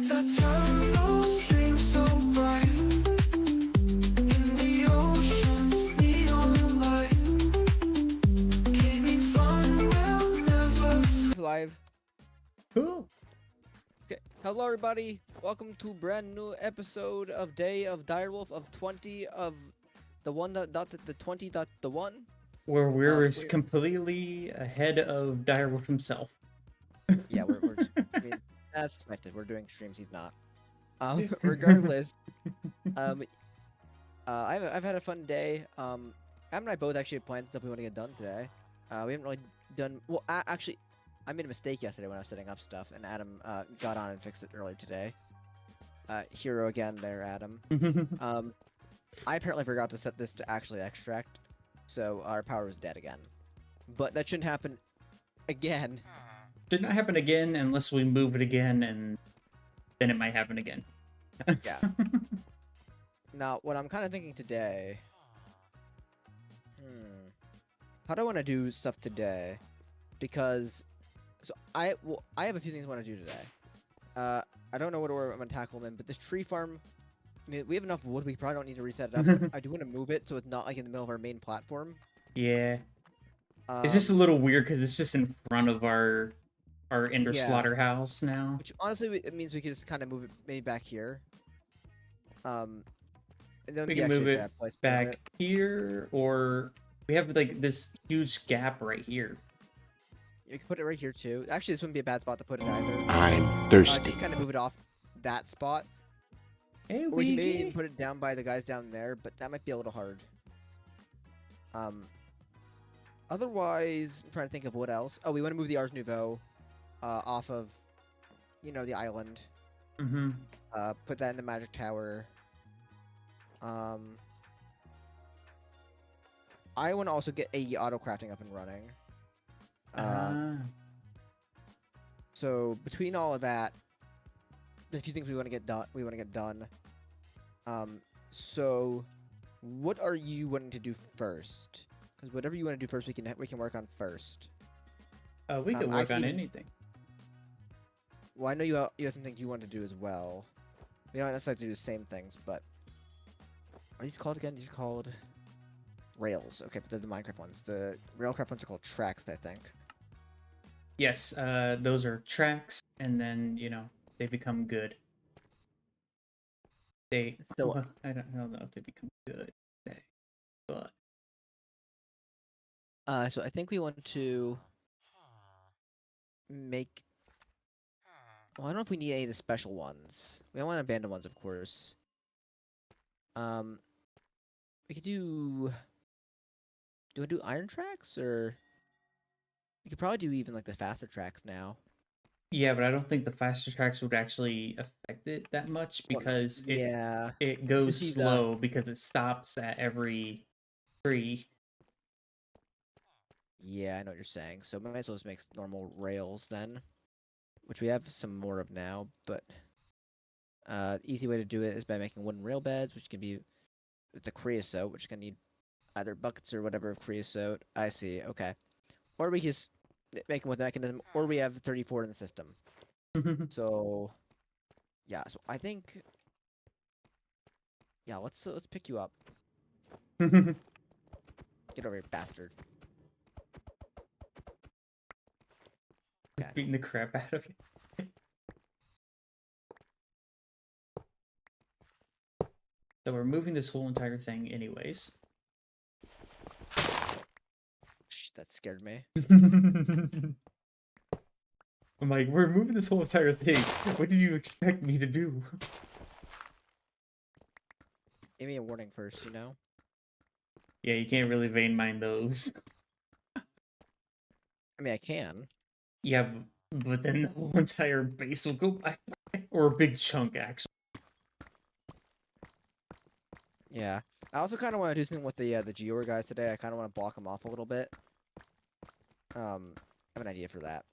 eternal stream so bright in the ocean's neon light. Gaming fun will never. Live. Cool. Okay. Hello, everybody. Welcome to brand new episode of Day of Direwolf of 20 of the 20.1. Where we're we're- completely ahead of Direwolf himself. Yeah, we're I mean, as expected. We're doing streams. He's not. Regardless, I've had a fun day. Adam and I both actually planned stuff we want to get done today. We haven't really done. Well, actually, I made a mistake yesterday when I was setting up stuff, and Adam got on and fixed it early today. Hero again there, Adam. I apparently forgot to set this to actually extract, so our power was dead again. But that shouldn't happen again. Should not happen again unless we move it again, and then it might happen again. Yeah. Now, what I'm kind of thinking today... How do I want to do stuff today? Because... So, I have a few things I want to do today. I don't know what order I'm going to tackle them in, but this tree farm... I mean, we have enough wood, we probably don't need to reset it up. I do want to move it so it's not like in the middle of our main platform. Yeah. It's just a little weird because it's just in front of our indoor Yeah. slaughterhouse now. Which honestly, it means we could just kind of move it maybe back here. And then We be can actually move a it bad place to put back here, or we have like this huge gap right here. You can put it right here too. Actually, this wouldn't be a bad spot to put it either. I'm thirsty. Just kind of move it off that spot. Hey, Or we can maybe Wiggy. even put it down by the guys down there, but that might be a little hard. Otherwise, I'm trying to think of what else. Oh, we want to move the Ars Nouveau off of, you know, the island. Mm-hmm. Put that in the magic tower. I want to also get AE auto crafting up and running. So between all of that, there's a few things we want to get done. So what are you wanting to do first? Because whatever you want to do first, we can work on first. We could I work can on even- anything. Well, I know you have some things you want to do as well. We don't necessarily do the same things, but are these called again? These are called rails. Okay, but they're the Minecraft ones. The Railcraft ones are called tracks, I think. Yes, those are tracks, and then they become good. They So- well, I don't know if they become good, but So I think we want to make. Well, I don't know if we need any of the special ones. We don't want abandoned ones, of course. We could do. Do I do iron tracks, or we could probably do even like the faster tracks now? yeah, but I don't think the faster tracks would actually affect it that much Well, because yeah. it goes These, slow because it stops at every tree. Yeah, I know what you're saying. So might as well just make normal rails then, which we have some more of now. But easy way to do it is by making wooden rail beds, which can be with the creosote, which can need either buckets or whatever of creosote. I see. Okay, or we just make them with mechanism, or we have 34 in the system. So yeah, so I think let's pick you up. Get over here, bastard. Okay. Beating the crap out of it. So we're moving this whole entire thing anyways. Shh, that scared me. I'm like, we're moving this whole entire thing. What did you expect me to do? Give me a warning first, you know? Yeah, you can't really vein mine those. I mean, I can. Yeah, but then the whole entire base will go by. Or a big chunk, actually. Yeah. I also kind of want to do something with the Geor guys today. I kind of want to block them off a little bit. I have an idea for that.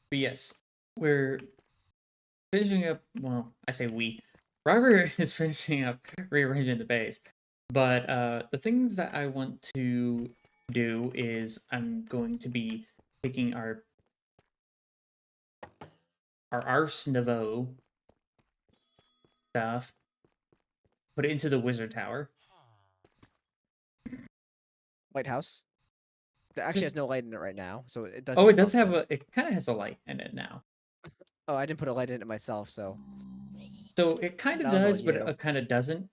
But yes, we're finishing up. Well, I say we. Robert is finishing up rearranging the base. But the things that I want to do is I'm going to be taking our Ars Nouveau stuff, put it into the wizard tower. White House. It actually has no light in it right now, so it doesn't. Oh, it does have function. it kind of has a light in it now. Oh, I didn't put a light in it myself, so. So it kind of Now I'm does, on but you. it kind of doesn't.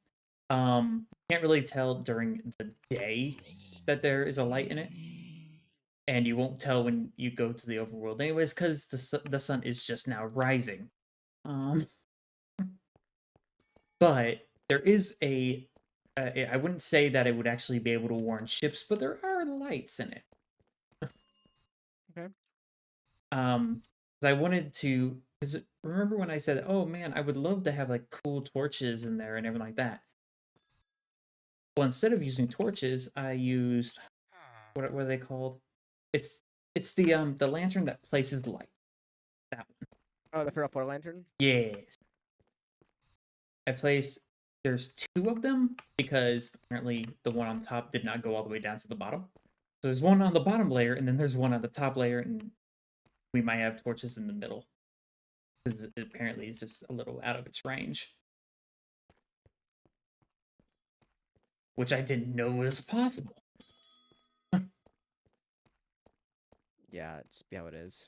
Can't really tell during the day that there is a light in it, and you won't tell when you go to the overworld, anyways, because the sun is just now rising. But there is a. I wouldn't say that it would actually be able to warn ships, but there are lights in it. Okay. 'Cause I wanted to. Because remember when I said, "Oh man, I would love to have like cool torches in there and everything like that." Well, instead of using torches, I used what are they called? It's the lantern that places light. That one. Oh, the Fairy Lantern. Yes. I placed. There's two of them because apparently the one on top did not go all the way down to the bottom. So there's one on the bottom layer, and then there's one on the top layer, and we might have torches in the middle because apparently it's just a little out of its range, which I didn't know was possible. Yeah, it's how it is.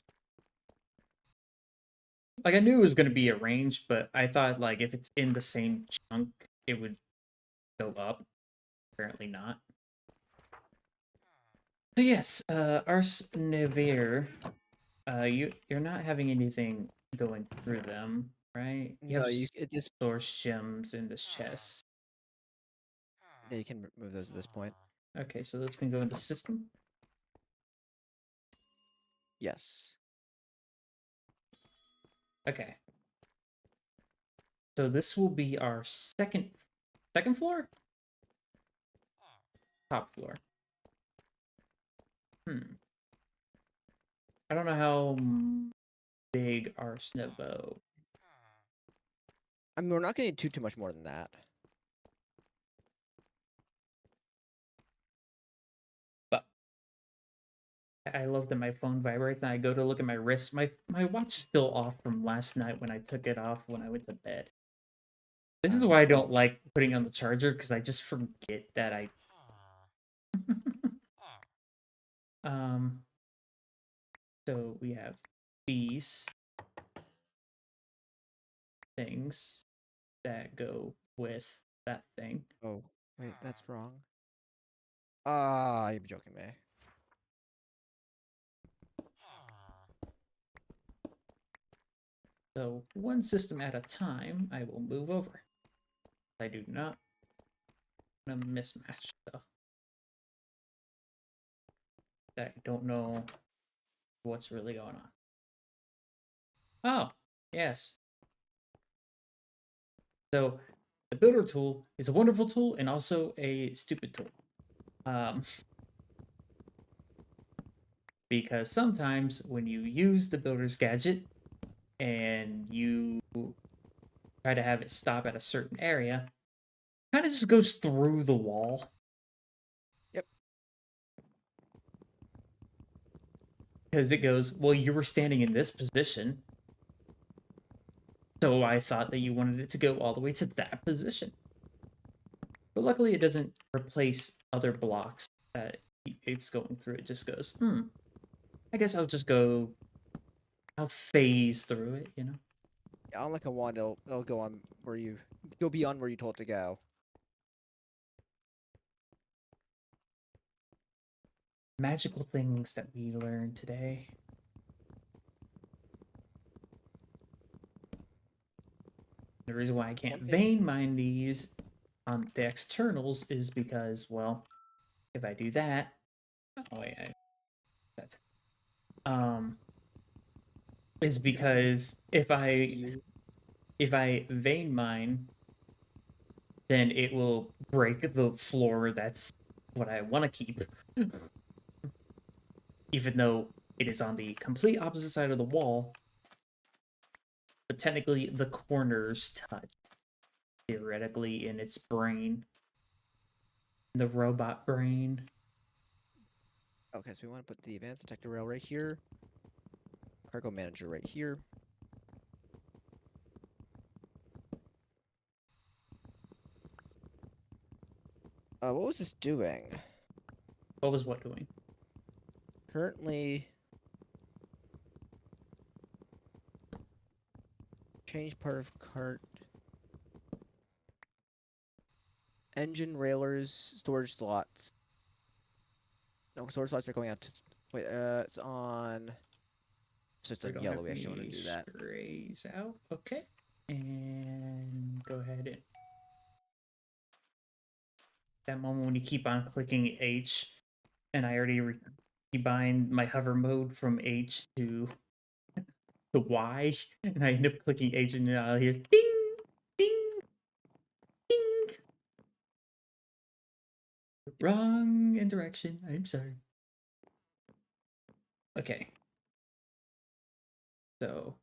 Like I knew it was going to be a range, but I thought like if it's in the same chunk, it would go up. Apparently not. So yes, Ars Nevere, you're not having anything going through them, right? You No, have it just. source gems in this chest. Yeah, you can remove those at this point. Okay, so those can go into system. Yes. Okay. So this will be our second floor? Top floor. I don't know how big Ars Nouveau. I mean, we're not going to need too much more than that. But I love that my phone vibrates and I go to look at my wrist. My watch is still off from last night when I took it off when I went to bed. This is why I don't like putting on the charger, because I just forget that I so we have these things that go with that thing. Oh, wait, that's wrong. Ah, you're joking me. So one system at a time, I will move over. I do not want to mismatch stuff. I don't know what's really going on. Oh, yes. So the builder tool is a wonderful tool and also a stupid tool. Because sometimes when you use the builder's gadget and you try to have it stop at a certain area, it kind of just goes through the wall. Yep. Because it goes, well, you were standing in this position, so I thought that you wanted it to go all the way to that position. But luckily it doesn't replace other blocks that it's going through. It just goes, I guess I'll phase through it, you know? Yeah, unlike a wand, it'll go on where you go beyond where you told it to go. Magical things that we learned today. The reason why I can't vein mine these on the externals is because, well, if I do that, oh wait, is because if I vein mine, then it will break the floor. That's what I want to keep, even though it is on the complete opposite side of the wall. But technically, the corners touch, theoretically, in its brain. The robot brain. Okay, so we want to put the advanced detector rail right here. Cargo manager right here. What was this doing? What was what doing? Currently, change part of cart. Engine railers, storage slots. No, storage slots are going out to. Wait, it's on. So it's We on don't yellow. have We actually want any to do that. strays out. Okay. And go ahead and that moment when you keep on clicking H, and I already rebind my hover mode from H to Y, and I end up clicking H, and now here's ding, ding, ding. Wrong indirection. I'm sorry. Okay. So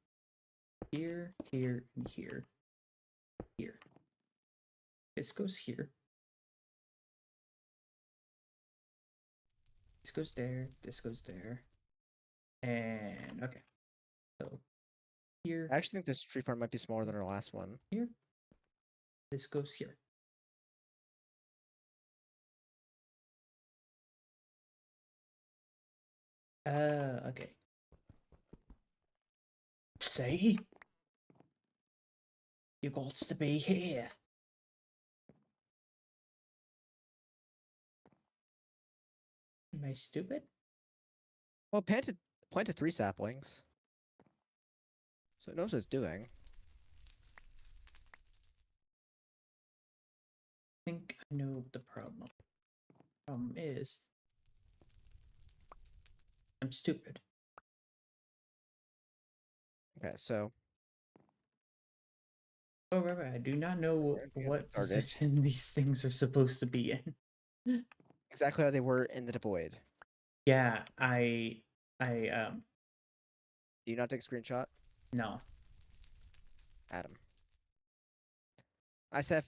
here, here, and here. Here. This goes here. This goes there. This goes there. And okay. So here, I actually think this tree farm might be smaller than our last one. here. This goes here. Okay. See? You got to be here. Am I stupid? Well, planted 3 saplings. So it knows what it's doing. I think I know the problem. Problem is, I'm stupid. Okay, so Oh, right. I do not know We're gonna get what started. position these things are supposed to be in. exactly how they were in the deployed. Yeah, Do you not take a screenshot? no. Adam. I set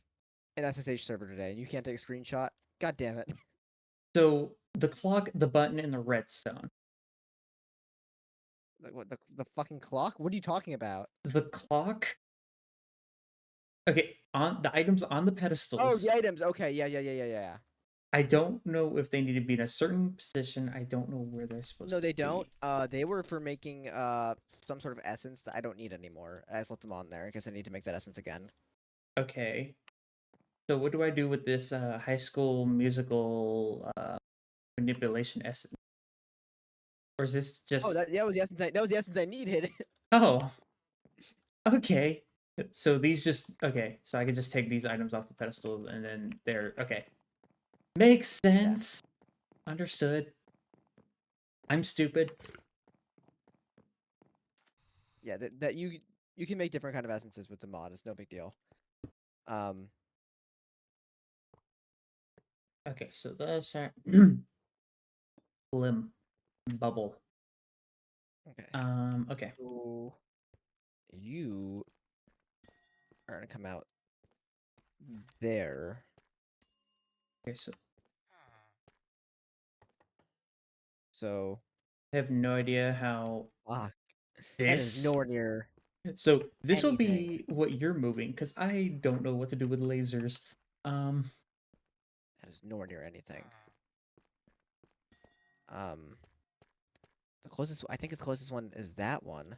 an SSH server today, and you can't take a screenshot? God damn it. So the clock, the button, and the redstone. Like, what, the fucking clock? What are you talking about? The clock. Okay, on the items on the Oh, pedestals. the items. Okay, yeah. I don't know if they need to be in a certain position. I don't know where they're supposed No, to they be. don't. They were for making some sort of essence that I don't need anymore. I just left them on there because I need to make that essence again. Okay. So what do I do with this High School Musical manipulation essence? Or is this just... Oh, that was the essence. That was the essence I needed. Oh. Okay. So these just... Okay, so I can just take these items off the pedestals and then they're... Okay. Makes sense. Yeah. Understood. I'm stupid. Yeah, that you can make different kind of essences with the mod. It's no big deal. Okay, so those are... Limb. Bubble. Okay. Okay. So you are gonna come out there. Okay, so I have no idea how that is this... nowhere near. So this will anything. be what you're moving, because I don't know what to do with lasers. That is nowhere near anything. The closest, I think the closest one is that one.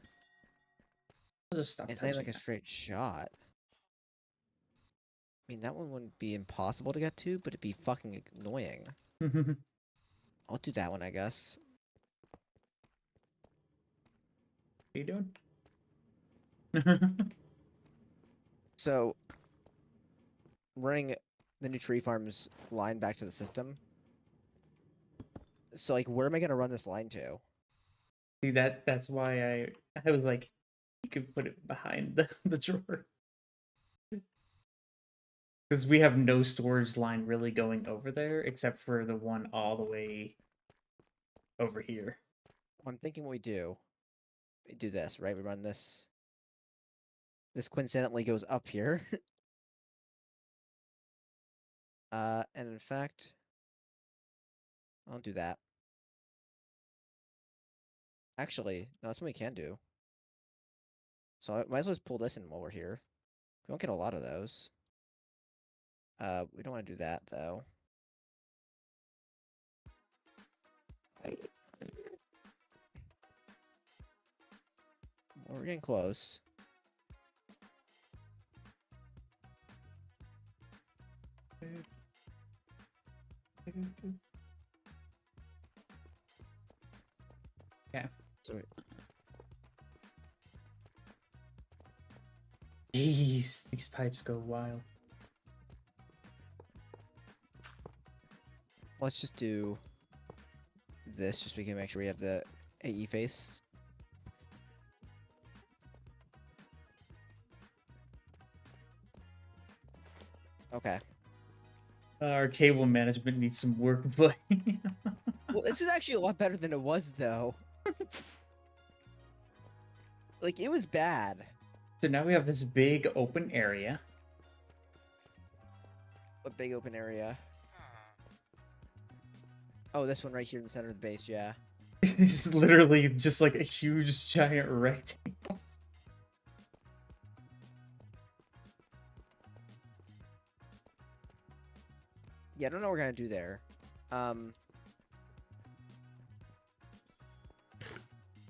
I'll just stop It's not even touching like a straight shot. I mean, that one wouldn't be impossible to get to, but it'd be fucking annoying. that. I'll do that one, I guess. What are you doing? So, running the new tree farms line back to the system. So, like, where am I gonna run this line to? See, that's why I was like, you could put it behind the drawer. Because we have no storage line really going over there, except for the one all the way over here. I'm thinking what we do this, right? We run this. This coincidentally goes up here. And in fact, I'll do that. Actually, no, that's what we can do. So I might as well just pull this in while we're here. We don't get a lot of those. We don't want to do that though. Well, we're getting close. Okay. So Jeez, these pipes go wild. let's just do this, just so we can make sure we have the AE face. Okay. Our cable management needs some work, but Well, this is actually a lot better than it was, though. Like, it was bad. so now we have this big open area. A big open area. Oh, this one right here in the center of the base, yeah. It's literally just like a huge giant rectangle. Yeah, I don't know what we're gonna do there.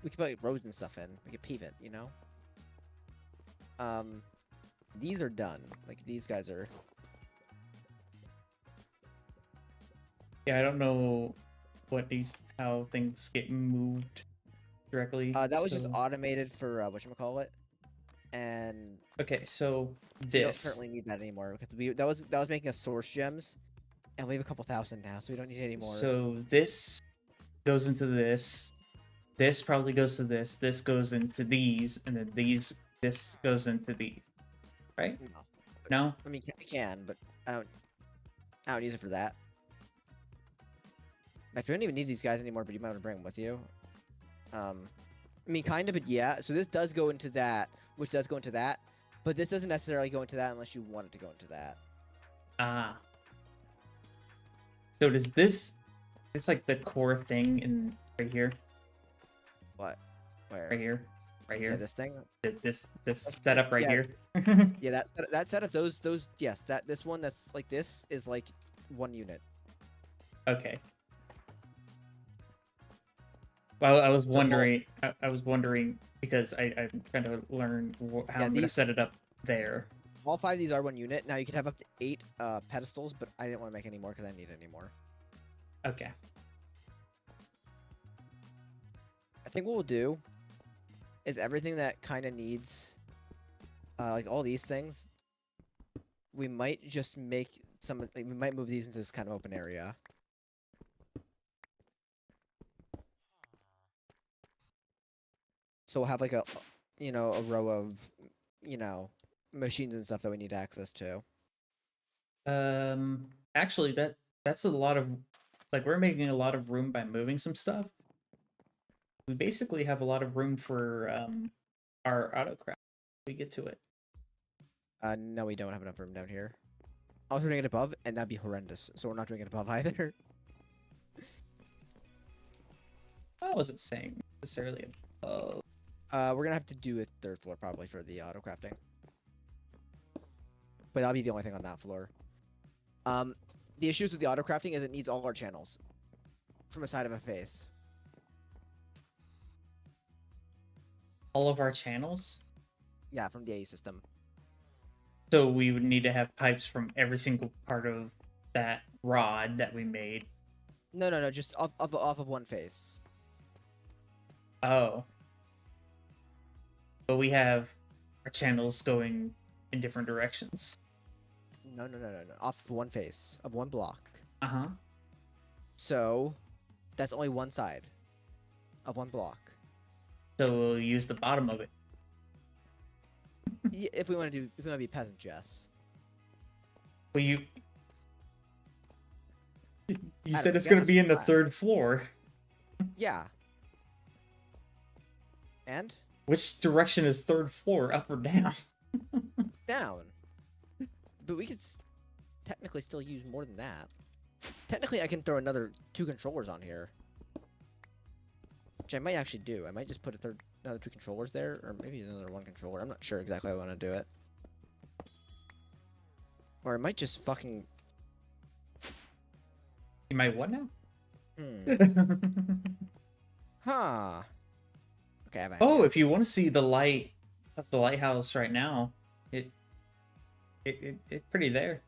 We could put like, roads and stuff in. We could pave it, you know? These are done. Like, these guys are... Yeah, I don't know how things get moved directly. that was just so- automated for, whatchamacallit. And Okay, so we don't this. currently need that anymore. Because that was making us source gems. And we have a couple thousand now, so we don't need any more. So this goes into this. This probably goes to this. This goes into these, and then this goes into these. Right? No. No? I mean, we can, but I don't use it for that. In fact, we don't even need these guys anymore, but you might want to bring them with you. I mean, kind of, but yeah. So this does go into that, which does go into that, but this doesn't necessarily go into that unless you want it to go into that. Ah. So does this... It's like the core thing in right here. What? Where? Right here. Right Yeah, here. this thing. This That's- setup right yeah. here. Yeah, that setup. Those. Yes, this one that's like this is like one unit. Okay. Well, I was So- wondering. I was wondering because I'm trying to learn how I'm gonna these- set it up there. All 5 of these are one unit. Now you can have up to 8 pedestals, but I didn't want to make any more because I didn't need any more. Okay. I think what we'll do is everything that kind of needs, like all these things, we might just make some. Like, we might move these into this kind of open area. So we'll have like a row of, machines and stuff that we need access to. Actually, that's a lot of like we're making a lot of room by moving some stuff. We basically have a lot of room for our autocraft. We get to it. No, we don't have enough room down here. I was doing it above, and that'd be horrendous. So we're not doing it above either. I wasn't saying necessarily. We're gonna have to do a 3rd floor probably for the auto crafting. But that'll be the only thing on that floor. The issues with the auto crafting is it needs all our channels from a side of a face. All of our channels. Yeah, from the AE system. So we would need to have pipes from every single part of that rod that we made. No, just off of one face. Oh. But we have our channels going in different directions. No. Off of one face of one block. Uh-huh. So that's only one side of one block. So we'll use the bottom of it. Yeah, if we want to be peasant, Jess. Well, you Adam, said it's yeah, going to be in the fine. 3rd floor. Yeah. And Which direction is 3rd floor, up or down? down. But we could technically still use more than that. Technically, I can throw another 2 controllers on here. Which I might actually do. I might just put another 2 controllers there, or maybe another 1 controller. I'm not sure exactly how I want to do it. Or I might just fucking... You might what now? Huh. Okay, I have an Oh, idea. if you want to see the light of the lighthouse right now, it's pretty there.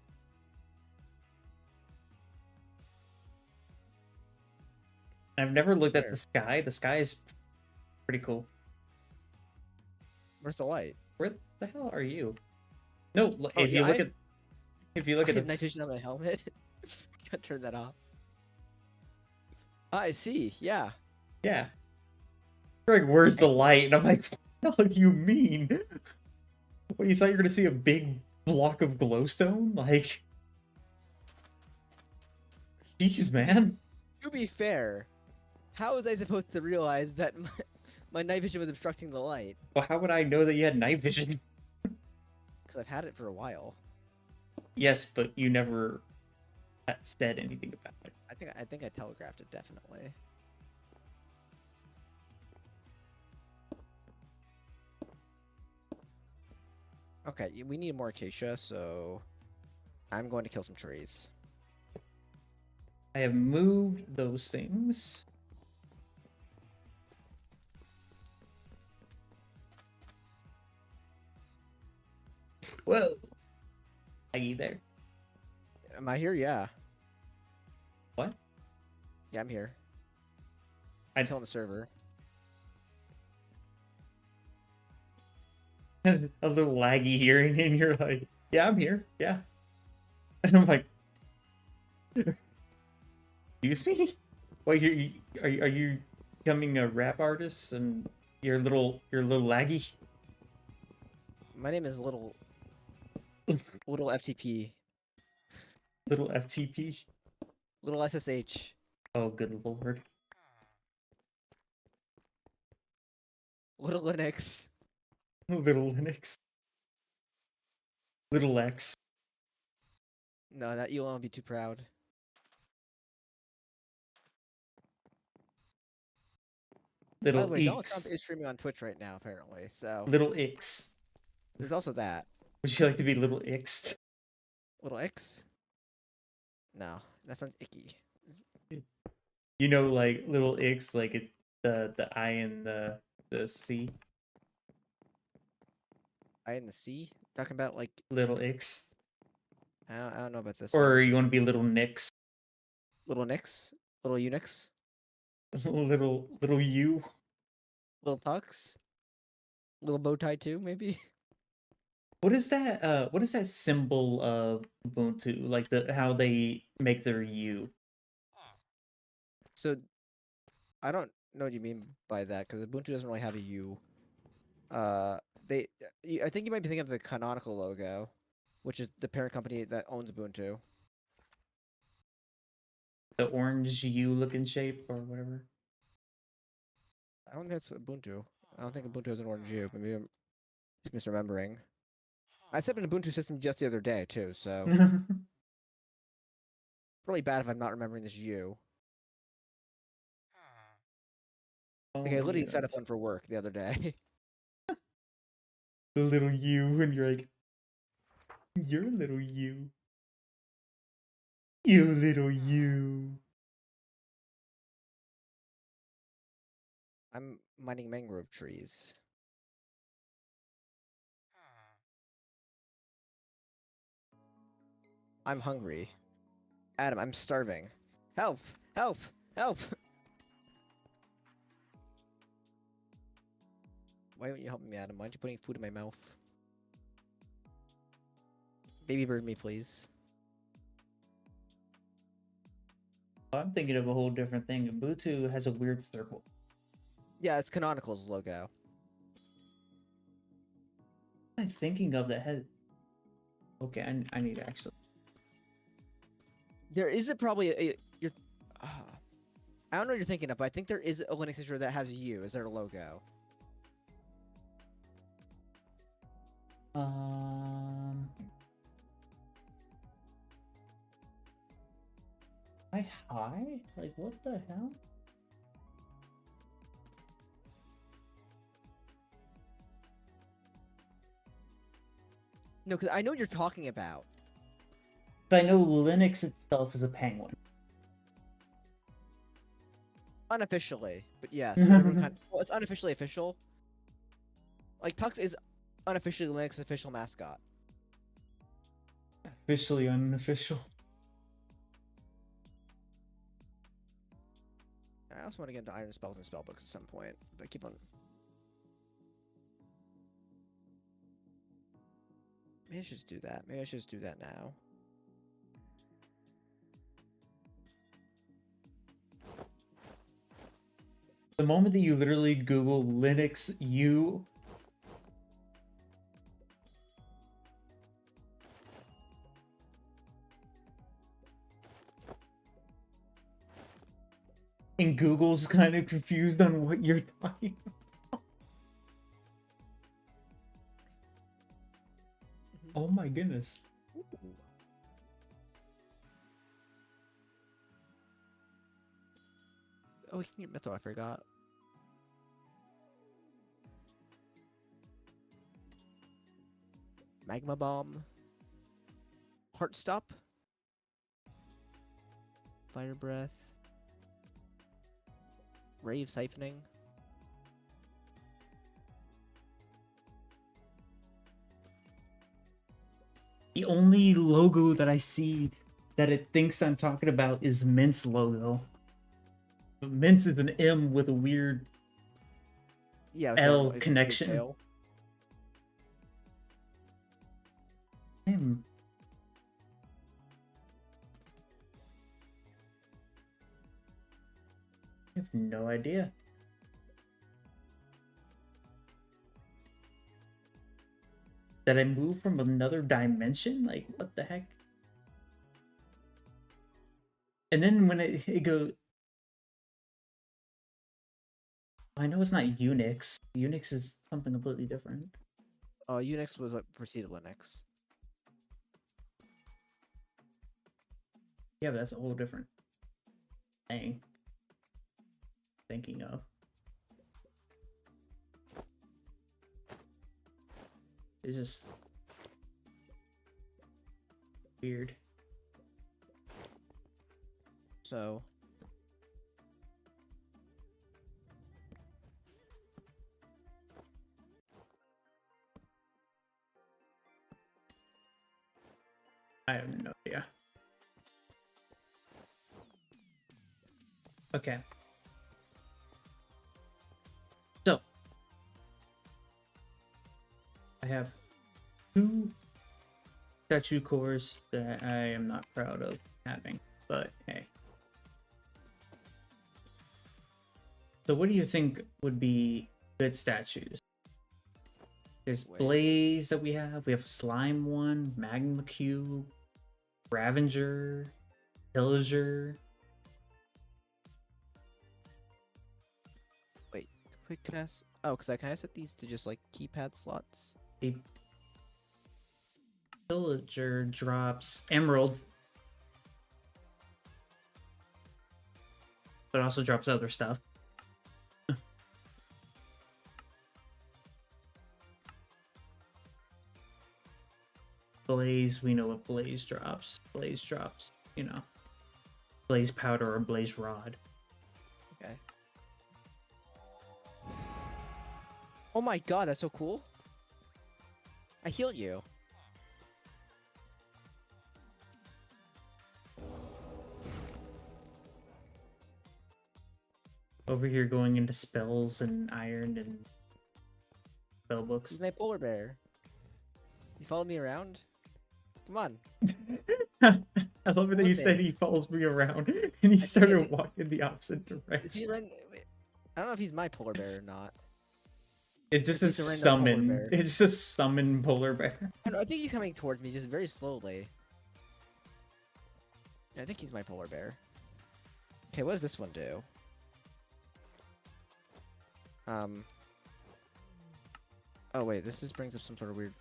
I've never looked at Where? the sky. The sky is pretty cool. Where's the light? Where the hell are you? No, Oh, if yeah, you look at I have night vision on my helmet. Gotta turn that off. I see. Yeah. yeah. You're like, where's the light? And I'm like, what the hell do you mean? What, you thought you were gonna see a big block of glowstone? Like, jeez, man. To be fair, how was I supposed to realize that my night vision was obstructing the light? Well, how would I know that you had night vision? Because I've had it for a while. Yes, but you never said anything about it. I think I telegraphed it definitely. Okay, we need more acacia, so I'm going to kill some trees. I have moved those things. Whoa. Are you there? Am I here? Yeah. What? Yeah, I'm here. I I'm killing the server. A little laggy hearing, and you're like, yeah, I'm here. Yeah. And I'm like, excuse me? Wait, are you becoming a rap artist and you're a little laggy? My name is Little FTP. Little FTP? Little SSH. Oh, good lord. Little Linux. Little Linux. Little X. No, that you won't be too proud. By Little the way, Donald Trump X. is streaming on Twitch right now, apparently. So Little X. there's also that. Would you like to be Little X? Little X. No, that sounds icky. You know, like Little X, like it, the I and the C. I in the C. Talking about like Little X. I don't know about this. Or One. you want to be Little Nix? Little Nix. Little Unix. little you. Little Tux. Little bow tie too, maybe. What is that? What is that symbol of Ubuntu? Like how they make their U? So I don't know what you mean by that because Ubuntu doesn't really have a U. I think you might be thinking of the Canonical logo, which is the parent company that owns Ubuntu. The orange U looking shape or whatever. I don't think that's Ubuntu. I don't think Ubuntu has an orange U. Maybe I'm just misremembering. I set up an Ubuntu system just the other day too, so really bad if I'm not remembering this U. Like I literally set up one for work the other day. The little U, and you're like, you're a little U. You little U. I'm mining mangrove trees. I'm hungry. Adam, I'm starving. Help! Help! Help! Why aren't you helping me, Adam? Why aren't you putting food in my mouth? Baby bird me, please. I'm thinking of a whole different thing. Ubuntu has a weird circle. Yeah, it's Canonical's logo. What am I thinking of that has... Okay, I need to actually... There is probably I don't know what you're thinking of, but I think there is a Linux distro that has a U as their logo. Am I high? Like, what the hell? No, because I know what you're talking about. So I know Linux itself is a penguin. Unofficially, but yes. Everyone well, it's unofficially official. Like, Tux is unofficially Linux's official mascot. Officially unofficial. I also want to get into Iron Spells and Spellbooks at some point, but I keep on... Maybe I should just do that. Maybe I should just do that now. The moment that you literally Google Linux U, and Google's kind of confused on what you're talking about. Oh my goodness. Oh, that's what I forgot. Magma Bomb. Heart Stop. Fire Breath. Ray of Siphoning. The only logo that I see that it thinks I'm talking about is Mint's logo. But Mint's is an M with a weird Yeah, L it's a connection. tail. M. I have no idea. Did I move from another dimension? Like, what the heck? And then when it goes... I know it's not Unix. Unix is something completely different. Unix was what preceded Linux. Yeah, but that's a whole different thing. Thinking of. It's just weird. So I have no idea. Okay. So I have 2 statue cores that I am not proud of having, but hey. So what do you think would be good statues? There's Wait. Blaze that we have a Slime one, Magma Cube, Ravager, Pillager. wait, quick test. Oh, can I set these to just like keypad slots? A Pillager drops emeralds, but also drops other stuff. Blaze, we know what Blaze drops. Blaze drops, you know, Blaze powder or Blaze rod. Okay. Oh my god, that's so cool. I healed you. Over here going into spells and iron and spell books. He's my polar bear. You follow me around? Come on. I love it that you said Okay. he follows me around and he think started it- walking the opposite Is direction. he wait, I don't know if he's my polar bear or not. It's just a he's a random polar summon. bear. It's just a summon polar bear. I think he's coming towards me just very slowly. Yeah, I think he's my polar bear. Okay, what does this one do? Oh wait, this just brings up some sort of weird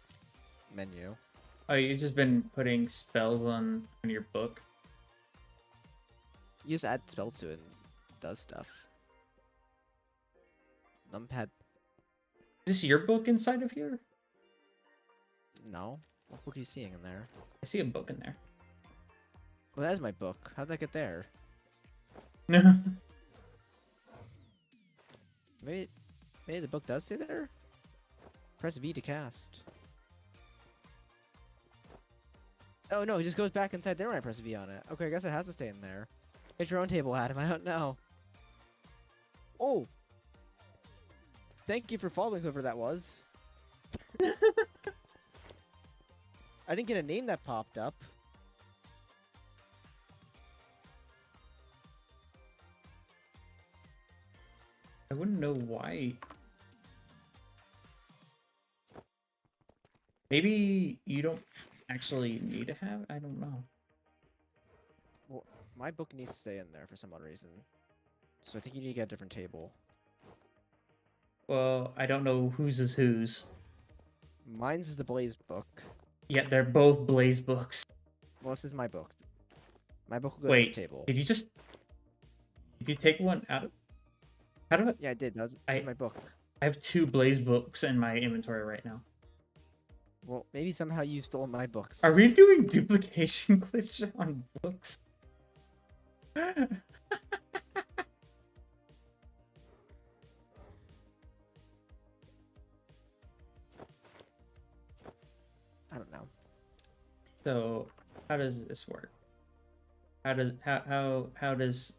menu. Oh, you've just been putting spells on your book? You just add spells to it and it does stuff. Numpad, Is this your book inside of here? no. What book are you seeing in there? I see a book in there. Well, that is my book. How'd that get there? No. Maybe the book does stay there? Press V to cast. Oh no, it just goes back inside there when I press V on it. Okay, I guess it has to stay in there. It's your own table, Adam. I don't know. Oh! Thank you for following whoever that was. I didn't get a name that popped up. I wouldn't know why. Maybe you don't actually need to have. I don't know. Well, my book needs to stay in there for some odd reason. So I think you need to get a different table. Well, I don't know whose is whose. Mine's is the Blaze book. Yeah, they're both Blaze books. Well, this is my book. My book will go to this Wait, table. did you take one out of? How do Yeah, I did. That was my book. I have 2 Blaze books in my inventory right now. Well, maybe somehow you stole my books. Are we doing duplication glitch on books? I don't know. So, how does this work? How does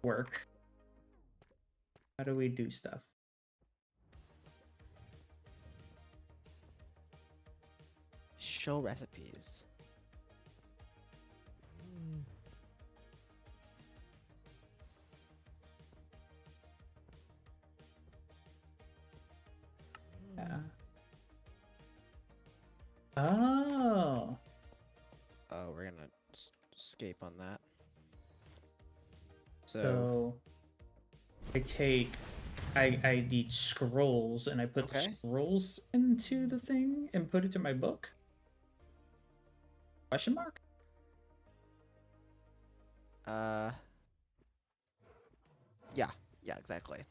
work? How do we do stuff? Show recipes. Yeah. Oh. Oh, we're gonna escape on that. So So I need scrolls and I put the Okay. scrolls into the thing and put it to my book? Question mark? yeah, exactly.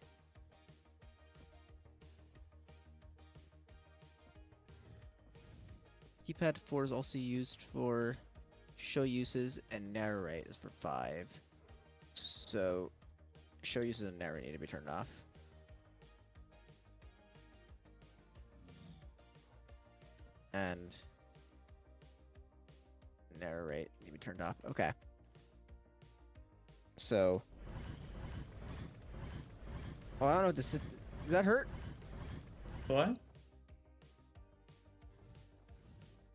Keypad 4 is also used for show uses, and narrate is for 5. So show uses and narrate need to be turned off. And narrate need to be turned off. Okay. So oh, I don't know what this is. Does that hurt? What?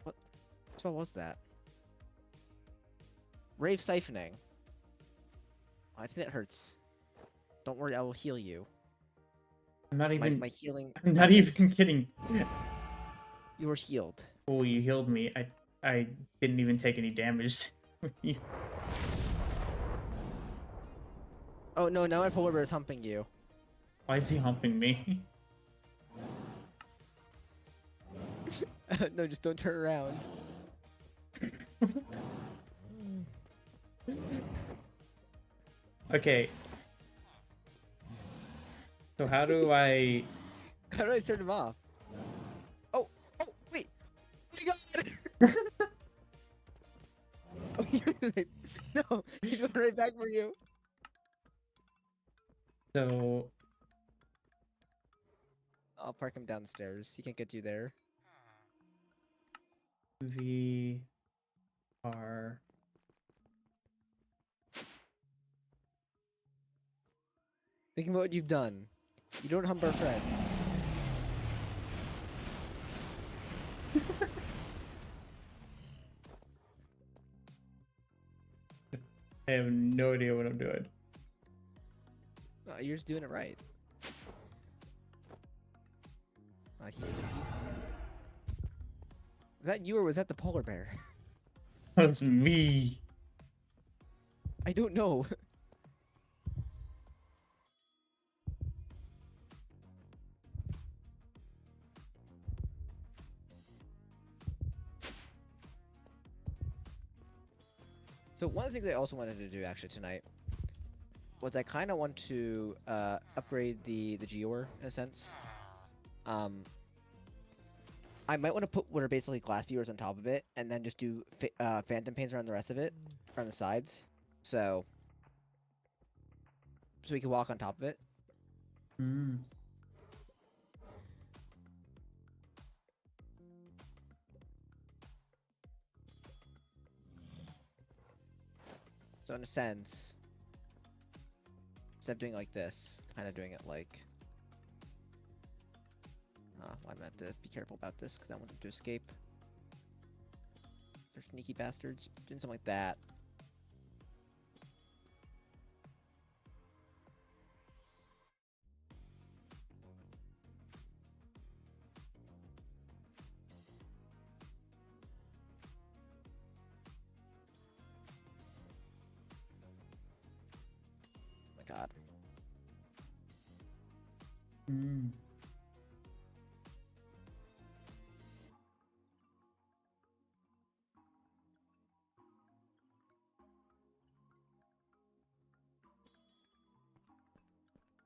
What spell was that? Rave siphoning. I think that hurts. Don't worry, I will heal you. I'm not even My healing. I'm not even kidding. You were healed. Oh, you healed me. I didn't even take any damage. Oh no, now my polar bear is humping you. Why is he humping me? No, just don't turn around. Okay. So how do I... How do I turn him off? Oh, wait. Oh my god! Oh, no, he's going right back for you. So... I'll park him downstairs. He can't get you there. V... R... Think about what you've done. You don't hump our friends. I have no idea what I'm doing. Oh, you're just doing it right. Was that you or was that the polar bear? That's me. I don't know. So one of the things I also wanted to do actually tonight was I kind of want to upgrade the Geor in a sense. I might want to put what are basically glass viewers on top of it, and then just do phantom panes around the rest of it, around the sides, so we can walk on top of it. Mm. So in a sense, instead of doing it like this, kind of doing it like. Well, I'm gonna have to be careful about this because I want them to escape. They're sneaky bastards. Doing something like that. Oh my god. Mm.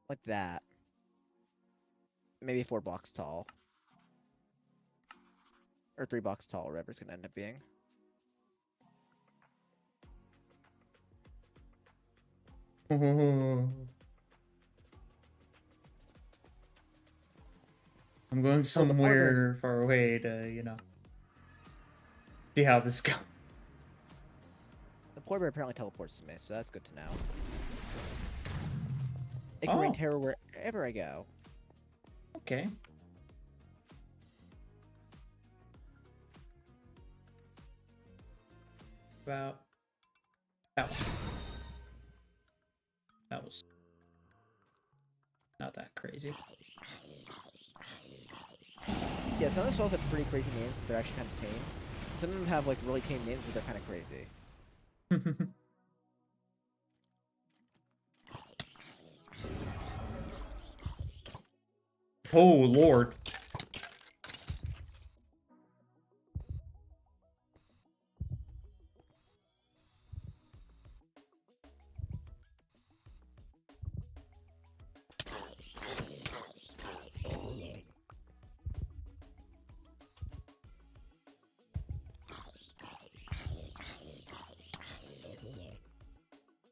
Like that. Maybe 4 blocks tall. Or 3 blocks tall, whatever it's gonna end up being. I'm going Oh, somewhere far away to, you know, see how this goes. The polar bear apparently teleports to me, so that's good to know. It can rain Oh. terror wherever I go. Okay. About that one. That was not that crazy. Yeah, some of the spells have pretty crazy names, but they're actually kind of tame. Some of them have like really tame names, but they're kind of crazy. Oh Lord.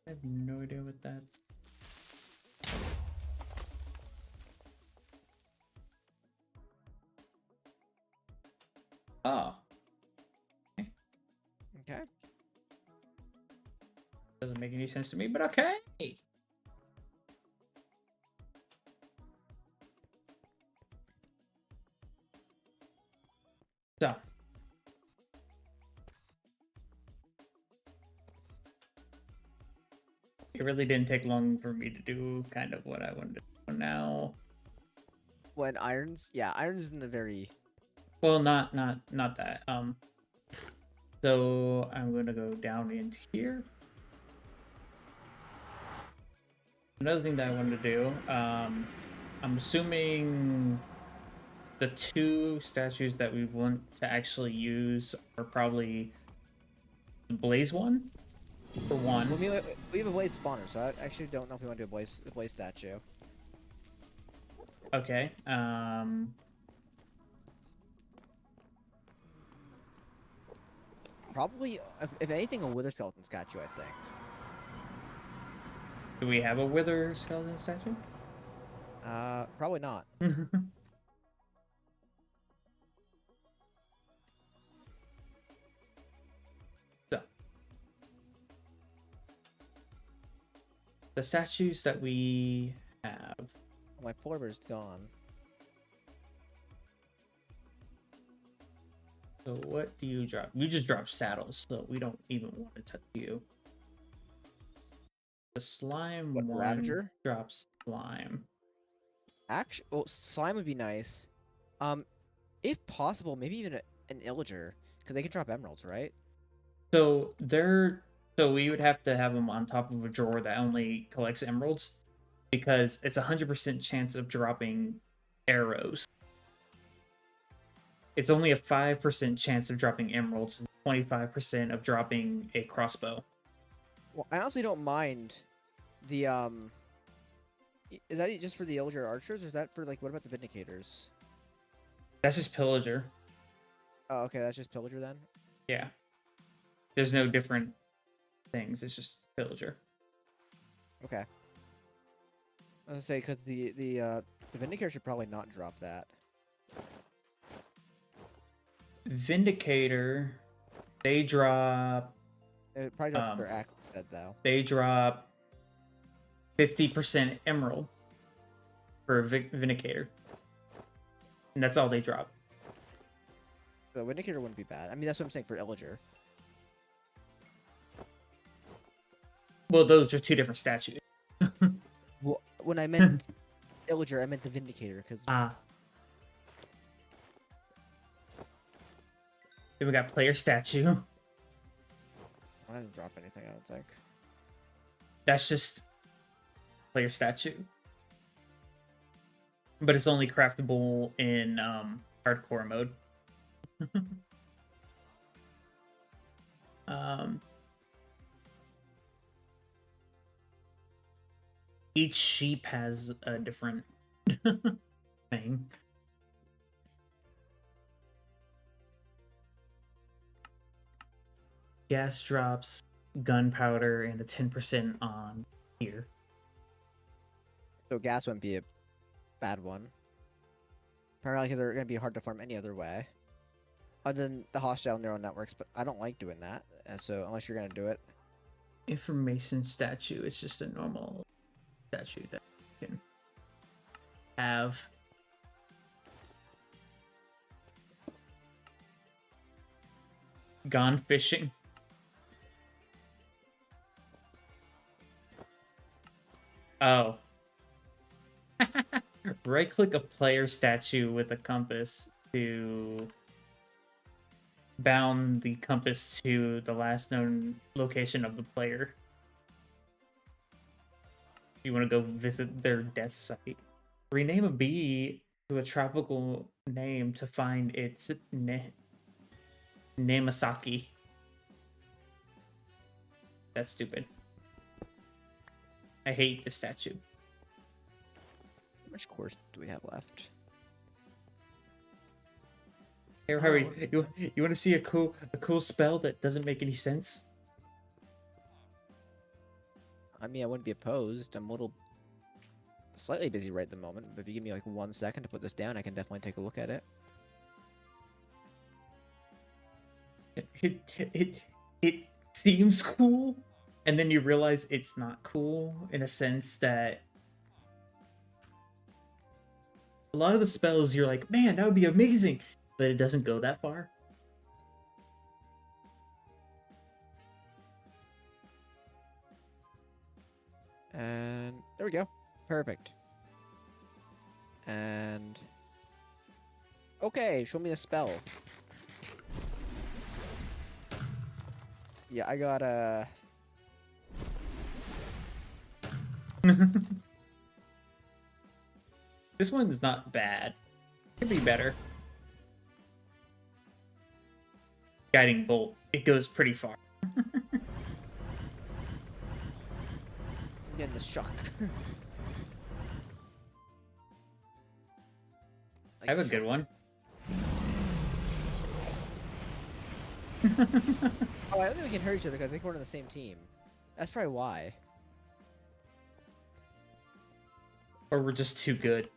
I have no idea what that. Oh, Okay. doesn't make any sense to me, but okay. So, it really didn't take long for me to do kind of what I wanted to do now. When irons, yeah, irons isn't a very. Well, not that. So I'm gonna go down into here. Another thing that I wanted to do, I'm assuming the 2 statues that we want to actually use are probably the blaze one, for one. Well, we have a blaze spawner, so I actually don't know if we want to do a blaze statue. Okay. Probably, if anything, a wither skeleton statue. I think. Do we have a wither skeleton statue? Probably not. So, the statues that we have. My polar bear's gone. So what do you drop? You just drop saddles, so we don't even want to touch you. The slime What, one Ravager? drops slime. Actually, well, slime would be nice. If possible, maybe even an illager, because they can drop emeralds, right? So we would have to have them on top of a drawer that only collects emeralds, because it's 100% chance of dropping arrows. It's only a 5% chance of dropping emeralds and 25% of dropping a crossbow. Well, I honestly don't mind the Is that just for the illager archers, or is that for like what about the vindicators? That's just pillager. Oh, okay, that's just pillager then. Yeah. There's no different things. It's just villager. Okay. I was gonna say because the Vindicator should probably not drop that. Vindicator, they drop. It probably drops their axe instead though. They drop 50% emerald for a Vindicator, and that's all they drop. The Vindicator wouldn't be bad. I mean, that's what I'm saying for Illager. Well, those are two different statues. Well, when I meant Illager, I meant the Vindicator because Then we got player statue. I didn't drop anything. I don't think. That's just player statue, but it's only craftable in hardcore mode. Each sheep has a different thing. Gas drops, gunpowder, and a 10% on here. So gas wouldn't be a bad one. Primarily because they're going to be hard to farm any other way. Other than the hostile neural networks, but I don't like doing that. So unless you're going to do it. Information statue, it's just a normal statue that you can have. Gone fishing. Oh. Right click a player statue with a compass to bound the compass to the last known location of the player. You want to go visit their death site. Rename a bee to a tropical name to find its Namasaki. That's stupid. I hate the statue. How much course do we have left? Here, hurry! You want to see a cool spell that doesn't make any sense? I mean, I wouldn't be opposed. I'm a little slightly busy right at the moment, but if you give me like 1 second to put this down, I can definitely take a look at it. It seems cool, and then you realize it's not cool in a sense that a lot of the spells you're like, man, that would be amazing, but it doesn't go that far. And there we go. Perfect. And okay, show me the spell. Yeah, I got a. This one is not bad. Could be better. Guiding bolt. It goes pretty far. I'm getting the shock. I have a good one. Oh, I don't think we can hurt each other because I think we're on the same team. That's probably why. Or we're just too good.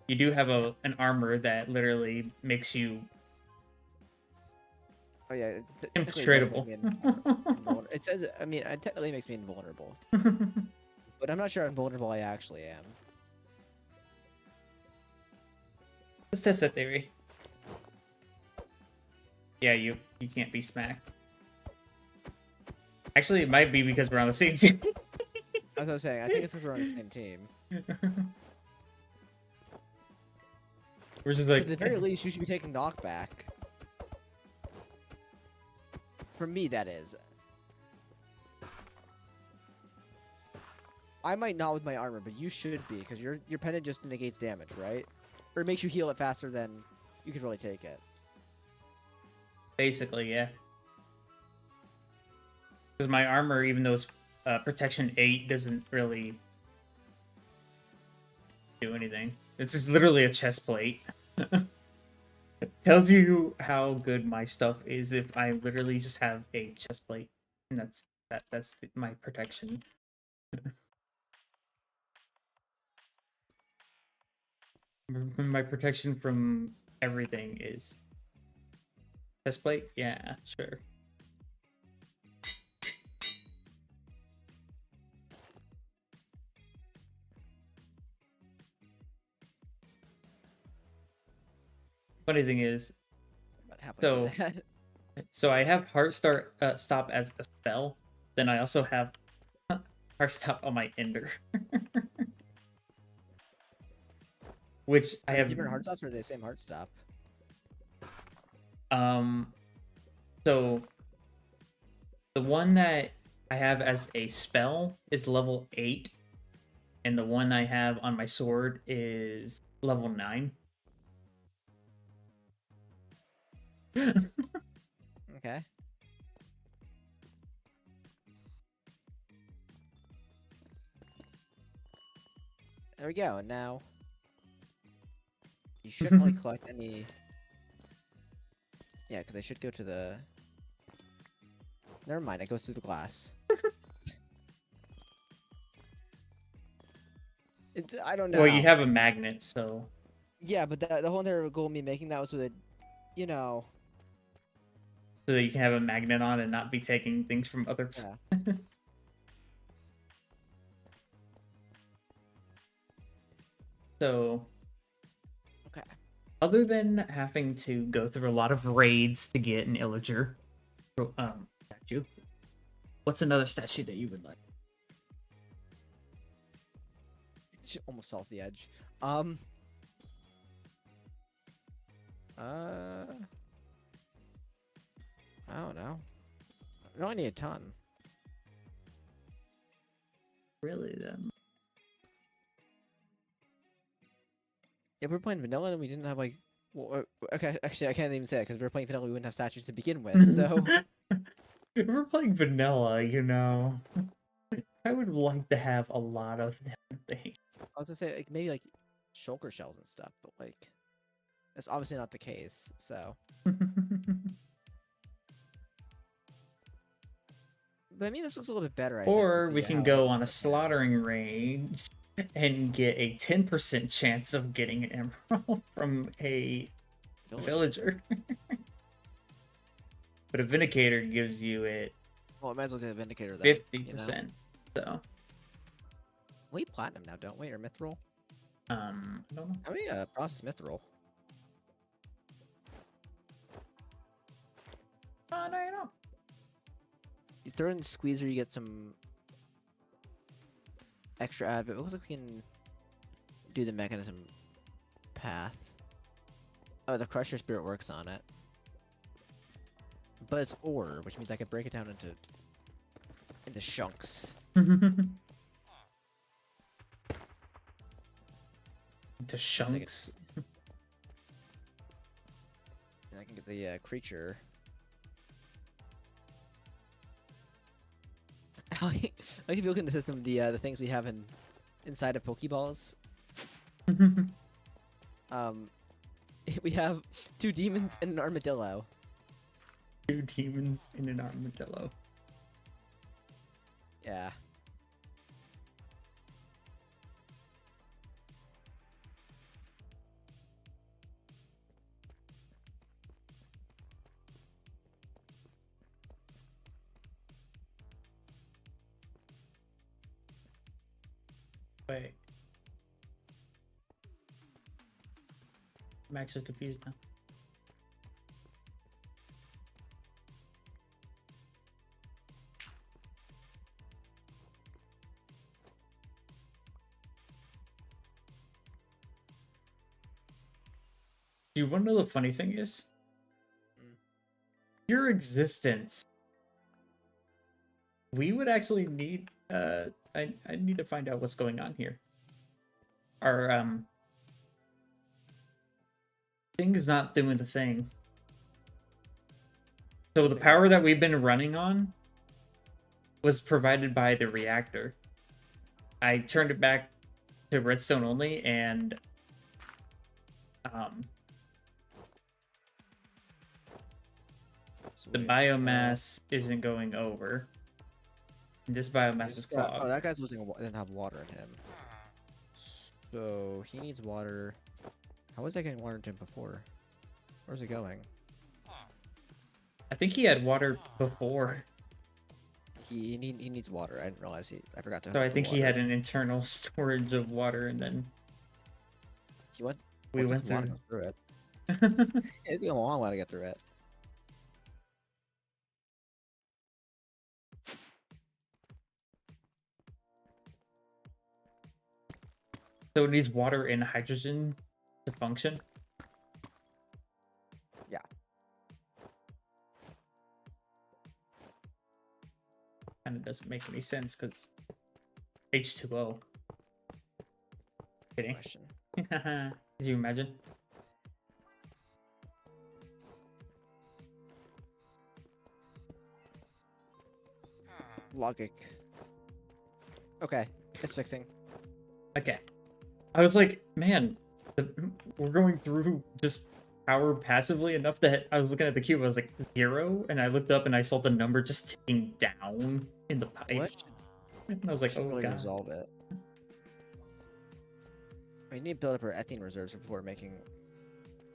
You do have an armor that literally makes you Oh yeah, infiltratable. It says, I mean, it technically makes me invulnerable. But I'm not sure how invulnerable I actually am. Let's test that theory. Yeah, you can't be smacked. Actually, it might be because we're on the same team. As I was saying, I think it's because we're on the same team. We're just like... At the very least, you should be taking knockback. For me, that is. I might not with my armor, but you should be, because your pendant just negates damage, right? Or it makes you heal it faster than you can really take it. Basically, yeah. Because my armor, even though it's protection 8, doesn't really do anything. It's just literally a chest plate. Tells you how good my stuff is if I literally just have a chest plate, and that's my protection. My protection from everything is chest plate. Yeah, sure. Funny thing is, About halfway so through that. so I have heart stop as a spell. Then I also have heart stop on my ender, which I have. Different heart stops or the same heart stop? So the one that I have as a spell is level 8, and the one I have on my sword is level 9. Okay. There we go. And now you shouldn't really collect any. Yeah, because they should go to the. Never mind. It goes through the glass. I don't know. Well, you have a magnet, so Yeah, but the whole entire goal of me making that was with a, you know. so that you can have a magnet on and not be taking things from other. Yeah. So, Okay. other than having to go through a lot of raids to get an illager statue, what's another statue that you would like? Almost off the edge. I don't know. We only need a ton. Really, then? Yeah, we were playing vanilla and we didn't have like. Well, okay, actually, I can't even say it because we were playing vanilla. We wouldn't have statues to begin with. So If we're playing vanilla, you know, I would like to have a lot of different things. I was gonna say like maybe like shulker shells and stuff, but like that's obviously not the case. So, but I mean, this looks a little bit better. I think, Or with we the, can how it go looks on a like that. slaughtering range and get a 10% chance of getting an emerald from a villager. But a vindicator gives you it Well, I might as well get a vindicator then. 50%. So, We platinum now, don't we? Or mithril? I don't know. How many process mithril? I don't know. You throw in the squeezer, you get some extra ad, but it looks like we can do the mechanism path. Oh, the crusher spirit works on it. But it's ore, which means I could break it down into chunks. To chunks. And I can get the creature. Like if you look in the system, the things we have inside of Pokeballs. We have 2 demons and an armadillo. 2 demons and an armadillo. Yeah. Wait. I'm actually confused now. Do you want to know the funny thing is? Mm. Your existence. We would actually need I need to find out what's going on here. Our thing's not doing the thing. So the power that we've been running on was provided by the reactor. I turned it back to redstone only, and the weird. biomass isn't going over. This biomass is Oh, clogged. that guy's losing. Didn't have water in him. So he needs water. How was I getting water into him before? Where's it going? I think he had water before, He needs water. I didn't realize I forgot to. so I hook the think he had water. an internal storage of water, and then He went. we well, it went took a lot to through. go through it. It took a long while to get through it. So it needs water and hydrogen to function. Yeah. And it doesn't make any sense because H2O. Kidding. Question. Did you imagine? Logic. Okay, it's fixing. Okay. I was like, man, we're going through just power passively enough that I was looking at the cube. I was like 0, and I looked up and I saw the number just ticking down in the pipe. What? And I was like, Should oh really god. resolve it. We need to build up our ethane reserves before making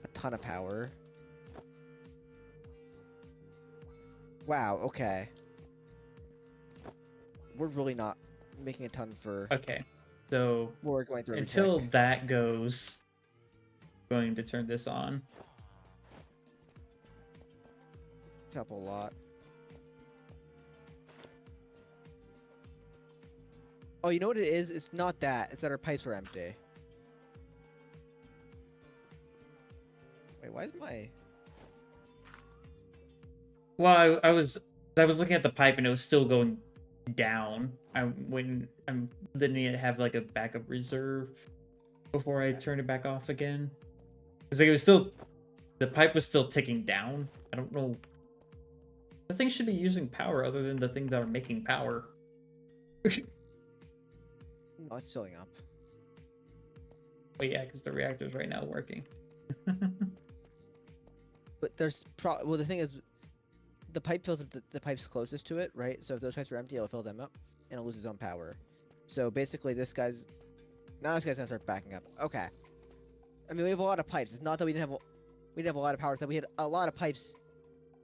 a ton of power. Wow. Okay. We're really not making a ton for Okay. So what we're going through. every until tick. that goes, I'm going to turn this on. It's help a lot. Oh, you know what it is? It's not that. It's that our pipes were empty. Wait, why is my... Well, I was looking at the pipe and it was still going down. I'm letting it have like a backup reserve before I turn it back off again. Because like, it was still, the pipe was still ticking down. I don't know. The thing should be using power other than the things that are making power. Oh, it's filling up. But yeah, because the reactor's right now working. But there's well, the thing is, the pipe fills up the pipes closest to it, right? So if those pipes are empty, it'll fill them up, and it'll lose its own power. So basically, this guy's gonna start backing up. Okay. I mean, we have a lot of pipes. It's not that we didn't have a lot of power. It's that we had a lot of pipes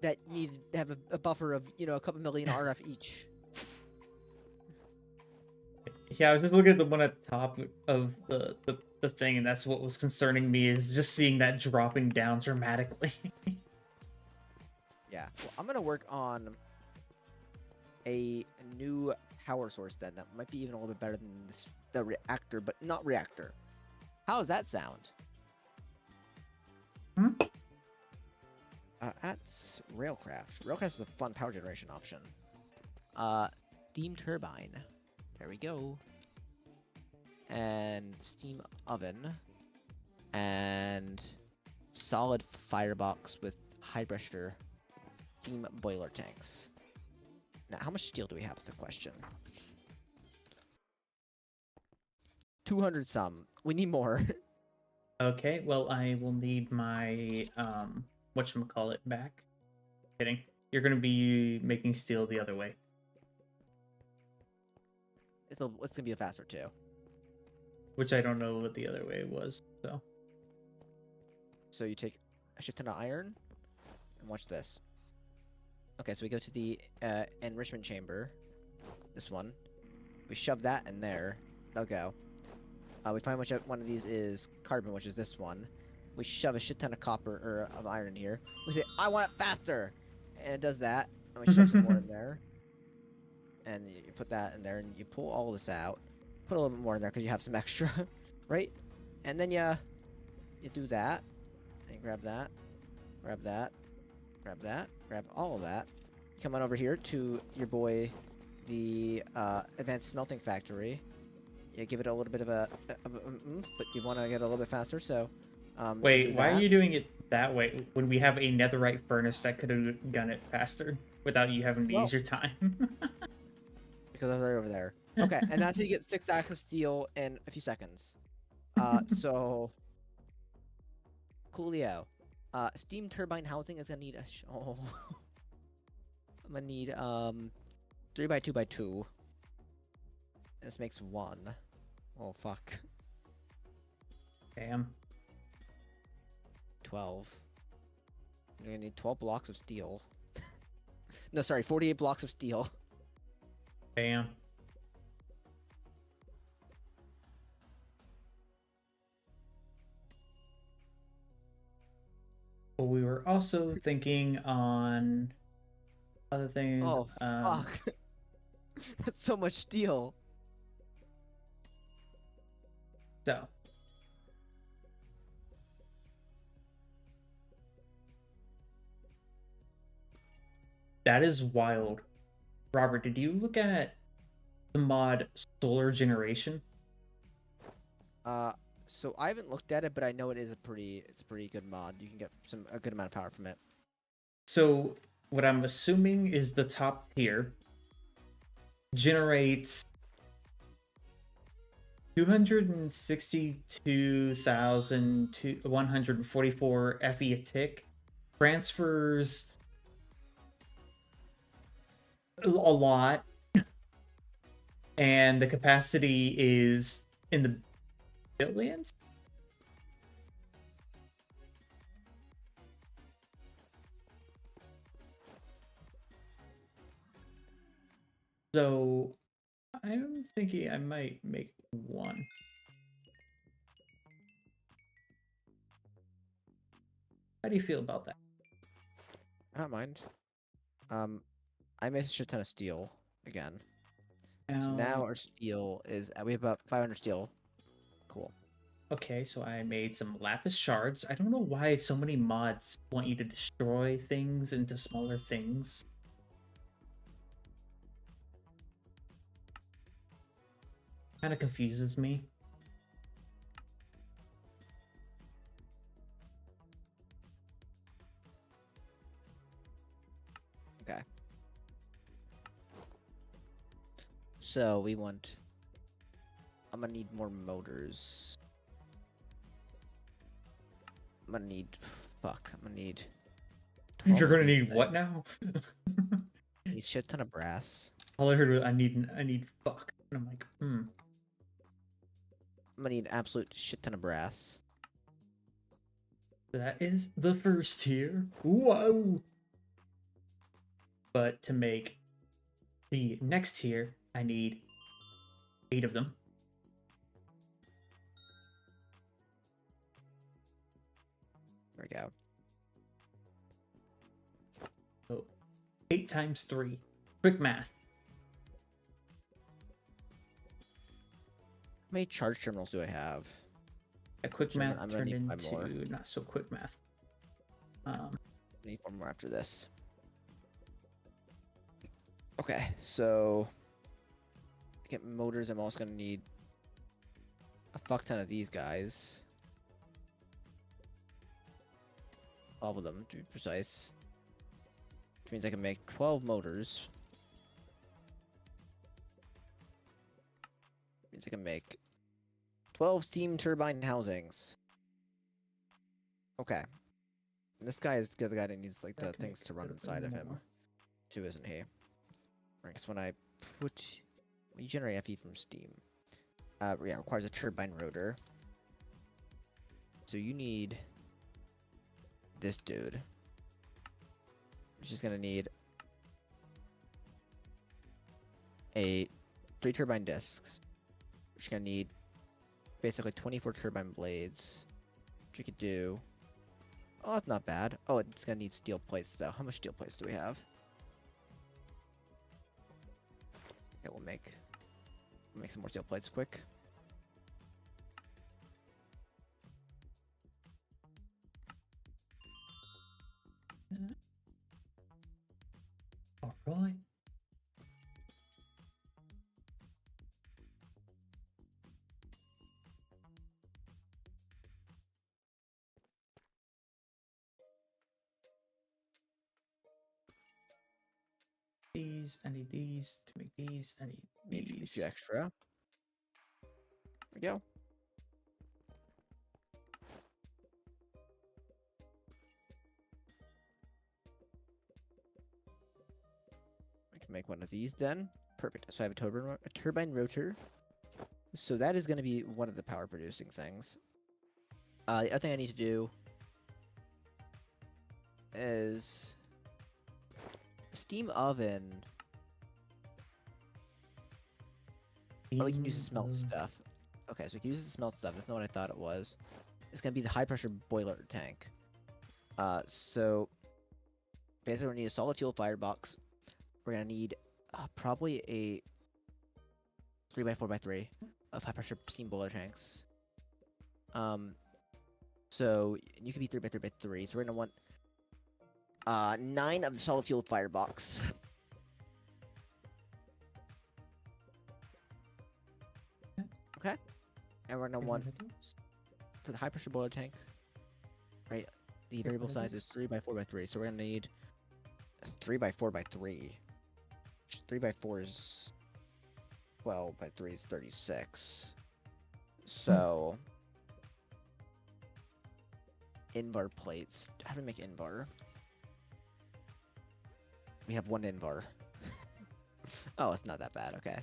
that needed to have a buffer of a couple million RF each. Yeah, I was just looking at the one at the top of the thing, and that's what was concerning me, is just seeing that dropping down dramatically. Yeah. Well, I'm gonna work on a new power source then. That might be even a little bit better than the reactor, but not reactor. How does that sound? Hmm? That's Railcraft. Railcraft is a fun power generation option. Steam turbine. There we go. And steam oven. And solid firebox with high pressure steam boiler tanks. Now, how much steel do we have is the question. 200 some. We need more. Okay, well, I will need my whatchamacallit back. Kidding. You're gonna be making steel the other way. It's gonna be a faster too. Which I don't know what the other way was, so. So you take a shit ton of iron, and watch this. Okay, so we go to the enrichment chamber. This one. We shove that in there. They'll go. We find which one of these is carbon, which is this one. We shove a shit ton of copper or of iron in here. We say, I want it faster! And it does that. And we shove some more in there. And you put that in there, and you pull all this out. Put a little bit more in there because you have some extra, right? And then you do that. And grab that. Grab that. Grab that. Grab all of that. Come on over here to your boy, the Advanced Smelting Factory. You give it a little bit of a but you want to get a little bit faster, so... Wait, why are you doing it that way when we have a netherite furnace that could have done it faster without you having to use your time? Because I was right over there. Okay, and that's how you get 6 stacks of steel in a few seconds. So... Coolio. Steam turbine housing is gonna need a... I'm gonna need 3 by 2 by 2. This makes 1. Oh fuck. Damn. 12. I'm gonna need 12 blocks of steel. No, sorry, 48 blocks of steel. Damn. Well, we were also thinking on other things. Oh fuck. That's so much steel. So. That is wild. Robert, did you look at the mod Solar Generation? So I haven't looked at it, but I know it's a pretty good mod. You can get a good amount of power from it. So what I'm assuming is the top tier generates 262,144 FE a tick, transfers a lot, and the capacity is in the billions. So I'm thinking I might make 1. How do you feel about that? I don't mind. I made a shit ton of steel again. So now Now, our steel is we have about 500 steel. Cool. okay, so I made some lapis shards. I don't know why so many mods want you to destroy things into smaller things. Kind of confuses me. Okay. So we want. I'm gonna need more motors. I'm gonna need. Fuck. I'm gonna need. 12 You're of gonna these need what things. now? Need shit ton of brass. All I heard was I need fuck. And I'm like, I'm gonna need absolute shit ton of brass. So that is the first tier. Whoa! But to make the next tier, I need 8 of them. There we go. So 8 times 3. Quick math. How many charge terminals do I have? A quick Sure, math I'm gonna turned need 5 more. into not so quick math. I need 4 more after this. Okay, so to get motors, I'm also gonna need a fuck ton of these guys. All of them, to be precise. Which means I can make 12 motors. Means I can make 12 steam turbine housings. Okay. And this guy is the guy that needs like the things to run inside of him, too, isn't he? Right, because when you generate FE from steam, yeah, it requires a turbine rotor. So you need this dude, which is gonna need a 3 turbine discs, which is gonna need basically 24 turbine blades, which we could do. Oh, that's not bad. Oh, it's gonna need steel plates though. How much steel plates do we have? Okay, we'll make some more steel plates quick. All right. I need these to make these. I need Need a these. few extra. There we go. can make one of these then. Perfect. So I have a turbine rotor. So that is going to be one of the power producing things. The other thing I need to do is steam oven. Oh, we can use the smelt stuff. Okay, so we can use the smelt stuff. That's not what I thought it was. It's going to be the high pressure boiler tank. So basically we're going to need a solid fuel firebox. We're going to need probably a 3x4x3 of high pressure steam boiler tanks. So you can be 3x3x3. So we're going to want 9 of the solid fuel firebox. Okay. And we're going to want, for the high pressure boiler tank, right, the variable size is 3x4x3. So we're going to need 3x4x3. 3x4 is 12x3 is 36. So Invar plates. How do we make Invar? We have 1 Invar. Oh, it's not that bad. Okay.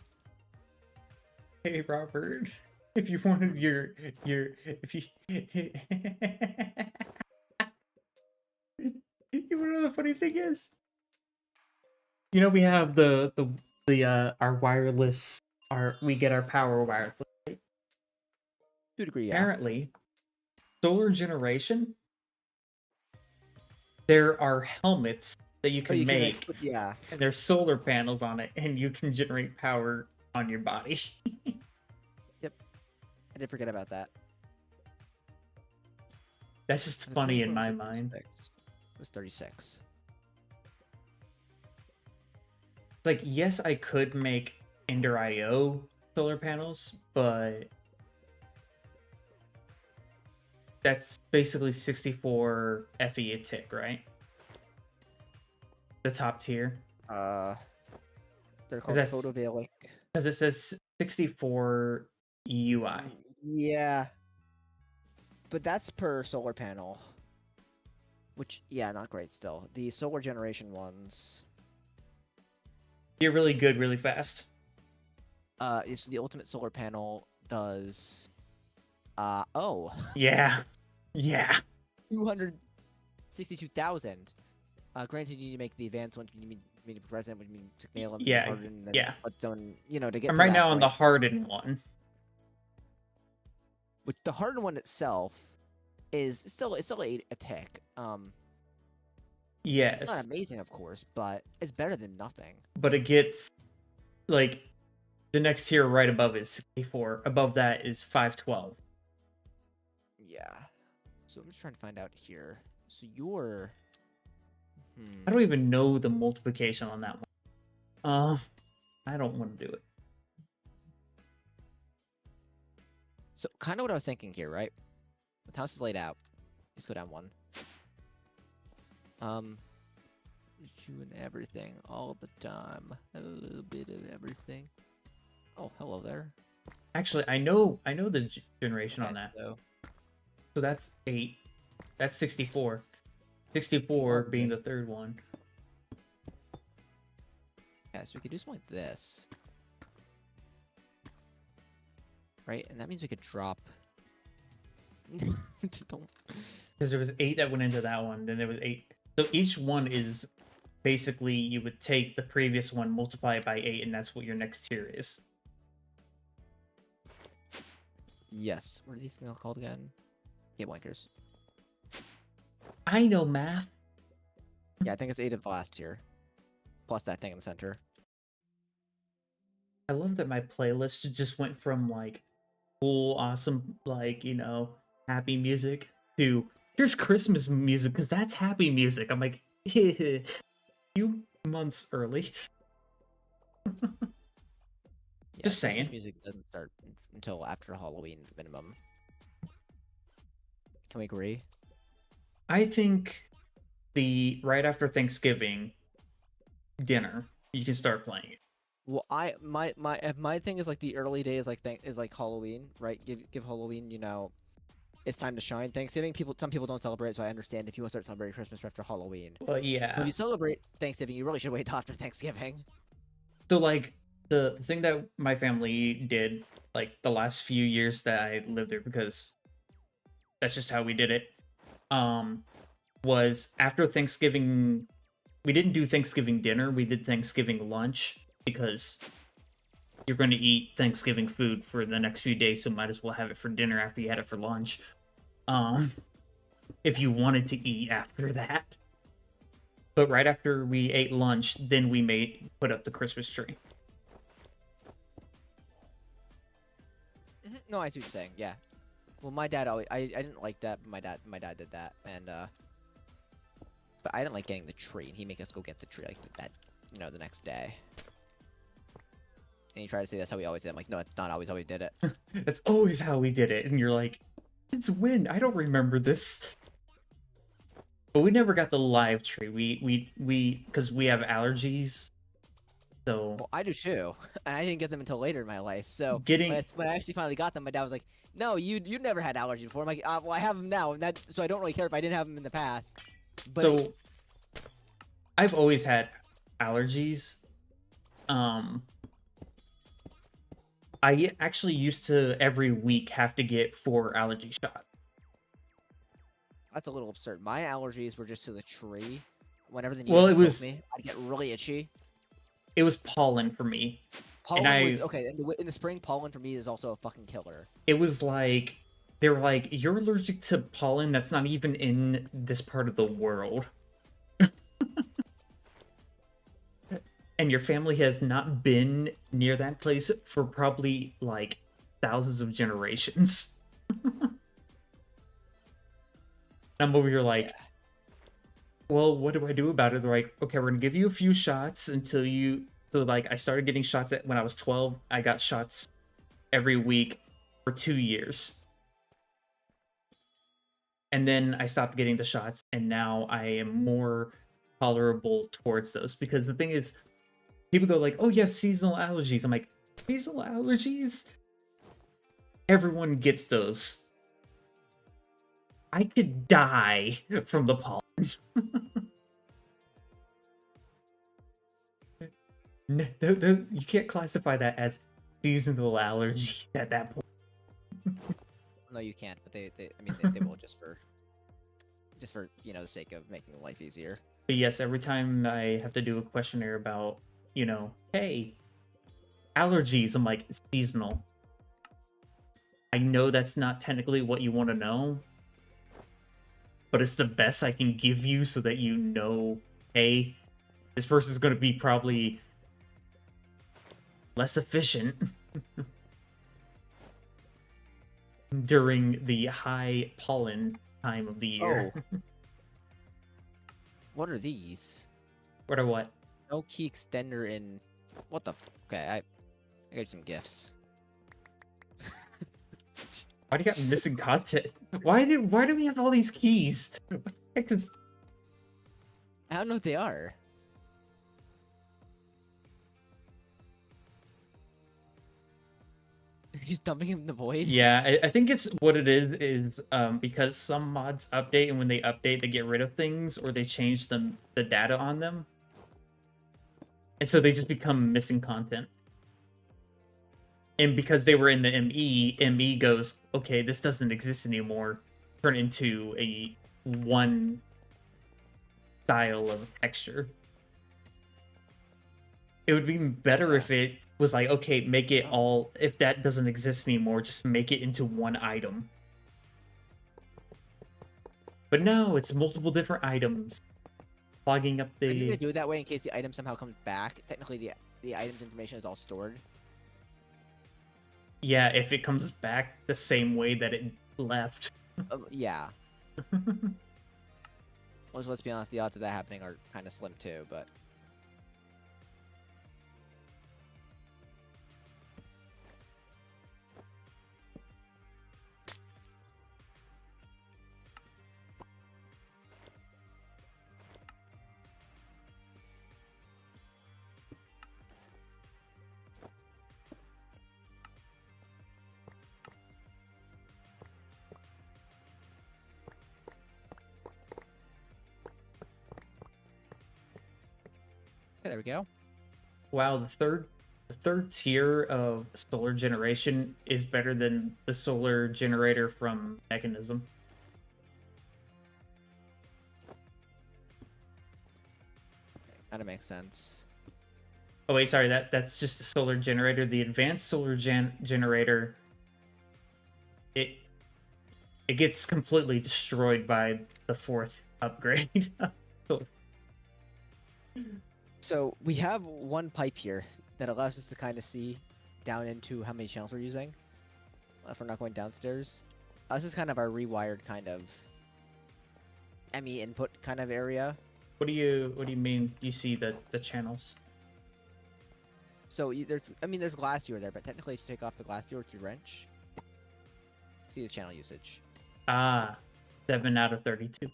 Hey Robert, if you wanted your if you you wanna know the funny thing is, you know, we have the our wireless, we get our power wireless. To a degree, yeah. Apparently, solar generation, there are helmets that you can make, yeah. and there's solar panels on it, and you can generate power on your body. Yep. I did forget about that. That's just funny in my mind. It was 36. It's like, yes, I could make Ender IO solar panels, but that's basically 64 FE a tick, right? The top tier. They're called photovoltaic. Because it says 64 UI. Yeah. But that's per solar panel. Which, yeah, not great still. The solar generation ones. You're really good, really fast. It's the ultimate solar panel does. Oh. Yeah. Yeah. 262,000. Granted, you need to make the advanced ones. You need to be present. You need to nail them. Yeah. And Yeah. You know, to get. I'm to right that now on the point. hardened one. Which the hardened one itself is still a tick. Yes. It's not amazing, of course, but it's better than nothing. But it gets, like, the next tier right above is 64. Above that is 512. Yeah. So I'm just trying to find out here. So you're. I don't even know the multiplication on that one. I don't want to do it. So kind of what I was thinking here, right? The house is laid out. Let's go down 1. Doing everything all the time. A little bit of everything. Oh, hello there. Actually, I know the generation on Okay, that. So that's 8. That's 64. 64 being the third one. yeah, so we could do something like this. Right? And that means we could drop. Don't. Because there was 8 that went into that one, then there was 8. So each one is basically, you would take the previous one, multiply it by 8, and that's what your next tier is. Yes. What are these things called again? Gate wankers. I know math. Yeah, I think it's 8 of the last tier. Plus that thing in the center. I love that my playlist just went from, like, cool, awesome, like, you know, happy music to here's Christmas music, because that's happy music. I'm like, a few months early. Yeah, Just saying. Christmas music doesn't start until after Halloween minimum. Can we agree? I think the right after Thanksgiving dinner, you can start playing it. Well, my thing is like the early days, like is like Halloween, right? Give Halloween, you know, it's time to shine. Thanksgiving, some people don't celebrate, so I understand if you want to start celebrating Christmas after Halloween. Well, yeah. When you celebrate Thanksgiving, you really should wait till after Thanksgiving. So like the thing that my family did like the last few years that I lived there, because that's just how we did it. Was after Thanksgiving, we didn't do Thanksgiving dinner, we did Thanksgiving lunch, because you're going to eat Thanksgiving food for the next few days, so might as well have it for dinner after you had it for lunch. If you wanted to eat after that. But right after we ate lunch, then we put up the Christmas tree. No, I see what you're saying. Yeah. Well, my dad always I didn't like that, but my dad did that, and but I didn't like getting the tree, and he'd make us go get the tree like that, the next day. And he tried to say that's how we always did it. I'm like, no, it's not always how we did it. That's always how we did it, and you're like, it's when? I don't remember this. But we never got the live tree. We because we have allergies. So Well, I do too. And I didn't get them until later in my life. So getting when I actually finally got them, my dad was like, "No, you never had allergies before." I'm like, "Well, I have them now, and that's so I don't really care if I didn't have them in the past." But so I've always had allergies. I actually used to every week have to get 4 allergy shots. that's a little absurd. My allergies were just to the tree. Whenever the Well, needles it was- poke me, I'd get really itchy. It was pollen for me. Pollen was I- okay. In the spring, pollen for me is also a fucking killer. It was like they were like, you're allergic to pollen that's not even in this part of the world. And your family has not been near that place for probably like thousands of generations. I'm over here like, well, what do I do about it? They're like, okay, we're gonna give you a few shots until you. So like, I started getting shots when I was 12. I got shots every week for 2 years. And then I stopped getting the shots, and now I am more tolerable towards those, because the thing is, people go like, oh, you have seasonal allergies. I'm like, seasonal allergies? Everyone gets those. I could die from the pollen. No, you can't classify that as seasonal allergy at that point. No, you can't. But they will just for the sake of making life easier. But yes, every time I have to do a questionnaire about, hey, allergies, I'm like, seasonal. I know that's not technically what you want to know, but it's the best I can give you so that you know, hey, this person's going to be probably less efficient during the high pollen time of the year. Oh. What are these? What are what? No key extender in. What the? Okay, I got you some gifts. Why do you got missing content? Why do we have all these keys? What the heck is... I don't know what they are. He's dumping him in the void. Yeah, I think it's what it is because some mods update, and when they update, they get rid of things or they change the data on them, and so they just become missing content. And because they were in the ME goes, okay, this doesn't exist anymore. Turn into a one style of texture. It would be better if it was like, okay, make it all, if that doesn't exist anymore, just make it into one item. But no, it's multiple different items. Clogging up Are you the... gonna do it that way in case the item somehow comes back? Technically, the item's information is all stored. Yeah, if it comes back the same way that it left. Yeah. Well, let's be honest, the odds of that happening are kind of slim too, but... Okay, there we go. wow, the third tier of solar generation is better than the solar generator from Mechanism. Kind of makes sense. Oh wait, sorry, that's just the solar generator. The advanced solar generator, it gets completely destroyed by the 4th upgrade. So we have one pipe here that allows us to kind of see down into how many channels we're using. If we're not going downstairs. This is kind of our rewired kind of ME input kind of area. What do you mean you see the channels? So there's glass viewer there, but technically if you take off the glass viewer with your wrench, see the channel usage. Ah, 7 out of 32.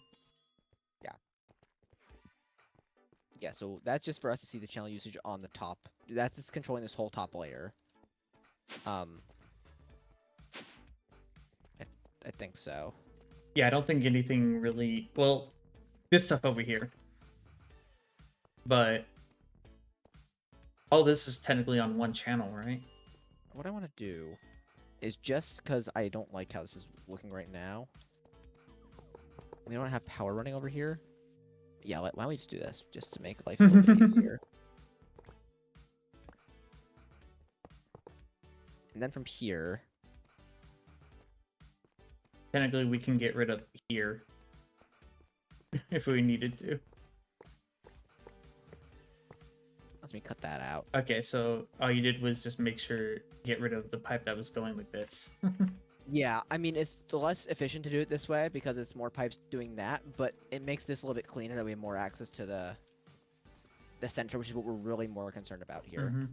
Yeah, so that's just for us to see the channel usage on the top. That's just controlling this whole top layer. I think so. Yeah, I don't think anything really. Well, this stuff over here, but all this is technically on one channel, right? What I want to do is, just because I don't like how this is looking right now, we don't have power running over here. Yeah, why don't we just do this, just to make life a little bit easier. And then from here, Technically, we can get rid of here if we needed to. let me cut that out. Okay, so all you did was just make sure get rid of the pipe that was going like this. Yeah, I mean, it's less efficient to do it this way because it's more pipes doing that, but it makes this a little bit cleaner that we have more access to the center, which is what we're really more concerned about here. Mhm.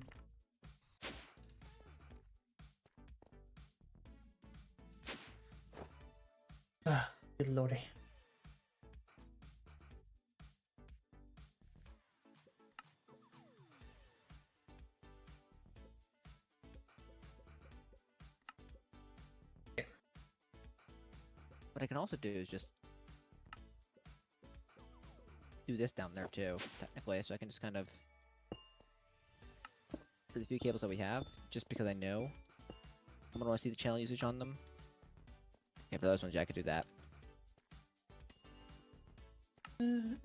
Ah, good lordy. What I can also do is just do this down there too, technically, so I can just kind of, for the few cables that we have, just because I know I'm gonna want to see the channel usage on them. Okay, for those ones, yeah, I could do that. And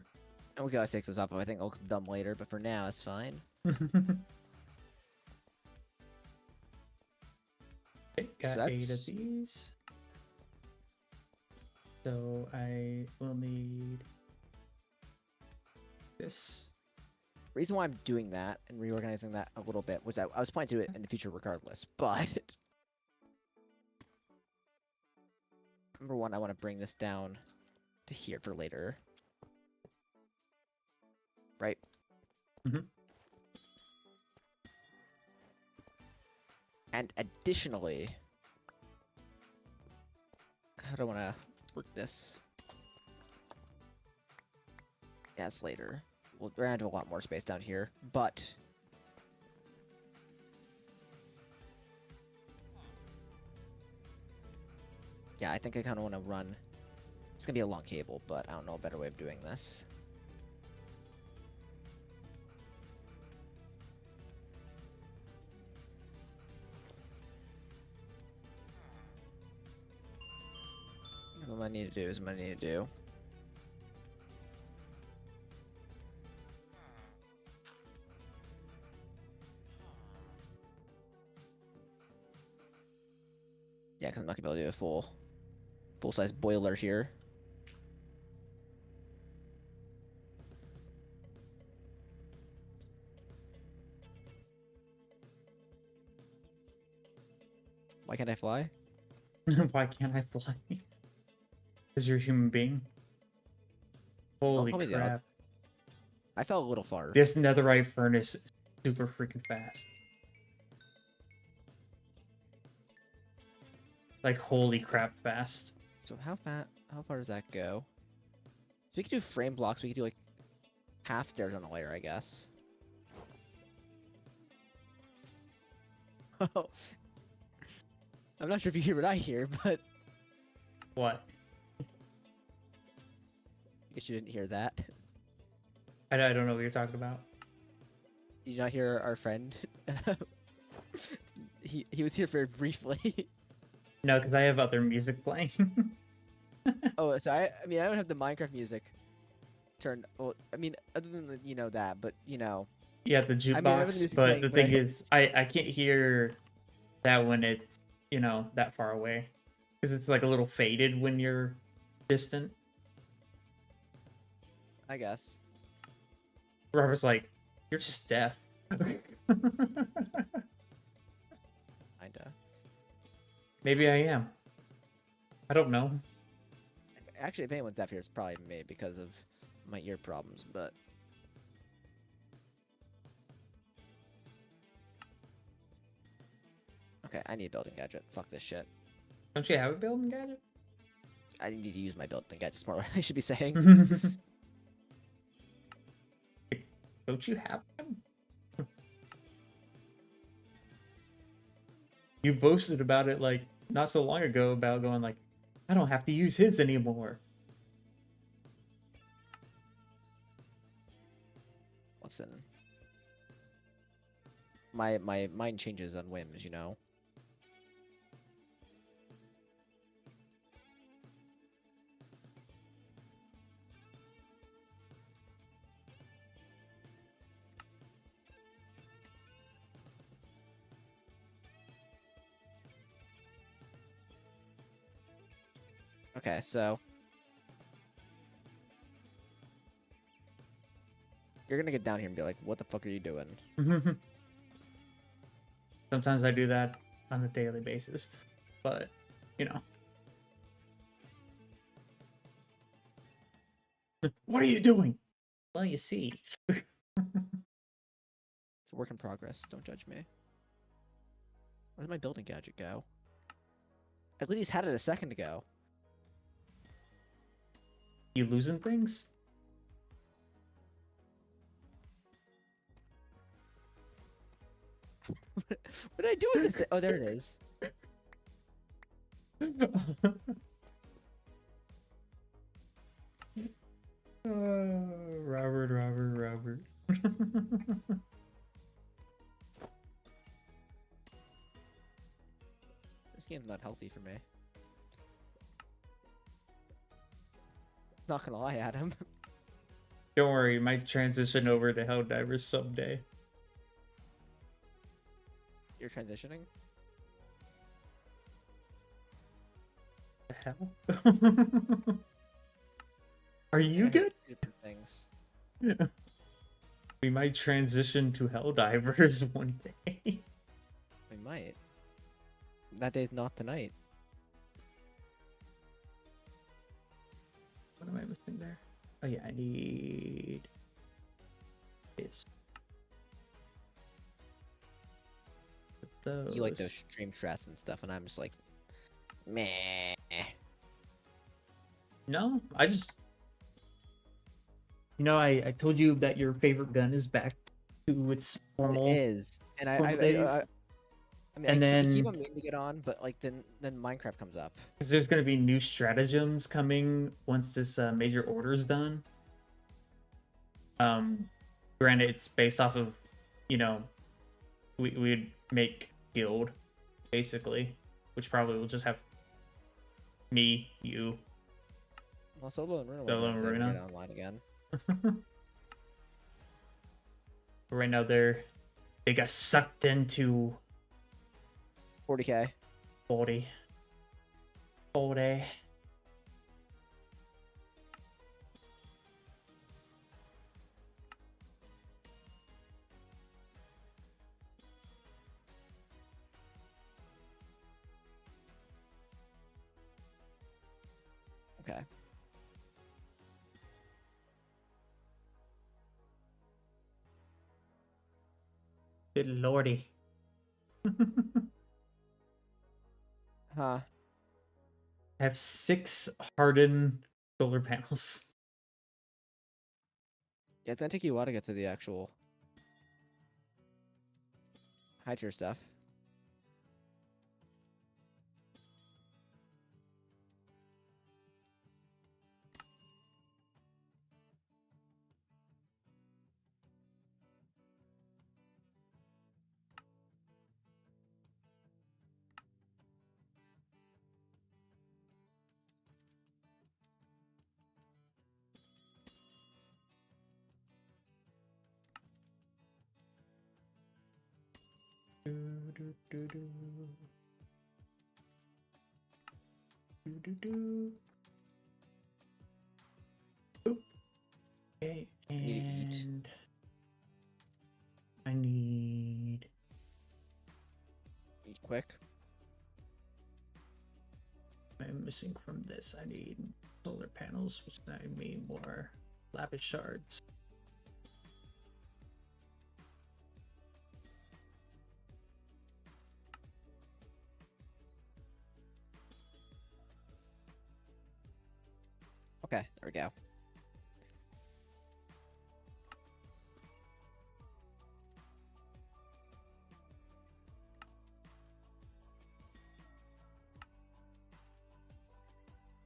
we can always take those off if I think it looks dumb later, but for now, it's fine. Okay, got So 8 of that's- these. So I will need this. The reason why I'm doing that and reorganizing that a little bit was that I was planning to do it in the future regardless, but number one, I want to bring this down to here for later. Right? Mhm. And additionally, how do I want to work this? Yeah, it's later. We're gonna have a lot more space down here, but yeah, I think I kind of want to run. It's gonna be a long cable, but I don't know a better way of doing this. What I need to do is what I need to do. Yeah, because I'm not gonna be able to do a full-size boiler here. Why can't I fly? Why can't I fly? Because you're a human being. Holy probably the crap. I fell a little far. This netherite furnace is super freaking fast. Like, holy crap fast. So how far does that go? So we could do frame blocks. We could do like half stairs on a layer, I guess. I'm not sure if you hear what I hear, but What? I guess you didn't hear that. I don't know what you're talking about. you not hear our friend? he was here very briefly. No, because I have other music playing. Oh, so I mean I don't have the Minecraft music turned. Well, I mean other than that, but Yeah, the I mean I remember the jukebox, music but playing the when thing is, I can't hear that when it's, that far away. Because it's like a little faded when you're distant. I guess. Robert's like, you're just deaf. Kinda. Maybe I am. I don't know. Actually, if anyone's deaf here, it's probably me because of my ear problems. But okay, I need a building gadget. Fuck this shit. Don't you have a building gadget? I need to use my building gadgets more. I should be saying. Don't you have them? You boasted about it like not so long ago about going like, I don't have to use his anymore. Listen, my mind changes on whims, you know. Okay, so you're gonna get down here and be like, "What the fuck are you doing?" Sometimes I do that on a daily basis, but what are you doing? Well, you see. It's a work in progress. Don't judge me. Where'd my building gadget go? At least had it a second ago. You losing things? What did I do with this thing? Oh, there it is. Robert. This game's not healthy for me. Not gonna lie, Adam. Don't worry, might transition over to Helldivers someday. You're transitioning? The hell? Are you Yeah, good? different things. Yeah. We might transition to Helldivers one day. We might. That day's not tonight. What am I missing there? Oh yeah, I need this. You like those stream strats and stuff, and I'm just like, meh. No, I just I told you that your favorite gun is back to its normal. It is, and normal days. I mean, And I keep then- on meaning to get on, but like then Minecraft comes up. Because there's going to be new stratagems coming once this major order is done. Granted, it's based off of, we'd make guild, basically, which probably will just have me, you. Well, Solo and Runa Solo and will Runa. get online again. But right now they got sucked into 40k. 40. Okay. Good lordy. Huh. I have 6 hardened solar panels. Yeah, it's gonna take you a while to get to the actual high tier stuff. Do, do, do, do. Do, do, do. Oop. Okay, need to eat. and I need Eat quick. I'm missing from this. I need solar panels, which I need more lapis shards. Okay, there we go.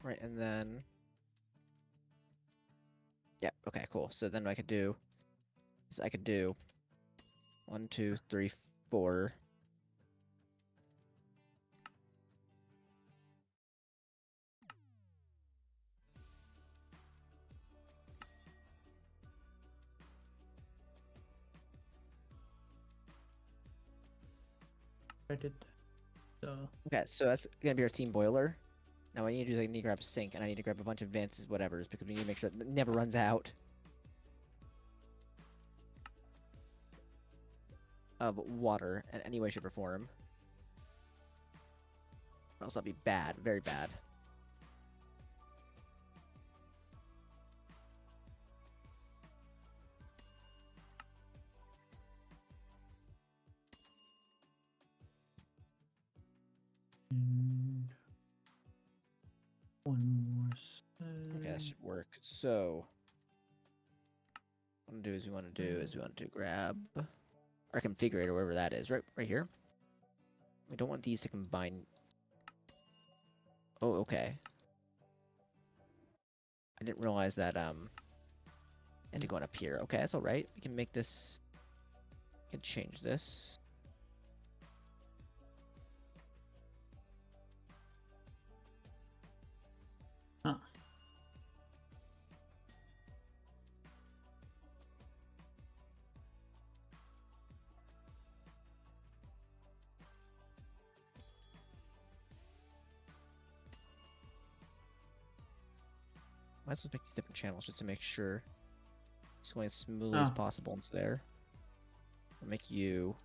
Right, and then... Yep, okay, cool. So then what I could do is I could do 1, 2, 3, 4. I did that. So Okay, so that's gonna be our team boiler. Now what I need to do is I need to grab a sink, and I need to grab a bunch of advances, whatever's, because we need to make sure it never runs out of water in any way, shape, or form. Or else that'll be bad, very bad. and one more. Okay, that should work. So, what we want to grab our configurator, wherever that is, right here. We don't want these to combine. Oh, okay. I didn't realize that I had to go on up here. Okay, that's all right. We can make this. We can change this. Huh. Might as well make these different channels just to make sure it's going as smoothly as possible into there. I'll make you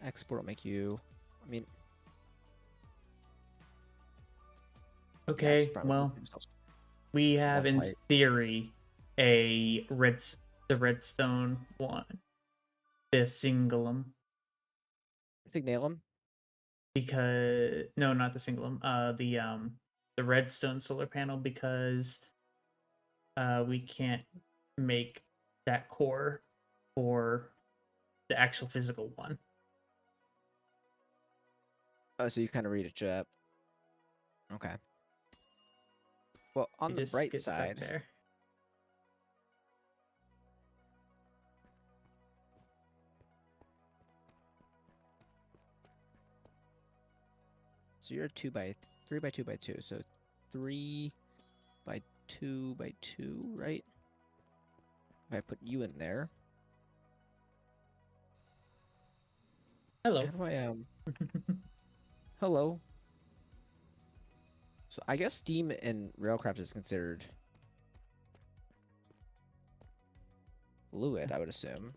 export. I'll make you. I mean, Okay, yes, well, we have in light. theory the redstone one, the singulum, Signalum. because no, not the singulum, the redstone solar panel, because we can't make that core for the actual physical one. Oh, so you kind of read it, Jep. Okay. Well, on You the just bright get stuck side, there. so you're 3 by 2 by 2, so 3 by 2 by 2, right? If I put you in there, Hello. how do I hello. So I guess Steam and Railcraft is considered fluid, I would assume.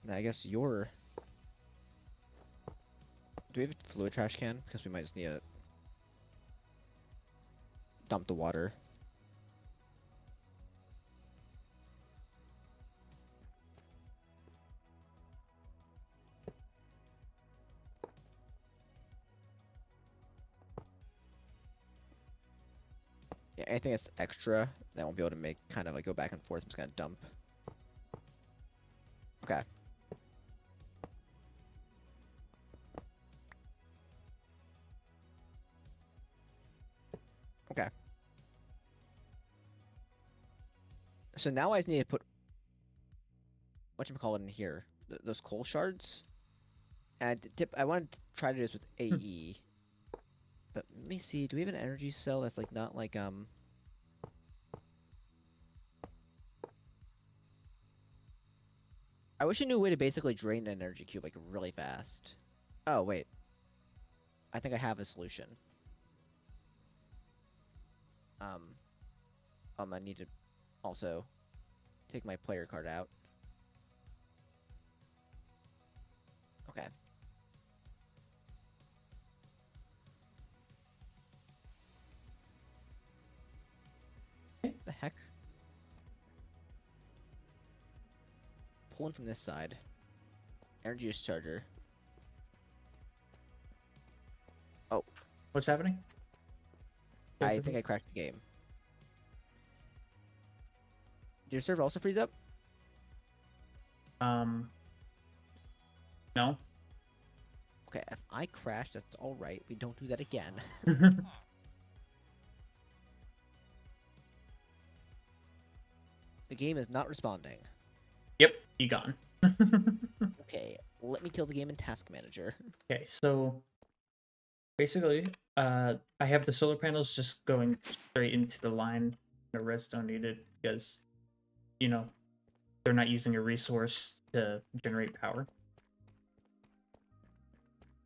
And I guess you're... Do we have a fluid trash can? Because we might just need to dump the water. Yeah, anything that's extra that won't be able to make kind of like go back and forth, I'm just gonna dump. Okay. Okay. So now I just need to put whatchamacallit in here. Those coal shards. And I wanted to try to do this with AE. But let me see, do we have an energy cell that's like not like I wish I knew a way to basically drain an energy cube like really fast. Oh wait, I think I have a solution. I need to also take my player card out. Okay. The heck? Pulling from this side. Energy discharger. Oh, What's happening? I think I crashed the game. Did your server also freeze up? No. Okay, if I crash, that's alright. We don't do that again. The game is not responding. Yep, you gone. Okay, let me kill the game in Task Manager. Okay, so basically, I have the solar panels just going straight into the line. The rest don't need it because, you know, they're not using a resource to generate power.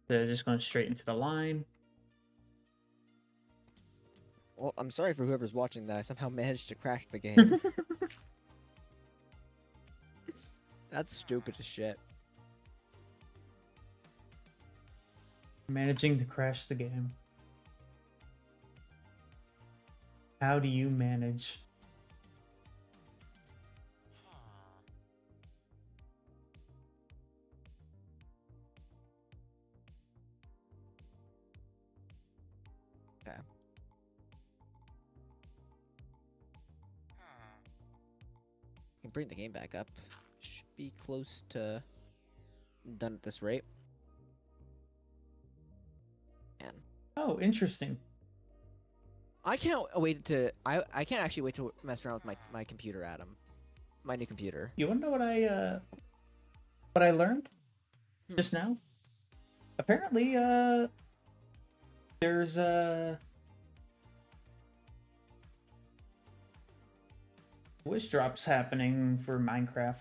They're just going straight into the line. Well, I'm sorry for whoever's watching that I somehow managed to crash the game. That's stupid as shit. Managing to crash the game. How do you manage? Okay. Can bring the game back up. Should be close to done at this rate. Man. Oh, interesting. I can't wait to I can't actually wait to mess around with my computer, Adam. My new computer. You wanna know what I learned just now? Apparently, there's wish drops happening for Minecraft.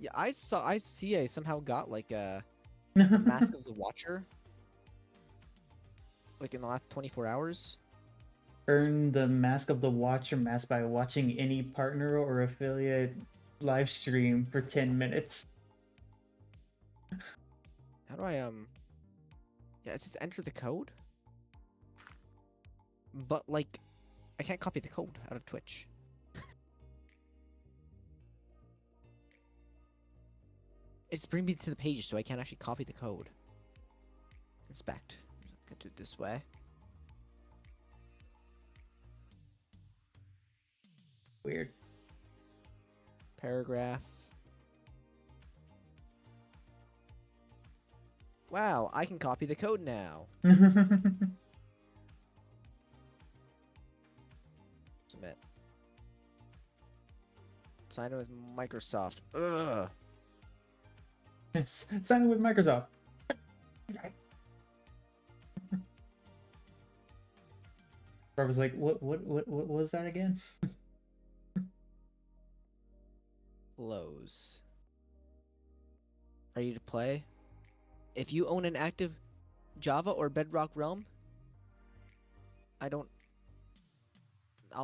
Yeah, I see I somehow got like a Mask of the Watcher. Like in the last 24 hours. Earn the Mask of the Watcher mask by watching any partner or affiliate live stream for 10 minutes. How do I yeah, it's just enter the code? But like I can't copy the code out of Twitch. It's bringing me to the page so I can't actually copy the code. Inspect. Get it this way. Weird. Paragraph. Wow, I can copy the code now. Submit. Sign in with Microsoft. Ugh. Sign in with Microsoft. I was like, what was that again? Close. Ready to play? If you own an active Java or Bedrock realm, I'll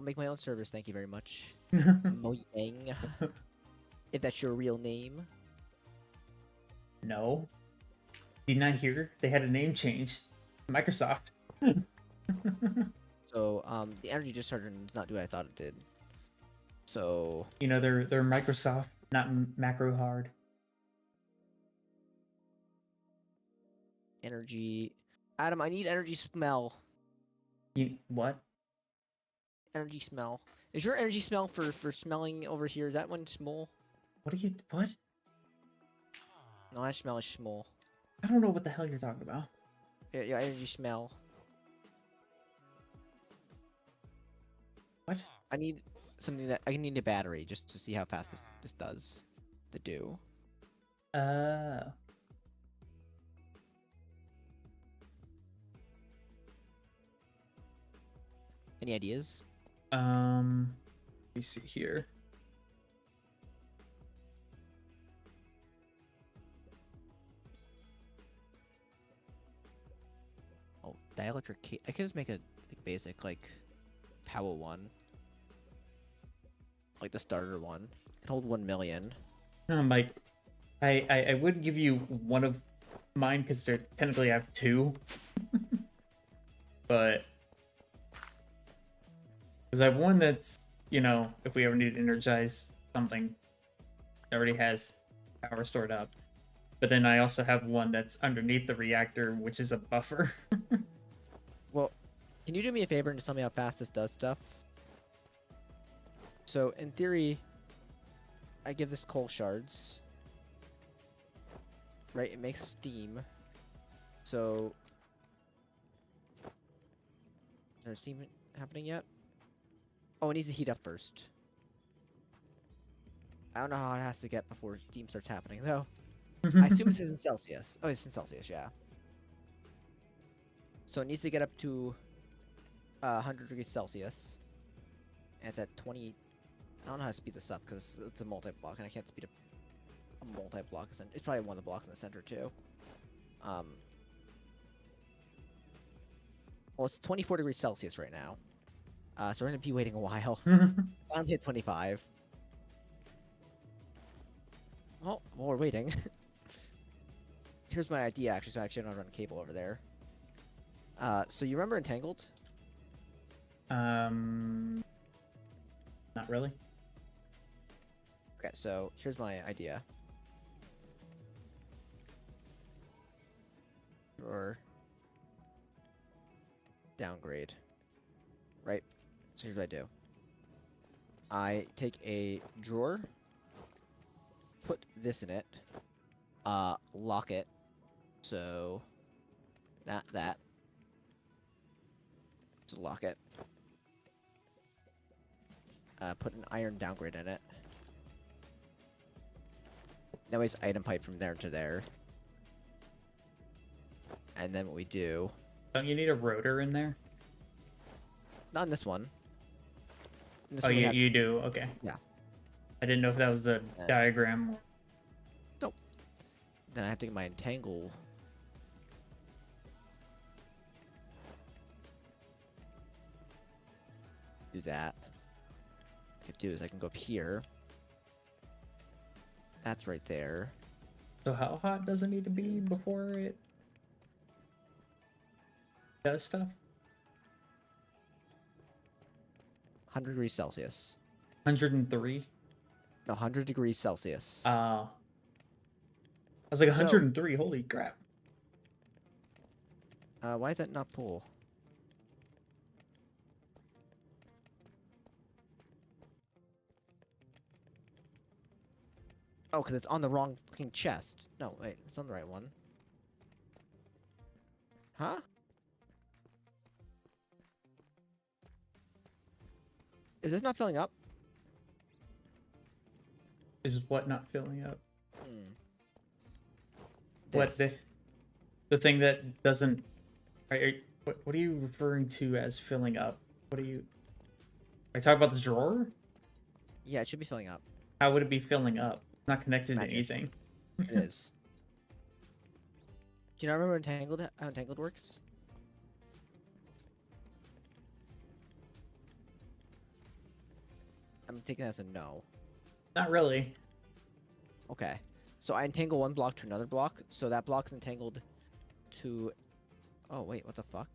make my own servers, thank you very much. Mojang. If that's your real name. No. Did not hear? They had a name change. Microsoft. So, the energy discharger does not do what I thought it did. So... You know, they're Microsoft, not macro hard. Energy... Adam, I need energy smell. What? Energy smell. Is your energy smell for smelling over here, is that one small? What? No, I smell is small. I don't know what the hell you're talking about. Yeah, energy smell. What? I need something that I need a battery just to see how fast this does the do. Any ideas? Let me see here. dielectric. I could just make a basic like power one, like the starter one. It can hold 1,000,000. Mike, I would give you one of mine because technically I have two, but because I have one that's, you know, if we ever need to energize something, it already has power stored up. But then I also have one that's underneath the reactor, which is a buffer. Well, can you do me a favor and just tell me how fast this does stuff? So in theory, I give this coal shards. Right, it makes steam. So is there steam happening yet? Oh, it needs to heat up first. I don't know how it has to get before steam starts happening though. I assume this is in Celsius. Oh, it's in Celsius, yeah. So it needs to get up to 100 degrees Celsius. And it's at 20. I don't know how to speed this up because it's a multi-block and I can't speed up a multi-block. It's probably one of the blocks in the center too. Well, it's 24 degrees Celsius right now. So we're going to be waiting a while. Finally hit 25. Well, while we're waiting, here's my idea actually. So I actually don't run a cable over there. So you remember Entangled? Not really. Okay, so here's my idea. Or downgrade. Right? So here's what I do. I take a drawer, put this in it, lock it. So that. Just lock it. Put an iron downgrade in it. That way it's item pipe from there to there. And then what we do... Don't you need a rotor in there? Not in this one. In this Oh, one we you do? Okay. Yeah. I didn't know if that was the diagram. Nope. Then I have to get my entangle. Do that. What I could do is I can go up here. That's right there. So how hot does it need to be before it does stuff? 100 degrees Celsius. 103? No, 100 degrees Celsius. I was like 103. Holy crap. Why is that not pull? Oh, because it's on the wrong fucking chest. No, wait, it's on the right one. Huh? Is this not filling up? Is what not filling up? Hmm. What This. the thing that doesn't... what are you referring to as filling up? What are you... Are you talking about the drawer? Yeah, it should be filling up. How would it be filling up? It's not connected Magic. to anything. It is. Do you not remember how Entangled works? I'm taking that as a no. Not really. Okay. So I entangle one block to another block, so that block's entangled to... Oh, wait, what the fuck?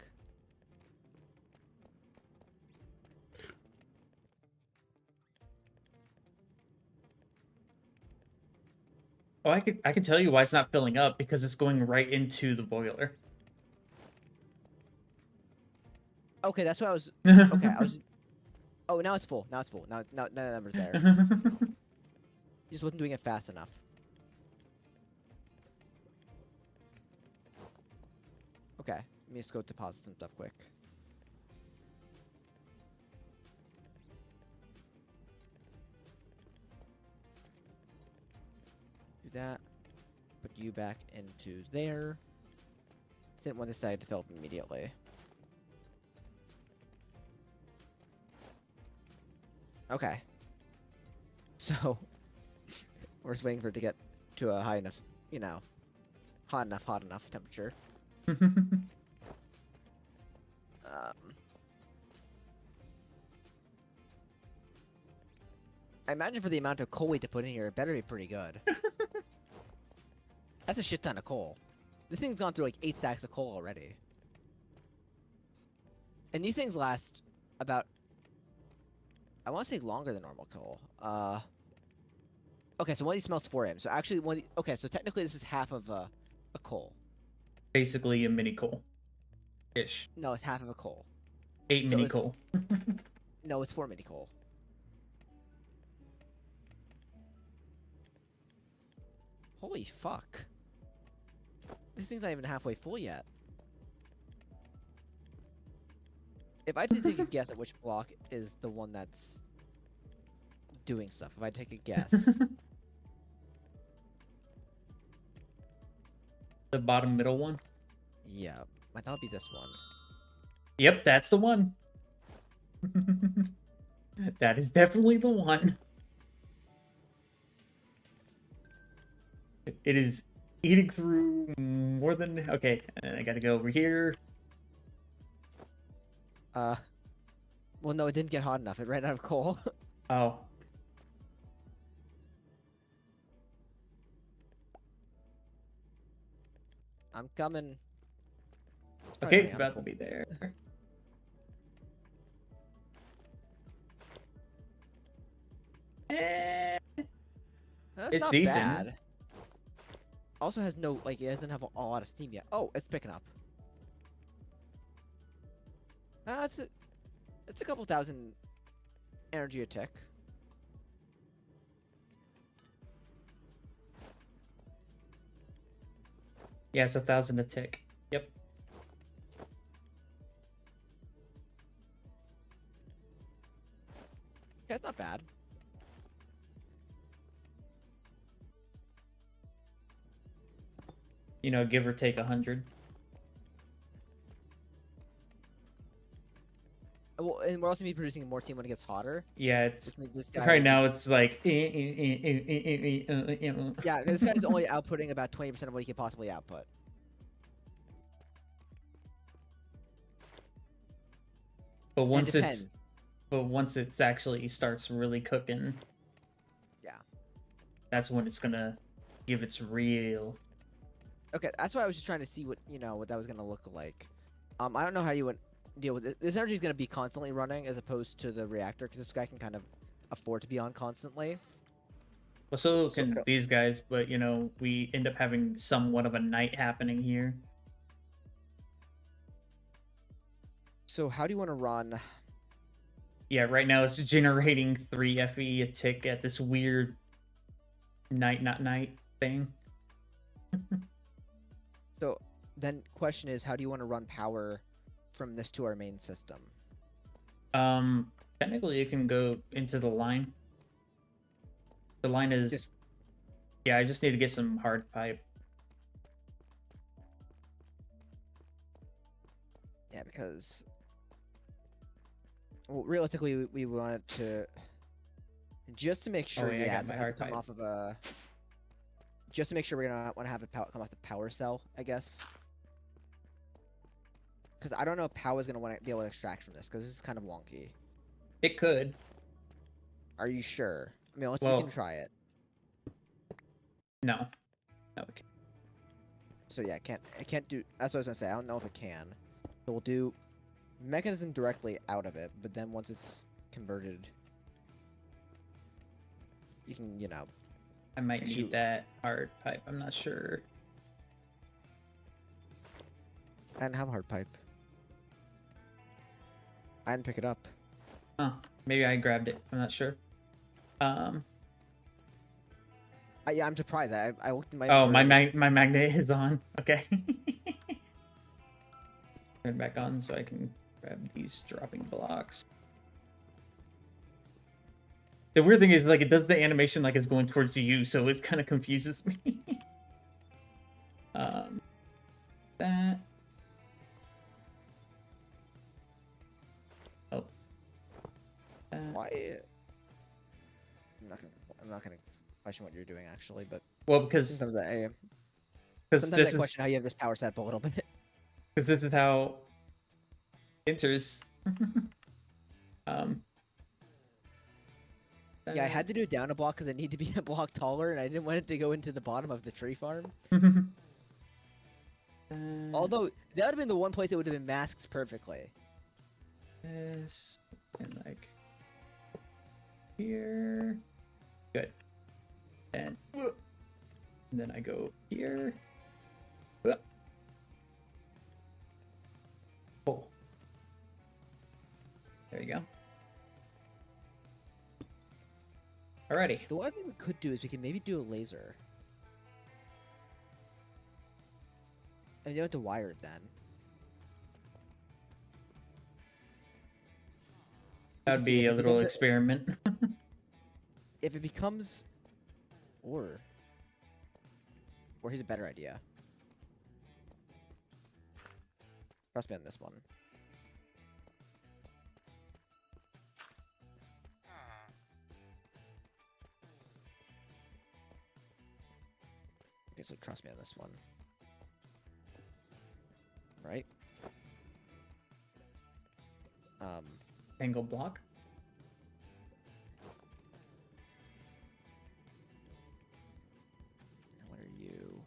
Oh, I can tell you why it's not filling up, because it's going right into the boiler. Okay, that's what I was... Okay, I was... Oh, now it's full. Now it's full. Now the number's there. Just wasn't doing it fast enough. Okay, let me just go deposit some stuff quick. Do that. Put you back into there. Didn't want this side to fill up immediately. Okay. So, we're just waiting for it to get to a high enough, you know, hot enough temperature. I imagine for the amount of coal weight to put in here, it better be pretty good. That's a shit ton of coal. This thing's gone through like 8 stacks of coal already. And these things last about, I want to say longer than normal coal. Okay, so one of these smelts 4M. So actually, okay, so technically this is half of a coal. Basically a mini coal. Ish. No, it's half of a coal. 8 So mini it's- coal. No, it's 4 mini coal. Holy fuck. This thing's not even halfway full yet. If I had to take a guess at which block is the one that's doing stuff, if I take a guess. The bottom middle one? Yeah, I thought it'd be this one. Yep, that's the one. That is definitely the one. It is eating through more than... Okay, I gotta go over here. Well, no, it didn't get hot enough. It ran out of coal. Oh. I'm coming. Okay, it's about to be there. That's It's not decent. bad. Also has no, like, it doesn't have a lot of steam yet. Oh, it's picking up. It's a couple thousand energy a tick. Yeah, it's 1,000 a tick. Yep. Yeah, it's not bad. You know, give or take 100. Well, and we're also gonna be producing more steam when it gets hotter. Yeah, it's Which means this guy right will now it's like yeah, this guy's only outputting about 20% of what he could possibly output. but And once it it's depends. once it's actually starts really cooking, Yeah. that's when it's gonna give its real. Okay, that's why I was just trying to see what what that was gonna look like. I don't know how you would deal with it. This energy is gonna be constantly running as opposed to the reactor because this guy can kind of afford to be on constantly. Well, so So- can these guys, but you know, we end up having somewhat of a night happening here. So how do you want to run? Yeah, right now it's generating 3 FE a tick at this weird night not night thing. So then question is, how do you want to run power from this to our main system? Technically it can go into the line. The line is Just- yeah, I just need to get some hard pipe. Yeah, because well, realistically, we wanted to just to make sure yeah, I the got ads my have to hard come pipe. off of a. Just to make sure we're gonna want to have it come off the power cell, I guess. Because I don't know if power is gonna want to be able to extract from this, because this is kind of wonky. It could. Are you sure? I mean, we Well- can try it. No. No, it can't. So yeah, I can't do. That's what I was gonna say. I don't know if it can. So we'll do mechanism directly out of it, but then once it's converted, you can I might Shoot. need that hard pipe. I'm not sure. I didn't have a hard pipe. I didn't pick it up. Huh. Maybe I grabbed it. I'm not sure. Yeah, I'm surprised. I looked in my. Oh, my inventory. my magnet is on. Okay. Turn it back on so I can grab these dropping blocks. The weird thing is, like, it does the animation like it's going towards you, so it kind of confuses me. That. Oh. That. Why? I'm not gonna question what you're doing actually, but Well, because sometimes I this question how you have this power set up a little bit. is how Enters. Yeah, I had to do it down a block because it needed to be a block taller, and I didn't want it to go into the bottom of the tree farm. Although that would have been the one place it would have been masked perfectly. This and like here. Good. And then I go here. Oh. There you go. Alrighty. The one thing we could do is we can maybe do a laser. And you don't have to wire it then. That would be a little experiment. If it becomes... Or here's a better idea. Trust me on this one. Okay, so trust me on this one. Right? Angle block. What are you?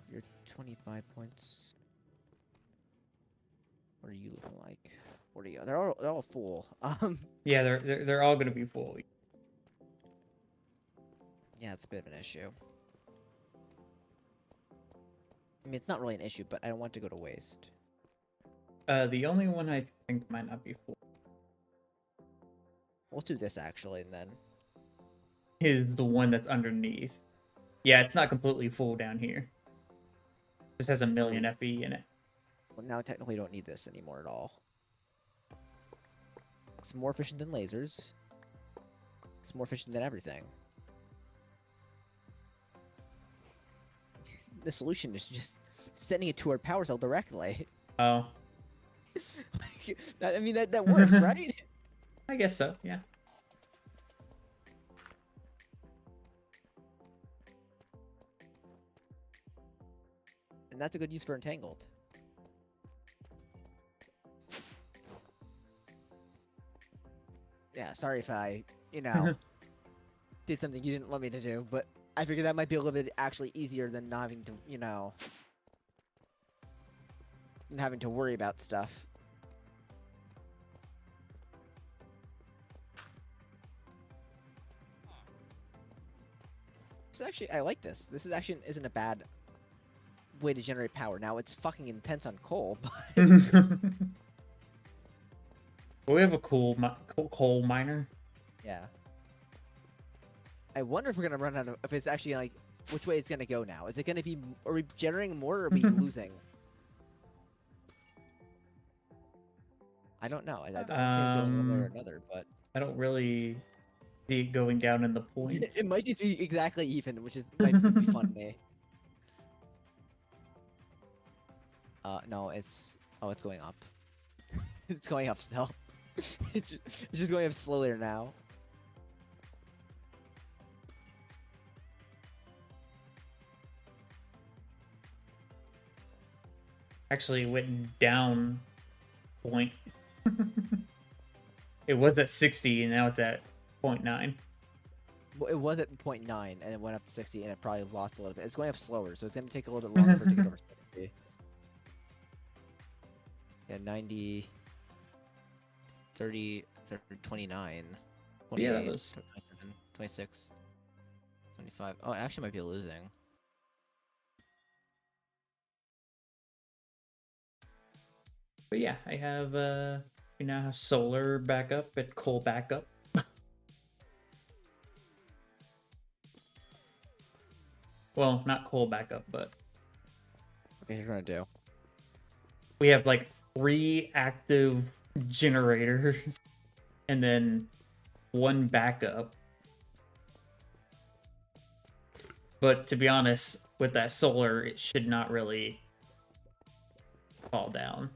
You're 25 points. What are you looking like? What are you? They're all full. Yeah, they're all gonna be full. Yeah, it's a bit of an issue. I mean, it's not really an issue, but I don't want it to go to waste. The only one I think might not be full We'll do this actually, and then is the one that's underneath. Yeah, it's not completely full down here. This has 1,000,000 FE in it. well, now technically don't need this anymore at all. It's more efficient than lasers. It's more efficient than everything. The solution is just sending it to our power cell directly. Oh, I mean, that works, right? I guess so. Yeah. And that's a good use for entangled. Yeah, sorry if I, did something you didn't want me to do, but I figured that might be a little bit actually easier than not having to, and having to worry about stuff. This is actually, I like this. This is actually isn't a bad way to generate power. Now it's fucking intense on coal, but Well, we have a coal miner. yeah. I wonder if we're gonna run out of, if it's actually like, which way it's gonna go now. Is it gonna be, are we generating more or are we losing? I don't know. I don't see it going one way or another, but I don't really see it going down in the points. it might just be exactly even, which is might be fun to me. No, it's going up. It's going up still. It's just going up slower now. Actually, it went down point. It was at 60 and now it's at 0.9. Well, it was at 0.9 and it went up to 60 and it probably lost a little bit. It's going up slower, so it's going to take a little bit longer for it to get over 60. Yeah, 90, 30, 29, 28, Yeah, that was... 27, 26, 25. Oh, it actually might be losing. But yeah, I have, we now have solar backup and coal backup. Well, not coal backup, but... Okay, here's what I'm gonna do. We have like 3 active generators and then 1 backup. But to be honest, with that solar, it should not really fall down.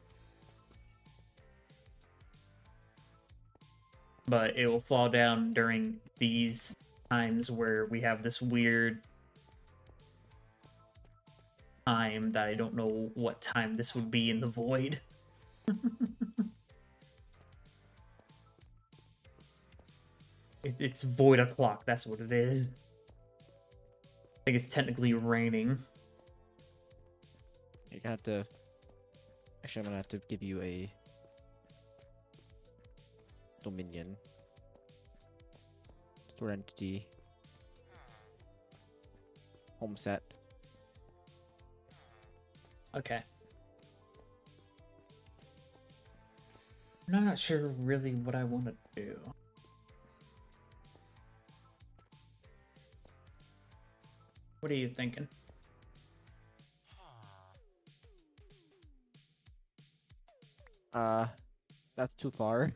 But it will fall down during these times where we have this weird time that I don't know what time this would be in the void. It's void o'clock. That's what it is. I think it's technically raining. You're gonna have to. Actually, I'm gonna have to give you a dominion. Store entity. Home set. Okay. I'm not sure really what I want to do. What are you thinking? That's too far.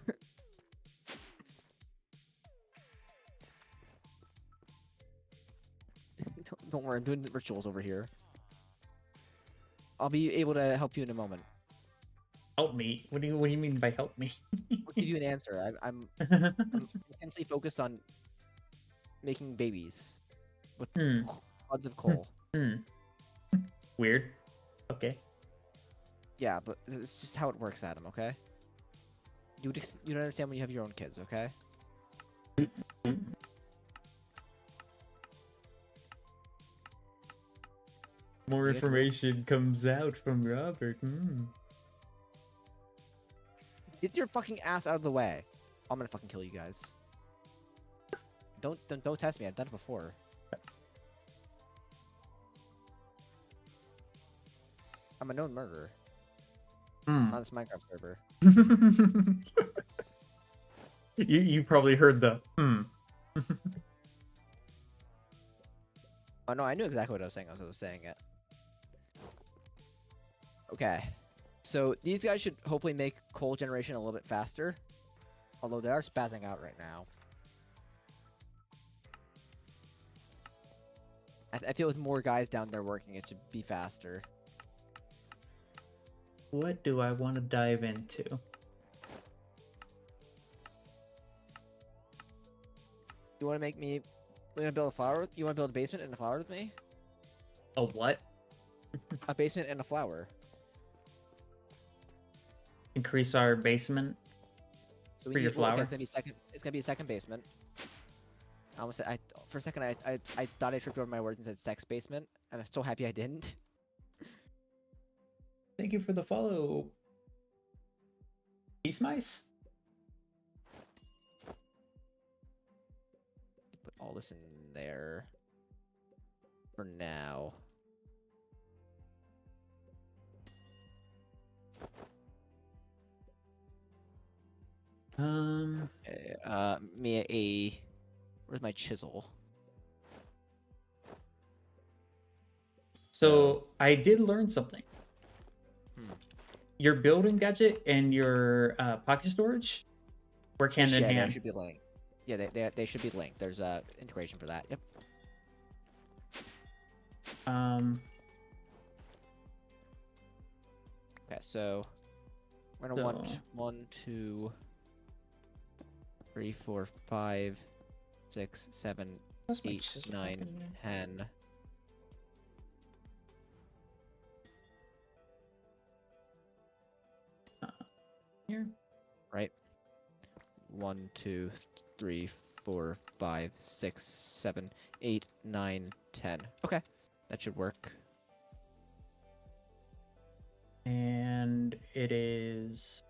Don't worry, I'm doing the rituals over here. I'll be able to help you in a moment. Help me? What do you mean by help me? I'll give you an answer. I'm intensely focused on making babies with floods of coal. Weird. Okay. Yeah, but it's just how it works, Adam. Okay. You don't understand when you have your own kids, okay? More You get to work. information comes out from Robert. Get your fucking ass out of the way. I'm gonna fucking kill you guys. Don't test me. I've done it before. I'm a known murderer on this Minecraft server. You probably heard the Oh no, I knew exactly what I was saying as I was saying it. Okay. So these guys should hopefully make coal generation a little bit faster. Although they are spazzing out right now. I feel with more guys down there working, it should be faster. What do I want to dive into? You want to make me? We gonna build a flower? You want to build a basement and a flower with me? A what? A basement and a flower. Increase our basement? So we For your need, well, okay, flower? it's gonna be second. It's gonna be a second basement. I almost said, for a second I thought I tripped over my words and said sex basement. I'm so happy I didn't. Thank you for the follow. Peace mice? Put all this in there. For now. Me where's my chisel? So I did learn something. Your building gadget and your pocket storage work hand in They hand. should be linked. Yeah, they should be linked. There's integration for that. Yep. Okay, so we're gonna want 1, 2, 3, 4, 5, 6, 7, That's my 8, chisel 9, fucking name. 10. Here. Right. 1, 2, 3, 4, 5, 6, 7, 8, 9, 10. Okay, that should work. And it is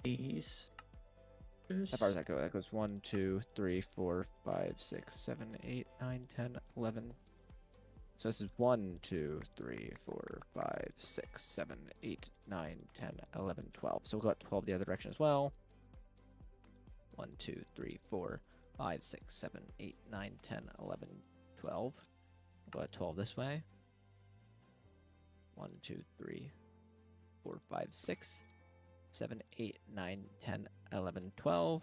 these. How far does that go? That goes 1, 2, 3, 4, 5, 6, 7, 8, 9, 10, 11. So this is 1, 2, 3, 4, 5, 6, 7, 8, 9, 10, 11, 12. So we'll go 12 the other direction as well. 1, 2, 3, 4, 5, 6, 7, 8, 9, 10, 11, 12. We'll go 12 this way. 1, 2, 3, 4, 5, 6, 7, 8, 9, 10, 11, 12.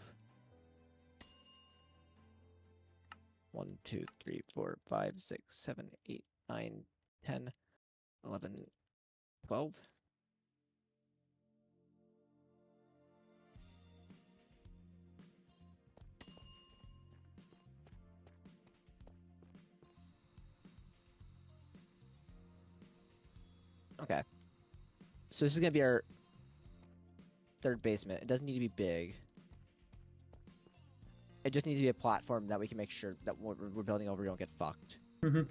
1, 2, 3, 4, 5, 6, 7, 8, 9, 10, 11, 12. Okay. So this is gonna be our third basement. It doesn't need to be big. It just needs to be a platform that we can make sure that what we're building over, we don't get fucked. Mm-hmm.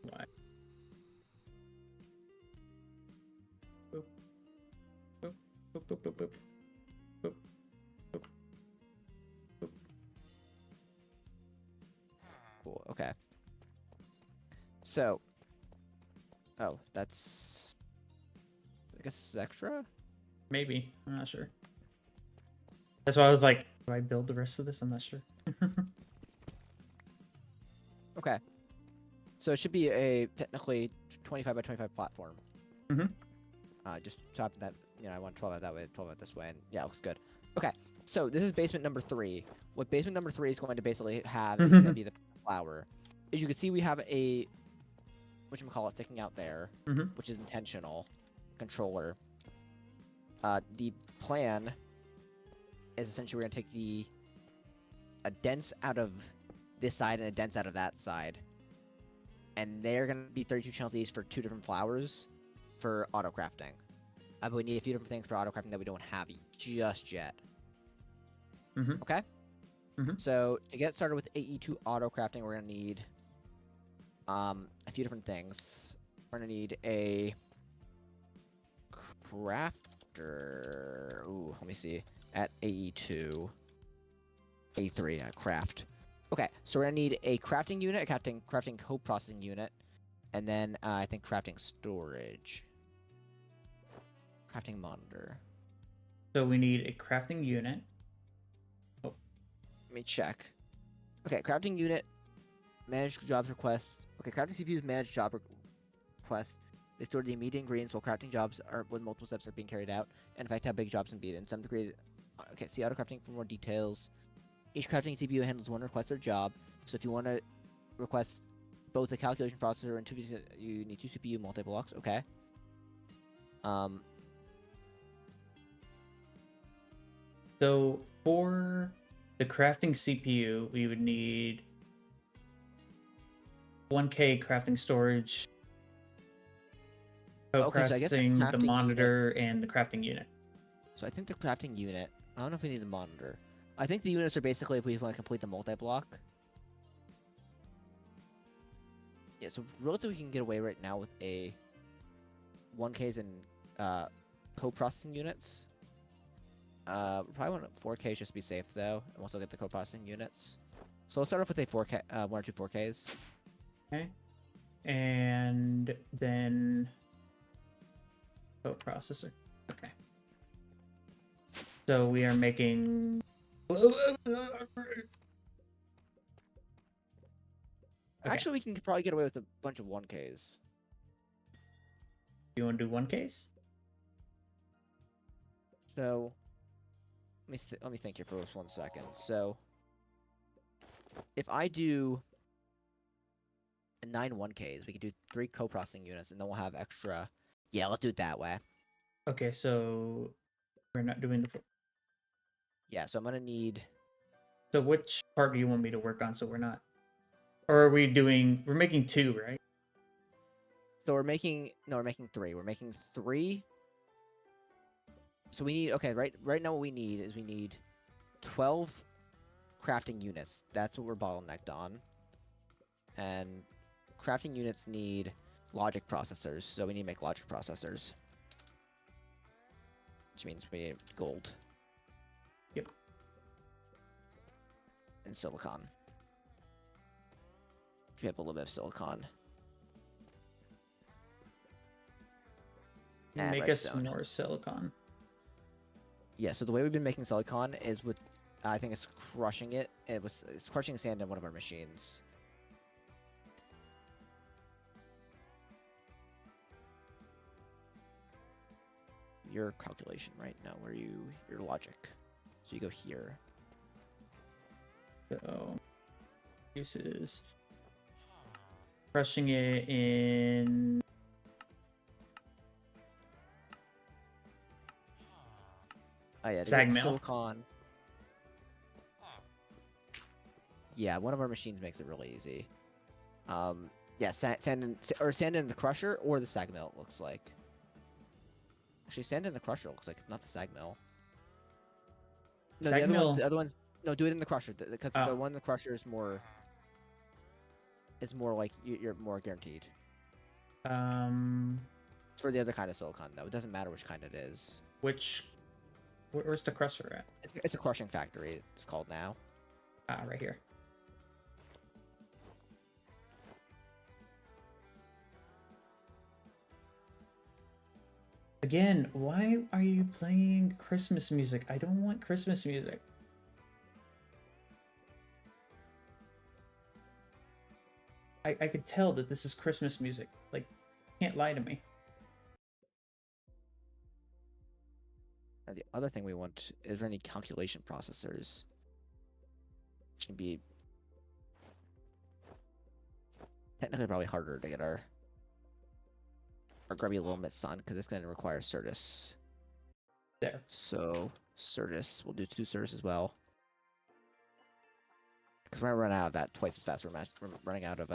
Why? Boop. Boop. Boop. Boop. Boop. Boop. Boop. Boop. Boop. Cool. Okay. So. Oh, that's. I guess this is extra. Maybe. I'm not sure. That's why I was like, do I build the rest of this? I'm not sure. Okay. So it should be a technically 25 by 25 platform. Mm-hmm. Just top that. You know, I want 12 out that way, 12 out this way, and yeah, it looks good. Okay. So this is basement number 3. What basement number 3 is going to basically have is going to be the flower. As you can see, we have a whatchamacallit sticking out there, Mm-hmm. which is intentional. Controller. The plan is essentially we're gonna take a dense out of this side and a dense out of that side, and they're gonna be 32 channels each for 2 different flowers for auto crafting. But we need a few different things for auto crafting that we don't have just yet. Mm-hmm. Okay. Mhm. So to get started with AE2 auto crafting, we're gonna need a few different things. We're gonna need a crafter. Ooh, let me see. At AE2, A3, craft. Okay, so we're gonna need a crafting unit, a crafting co-processing unit, and then I think crafting storage. Crafting monitor. So we need a crafting unit. Let me check. Okay, crafting unit, manage jobs requests. Okay, crafting CPUs manage job requests. They store the immediate ingredients while crafting jobs are when multiple steps are being carried out, and in fact how big jobs can be in some degree. Okay, see auto crafting for more details. Each crafting CPU handles one request or job, so if you want to request both a calculation processor and 2 you need 2 CPU multi-blocks. Okay. So for the crafting CPU, we would need 1K crafting storage, Okay, so I guess the processing, the crafting monitor, units- and the crafting unit. So I think the crafting unit. I don't know if we need the monitor. I think the units are basically if we want to complete the multi-block. Yeah, so relatively we can get away right now with a 1Ks and co-processing units. Probably want 4Ks just to be safe though, and we'll still get the co-processing units. So let's start off with a 4K, 1 or 2 4Ks. Okay. And then processor. Okay. So we are making. Okay. Actually, we can probably get away with a bunch of 1Ks. You want to do 1Ks? So let me think here for just 1 second. So if I do 9 1Ks, we can do 3 co-processing units, and then we'll have extra. Yeah, let's do it that way. Okay, so we're not doing the. Yeah, so I'm gonna need. So which part do you want me to work on? So we're not. Or are we doing? We're making 2, right? So we're making 3. We're making 3. So we need right now what we need is we need 12 crafting units. That's what we're bottlenecked on. And crafting units need logic processors, so we need to make logic processors. Which means we need gold. Yep. And silicon. We have a little bit of silicon. And Make us redstone. more silicon. Yeah, so the way we've been making silicon is with, I think it's crushing it. It's crushing sand in one of our machines. Your calculation right now, your logic. So you go here. So uses crushing it in Oh yeah, to sag get mill. silicon. Yeah, one of our machines makes it really easy. Yeah, sand in the crusher or the sag mill. It looks like. Actually, sand in the crusher looks like, not the sag mill. No, Sag mill. the other ones. No, do it in the crusher because Oh. the one in the crusher is more. Is more like you're more guaranteed. It's for the other kind of silicon though. It doesn't matter which kind it is. Where's the crusher at? It's a crushing factory. It's called now. Ah, right here. Again, why are you playing Christmas music? I don't want Christmas music. I could tell that this is Christmas music. Like, can't lie to me. And the other thing we want is there any calculation processors? Which can be technically probably harder to get our grubby little bit sun because it's going to require Certus. There. So Certus, we'll do 2 Certus as well. Because we're gonna run out of that twice as fast. We're running out of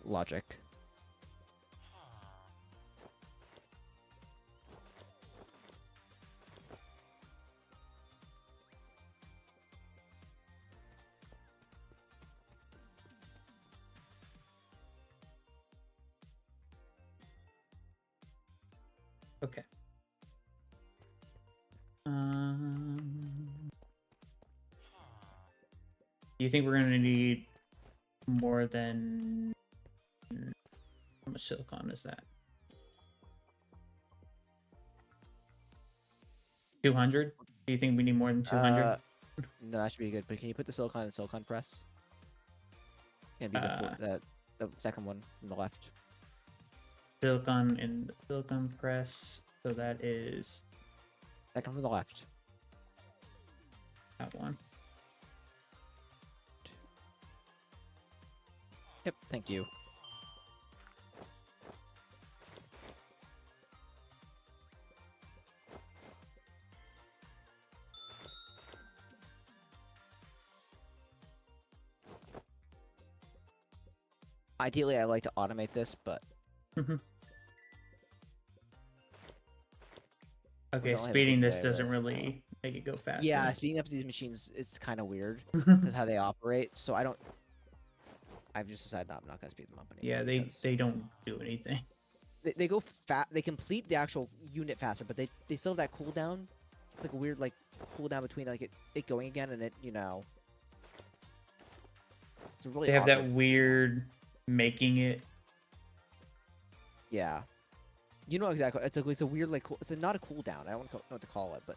logic. Okay. Do you think we're gonna need more than how much silicon is that? 200? Do you think we need more than 200? No, that should be good. But can you put the silicon in the silicon press? And be the second one from the left. Silicon in the silicon press. So that is Second from the left. that one. Yep, thank you. Ideally, I like to automate this, but Okay, only speeding this today, doesn't but- really make it go faster. yeah, speeding up these machines, it's kind of weird because how they operate. So I've just decided I'm not gonna speed them up anymore. Yeah, they don't do anything. They go fat. They complete the actual unit faster, but they still have that cooldown. It's like a weird cooldown between like it going again and it It's really They have that awkward. weird making it. Yeah. You know exactly. It's a weird it's not a cooldown. I don't know what to call it, but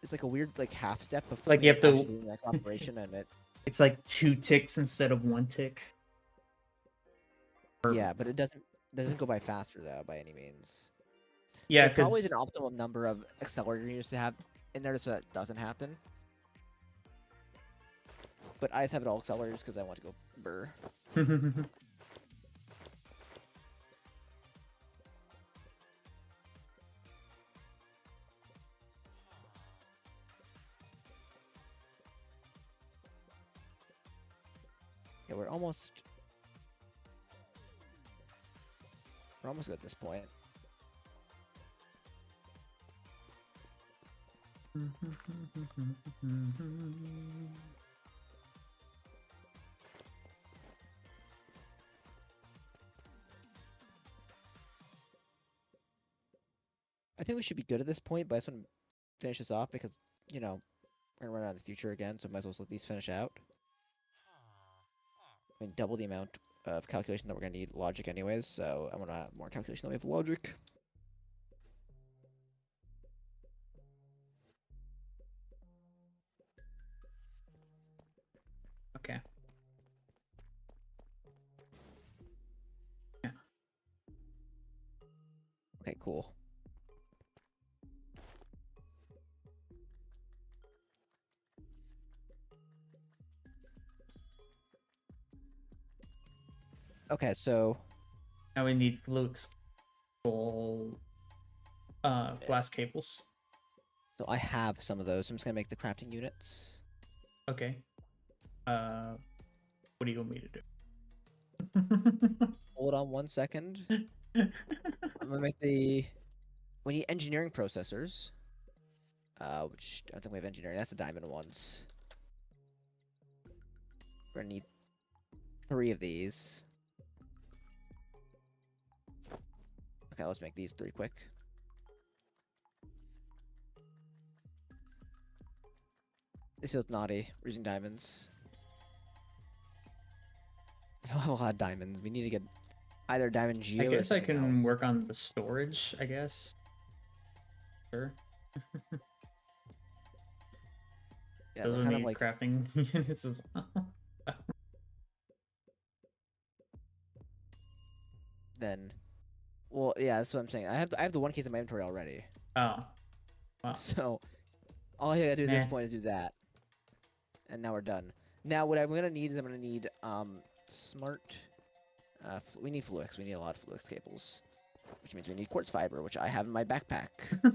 it's like a weird half step of Like you have to- actually doing the next operation and it. It's like 2 ticks instead of 1 tick. Or- Yeah, but it doesn't go by faster though by any means. Yeah, There's probably because an optimum number of accelerator units to have in there so that doesn't happen. But I just have it all accelerators because I want to go burr. Yeah, we're almost good at this point. I think we should be good at this point, but I just want to finish this off because, we're going to run out in the future again, so might as well let these finish out. I mean, double the amount of calculation that we're going to need logic anyways, so I want to have more calculation than we have logic. okay. Yeah. Okay, cool. Okay, so Now we need flux full glass cables. I have some of those. I'm just gonna make the crafting units. Okay. What do you want me to do? Hold on 1 second. I'm gonna make the. We need engineering processors. Which I don't think we have engineering. That's the diamond ones. We're gonna need 3 of these. Okay, let's make these 3 quick. This feels naughty. We're using diamonds. We don't have a lot of diamonds. We need to get either diamond geo I or guess I something can else. work on the storage, I guess. Sure. Yeah, Those we're will kind of need like crafting units as well. then. Well, yeah, that's what I'm saying. I have the 1 case in my inventory already. Oh. Wow. So all I gotta do at this Nah. point is do that, and now we're done. Now what I'm gonna need is I'm gonna need smart. We need fluix. We need a lot of fluix cables, which means we need quartz fiber, which I have in my backpack. I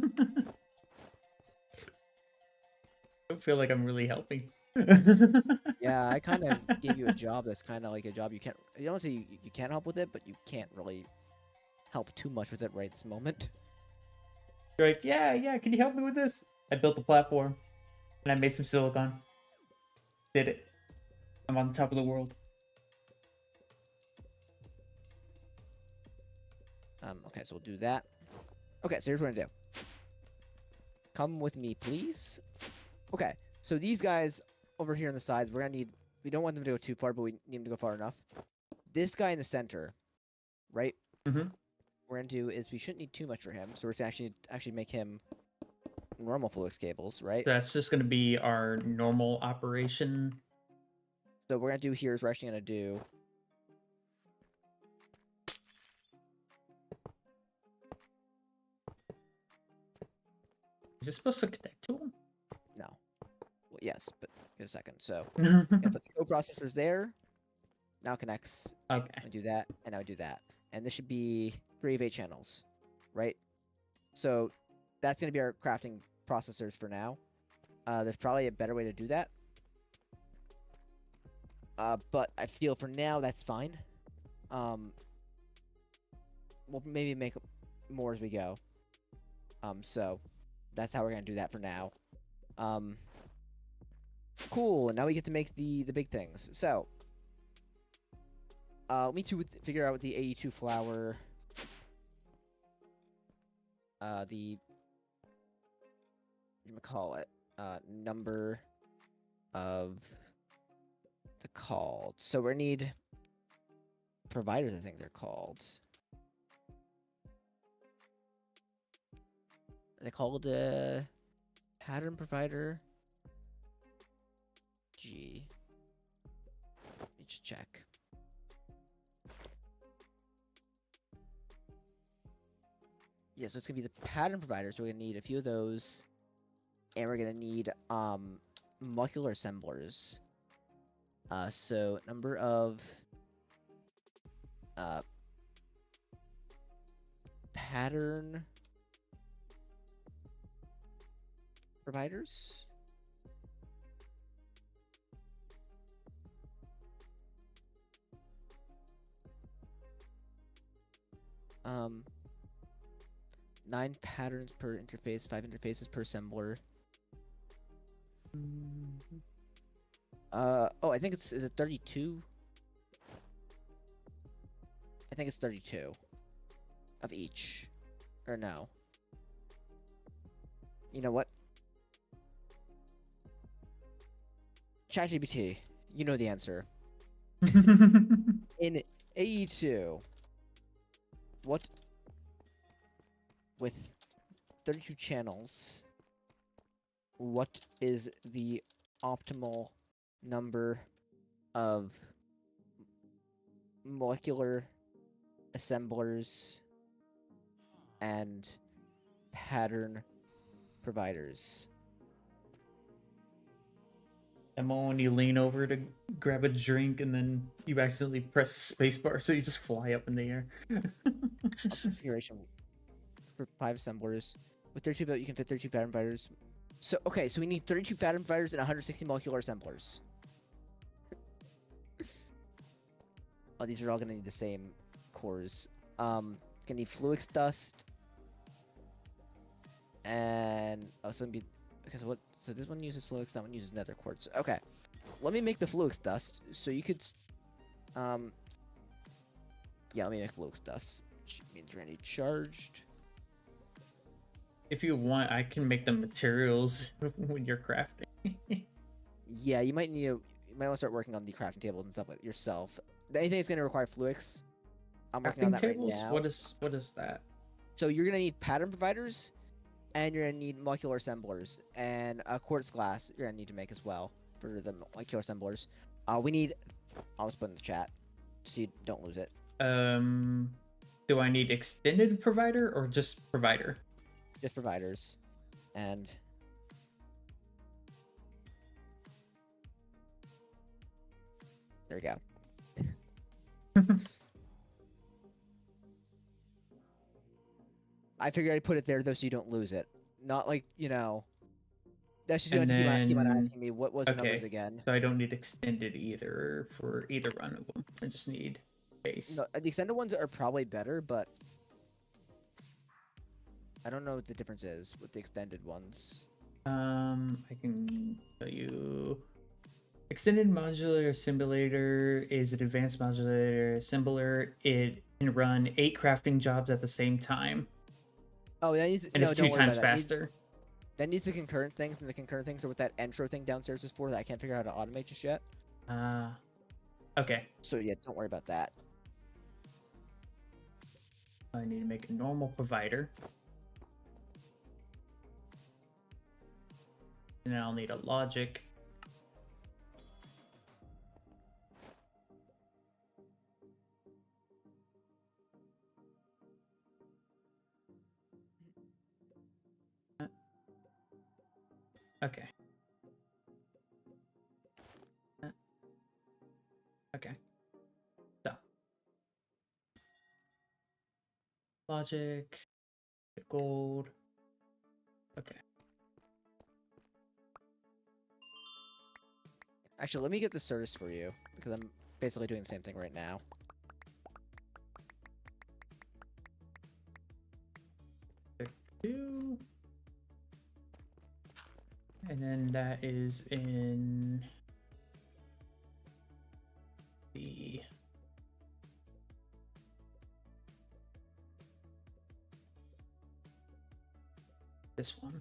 don't feel like I'm really helping. Yeah, I kind of gave you a job that's kind of like a job you can't. You don't say you can't help with it, but you can't really help too much with it right this moment. You're like, yeah, can you help me with this? I built the platform, and I made some silicon. Did it. I'm on the top of the world. Okay, so we'll do that. Okay, so here's what I'm gonna do. Come with me, please. Okay, so these guys over here on the sides, we're gonna need. We don't want them to go too far, but we need them to go far enough. This guy in the center, right? Mm-hmm. We're gonna do is we shouldn't need too much for him, so we're gonna actually make him normal fluix cables, right? That's just gonna be our normal operation. So what we're gonna do here is we're actually gonna do. Is this supposed to connect to him? No. Well, yes, but give it a second. So gonna put the coprocessors there. Now it connects. Okay. I do that, and I do that, and this should be 3 of 8 channels, right? So that's gonna be our crafting processors for now. There's probably a better way to do that. But I feel for now that's fine. We'll maybe make more as we go. So that's how we're gonna do that for now. Cool. And now we get to make the big things. So, me to figure out the 82 flour. The what call it number of the called. So we need providers. I think they're called. They called pattern provider. G. Let me just check. Yeah, so it's gonna be the pattern provider. So we're gonna need a few of those, and we're gonna need molecular assemblers. So number of pattern providers. 9 patterns per interface, 5 interfaces per assembler. Oh, I think is it 32? I think it's 32 of each. Or no. You know what? ChatGPT, you know the answer. In AE2, what with 32 channels, what is the optimal number of molecular assemblers and pattern providers? Demo when you lean over to grab a drink and then you accidentally press the space bar, so you just fly up in the air. Configuration for 5 assemblers. With 32 built, you can fit 32 pattern fighters. So okay, so we need 32 pattern fighters and 160 molecular assemblers. Oh, these are all gonna need the same cores. Gonna need fluix dust. And also gonna be okay. So what? So this one uses fluix, that one uses nether quartz. Okay, let me make the fluix dust. So you could, yeah, let me make fluix dust, which means we're gonna need charged. If you want, I can make the materials when you're crafting. Yeah, you might need to. You might want to start working on the crafting tables and stuff like yourself. Anything that's gonna require fluix, I'm working on Crafting that tables? right now. What is that? So you're gonna need pattern providers, and you're gonna need molecular assemblers, and a quartz glass you're gonna need to make as well for the molecular assemblers. We need. I'll just put in the chat, so you don't lose it. Do I need extended provider or just provider? Just providers, and there you go. I figured I'd put it there though, so you don't lose it. Not like, you know. That's just And going to keep on then- asking me what was the numbers okay. again. So I don't need extended either for either run of them. I just need base. No, the extended ones are probably better, but I don't know what the difference is with the extended ones. I can tell you. Extended modular simulator is an advanced modular assembler. It can run 8 crafting jobs at the same time, Oh, that needs, and no, it's don't 2 worry times about that. faster. That needs the concurrent things, and the concurrent things are what that intro thing downstairs is for that I can't figure out how to automate just yet. Okay. So yeah, don't worry about that. I need to make a normal provider. And then I'll need a logic. Okay. Okay. So. Logic. Gold. Okay. Actually, let me get the service for you, because I'm basically doing the same thing right now. Two. And then that is in the this one.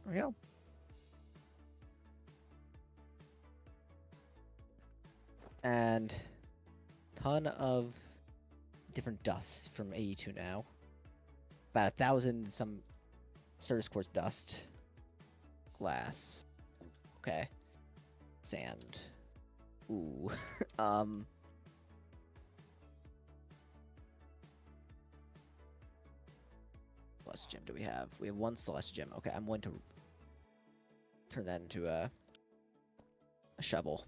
There we go. And ton of different dusts from AE2 now. About 1,000 some service quartz dust. Glass. Okay. Sand. Ooh. Celeste gem do we have? We have 1 Celeste gem. Okay, I'm going to turn that into a shovel.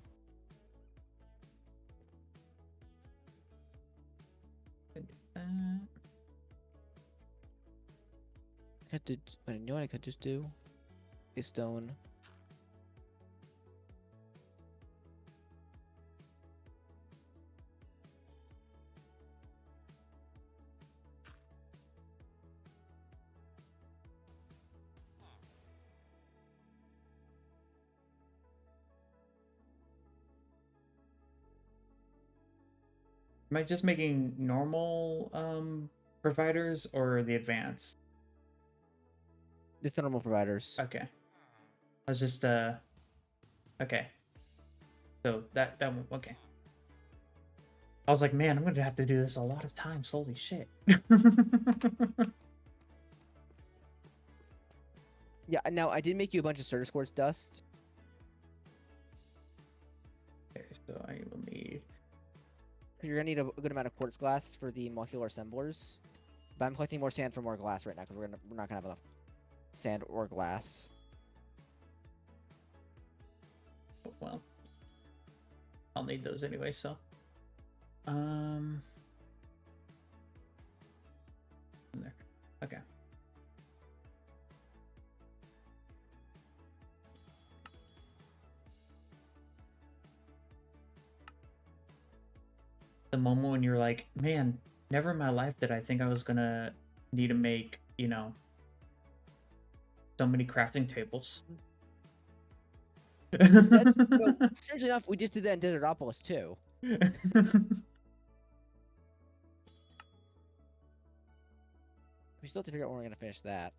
I could, you know what I could just do? A stone. Am I just making normal providers or the advanced? Just the normal providers. Okay. I was just okay. So that one, okay. I was like, man, I'm gonna have to do this a lot of times. Holy shit. Yeah. Now I did make you a bunch of Certus quartz dust. Okay, so I will need. You're gonna need a good amount of quartz glass for the molecular assemblers. But I'm collecting more sand for more glass right now because we're not gonna have enough sand or glass. Well, I'll need those anyway. So, there. Okay. The moment when you're like, man, never in my life did I think I was gonna need to make, you know, so many crafting tables. Strangely enough, we just did that in Desertopolis too. We still have to figure out when we're gonna finish that.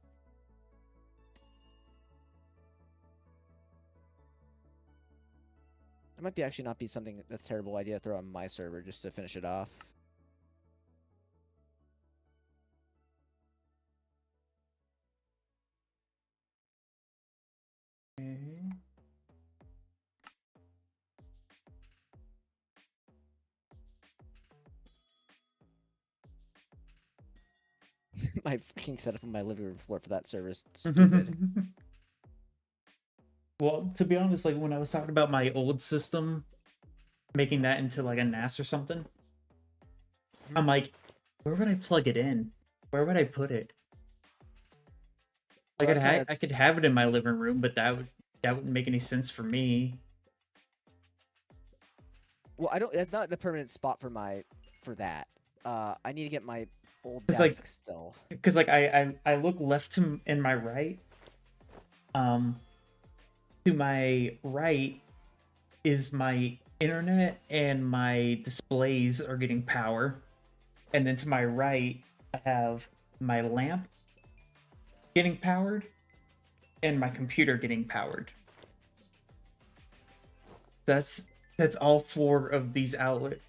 It might be actually not be something that's a terrible idea to throw on my server just to finish it off. Okay. My freaking setup on my living room floor for that server is stupid. Well, to be honest, like when I was talking about my old system, making that into like a NAS or something, I'm like, where would I plug it in? Where would I put it? Well, I could have it in my living room, but that wouldn't make any sense for me. Well, I don't. That's not the permanent spot for that. I need to get my old It's desk like- still. Because like I look left to and my right. To my right is my internet and my displays are getting power, and then to my right I have my lamp getting powered and my computer getting powered. That's all 4 of these outlets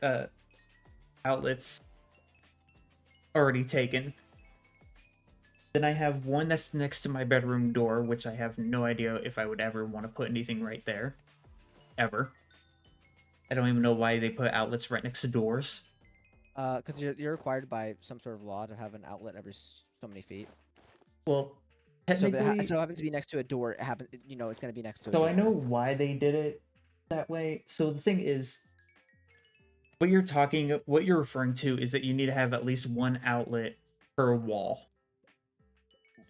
already taken. Then I have one that's next to my bedroom door, which I have no idea if I would ever want to put anything right there. Ever. I don't even know why they put outlets right next to doors. Because you're required by some sort of law to have an outlet every so many feet. Well, So if technically, it happens to be next to a door, it's going to be next to a so door. I know why they did it that way. So the thing is, what you're referring to is that you need to have at least one outlet per wall.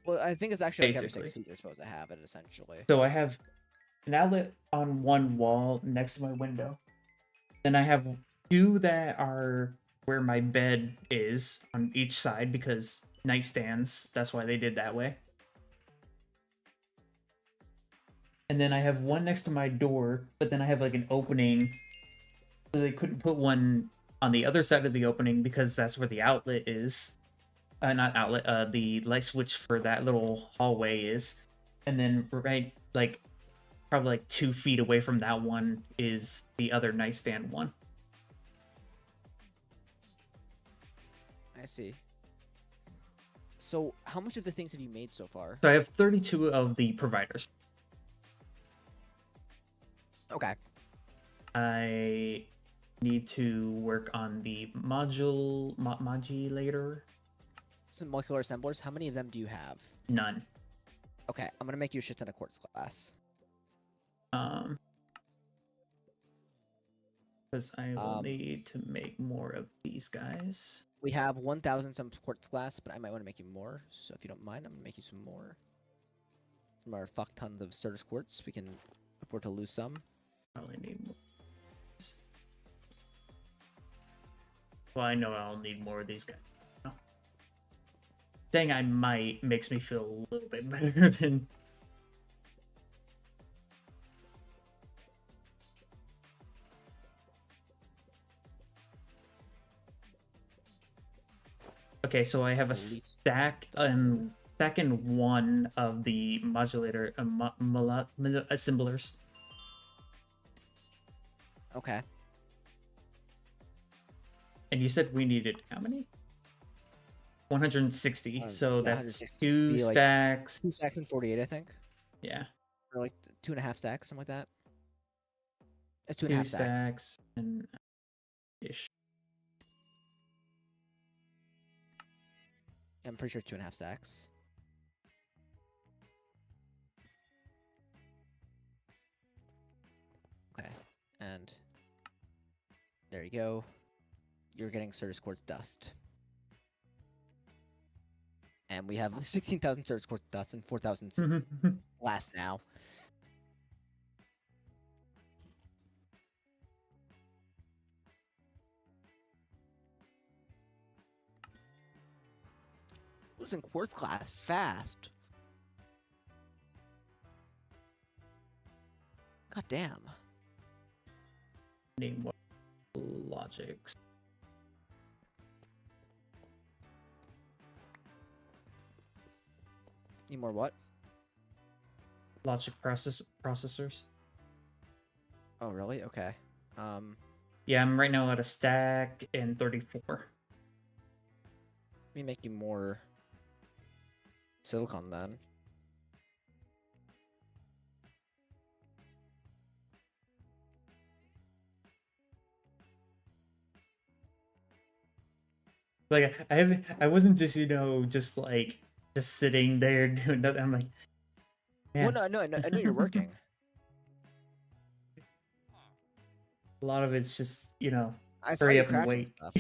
Well, I think it's actually like every Basically. 6 feet you're supposed to have it, essentially. So I have an outlet on one wall next to my window. Then I have 2 that are where my bed is on each side because nightstands, that's why they did that way. And then I have one next to my door, but then I have like an opening. So they couldn't put one on the other side of the opening because that's where the outlet is. Not outlet, the light switch for that little hallway is. And then right, like, probably like 2 feet away from that one is the other nightstand one. I see. So, how much of the things have you made so far? So I have 32 of the providers. Okay. I need to work on the modulator. Some molecular assemblers. How many of them do you have? None. Okay, I'm gonna make you a shit ton of quartz glass. Because I will need to make more of these guys. We have 1,000 some quartz glass, but I might want to make you more. So if you don't mind, I'm gonna make you some more. From our fuck tons of Certus quartz, we can afford to lose some. Probably need more. Well, I know I'll need more of these guys. Oh. Saying I might makes me feel a little bit better than... Okay, so I have a stack and one of the modulator assemblers. Okay. And you said we needed how many? 160. So Yeah, that's 160 two be like stacks. 2 stacks and 48, I think, Yeah, or like 2.5 stacks, something like that. It's 2.5 two stacks. stacks and ish. I'm pretty sure 2.5 stacks. Okay, and there you go. You're getting Surge Quartz dust. And we have 16,000 Surge Quartz dust and 4,000 glass now. Losing quartz glass fast. God damn. Need more logics. Need more what? Logic processors. Oh, really? Okay. Yeah, I'm right now at a stack and 34. Let me make you more silicon then. Like I wasn't just just sitting there doing nothing. I'm like, Well, man, no, I know you're working. a lot of it's just I saw hurry you up and crafting wait. stuff.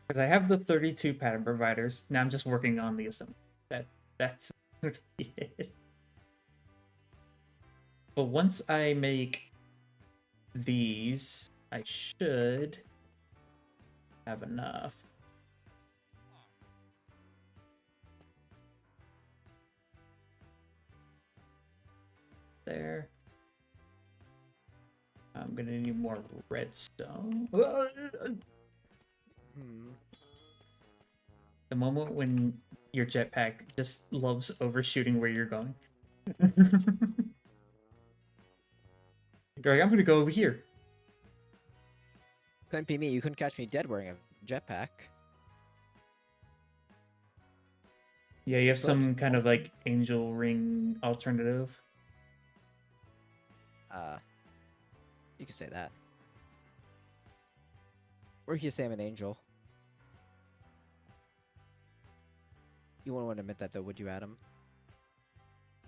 Because I have the 32 pattern providers. Now I'm just working on the assembly. That's it. But once I make these, I should have enough. There. I'm gonna need more redstone. The moment when your jetpack just loves overshooting where you're going. You're like, I'm gonna go over here. Couldn't be me. You couldn't catch me dead wearing a jetpack. Yeah, you have So some kind of like angel ring alternative. You could say that. Or you could say I'm an angel. You wouldn't admit that though, would you, Adam?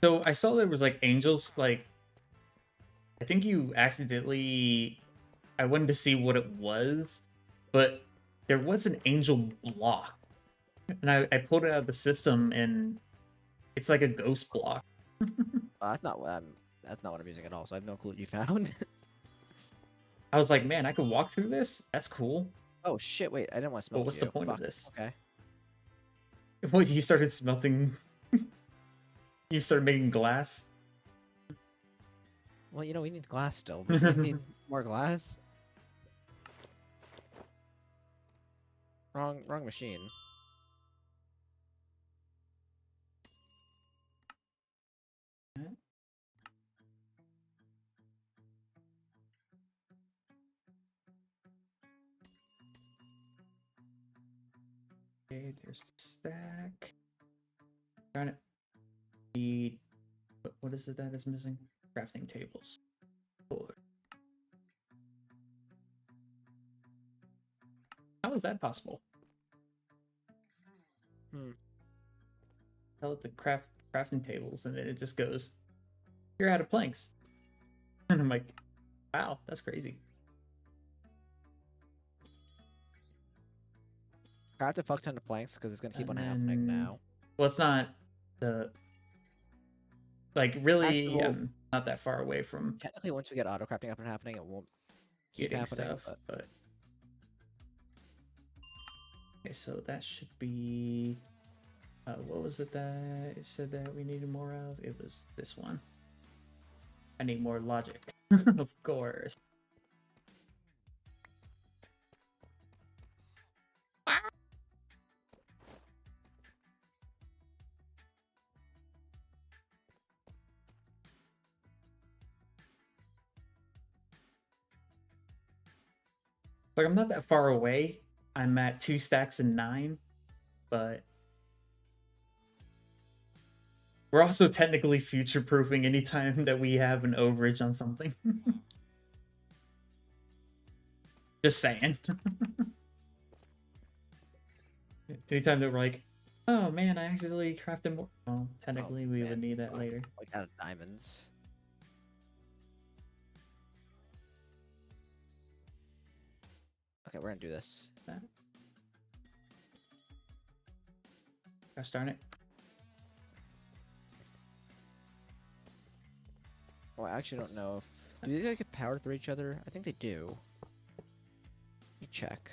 So I saw there was like angels, like I think you accidentally I wanted to see what it was, but there was an angel block. And I pulled it out of the system and it's like a ghost block. That's not what I'm using at all, so I have no clue what you found. I was like, man, I could walk through this? That's cool. Oh shit, wait, I didn't want to smell But what's the point of Fuck. this? Okay. What, you started smelting? You started making glass? Well, we need glass still. We need more glass. Wrong machine. Okay, there's the stack. Trying to need what is it that is missing? Crafting tables. Cool. How is that possible? Tell it to crafting tables, and then it just goes, "You're out of planks." And I'm like, "Wow, that's crazy." Craft a fuck ton of planks because it's gonna keep on happening now. Well, it's not the really. Actually, well, I'm not that far away from technically, once we get auto crafting up and happening, it won't keep getting happening. stuff, but okay, so that should be. What was it that it said that we needed more of? It was this one. I need more logic, of course. Like, I'm not that far away. I'm at 2 stacks and 9, but we're also technically future-proofing anytime that we have an overage on something. Just saying. Anytime that we're like, oh man, I accidentally crafted more. Well, technically we would need that later. Like out of diamonds. Okay, we're gonna do this. Gosh darn it. Well, I actually don't know if... Do they get power through each other? I think they do. Let me check.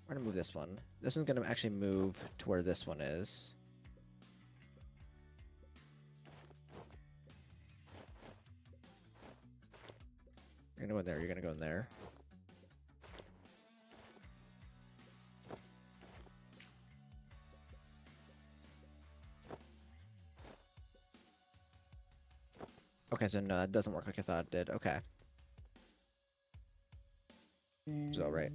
We're gonna move this one. This one's gonna actually move to where this one is. You're gonna go in there, you're gonna go in there. Okay, so no, that doesn't work like I thought it did. Okay. It's all right.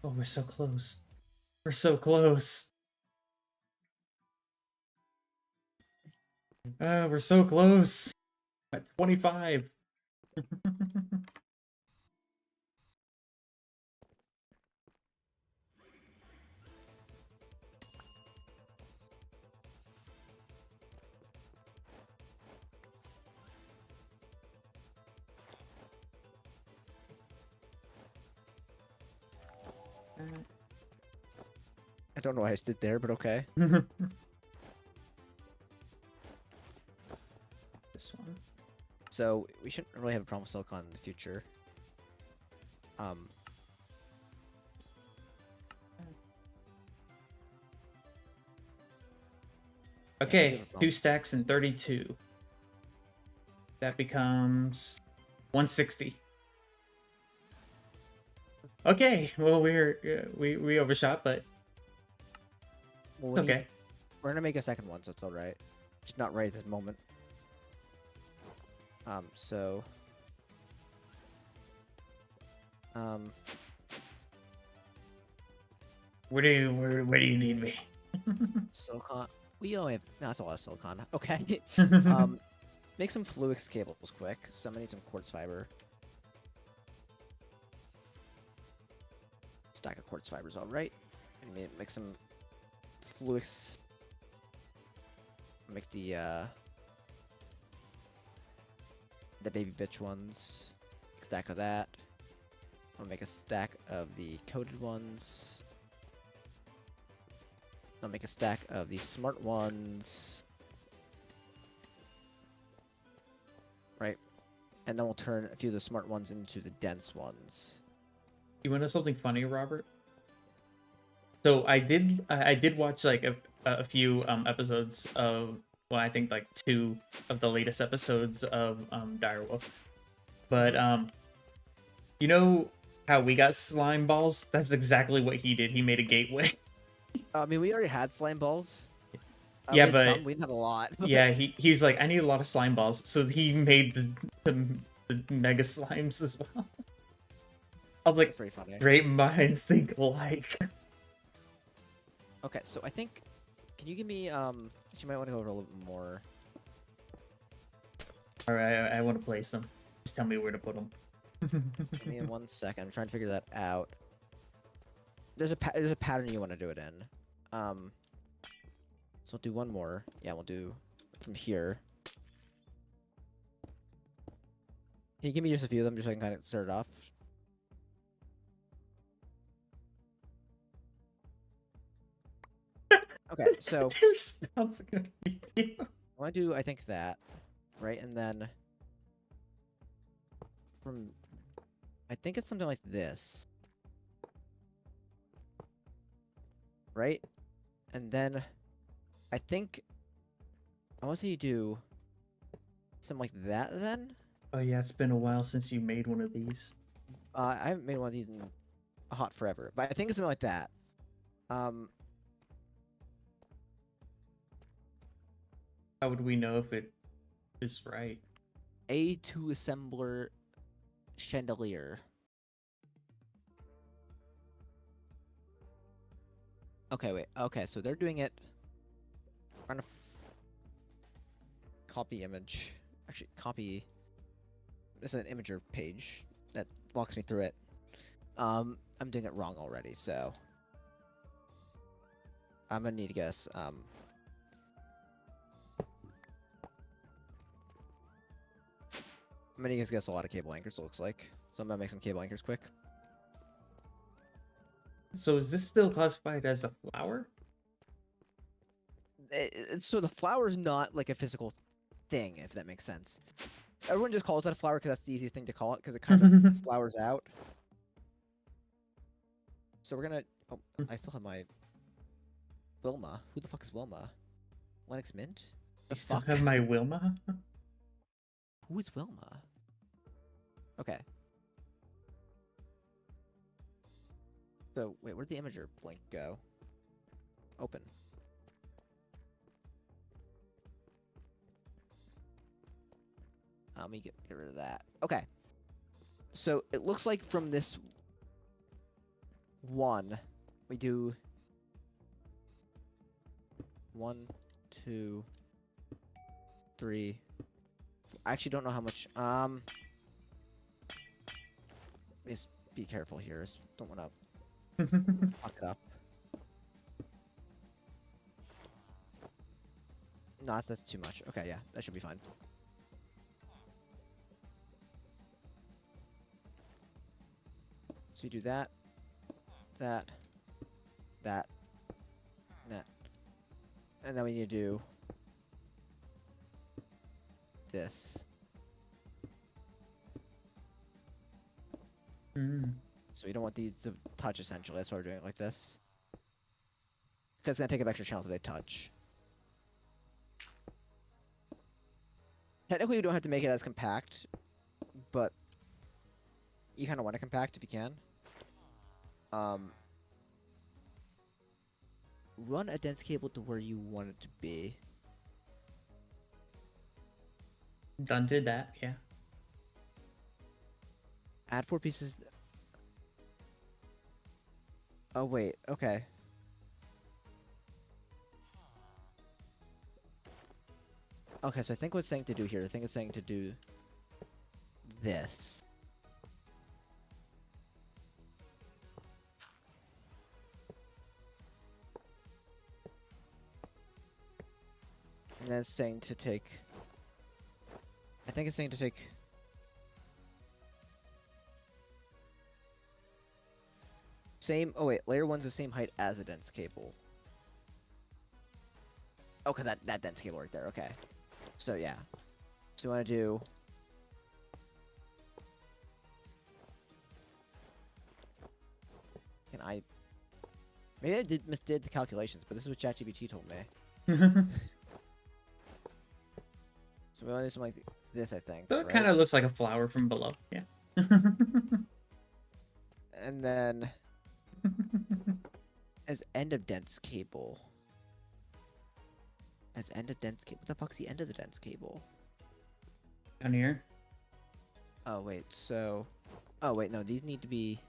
Oh, we're so close. We're so close. We're so close. At 25. I don't know why I stood there, but okay. This one. So we shouldn't really have a problem with silicon in the future. Okay, 2 stacks and 32. That becomes 160. Okay, well we overshot, but Well, it's okay. We're gonna make a second one, so it's all right. Just not right at this moment. So. Where do you need me? Silicon. We only have... No, that's a lot of silicon. Okay. Make some Fluix cables quick. So I'm gonna need some quartz fiber. Stack of quartz fibers, all right. And make some Fluix. Make the baby bitch ones. Stack of that. I'll make a stack of the coated ones. I'll make a stack of the smart ones. Right. And then we'll turn a few of the smart ones into the dense ones. You want to know something funny, Robert? So I did watch like a few episodes of, well, I think like 2 of the latest episodes of Direwolf. But you know how we got slime balls? That's exactly what he did. He made a gateway. I mean, we already had slime balls. Yeah, we had but some, we didn't have a lot. yeah, he's like, I need a lot of slime balls, so he made the mega slimes as well. I was like, That's pretty funny. great minds think alike. Okay, so I think, can you give me you might want to go over a little bit more. All right, I want to place them. Just tell me where to put them. Give me 1 second. I'm trying to figure that out. There's a pattern you want to do it in. So we'll do one more. Yeah, we'll do from here. Can you give me just a few of them just so I can kind of start it off? Okay, so Your response is gonna be you. I want to do, I think, that, right? And then from, I think it's something like this. right? And then I think I want to say you do something like that then. Oh yeah, it's been a while since you made one of these. I haven't made one of these in hot forever, but I think it's something like that. Um, How would we know if it is right? A2 assembler chandelier. Okay, wait. Okay, so they're doing it. Trying to copy image. Actually, copy. This is an imager page that walks me through it. I'm doing it wrong already, so I'm gonna need to guess. I'm gonna guess a lot of cable anchors. It looks like, so I'm gonna make some cable anchors quick. So is this still classified as a flower? So the flower is not like a physical thing, if that makes sense. Everyone just calls it a flower because that's the easiest thing to call it, because it kind of flowers out. So we're gonna. Oh, I still have my Wilma. Who the fuck is Wilma? Lennox Mint? I The still fuck? have my Wilma. Who is Wilma? Okay. So wait, where'd the imager blink go? Open. Let me get rid of that. Okay. So it looks like from this one, we do 1, 2, 3. I actually don't know how much. Just be careful here. Don't want to fuck it up. No, that's too much. Okay, yeah, that should be fine. So we do that, that, that, and then we need to do this. Mm. So we don't want these to touch, essentially. That's why we're doing it like this. Because it's going to take up extra channels if they touch. Technically, you don't have to make it as compact, but you kind of want to compact if you can. Run a dense cable to where you want it to be. Done did that, yeah. Add 4 pieces. Oh, wait. Okay. Okay, so I think what it's saying to do here, I think it's saying to do this. And then it's saying to take... I think it's saying to take... Same... Oh wait, layer 1's the same height as a dense cable. Okay, that dense cable right there, okay. So yeah. So you want to do... Can I... Maybe I misdid the calculations, but this is what ChatGPT told me. So we want to do something like this, I think. So it kind of looks like a flower from below, yeah. And then as end of dense cable. As end of dense cable. What the fuck's the end of the dense cable? Down here. Oh wait, so. Oh wait, no, these need to be.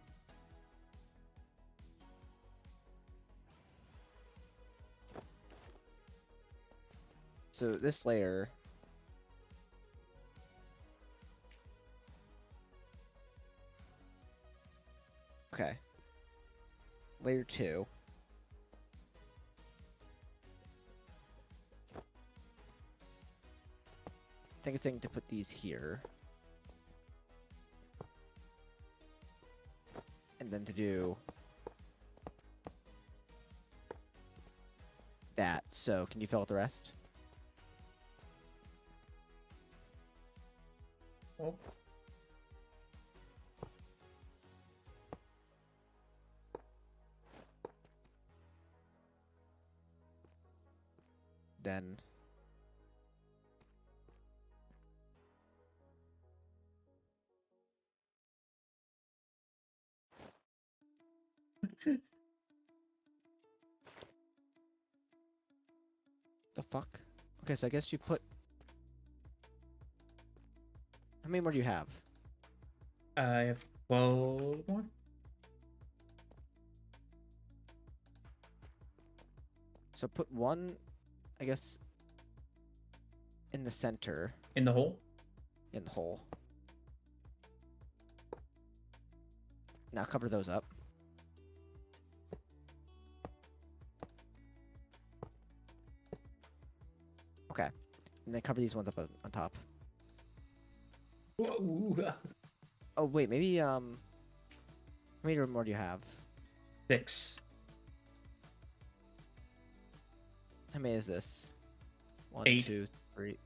So this layer. Okay. Layer 2. I think it's saying to put these here. And then to do that. So can you fill out the rest? Oh. then. The fuck? Okay, so I guess you put... How many more do you have? I have 12 more. So put one, I guess, in the center, In the hole? in the hole. Now cover those up. Okay. And then cover these ones up on top. Whoa. Oh, wait, maybe, how many more do you have? 6. How many is this? 1, 8. 2, 3.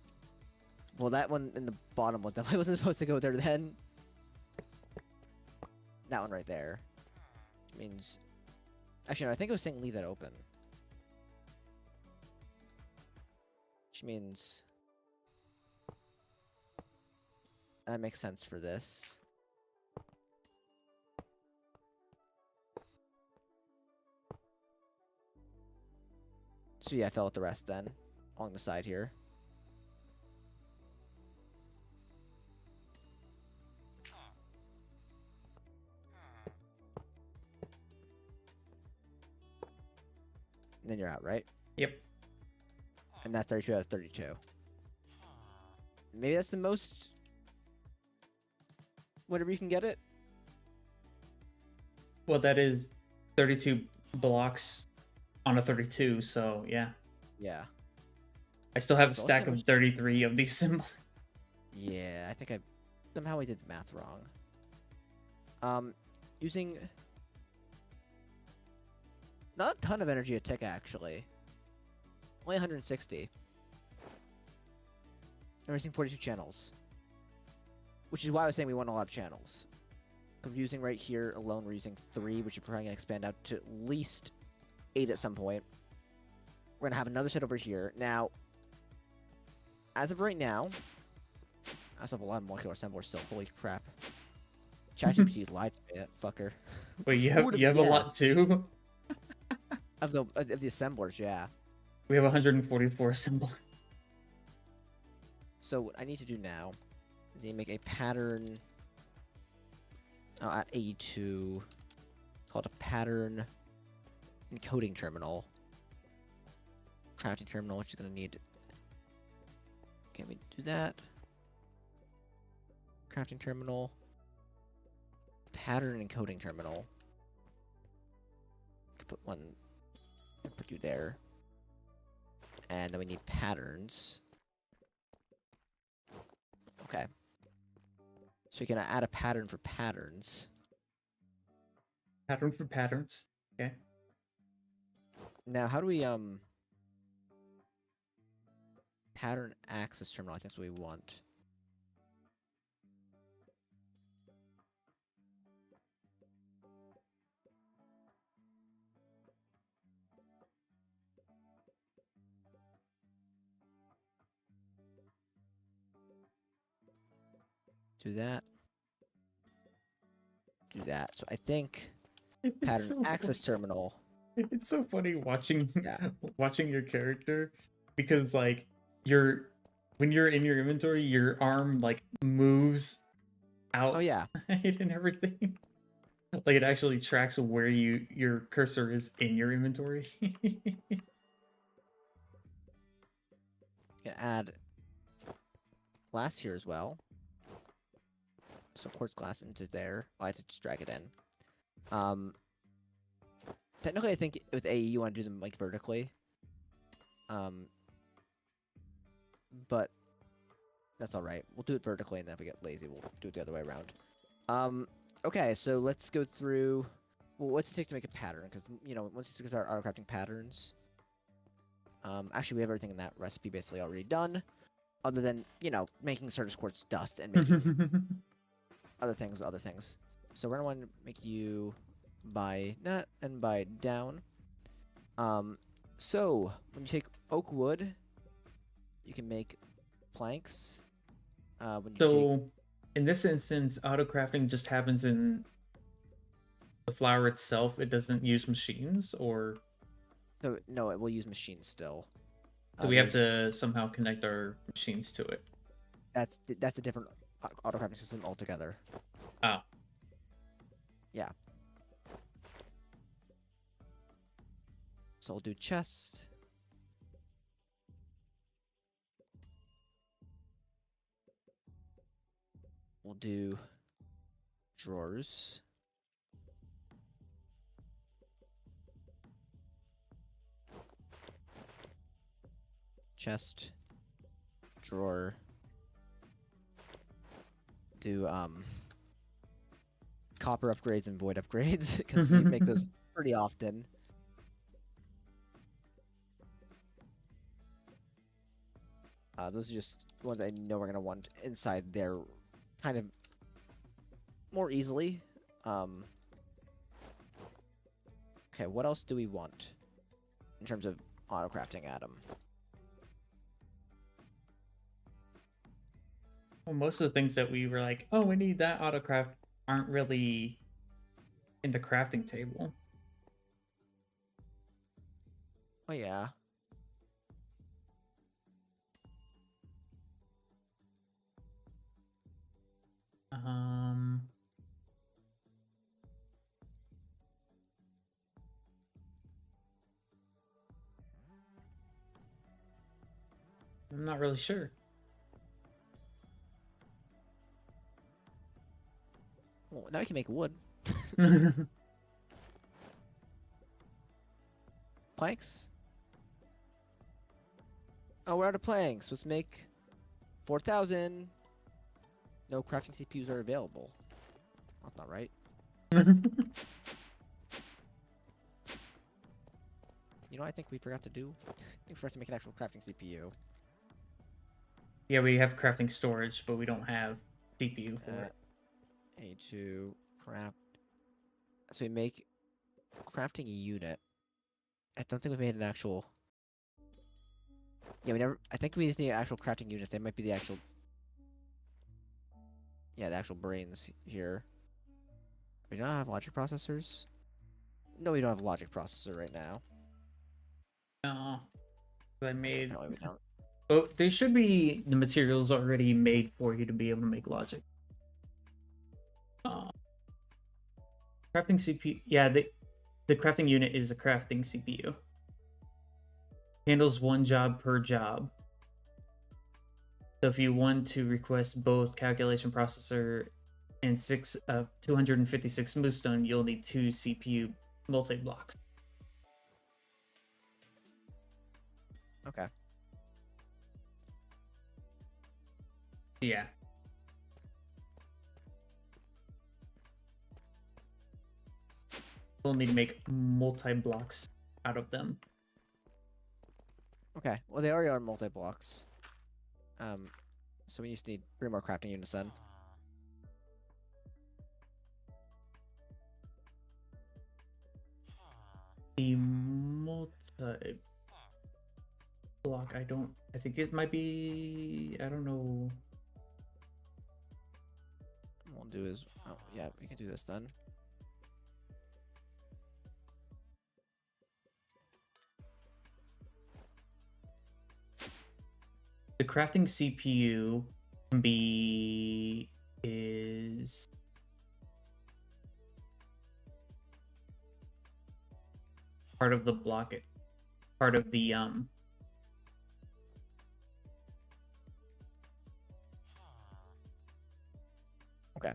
Well, that one in the bottom one definitely wasn't supposed to go there then. That one right there. Means... Actually, no, I think it was saying leave that open. Which means... That makes sense for this. So yeah, I fell with the rest then, along the side here. And then you're out, right? Yep. And that's 32 out of 32. Maybe that's the most... Whatever you can get it? Well, that is 32 blocks on a 32, so yeah. Yeah. I still have a So let's stack have a- of 33 of these symbols. Yeah, I think I... Somehow I did the math wrong. Using... Not a ton of energy to tick, actually. Only 160. And we're using 42 channels. Which is why I was saying we want a lot of channels. Because we're using right here alone, we're using 3, which is probably going to expand out to at least 8 at some point. We're going to have another set over here. Now, as of right now, I also have a lot of molecular assemblers still. Holy crap. ChatGPT lied to me, that fucker. Wait, you Who have would've a lot guessed? too? Of the assemblers, yeah. We have 144 assemblers. So what I need to do now is I need to make a pattern at A2 called a pattern encoding terminal. Crafting terminal, which is going to need... Can we do that? Crafting terminal. Pattern encoding terminal. Could put one... Put you there. And then we need patterns. Okay. So we can add a pattern for patterns. Pattern for patterns. Okay. Now, how do we, pattern access terminal, I think is what we want. Do that. Do that. So I think It's pattern so access terminal. It's so funny watching Yeah. watching your character because like when you're in your inventory, your arm like moves outside Oh yeah. and everything. Like it actually tracks where your cursor is in your inventory. Can add glass here as well. So quartz glass into there. Oh, I have to just drag it in. Technically, I think with AE you want to do them like vertically. But that's all right. We'll do it vertically, and then if we get lazy, we'll do it the other way around. Okay, so let's go through. Well, what's it take to make a pattern? Because once you start auto-crafting patterns, actually we have everything in that recipe basically already done, other than making surface quartz dust and making other things. So we're gonna want to make you by nut and by down. So when you take oak wood you can make planks. When you So, in this instance, auto crafting just happens in the flower itself. It doesn't use machines, or so no, it will use machines still. do we have There's- to somehow connect our machines to it? That's a different auto crafting system altogether. Oh, Yeah. So we'll do chests. We'll do drawers. Chest. Drawer. Do copper upgrades and void upgrades because we make those pretty often. Those are just ones I know we're gonna want inside there, kind of more easily. Okay, what else do we want in terms of auto crafting, Adam? well, most of the things that we were like, oh, we need that auto craft, aren't really in the crafting table. Oh yeah. Um, I'm not really sure. Well, now we can make wood. Planks? Oh, we're out of planks. Let's make 4,000. No crafting CPUs are available. That's not right. You know what I think we forgot to do? I think we forgot to make an actual crafting CPU. Yeah, we have crafting storage, but we don't have CPU for it. A2 craft. So we make crafting unit. I don't think we made an actual. Yeah, we never. I think we just need actual crafting units. They might be the actual. Yeah, the actual brains here. We don't have logic processors. No, we don't have a logic processor right now. No, I made. No, we don't. Oh, there should be the materials already made for you to be able to make logic. Crafting CPU. Yeah, the crafting unit is a crafting CPU. Handles one job per job. So if you want to request both calculation processor and 256 Moonstone, you'll need 2 CPU multi-blocks. Okay. Yeah. We'll need to make multi-blocks out of them. Okay. Well, they already are multi-blocks. So we just need 3 more crafting units then. The multi-block, I think it might be, I don't know. What we'll do is, oh yeah, we can do this then. The crafting CPU is part of the block, part of the Okay.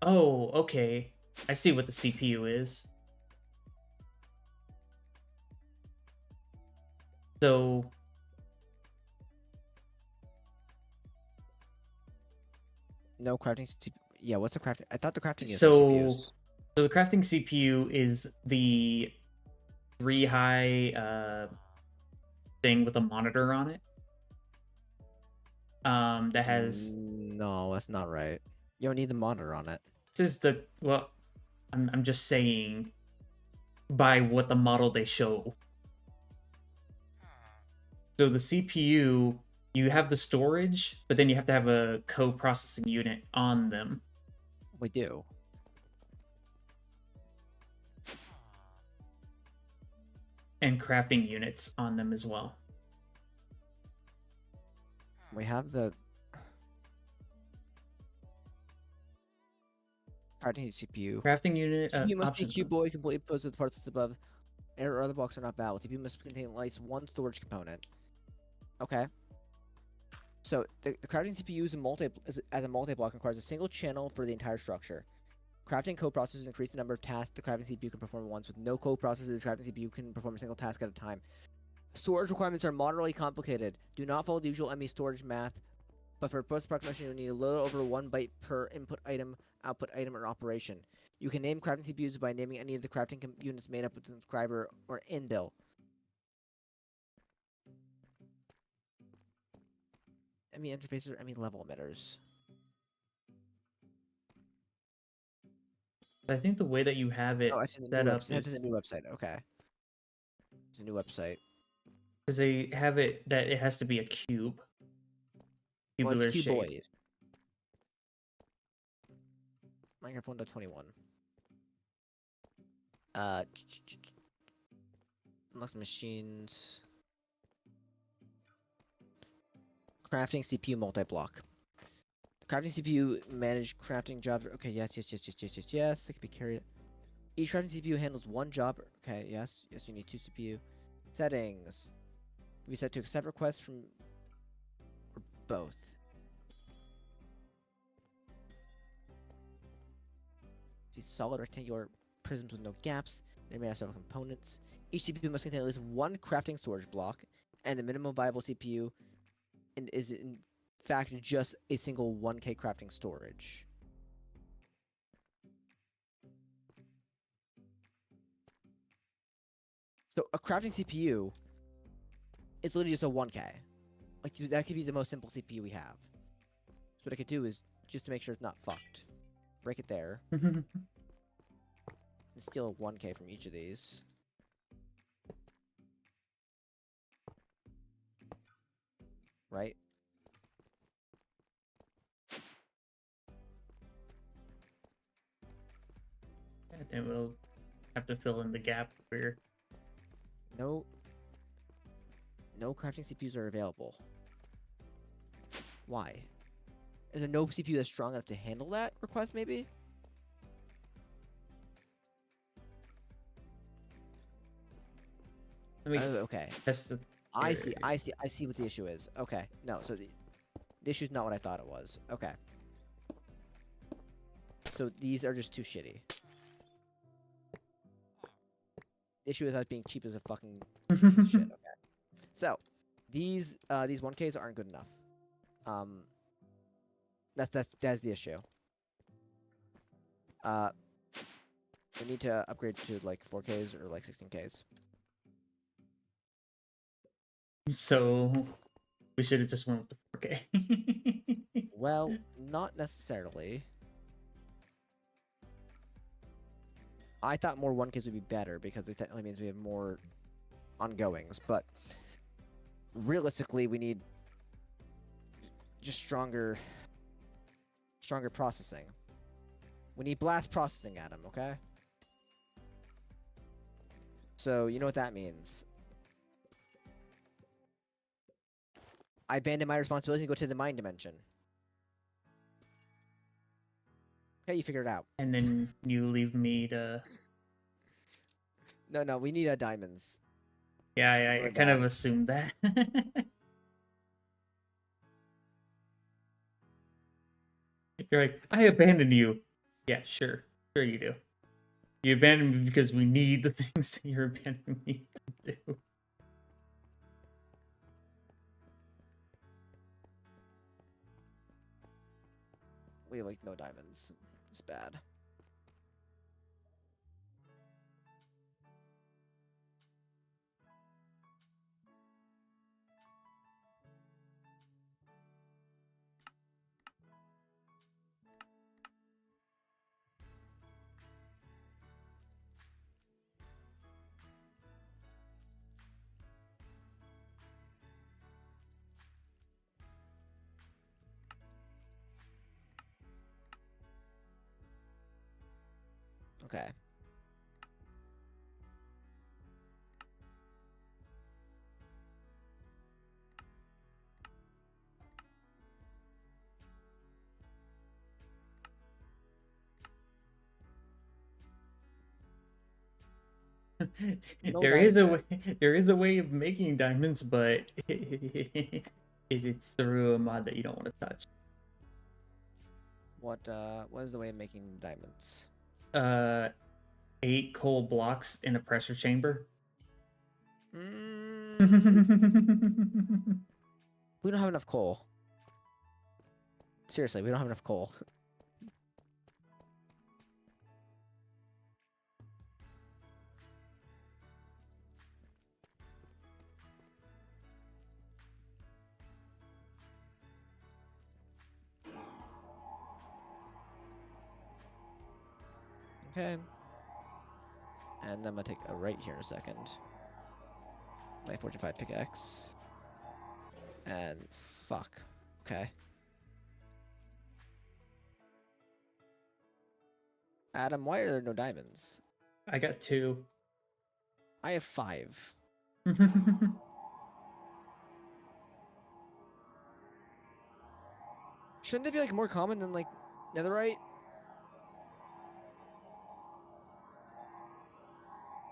Oh, okay. I see what the CPU is. So No crafting CPU. Yeah, what's the crafting? I thought the crafting is so the crafting CPU is the 3 high thing with a monitor on it. That has No, that's not right. You don't need the monitor on it. this is the well, I'm just saying by what the model they show. So the CPU, you have the storage, but then you have to have a co-processing unit on them. We do. And crafting units on them as well. We have the crafting CPU. Crafting unit CPU must be options. cuboid, completely posed with parts above. Error or other blocks are not valid. CPU must contain at least one storage component. Okay. So the crafting CPU as a multi-block requires a single channel for the entire structure. Crafting co-processors increase the number of tasks the crafting CPU can perform at once. With no co-processors, the crafting CPU can perform a single task at a time. Storage requirements are moderately complicated. Do not follow the usual ME storage math, but for post approximation, you need a little over 1 byte per input item, output item, or operation. You can name crafting CPUs by naming any of the crafting units made up with the subscriber or in-bill. ME interfaces or ME level emitters. I think the way that you have it Oh, actually, set up that's is a new website. Okay. It's a new website. because they have it that it has to be a cube. Well, Cubular it's shape. cuboid. Microphone.21. Unlocks machines. Crafting CPU multi-block. Crafting CPU manage crafting jobs. Okay, yes. It can be carried. Each crafting CPU handles one job. Okay, yes. You need 2 CPU. Settings. Can be set to accept requests from or both. These solid rectangular prisms with no gaps. They may have several components. Each CPU must contain at least one crafting storage block, and the minimum viable CPU is in fact just a single 1K crafting storage. So a crafting CPU is literally just a 1K. Like, that could be the most simple CPU we have. So what I could do is, just to make sure it's not fucked, break it there, and steal a 1K from each of these. Right? And then we'll have to fill in the gap where No crafting CPUs are available. Why? Is there no CPU that's strong enough to handle that request, maybe? let me Okay. test the I see what the issue is. Okay. No, so the issue's not what I thought it was. Okay. So these are just too shitty. The issue is us being cheap as a fucking piece of shit. Okay. So these 1Ks aren't good enough. That's the issue. We need to upgrade to like 4Ks or like 16Ks. So we should have just went with the 4K. Well, not necessarily. I thought more 1Ks would be better because it technically means we have more ongoings, but realistically we need just stronger processing. We need blast processing, Adam, okay? So, you know what that means. I abandon my responsibility and go to the mind dimension. Okay, you figure it out. And then you leave me to. No, we need diamonds. Yeah, Really I kind of bad. assumed that. You're like, I abandoned you. Yeah, sure you do. You abandoned me because we need the things that you're abandoning me to do. We have like no diamonds. It's bad. Okay. No There is a diamonds way. There is a way of making diamonds, but it's through a mod that you don't want to touch. What is the way of making diamonds? 8 coal blocks in a pressure chamber. Mm, we don't have enough coal. Seriously, we don't have enough coal. Okay. And then I'm gonna take a right here in a second. My Fortune 5 pickaxe. And fuck. Okay. Adam, why are there no diamonds? I got 2. I have 5. Shouldn't they be like more common than like netherite?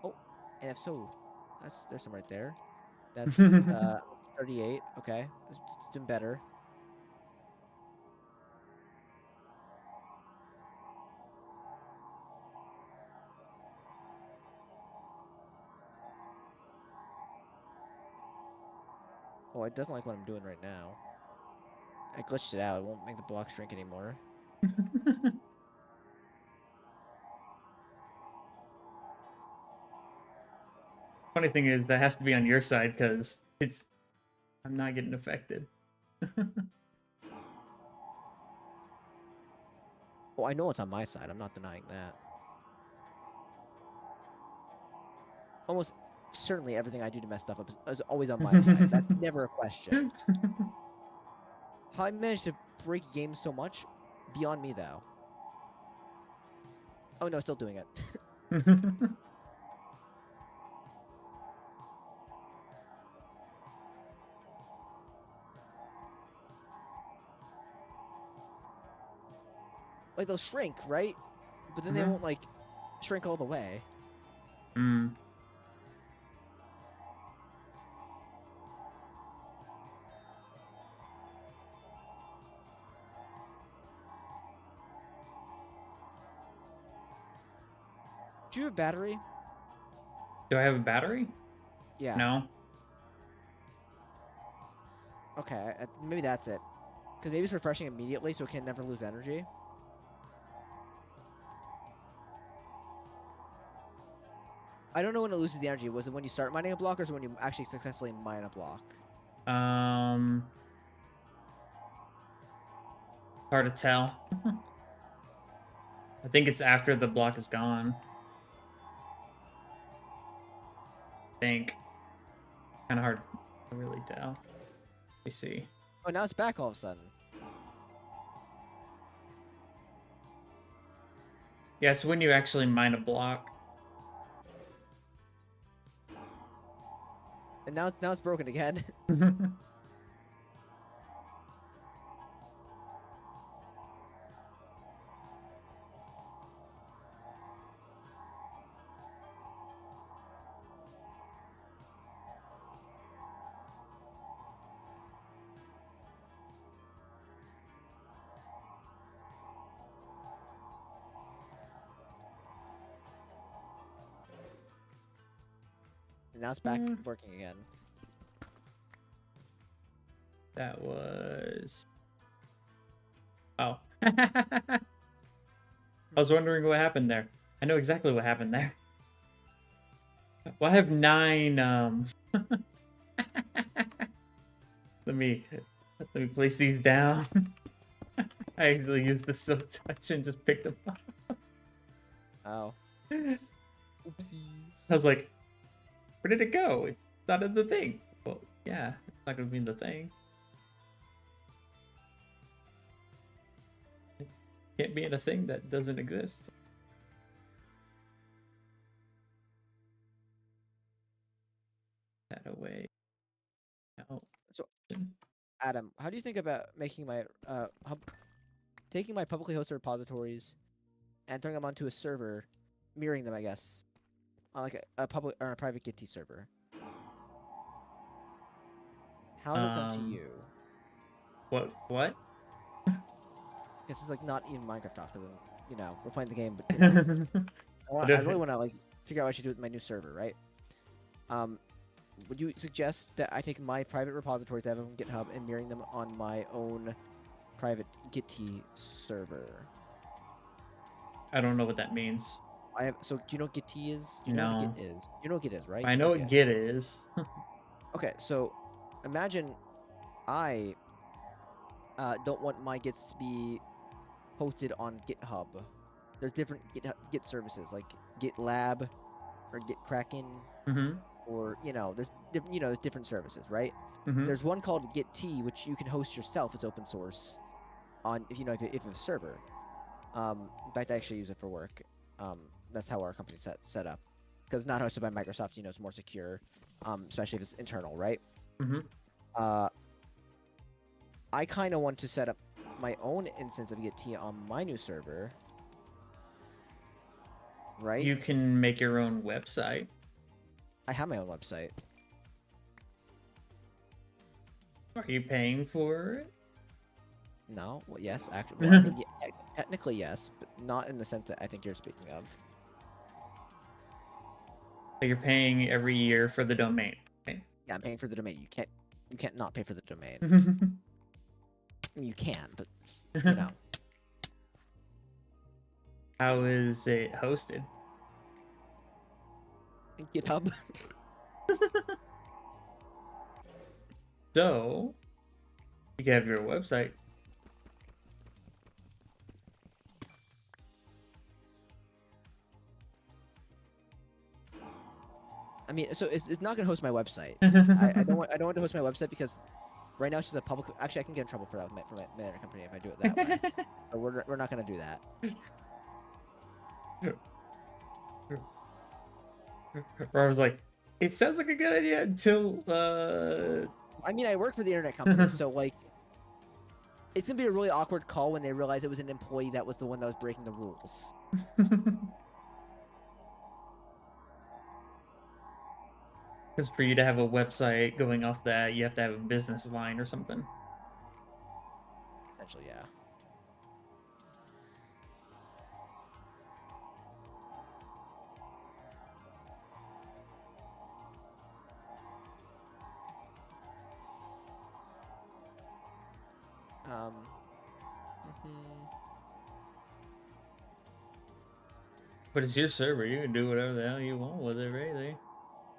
Oh, and if so, there's some right there. That's 38. Okay, it's doing better. Oh, it doesn't like what I'm doing right now. I glitched it out. It won't make the block shrink anymore. Funny thing is that has to be on your side because I'm not getting affected. Oh, I know it's on my side. I'm not denying that. Almost certainly everything I do to mess stuff up is always on my side. That's never a question. How I managed to break games so much, beyond me though. Oh no, still doing it. Like they'll shrink, right? But then they won't like shrink all the way. Mm. Do you have a battery? Do I have a battery? Yeah. No. Okay, maybe that's it. Because maybe it's refreshing immediately, so it can never lose energy. I don't know when it loses the energy. Was it when you start mining a block, or is it when you actually successfully mine a block? Hard to tell. I think it's after the block is gone. I think. Kind of hard to really tell. Let me see. Oh, now it's back all of a sudden. Yeah, so when you actually mine a block. And now it's broken again. And now it's back working again. That was... Oh. I was wondering what happened there. I know exactly what happened there. Well, I have 9, Let me place these down. I actually used the silk touch and just picked them up. Oh. Oopsies. I was like, where did it go? It's not in the thing. Well, yeah, it's not gonna be in the thing. It can't be in a thing that doesn't exist. that away. Oh, So, Adam, how do you think about making my taking my publicly hosted repositories and throwing them onto a server, mirroring them, I guess, on like a public or a private Git server? How does that sound to you? what? This is like not even Minecraft talk, because we're playing the game, but I really want to like figure out what I should do with my new server, right? Would you suggest that I take my private repositories I have on GitHub and mirroring them on my own private Git server? I don't know what that means. So do you know what Git is? Do you know No. what Git is? You know what Git is, right? I know Okay. what Git is. Okay, so imagine I don't want my Gits to be hosted on GitHub. There's different Git services like GitLab or GitKraken, Mm-hmm. or there's different services, right? Mm-hmm. There's one called Git, which you can host yourself. It's open source on if you have a server. In fact, I actually use it for work. That's how our company set up, because it's not hosted by Microsoft. It's more secure, especially if it's internal, right? Mm-hmm. I kind of want to set up my own instance of Git on my new server, right? You can make your own website. I have my own website. Are you paying for it? No, well, yes, actually, well, I mean, technically yes, but not in the sense that I think you're speaking of. You're paying every year for the domain. Okay? Yeah, I'm paying for the domain. You can't not pay for the domain. I mean, you can, but How is it hosted? GitHub. So you can have your website. I mean, so it's not gonna host my website. I don't want to host my website because right now it's just a public. Actually, I can get in trouble for that with my internet company if I do it that way. So we're not gonna do that. Or I was like, it sounds like a good idea until I mean, I work for the internet company, so like, it's gonna be a really awkward call when they realize it was an employee that was the one that was breaking the rules. Because for you to have a website going off that, you have to have a business line or something. Essentially, yeah. But it's your server. You can do whatever the hell you want with it, really.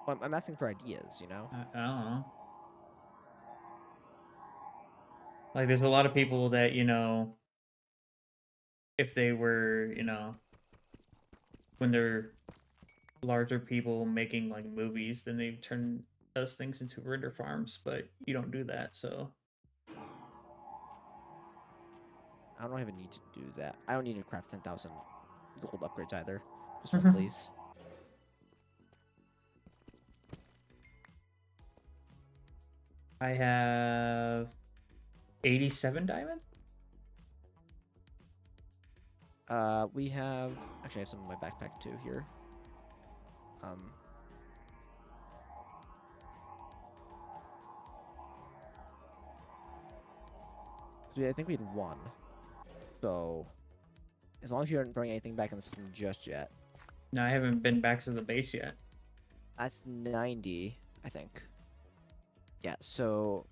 Well, I'm asking for ideas, I don't know. Like, there's a lot of people that, if they were, when they're larger people making, like, movies, then they turn those things into render farms, but you don't do that, so... I don't even need to do that. I don't need to craft 10,000 gold upgrades either. Just one, please. I have 87 diamonds? We have... Actually, I have some in my backpack, too, here. So I think we had one. So, as long as you aren't throwing anything back in the system just yet. No, I haven't been back to the base yet. That's 90, I think. Yeah, so...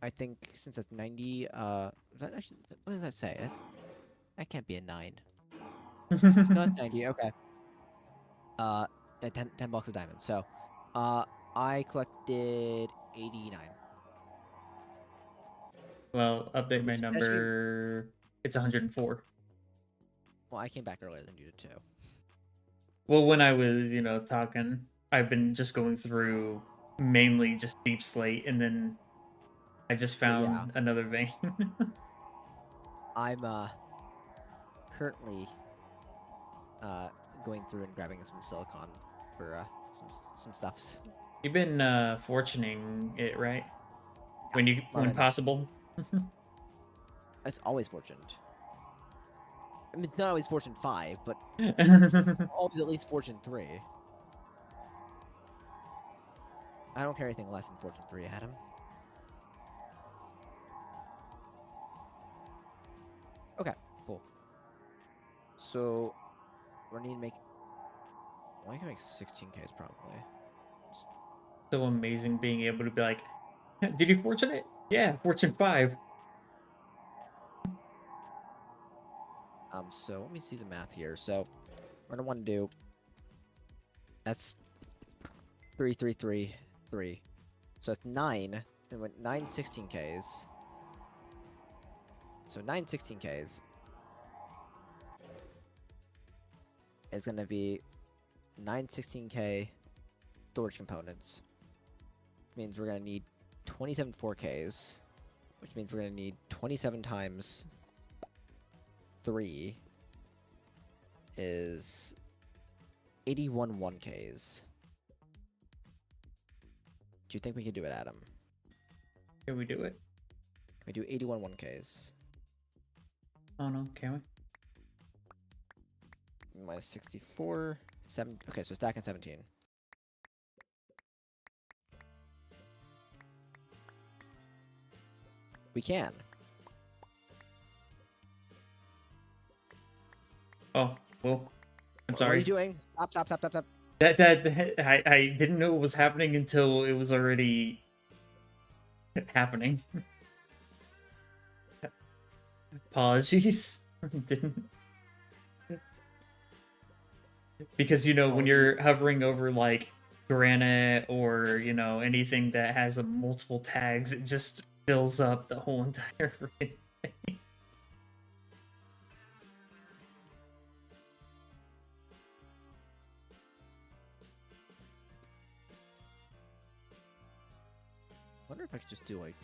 I think since it's 90, that actually, what does that say? That can't be a 9. No, it's 90, okay. Yeah, 10 blocks of diamonds. So, I collected 89. Well, update my Which actually- number. It's 104. Well, I came back earlier than you did, too. Well, when I was, talking, I've been just going through mainly just deep slate, and then I just found another vein. I'm currently going through and grabbing some silicon for some stuffs. You've been fortuning it, right? Why When not? possible. It's always fortuned. I mean, it's not always fortune 5, but always at least fortune 3. I don't care anything less than fortune 3, Adam. Okay, cool. So, we're gonna need to make. Well, I can make 16Ks probably. So amazing being able to be like, did you fortune it? Yeah, fortune 5. So let me see the math here. So, what I want to do. That's 3, 3, 3, 3. So it's 9. And went 9 16Ks. So 9 16Ks is going to be 9 16K storage components. Which means we're going to need 27 4Ks. Which means we're going to need 27 times 3 is 81 1Ks. Do you think we could do it, Adam? Can we do it? Can we do 81 1Ks? Oh no, can we? Minus 64, 7. Okay, so stacking 17. We can. Oh, well, I'm What are sorry. you doing? Stop, stop, stop, stop, stop. I didn't know it was happening until it was already happening. Apologies. Didn't. Because you know when you're hovering over like granite or you know anything that has a multiple tags, it just fills up the whole entire freaking thing. I wonder if I could just do like.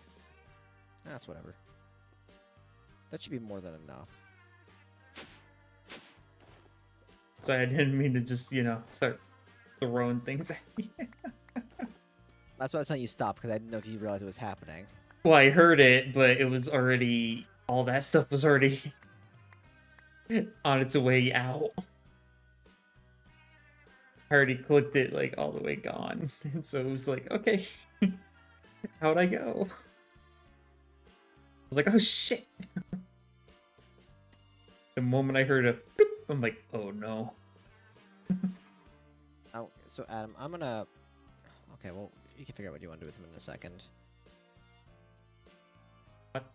That's whatever. That should be more than enough. So I didn't mean to just you know start throwing things at you. That's why I was telling you stop, because I didn't know if you realized it was happening. Well, I heard it, but it was already all that stuff was already on its way out. I already clicked it like all the way gone, and so it was like, okay, how'd I go? I was like, oh shit. The moment I heard a boop, I'm like, oh no. Oh, so Adam, I'm gonna. Okay, well, you can figure out what you want to do with him in a second. What?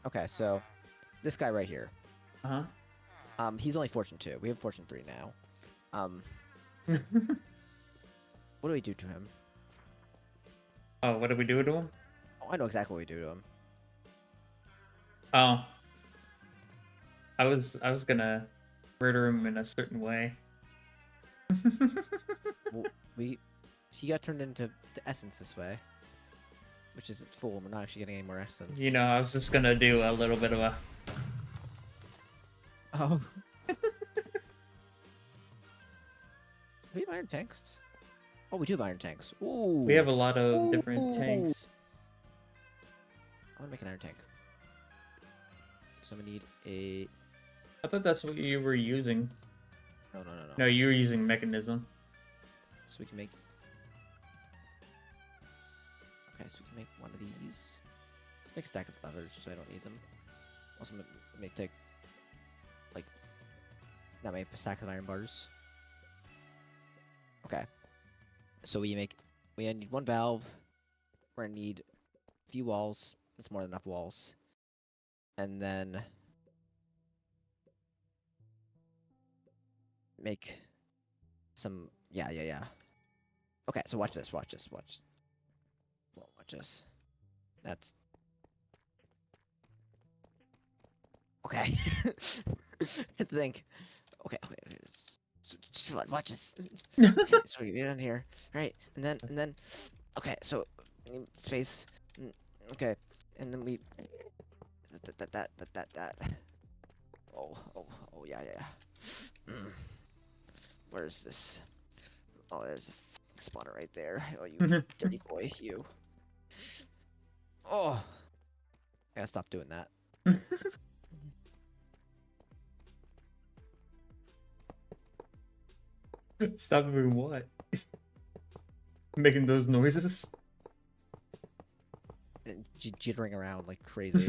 Okay, so this guy right here. Uh-huh. He's only fortune 2. We have fortune 3 now. What do we do to him? Oh, what did we do to him? Oh, I know exactly what we do to him. Oh. I was gonna murder him in a certain way. Well, he got turned into the essence this way, which is full. We're not actually getting any more essence. You know, I was just gonna do a little bit of a Oh. Do we have iron tanks? Oh, we do have iron tanks. Ooh. we have a lot of different Ooh. tanks. I want to make an iron tank. So I'm gonna need a. I thought that's what you were using. No, no, no, no. No, you were using mechanism. So we can make. Okay, so we can make one of these. Let's make a stack of others, so I don't need them. Also, may take like not make a stack of iron bars. Okay. So we need one valve. We're gonna need a few walls. That's more than enough walls. And then make some. Yeah. Okay, so watch this. Watch this. Watch. Well, watch this. That's. Okay. I think. Okay. Watch this. Okay, so we get in here, right? And then. Okay, so space. Okay, and then we. That. Oh, yeah. Where's this? Oh, there's a fucking spawner right there. Oh, you dirty boy, you. Oh, I gotta stop doing that. Stop doing what? Making those noises? And jittering around like crazy.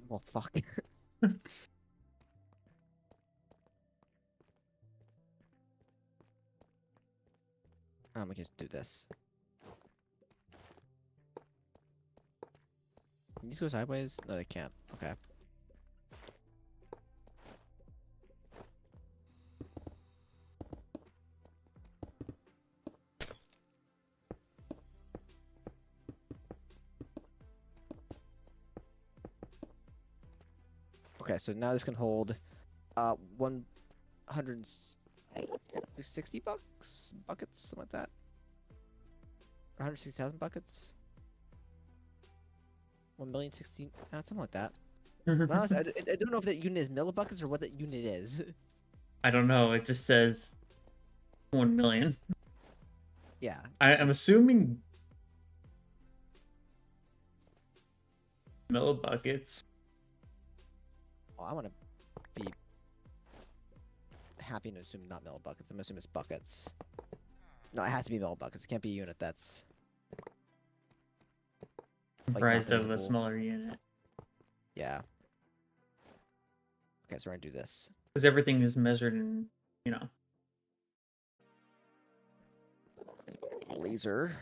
Well, fuck. We can just do this. Can these go sideways? No, they can't. Okay. Okay, so now this can hold 160 bucks? Buckets? Something like that? 160,000 buckets? 1,016,000? Something like that. Honestly, I don't know if that unit is millibuckets or what that unit is. I don't know. It just says 1 million. Yeah. I'm assuming millibuckets. Oh, I want to be happy to assume not millibuckets. I'm assuming it's buckets. No, it has to be millibuckets. It can't be a unit that's Comprised not of a divisible. smaller unit. Yeah. Okay, so we're gonna do this. Because everything is measured in, you know. Laser.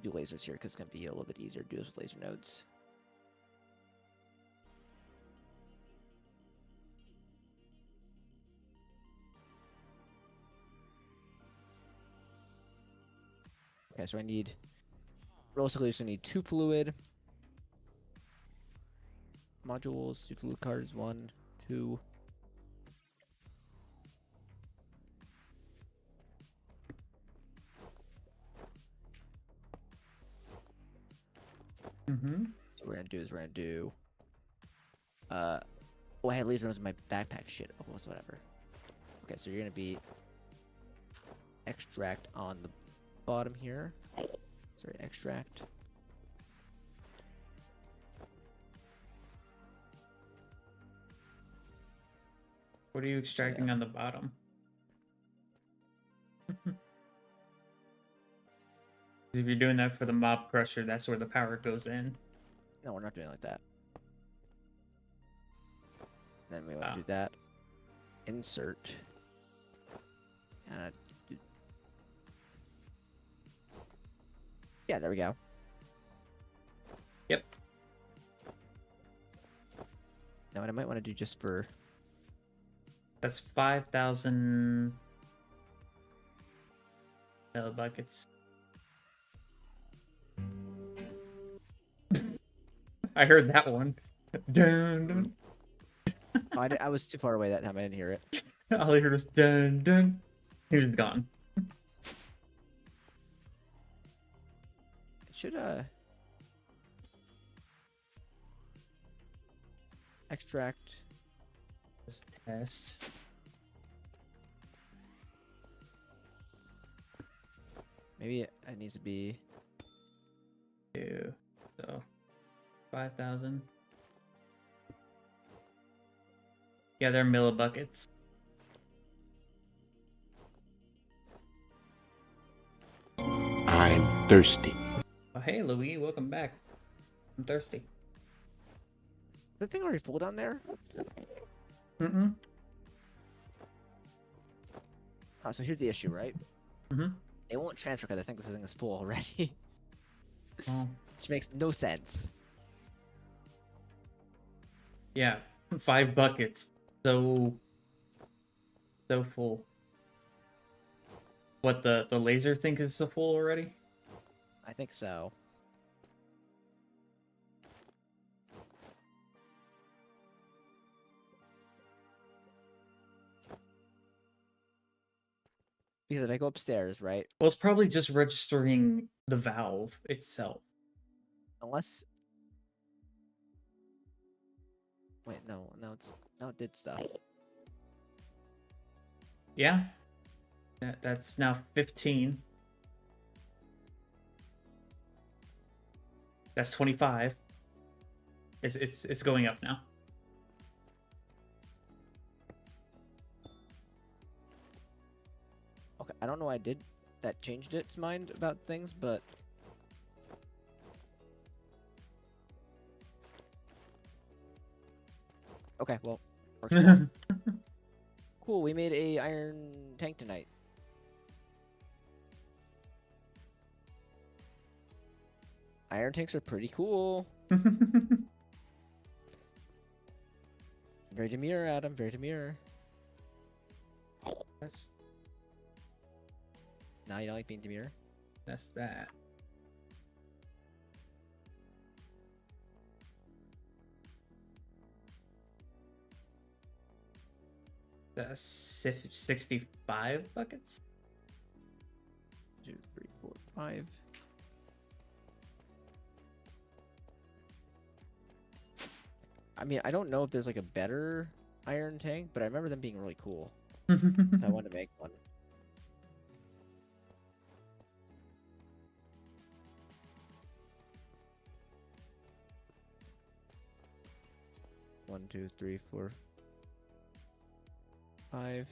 Do lasers here because it's gonna be a little bit easier to do this with laser nodes. Okay, so I need realistically, so I need 2 fluid modules, 2 fluid cards, 1, 2. Mm-hmm. So what we're gonna do oh, I had laser nodes in my backpack. Shit. Oh, well, whatever. Okay, so you're gonna be extract on the bottom here. Sorry, extract. What are you extracting on the bottom? If you're doing that for the mob crusher, that's where the power goes in. No, we're not doing it like that. Then we want to do that. Insert. Yeah, there we go. Yep. Now what I might want to do just for... That's 5,000 buckets. I heard that one. Dun, dun. Oh, I was too far away that time. I didn't hear it. All I heard was dun dun. He was gone. It should extract. Let's test. Maybe it needs to be 2. So 5,000. Yeah, they're millibuckets. I'm thirsty. Oh, hey, Louis, welcome back. I'm thirsty. the thing already full down there. Mm-mm. So here's the issue, right? Mm-hmm. It won't transfer because I think this thing is full already. Oh. Which makes no sense. Yeah, 5 buckets. So full. What the laser think is so full already? I think so. Because if I go upstairs, right? Well, it's probably just registering the valve itself. Unless. Wait, no, it did stuff. Yeah. That's now 15. That's 25. It's going up now. Okay, I don't know why I did that changed its mind about things, but okay, well, works well. Cool, we made a iron tank tonight. Iron tanks are pretty cool. Very demure, Adam. Very demure. That's Now you don't like being demure. that. That's 65 buckets. 2, 3, 4, 5. I mean, I don't know if there's like a better iron tank, but I remember them being really cool. So I wanted to make one. One, 2, 3, 4, 5.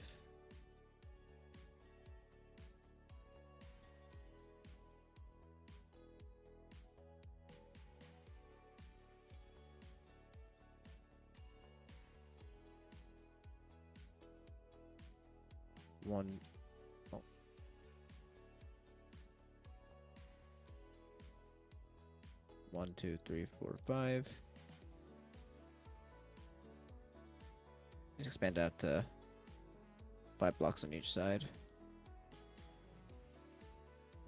One. Oh. One, 2, 3, 4, 5. Just expand out to 5 blocks on each side.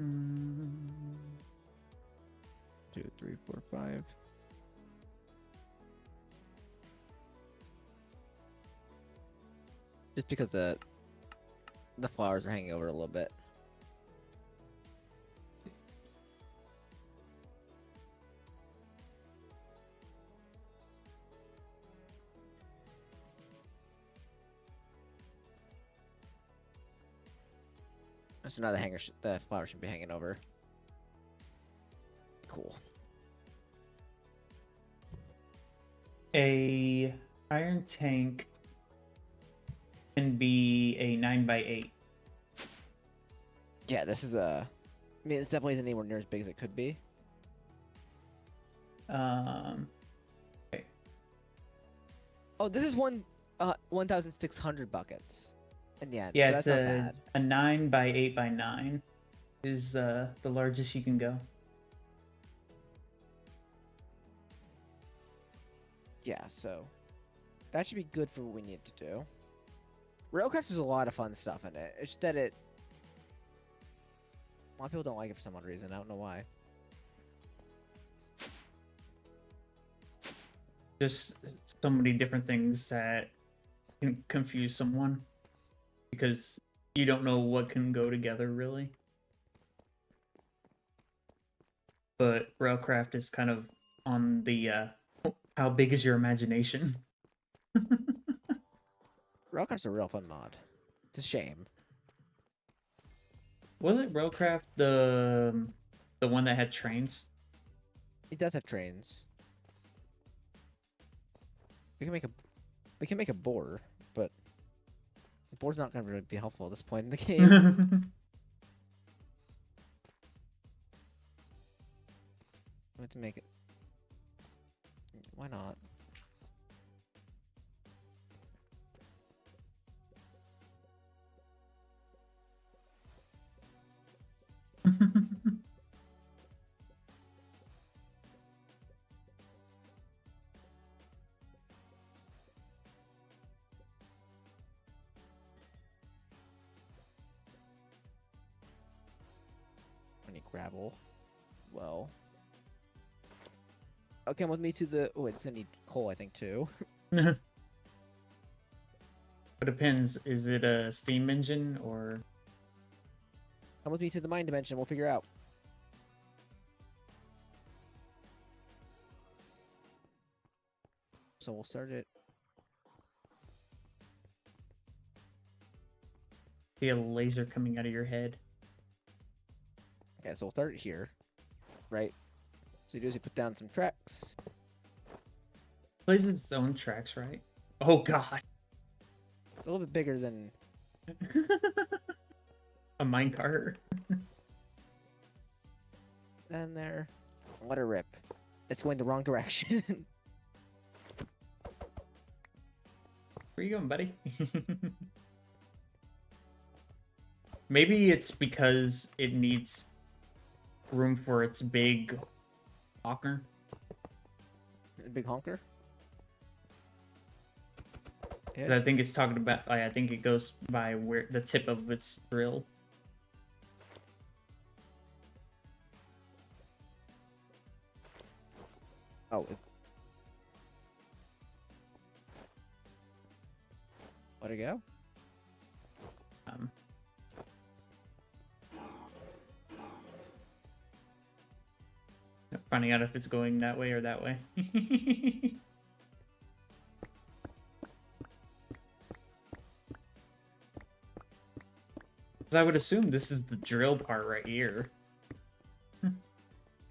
Mm. 2, 3, 4, 5. Just because the flowers are hanging over a little bit. So now the flower should be hanging over. Cool. A iron tank can be a 9x8. Yeah, this is a. I mean, it definitely isn't anywhere near as big as it could be. Okay. Oh, this is 1,600 buckets. In the end, Yeah, so it's that's not bad. a 9x8x9 is the largest you can go. Yeah, so that should be good for what we need to do. Railcraft has a lot of fun stuff in it. It's just that a lot of people don't like it for some odd reason. I don't know why. Just so many different things that can confuse someone because you don't know what can go together really. But Railcraft is kind of on the how big is your imagination? Railcraft's a real fun mod. It's a shame. Wasn't Railcraft the one that had trains? It does have trains. We can make a boar, but the boar's not gonna really be helpful at this point in the game. We have to make it. Why not? gravel. Well. Oh, come with me to the. Oh, it's gonna need coal, I think, too. It depends. Is it a steam engine or? Come with me to the mine dimension. We'll figure out. So we'll start it. See a laser coming out of your head. Okay, so we'll start it here, right? So you do is you put down some tracks. Plays its own tracks, right? Oh god. It's a little bit bigger than. A minecart. And there. Let her rip. It's going the wrong direction. Where you going, buddy? Maybe it's because it needs room for its big honker. Big honker. 'Cause I think it's talking about. I think it goes by where the tip of its drill. Oh. Let it go. Finding out if it's going that way or that way. 'Cause I would assume this is the drill part right here.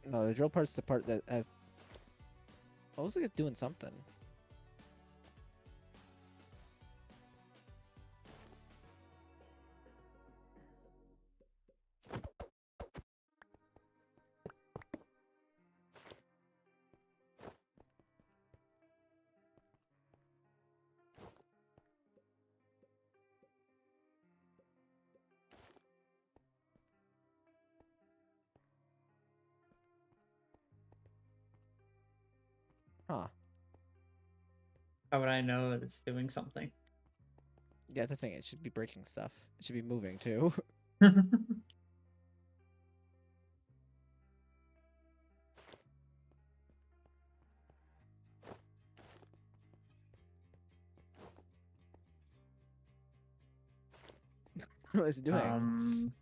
No, the drill part's the part that has. Oh, looks like it's doing something. Huh. How would I know that it's doing something? Yeah, the thing. It should be breaking stuff. It should be moving too. What is it doing?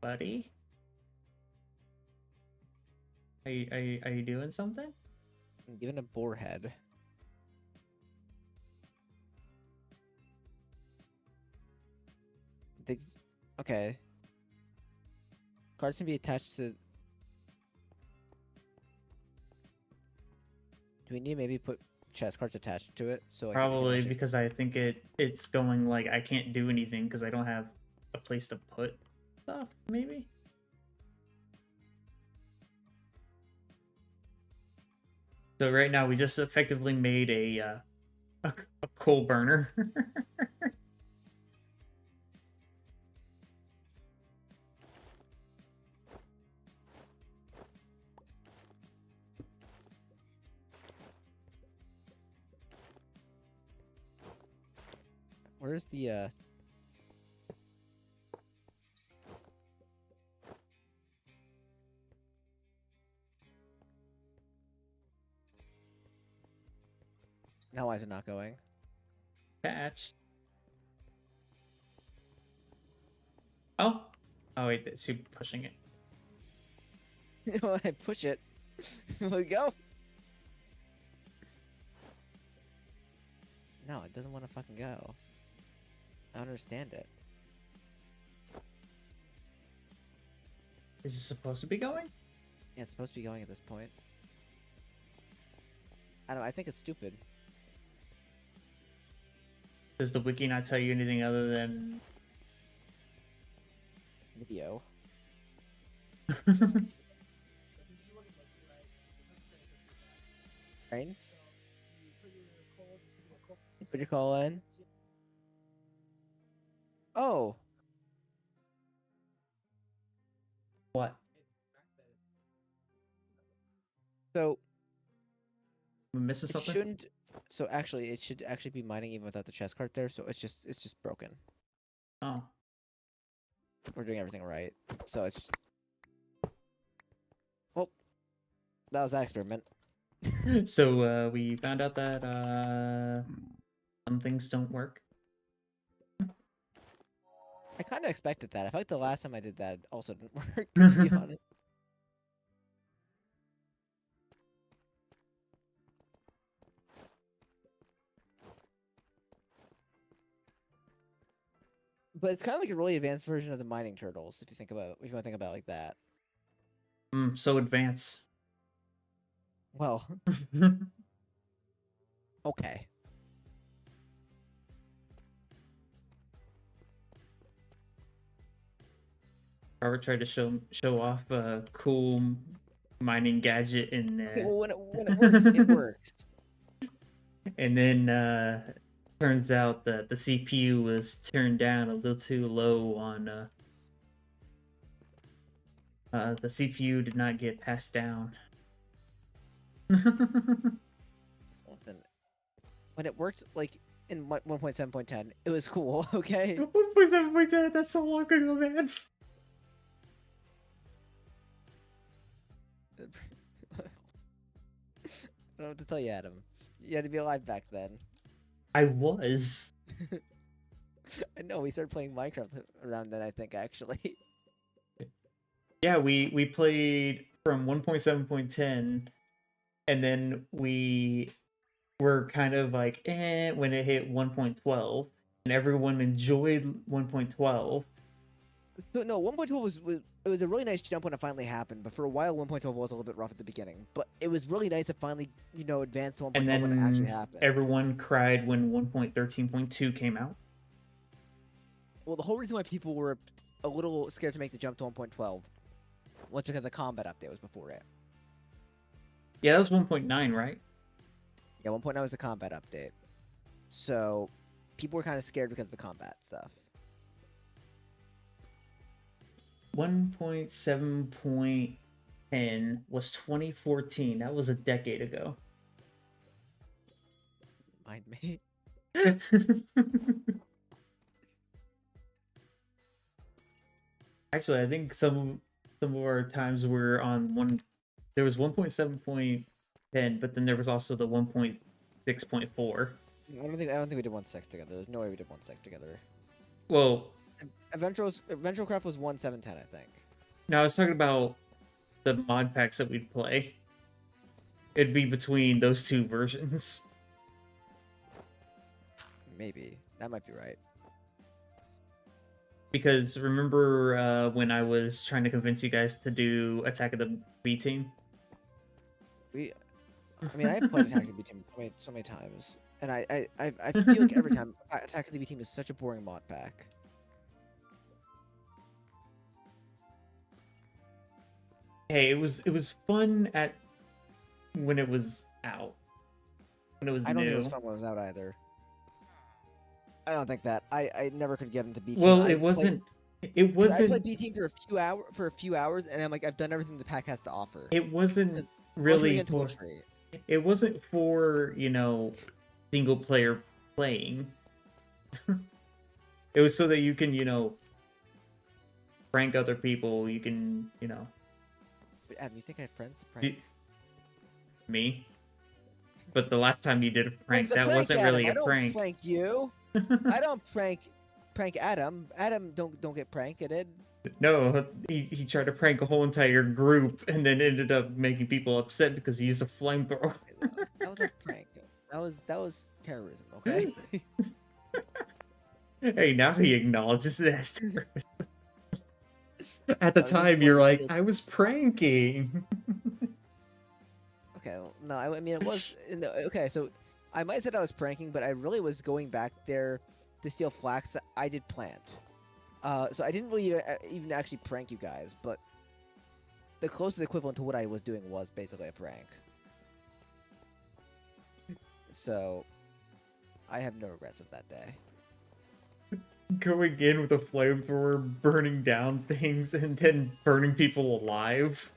Buddy? Are you doing something? I'm giving a boar head. Okay. Cards can be attached to. Do we need to maybe put chest cards attached to it? So like, we can Probably actually- because I think it's going like I can't do anything because I don't have a place to put stuff. Maybe. So right now we just effectively made a coal burner. Where's the Now why is it not going? Patched. Oh. Oh wait, that's you pushing it. You know, when I push it, will it go? No, it doesn't want to fucking go. I don't understand it. Is it supposed to be going? Yeah, it's supposed to be going at this point. I don't know, I think it's stupid. Does the wiki not tell you anything other than Video. Trains? You put your call in. Oh! what? So, Am I missing it something? shouldn't... So actually, it should actually be mining even without the chest card there, so it's just broken. Oh. we're doing everything right. So it's well, that was that experiment. So we found out that some things don't work. I kind of expected that. I felt like the last time I did that also didn't work. To be honest. But it's kind of like a really advanced version of the mining turtles, if you think about if you want to think about it like that. So advanced. Well, okay. Robert tried to show off a cool mining gadget in Okay, there, well, when it works, it works. and then turns out that the CPU was turned down a little too low on the CPU did not get passed down. Listen, when it worked, like in 1.7.10, it was cool. Okay. 1.7.10, that's so long ago, man. I don't know what to tell you, Adam. You had to be alive back then. I was. I know, we started playing Minecraft around then, I think, actually. Yeah, we played from 1.7.10, and then we were kind of like, when it hit 1.12, and everyone enjoyed 1.12. So no, 1.12 it was a really nice jump when it finally happened, but for a while 1.12 was a little bit rough at the beginning. But it was really nice to finally, advance to 1.12 And when it actually then happened. everyone cried when 1.13.2 came out. Well, the whole reason why people were a little scared to make the jump to 1.12 was because the combat update was before it. Yeah, that was 1.9, right? Yeah, 1.9 was the combat update. So people were kind of scared because of the combat stuff. 1.7.10 was 2014. That was a decade ago. Mind me. Actually, I think some of our times were on one. There was 1.7.10, but then there was also the 1.6.4. I don't think we did 1.6 together. There's no way we did 1.6 together. Well, Adventural Craft was 1.7.10, I think. no, I was talking about the mod packs that we'd play. It'd be between those two versions. Maybe. That might be right. Because remember when I was trying to convince you guys to do Attack of the B Team? I mean, I've played Attack of the B Team so many times. And I feel like every time Attack of the B Team is such a boring mod pack. Hey, it was fun when it was out. When it was I don't new. think it was fun when it was out either. I don't think that. I never could get into B Team. Well, I it wasn't. It I wasn't. played B Team for a few hours, and I'm like, I've done everything the pack has to offer. It wasn't Once we really get to for. Witch Rate. It wasn't for single player playing. It was so that you can prank other people. You can Wait, Adam, you think I have friends to prank? Me. But the last time you did a prank, It's a that prank, wasn't Adam. really I a don't prank. prank you. I don't prank Adam. Adam don't get pranked. No, he tried to prank a whole entire group and then ended up making people upset because he used a flamethrower. That was a prank. That was terrorism. Okay. Hey, now he acknowledges it as terrorism. At the I was time, just you're wanting like, to see I was pranking. Okay. Well, no, I mean it was okay. So I might have said I was pranking, but I really was going back there to steal flax that I did plant. So I didn't really even actually prank you guys, but the closest equivalent to what I was doing was basically a prank. So I have no regrets of that day. Going in with a flamethrower, burning down things, and then burning people alive.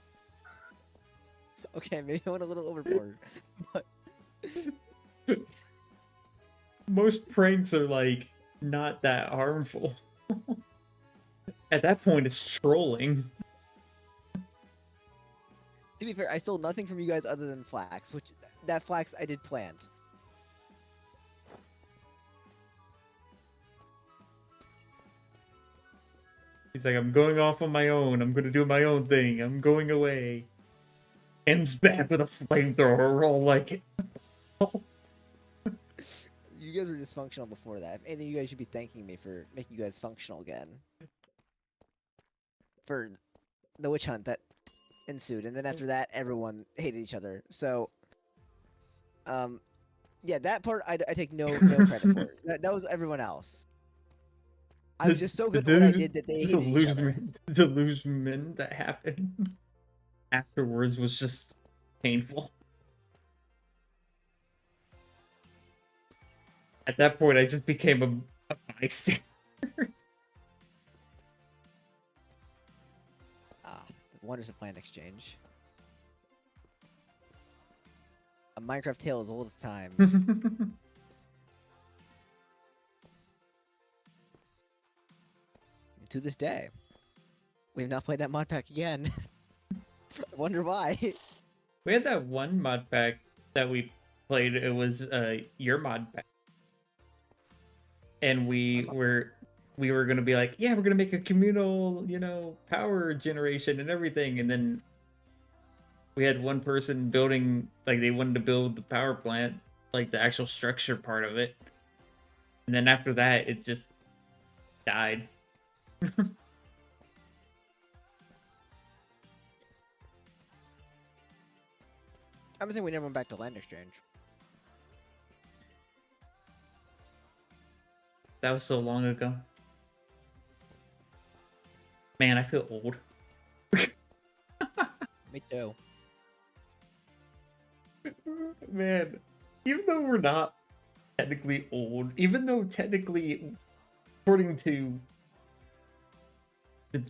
Okay, maybe I went a little overboard. But Most pranks are like not that harmful. At that point, it's trolling. To be fair, I stole nothing from you guys other than flax, which that flax I did plant. He's like, I'm going off on my own. I'm gonna do my own thing. I'm going away. M's back with a flamethrower. We're all like, You guys were dysfunctional before that. If anything, you guys should be thanking me for making you guys functional again. For the witch hunt that ensued, and then after that, everyone hated each other. So, yeah, that part I take no credit for. That was everyone else. I was just so good at what I did that they hated each other. The delusion that happened afterwards was just painful. At that point, I just became a bystander. The wonders of land exchange. A Minecraft tale as old as time. To this day, we have not played that mod pack again. I wonder why. We had that one mod pack that we played. It was your mod pack, and we were gonna be like, yeah, we're gonna make a communal, power generation and everything, and then we had one person building, like, they wanted to build the power plant, like the actual structure part of it, and then after that, it just died. I'm saying we never went back to land exchange. That was so long ago. Man, I feel old. Me too. Man, even though we're not technically old, even though technically, according to the,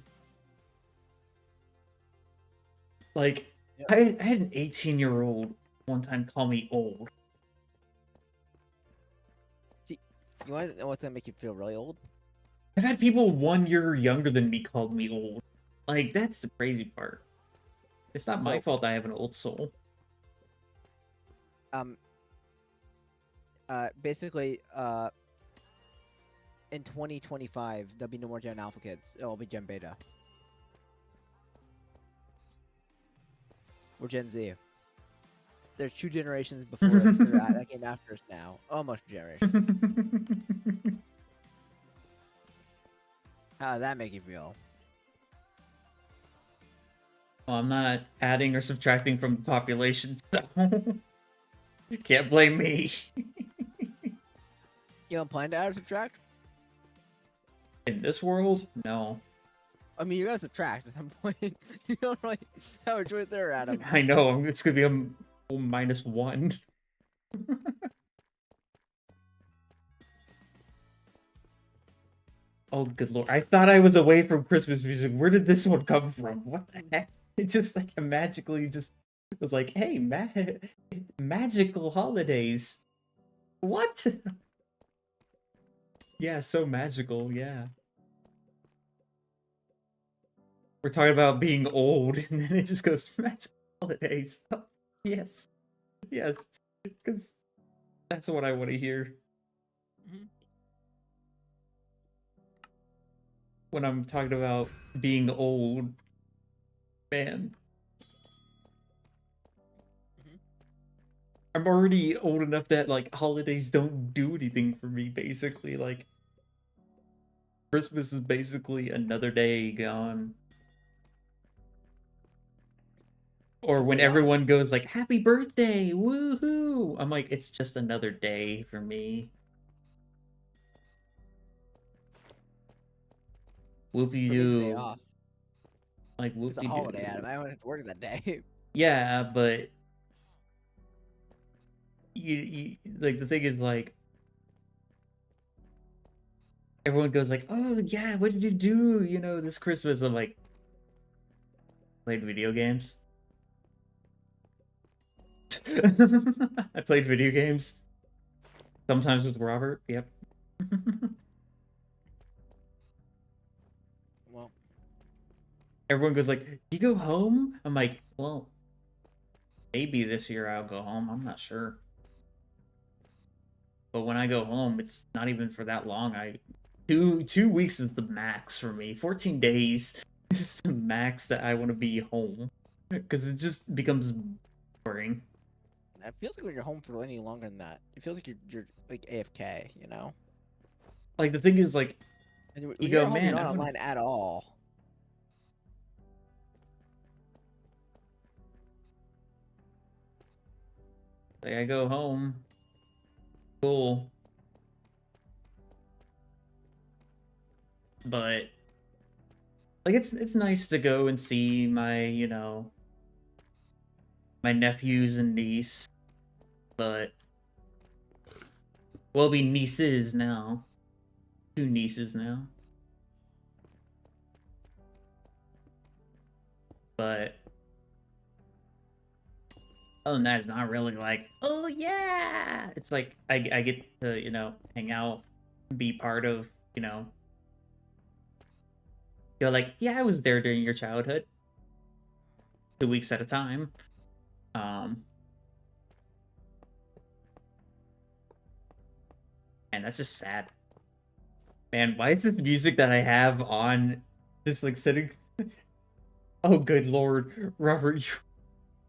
like, Yeah. I had an 18-year-old one time call me old. You want to know what's gonna make you feel really old? I've had people 1 year younger than me call me old. Like, that's the crazy part. It's not my fault I have an old soul. Basically, in 2025, there'll be no more Gen Alpha kids. It'll be Gen Beta. We're Gen Z. There's 2 generations before us that came after us now. Almost 2 generations. How does that make you feel? Well, I'm not adding or subtracting from the population, so you can't blame me. You don't plan to add or subtract? In this world, no. I mean, you're gonna subtract at some point. You don't really have a choice there, Adam. I know, it's gonna be a whole -1. Oh, good lord. I thought I was away from Christmas music. Where did this one come from? What the heck? It just, like, magically just was like, hey, magical holidays. What? Yeah, so magical, yeah. We're talking about being old, and then it just goes, magical holidays. Oh, yes. Yes. Because that's what I want to hear. Mhm. When I'm talking about being old, man. Mhm. I'm already old enough that, like, holidays don't do anything for me, basically. Like, Christmas is basically another day gone. Or when Yeah. everyone goes like, happy birthday, woohoo! I'm like, it's just another day for me. Whoopie For me, it's a day doo. off. Like, It's whoopie a holiday, doo. Adam. I don't have to work that day. Yeah, but you like, the thing is, like, everyone goes like, oh yeah, what did you do, this Christmas? I'm like, played video games. I played video games. Sometimes with Robert, yep. Well, everyone goes like, "You go home?" I'm like, "Well, maybe this year I'll go home. I'm not sure." But when I go home, it's not even for that long. 2 weeks is the max for me. 14 days is the max that I want to be home because it just becomes boring. It feels like when you're home for any longer than that, it feels like you're like AFK, you know? Like the thing is, like, And when you you're go, at home, man, you're I not wanna- online at all. like I go home, cool, but like it's nice to go and see my my nephews and niece, but well, be nieces now, 2 nieces now, but other than that, it's not really like, oh yeah. It's like I get to hang out, be part of go like, yeah, I was there during your childhood, 2 weeks at a time. And that's just sad. Man, why is this music that I have on just like sitting? Oh, good lord, Robert,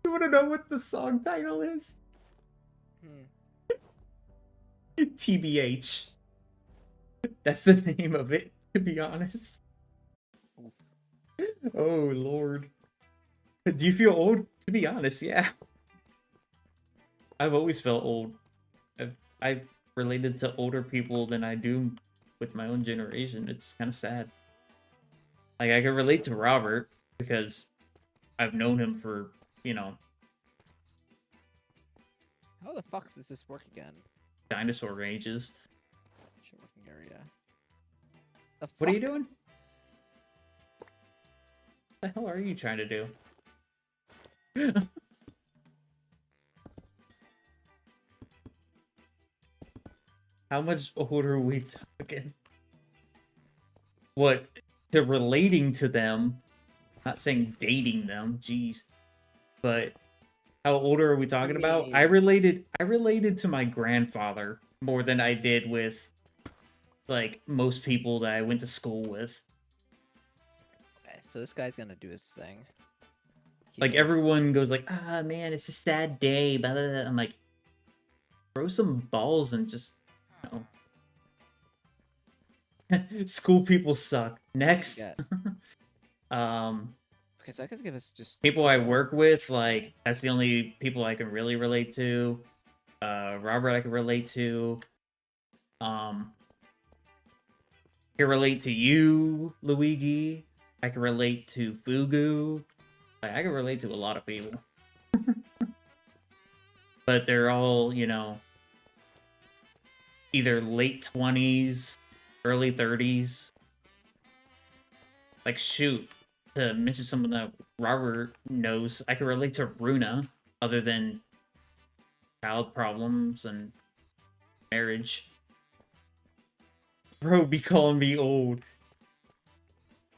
you want to know what the song title is? TBH. That's the name of it, to be honest. Oh lord. Do you feel old? To be honest, yeah. I've always felt old. I've related to older people than I do with my own generation. It's kind of sad. Like, I can relate to Robert because I've known him for, How the fuck does this work again? dinosaur ages. Shit working area. The What are you fuck? doing? What the hell are you trying to do? How much older are we talking? What? To relating to them. Not saying dating them, jeez. But how older are we talking about? I mean- related to my grandfather more than I did with like most people that I went to school with. Okay, so this guy's gonna do his thing. He's Like gonna- everyone goes like, ah man, it's a sad day, blah, blah, blah. I'm like, throw some balls and just school people suck. Next. Yeah. Okay, so I guess give us just People I work with, like, that's the only people I can really relate to. Robert I can relate to. I can relate to you, Luigi. I can relate to Fugu. Like, I can relate to a lot of people. But they're all, either late 20s, early 30s. Like, shoot, to mention someone that Robert knows, I can relate to Runa, other than child problems and marriage. Bro, be calling me old.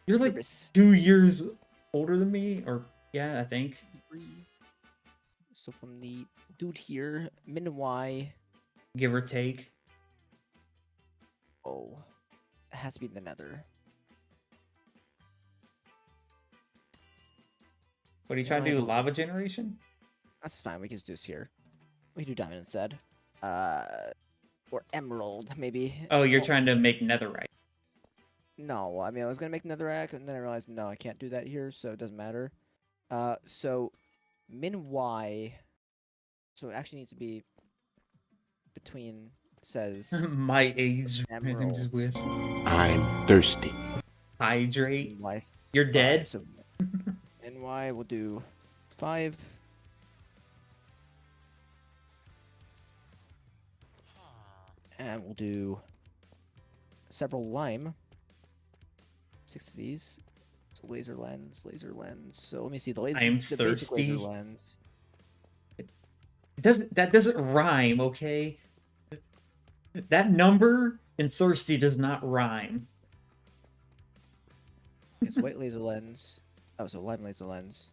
You're like Purpose. 2 years older than me, or yeah, I think. So from the dude here, Min Y. Give or take. Oh, it has to be the Nether. What are you trying to Why do? not? Lava generation? That's fine. We can just do this here. We can do diamond instead. Or emerald maybe. Oh, you're Oh, trying to make netherite. No, I mean I was gonna make netherrack, and then I realized no, I can't do that here, so it doesn't matter. So Min Y. So it actually needs to be between says My age rhymes Emeralds. with I'm thirsty. hydrate. Y. You're dead. So NY will do 5. And we'll do several lime. 6 of these. So laser lens, laser lens. So let me see the laser. I am the basic laser thirsty. lens. That doesn't rhyme, okay? That number and thirsty does not rhyme. It's white laser lens. Oh, so live laser lens.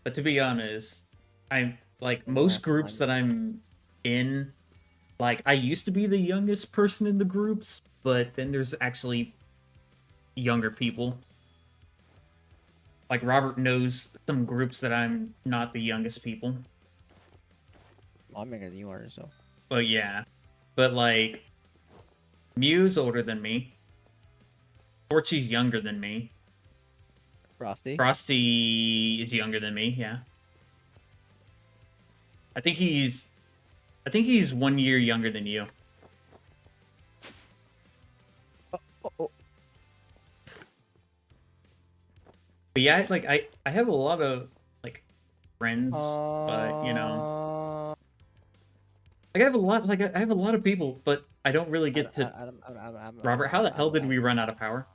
But to be honest, I'm like And most last groups one. that I'm in, like I used to be the youngest person in the groups, but then there's actually younger people. Like Robert knows some groups that I'm not the youngest people. Well, I'm younger than you are, so. But yeah. But like Mew's older than me. Torchy's younger than me. Frosty. Frosty is younger than me, yeah. I think he's 1 year younger than you. Oh. But yeah, like I have a lot of like friends, but you know, like I have a lot of people, but I don't really get to. Robert, how the hell did we run out of power?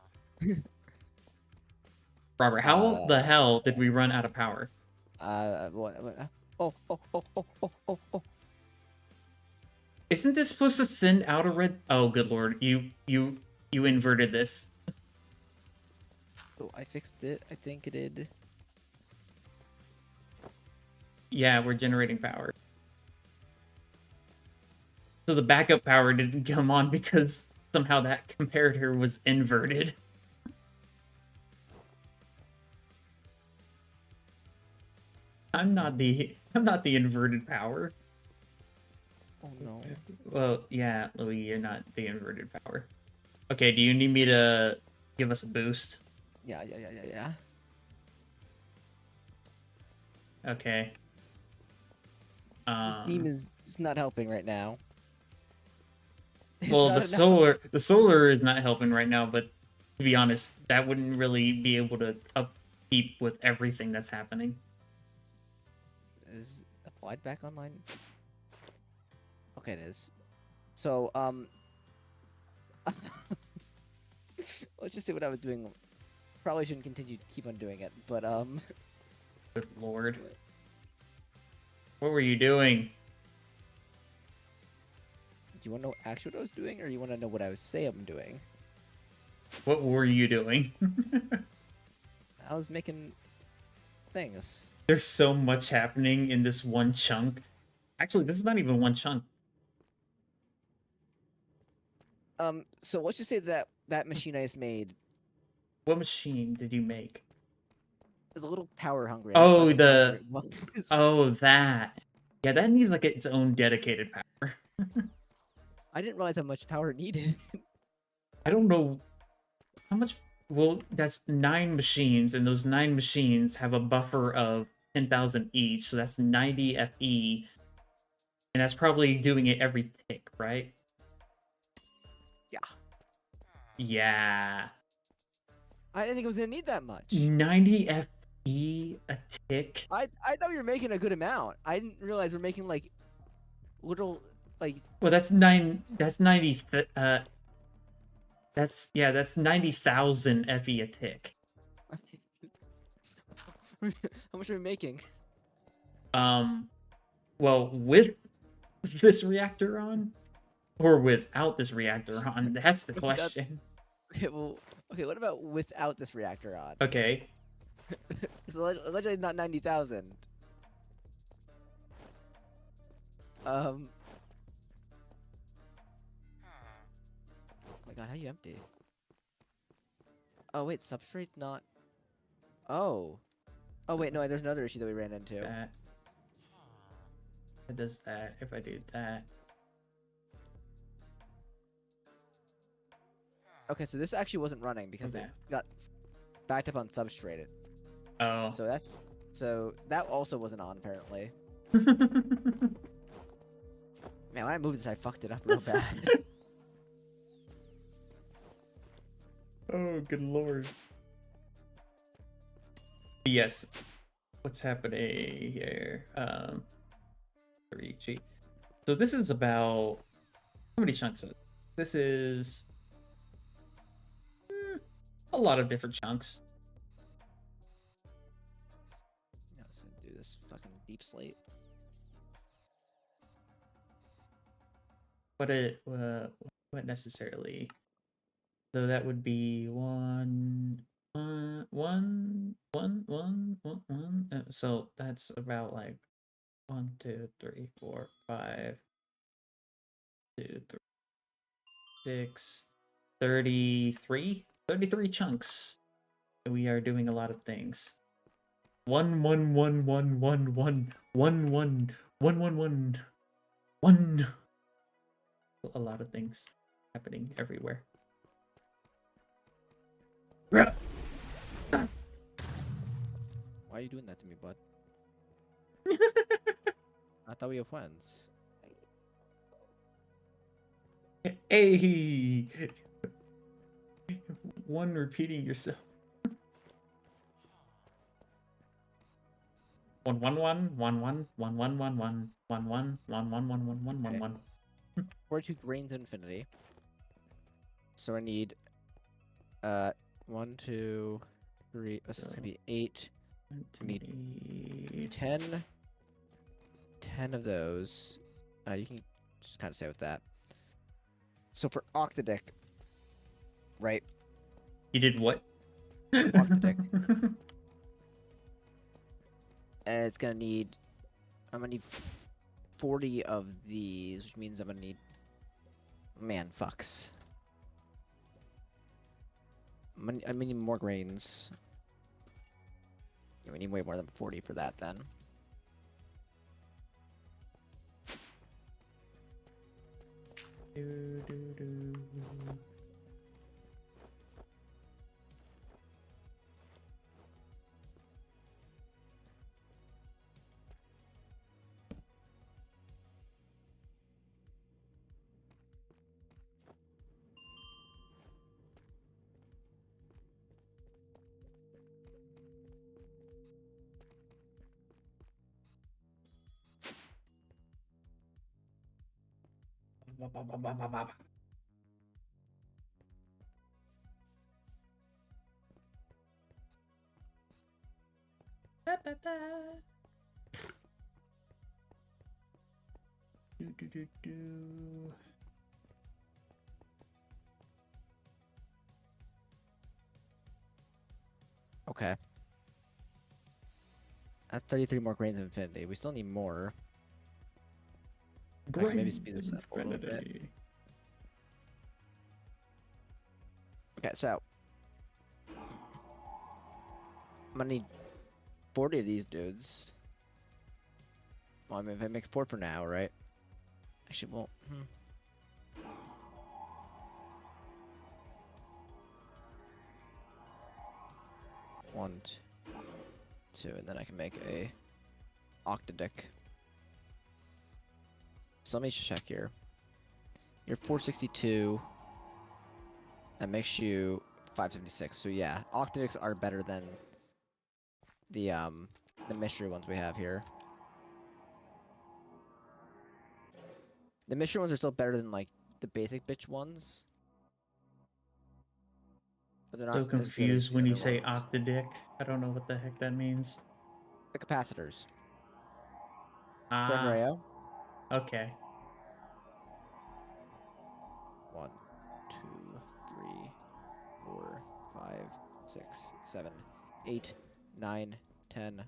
Robert, how the hell did we run out of power? What? Oh. Isn't this supposed to send out a red? Oh, good lord, you inverted this. Oh, I fixed it. I think it did. Yeah, we're generating power. So the backup power didn't come on because somehow that comparator was inverted. I'm not the inverted power. Oh no. Well, yeah, Louis, you're not the inverted power. Okay, do you need me to give us a boost? Yeah. Okay. Steam is not helping right now. Well, Not the solar is not helping right now, but to be honest, that wouldn't really be able to upkeep with everything that's happening. Is applied back online? Okay, it is. So, let's just see what I was doing. Probably shouldn't continue to keep on doing it, but Good lord. What were you doing? do you want to know actually what I was doing, or you want to know what I would say I'm doing? What were you doing? I was making things. There's so much happening in this one chunk. Actually, this is not even one chunk. So let's just say that machine I just made What machine did you make? is a little power hungry. Oh, I didn't know the... what it was. Oh, that. Yeah, that needs like its own dedicated power. I didn't realize how much power it needed. I don't know how much. Well, that's 9 machines, and those 9 machines have a buffer of 10,000 each, so that's 90 FE, and that's probably doing it every tick, right? Yeah. Yeah. I didn't think it was gonna need that much. 90 FE a tick. I thought we were making a good amount. I didn't realize we're making like little like Well, that's 9. That's 90. That's 90,000 FE a tick. how much are we making? Well, with this reactor on, or without this reactor on? That's the Without- question. Okay, well, okay. What about without this reactor on? Okay. It's allegedly not 90,000. Oh my god, how do you empty? Oh wait, substrate's not. Oh. Oh wait, no, there's another issue that we ran into. That. It does that if I do that. Okay, so this actually wasn't running because Okay. it got backed up on substrate. Oh. So that also wasn't on apparently. Man, when I moved this, I fucked it up real bad. Oh, good lord. Yes. What's happening here? 3G. So this is about how many chunks of it? This is a lot of different chunks. I'm just gonna do this fucking deep slate. What necessarily? So that would be 1, One. So that's about like 1, 2, 3, 4, 5, 2, 3, 6, 33. 33 chunks. We are doing a lot of things. 1, 1, 1, 1, 1, 1, 1, 1, 1, 1, 1, 1. A lot of things happening everywhere. Why are you doing that to me, bud? I thought we were friends. Hey! One repeating yourself. 1, 1, 1, 1, 1, 1, 1, 1, 1, 1, 1, 1, 1, 1, 1, 1, 1, 1. 42 grains of infinity. So I need 1, 2, 3. This is gonna be 8. I need 10 of those. You can just kind of stay with that. So for Octadic, right? You did what? Octadic. It's gonna need. I'm gonna need 40 of these, which means I'm gonna need. Man, fucks. I'm gonna need more grains. Yeah, we need way more than 40 for that then. Okay. That's 33 more grains of infinity. We still need more. I can maybe speed this up a little bit. Okay, so I'm gonna need 40 of these dudes. Well, I mean, if I make 4 for now, right? Actually, well, 1, 2, and then I can make a Octadic. So let me check here. You're 462. That makes you 576. So yeah, Octadics are better than the mystery ones we have here. The mystery ones are still better than like the basic bitch ones. But they're not So as good as confused the when you other say ones. Octadic. I don't know what the heck that means. The capacitors. Ah, Rayo. okay. 1, 2, 3, 4, 5, 6, 7, 8, 9, 10,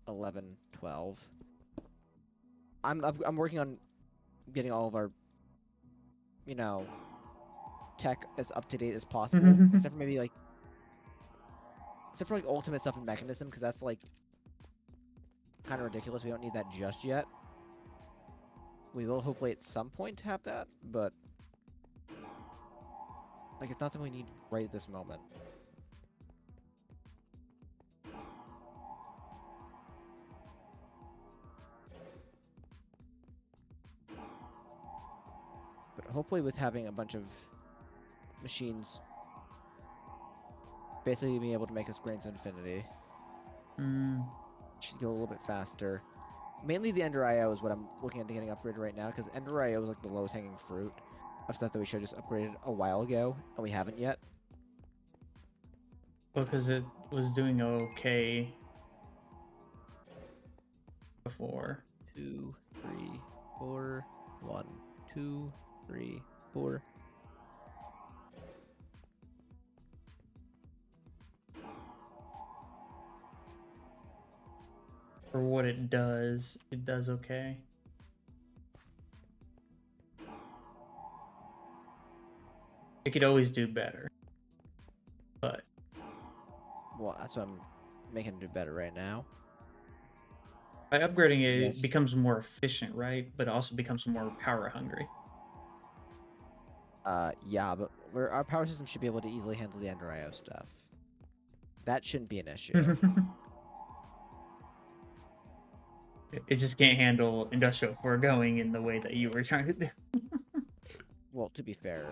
11, 12. I'm working on getting all of our, you know, tech as up to date as possible, except for like ultimate stuff and mechanism, because that's like kind of ridiculous. We don't need that just yet. We will hopefully at some point have that, but like it's not something we need right at this moment. But hopefully with having a bunch of machines basically being able to make us grains of infinity, should go a little bit faster. Mainly the Ender IO is what I'm looking at getting upgraded right now, because Ender IO is like the lowest hanging fruit of stuff that we should have just upgraded a while ago, and we haven't yet. Because it was doing okay before. 2, 3, 4, 1, 2, 3, 4. it does okay. It could always do better. But Well, that's what I'm making it do better right now. by upgrading it, Yes. it becomes more efficient, right? But it also becomes more power hungry. Yeah, but our power system should be able to easily handle the Ender IO stuff. That shouldn't be an issue. It just can't handle industrial foregoing in the way that you were trying to do. Well, to be fair,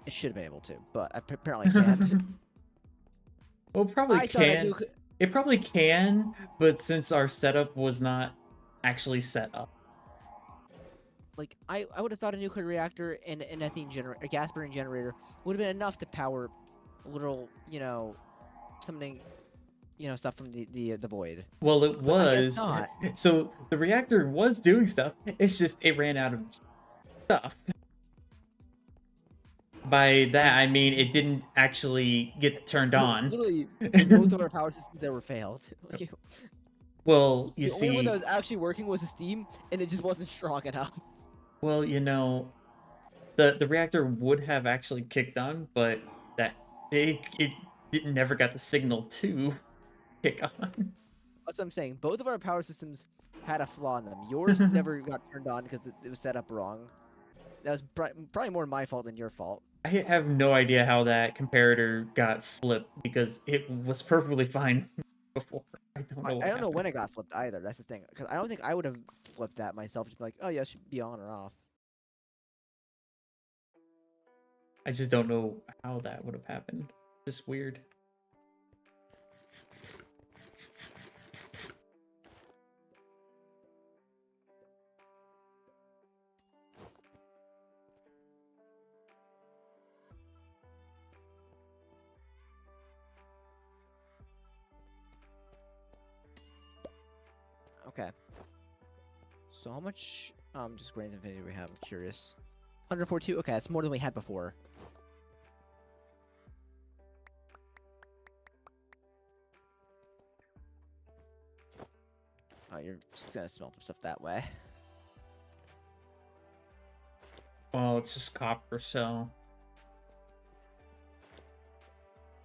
it should have been able to, but apparently can't. Well, it probably I thought I can. knew. It probably can, but since our setup was not actually set up. Like, I would have thought a nuclear reactor and an ethene generator, a gas burning generator, would have been enough to power a little, something, stuff from the void. Well, it But I guess was. not. So the reactor was doing stuff. It's just it ran out of stuff. By that I mean it didn't actually get turned on. Literally, both of our power systems that were failed. Like, Well, you the only one that see, was actually working was the steam, and it just wasn't strong enough. well, the reactor would have actually kicked on, but that it never got the signal to kick on. That's what I'm saying. Both of our power systems had a flaw in them. Yours never got turned on because it was set up wrong. That was probably more my fault than your fault. I have no idea how that comparator got flipped because it was perfectly fine before. I don't know. I don't know when it got flipped either. That's the thing. Because I don't think I would have flipped that myself. Just be like, oh yeah, it should be on or off. I just don't know how that would have happened. Just weird. Okay. So how much just grains infinity do we have? I'm curious. 142. Okay, that's more than we had before. Oh, you're just gonna smelt some stuff that way. Well, it's just copper, so.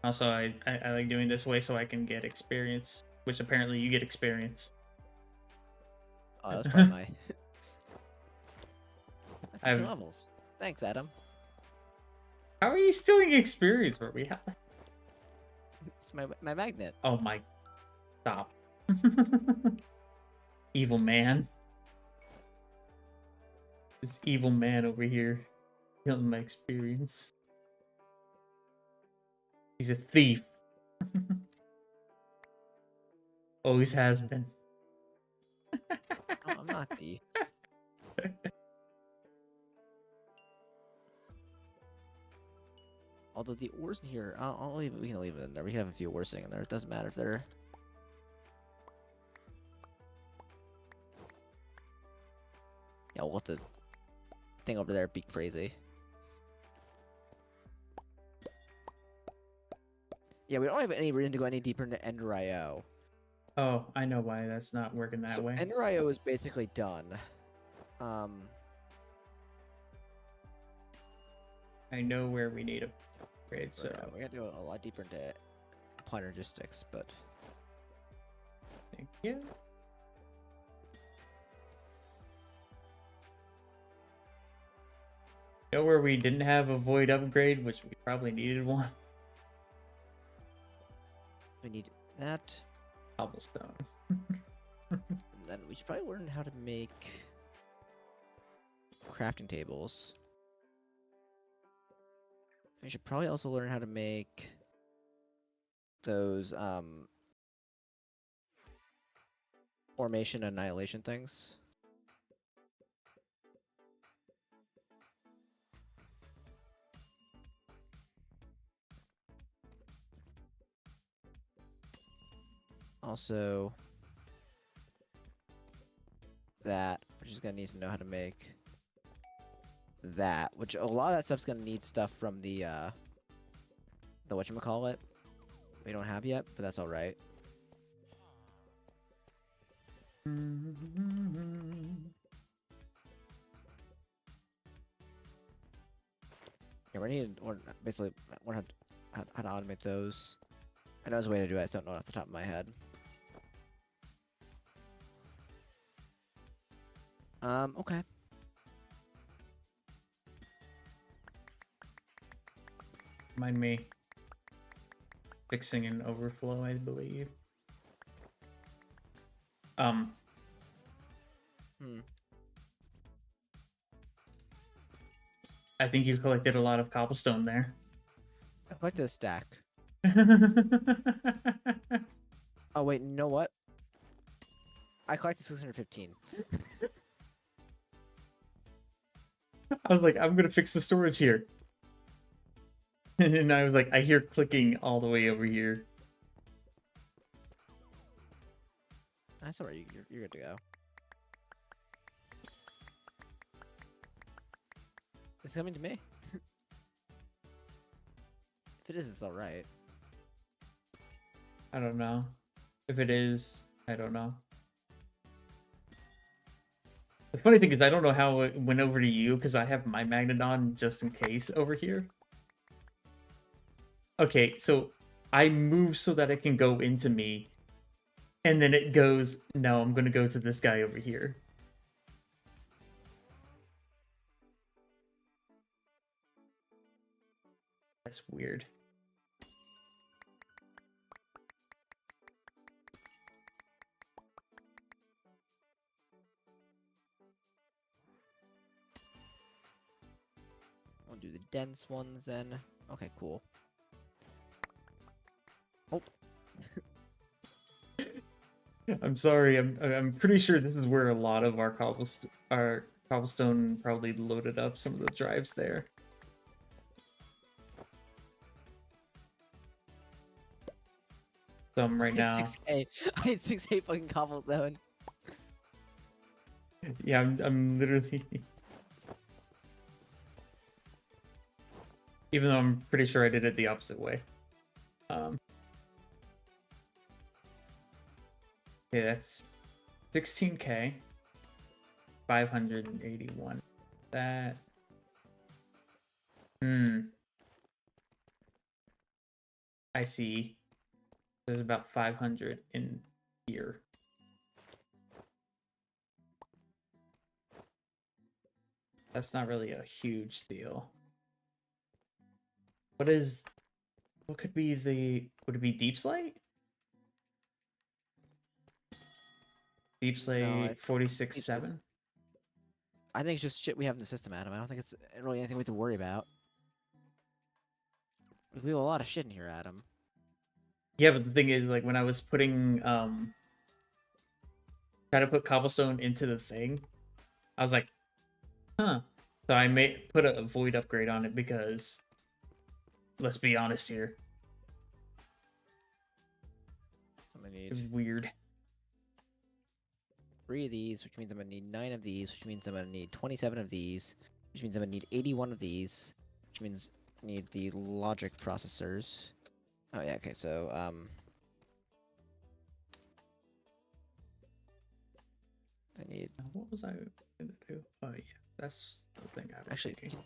Also, I like doing this way so I can get experience, which apparently you get experience. Oh, that's probably my. I have- 15 levels. Thanks, Adam. How are you stealing experience where we have? It's my magnet. Oh my! Stop! Evil man. This evil man over here, stealing my experience. He's a thief. Always has been. Oh, I'm not the. Although the ores in here, we can leave it in there. We can have a few ores sitting in there. It doesn't matter if they're. Yeah, we'll let the thing over there be crazy. Yeah, we don't have any reason to go any deeper into Ender IO. Oh, I know why that's not working that So way. Ender IO is basically done. I know where we need a upgrade, so We gotta go a lot deeper into applied logistics, but thank you. Know where we didn't have a void upgrade, which we probably needed one? we need that. Cobblestone. And then we should probably learn how to make crafting tables. We should probably also learn how to make those formation and annihilation things. Also, that we're just gonna need to know how to make that, which a lot of that stuff's gonna need stuff from the whatchamacallit we don't have yet, but that's all right. Yeah, we need or basically learn how to automate those. I know there's a way to do it. I just don't know it off the top of my head. Okay. Mind me fixing an overflow, I believe. I think you've collected a lot of cobblestone there. I collected a stack. Oh wait, you know what? I collected 615. I was like, I'm gonna fix the storage here. And I was like, I hear clicking all the way over here. That's alright, you're good to go. It's coming to me. If it is, it's alright. I don't know. If it is, I don't know. The funny thing is, I don't know how it went over to you because I have my Magnodon just in case over here. Okay, so I move so that it can go into me. And then it goes, no, I'm going to go to this guy over here. That's weird. I'll do the dense ones then. Okay, cool. Oh. I'm sorry. I'm pretty sure this is where a lot of our cobblestone probably loaded up some of the drives there. Some right now. 6K. I had 6K fucking cobblestone. Yeah, I'm literally. Even though I'm pretty sure I did it the opposite way. Okay, that's 16K. 581. That. I see. There's about 500 in here. That's not really a huge deal. What could be would it be Deep Slate? Deep Slate 46.7? I think it's just shit we have in the system, Adam. I don't think it's really anything we have to worry about. We have a lot of shit in here, Adam. Yeah, but the thing is, like, when I was putting, trying to put cobblestone into the thing, I was like, huh. So I put a void upgrade on it because, let's be honest here, it was weird. 3 of these, which means I'm gonna need 9 of these, which means I'm gonna need 27 of these, which means I'm gonna need 81 of these, which means I need the logic processors. Oh yeah, okay, so I need What was I gonna do? Oh yeah, that's the thing I was actually thinking.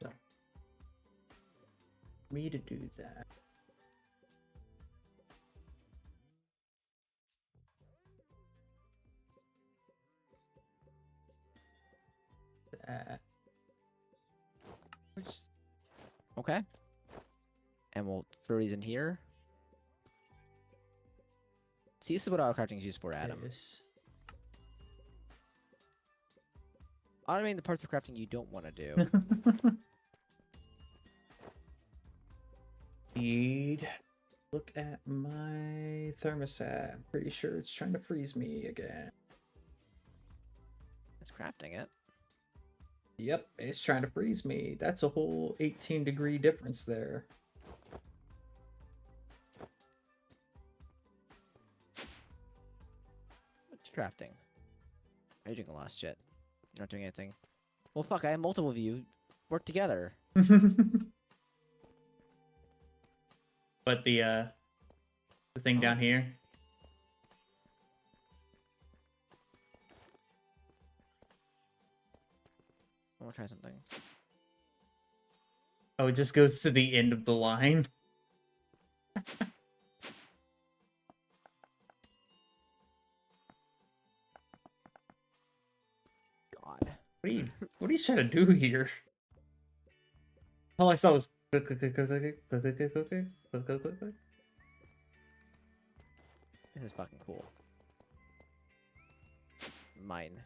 So, me to do that. okay. And we'll throw these in here. See, this is what autocrafting is used for, Adam. This. Automating the parts of crafting you don't want to do. Look at my thermostat. I'm pretty sure it's trying to freeze me again. crafting it. Yep, it's trying to freeze me. That's a whole 18-degree difference there. What's crafting? You're doing a lot of shit. You're not doing anything. Well, fuck, I have multiple of you. Work together. But the thing down here. I want to try something. Oh, it just goes to the end of the line. God. What are you trying to do here? All I saw was click, click, click, click, click, click, click, click, click, click, click, click, click, click. This is fucking cool. Mine.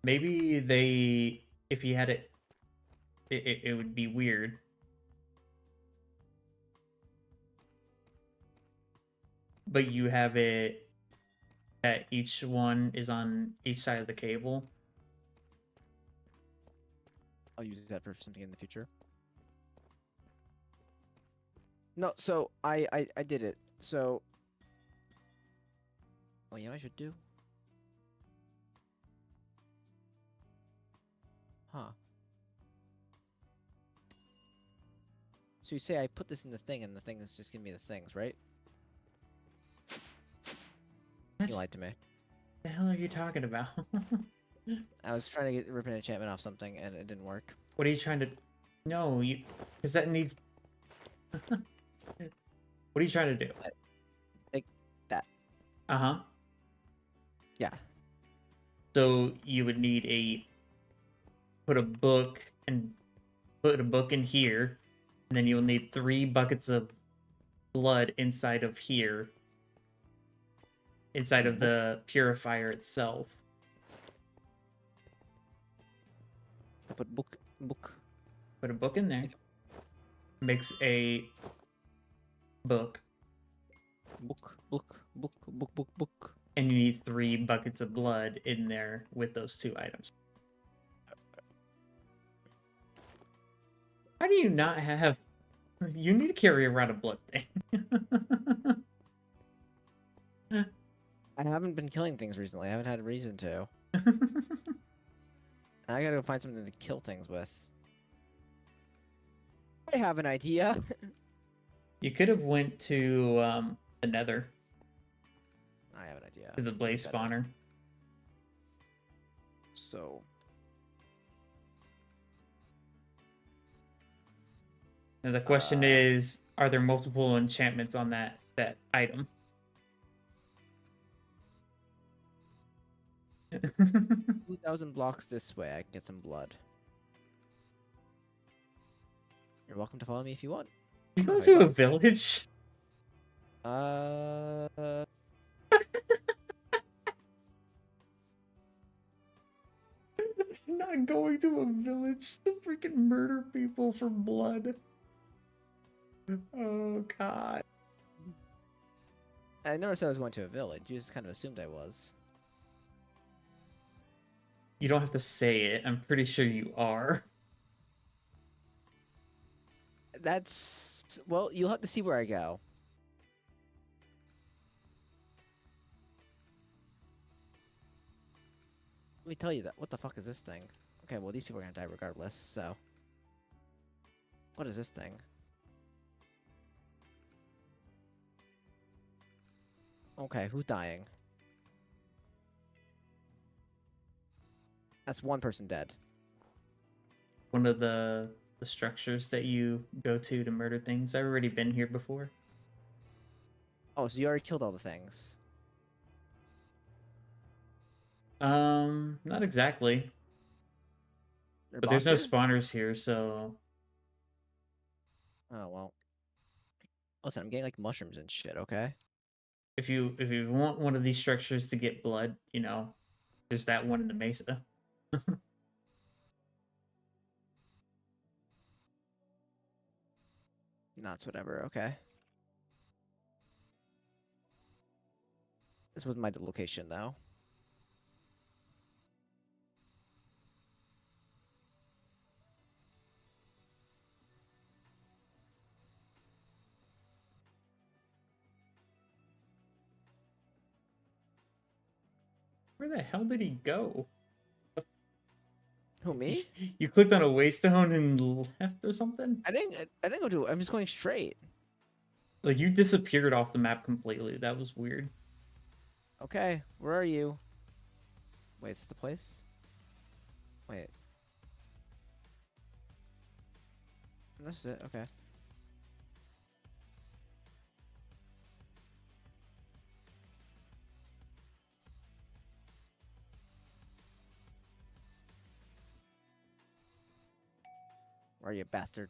Maybe they, if you had it would be weird. But you have it that each one is on each side of the cable. I'll use that for something in the future. No, so I did it. So. Oh, yeah, I should do. Huh. So you say I put this in the thing, and the thing is just giving me the things, right? What You lied to me. the hell are you talking about? I was trying to rip an enchantment off something, and it didn't work. What are you trying to? No, you, because that needs. What are you trying to do? Like that. Uh-huh. Yeah. So you would need a put a book in here, and then you'll need 3 buckets of blood inside of here. Inside of the purifier itself. I put book. Put a book in there. Makes a book. Book. And you need 3 buckets of blood in there with those 2 items. How do you not have... You need to carry around a blood thing. I haven't been killing things recently. I haven't had a reason to. I gotta go find something to kill things with. I have an idea. You could have went to the Nether, I have an idea. to the blaze Better. spawner. So. Now the question is, are there multiple enchantments on that item? 2,000 blocks this way, I can get some blood. You're welcome to follow me if you want. You go Okay, to a bye. village? Not going to a village to freaking murder people for blood. Oh god. I never said I was going to a village. You just kind of assumed I was. You don't have to say it. I'm pretty sure you are. That's... Well, you'll have to see where I go. Let me tell you that. What the fuck is this thing? Okay, well, these people are gonna die regardless, so... What is this thing? Okay, who's dying? That's one person dead. One of the structures that you go to murder things. I've already been here before. Oh, so you already killed all the things. Not exactly. They're But there's no boss here? spawners here, so Oh, well. Listen, I'm getting, like, mushrooms and shit, okay? if you want one of these structures to get blood, you know, there's that one in the mesa. Nuts, whatever, okay. This was my location though. Where the hell did he go? Who, me? You clicked on a waystone and left or something? I didn't go to. I'm just going straight. Like you disappeared off the map completely. That was weird. Okay, where are you? Wait, is this the place? Wait. This is it. Okay. Where are you, bastard?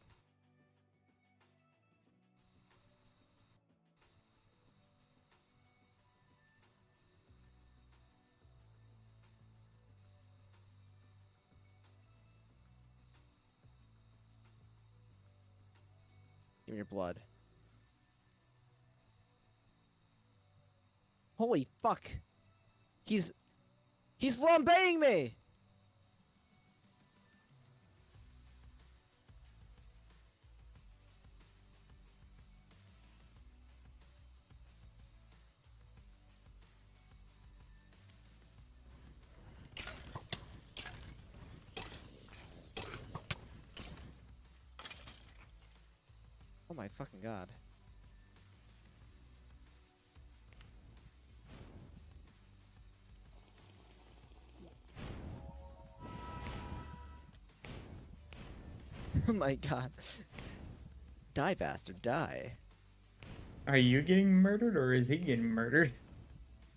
Give me your blood. Holy fuck! He's flambeing me! Oh my fucking god. Oh my god. Die, bastard, die. Are you getting murdered or is he getting murdered?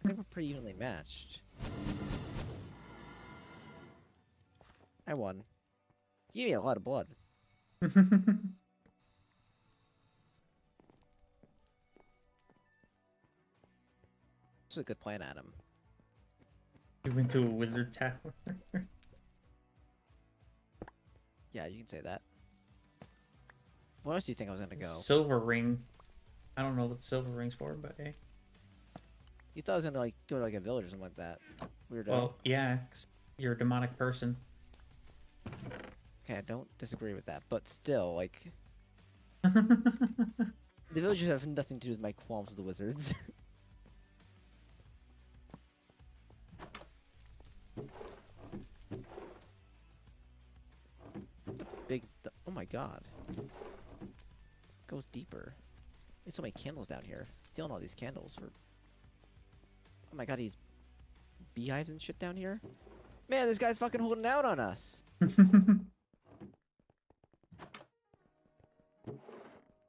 I think we're pretty evenly matched. I won. You gave me a lot of blood. This was a good plan, Adam. You went to a wizard tower. Yeah, you can say that. What else do you think I was gonna go? Silver ring. I don't know what silver ring's for, but hey. You thought I was gonna like go to like a village or something like that. Weirdo. Well, yeah, 'cause you're a demonic person. Okay, I don't disagree with that, but still, like, the villages have nothing to do with my qualms with the wizards. Oh my god. Goes deeper. There's so many candles down here. Stealing all these candles for. Oh my god, these beehives and shit down here. Man, this guy's fucking holding out on us.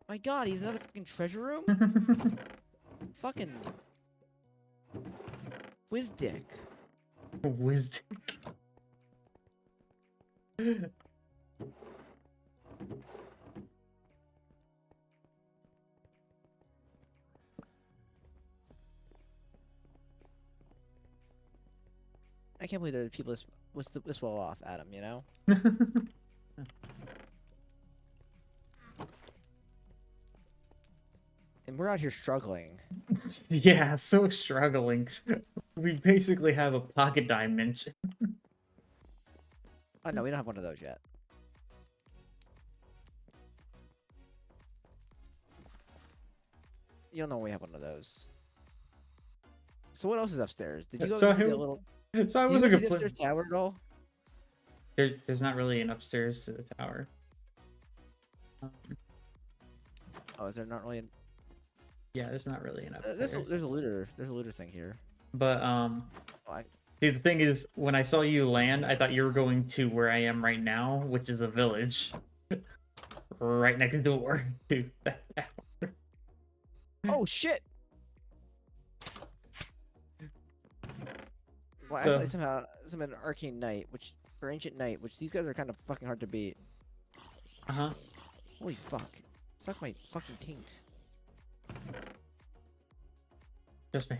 My god, he's another fucking treasure room? Fucking Whizdick. Wisdom. I can't believe there are people this well off, Adam, you know? And we're out here struggling. Yeah, so struggling. We basically have a pocket dimension. Oh no, we don't have one of those yet. You'll know when we have one of those. So what else is upstairs? Did you go So to the I- little... So I Did you was go like to a the upstairs tower at all? There's not really an upstairs to the tower. Oh, is there not really an... Yeah, there's not really an There's upstairs. a looter. There's a looter thing here. But Oh, see, the thing is, when I saw you land, I thought you were going to where I am right now, which is a village, right next door to that tower. Oh shit! Well, So- actually, somehow some an arcane knight, which or ancient knight, which these guys are kind of fucking hard to beat. Uh-huh. Holy fuck! Suck my fucking taint. Trust me,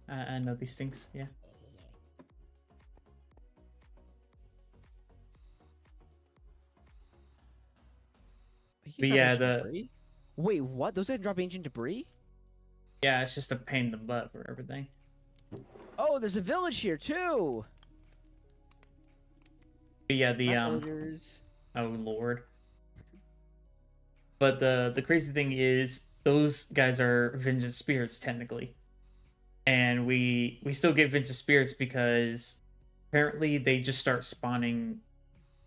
I know these things. Yeah. You can But drop yeah, ancient the- debris? Wait, what? Those didn't drop ancient debris? Yeah, it's just a pain in the butt for everything. Oh, there's a village here too. But yeah, the Not villagers. oh lord. But the crazy thing is those guys are vengeance spirits technically. And we still get vengeance spirits because apparently they just start spawning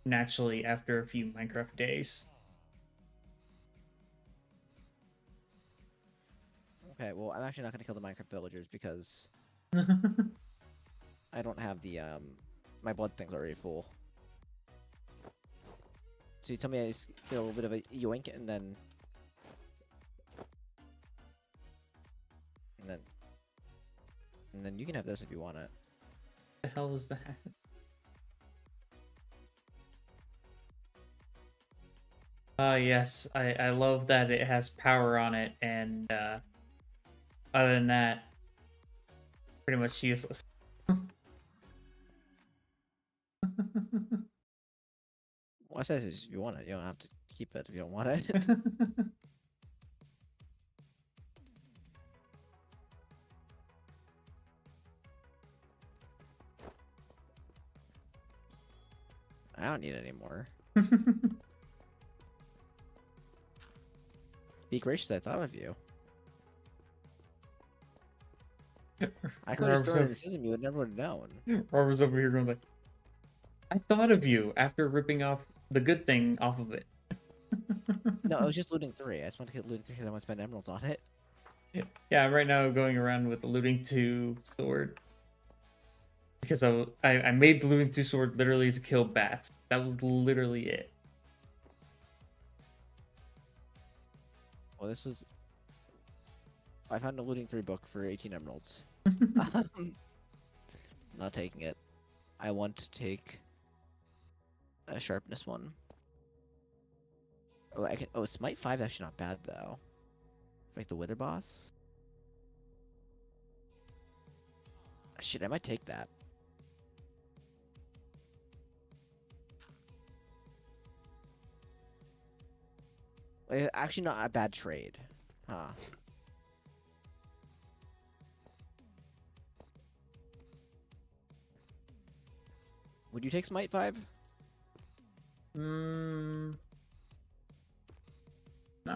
naturally after a few Minecraft days. Okay, well, I'm actually not gonna kill the Minecraft villagers because I don't have the my blood thing's already full. So you tell me I just get a little bit of a yoink and then and then you can have this if you want it. The hell is that? Yes, I love that it has power on it, and other than that, pretty much useless. Well, I said if you want it, you don't have to keep it if you don't want it. I don't need it anymore. Be gracious, I thought of you. I could have just thrown it in the system, you would never have known. Robert's over here going like, I thought of you after ripping off the good thing off of it. No, it was just looting 3. I just want to get looting 3 because I want to spend emeralds on it. Yeah, I'm right now going around with the looting 2 sword. Because I made the looting 2 sword literally to kill bats. That was literally it. Well, this was... I found a looting 3 book for 18 emeralds. Not taking it. I want to take a sharpness one. Oh, I can. Oh, smite 5 is actually not bad though. Like the wither boss. Shit, I might take that. Like, actually, not a bad trade, huh? Would you take smite 5? Not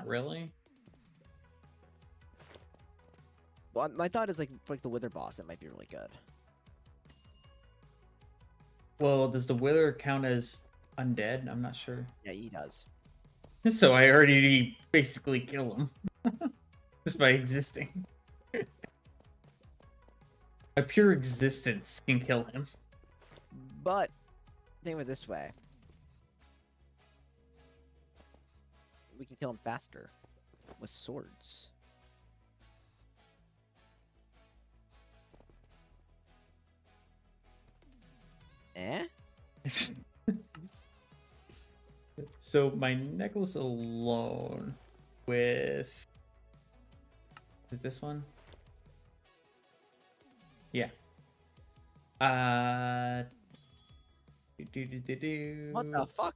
really. Well, my thought is like for like the wither boss, it might be really good. Well, does the wither count as undead? I'm not sure. Yeah, he does. So I already basically kill him. Just by existing. My pure existence can kill him. But think of it this way: we can kill him faster with swords. Eh? So my necklace alone with... Is it this one? Yeah. What the fuck?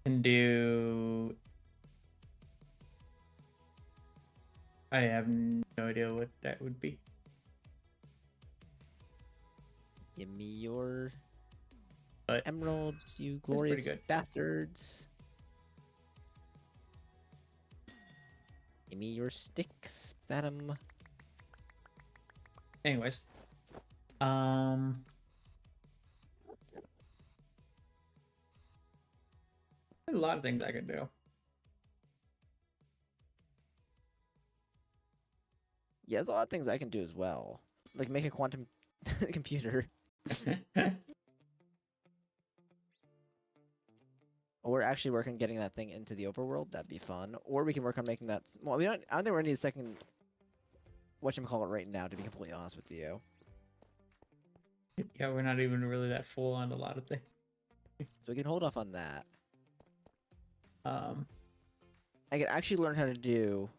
Can do... I have no idea what that would be. Give me your But emeralds, you pretty glorious good. bastards. Give me your sticks, Adam. Anyways. There's a lot of things I can do. Yeah, there's a lot of things I can do as well. Like make a quantum computer. Or actually work on getting that thing into the overworld. That'd be fun. Or we can work on making that. Well, we don't. I don't think we're gonna need a second. Whatchamacallit right now, to be completely honest with you. Yeah, we're not even really that full on a lot of things. So we can hold off on that. Um, I could actually learn how to do.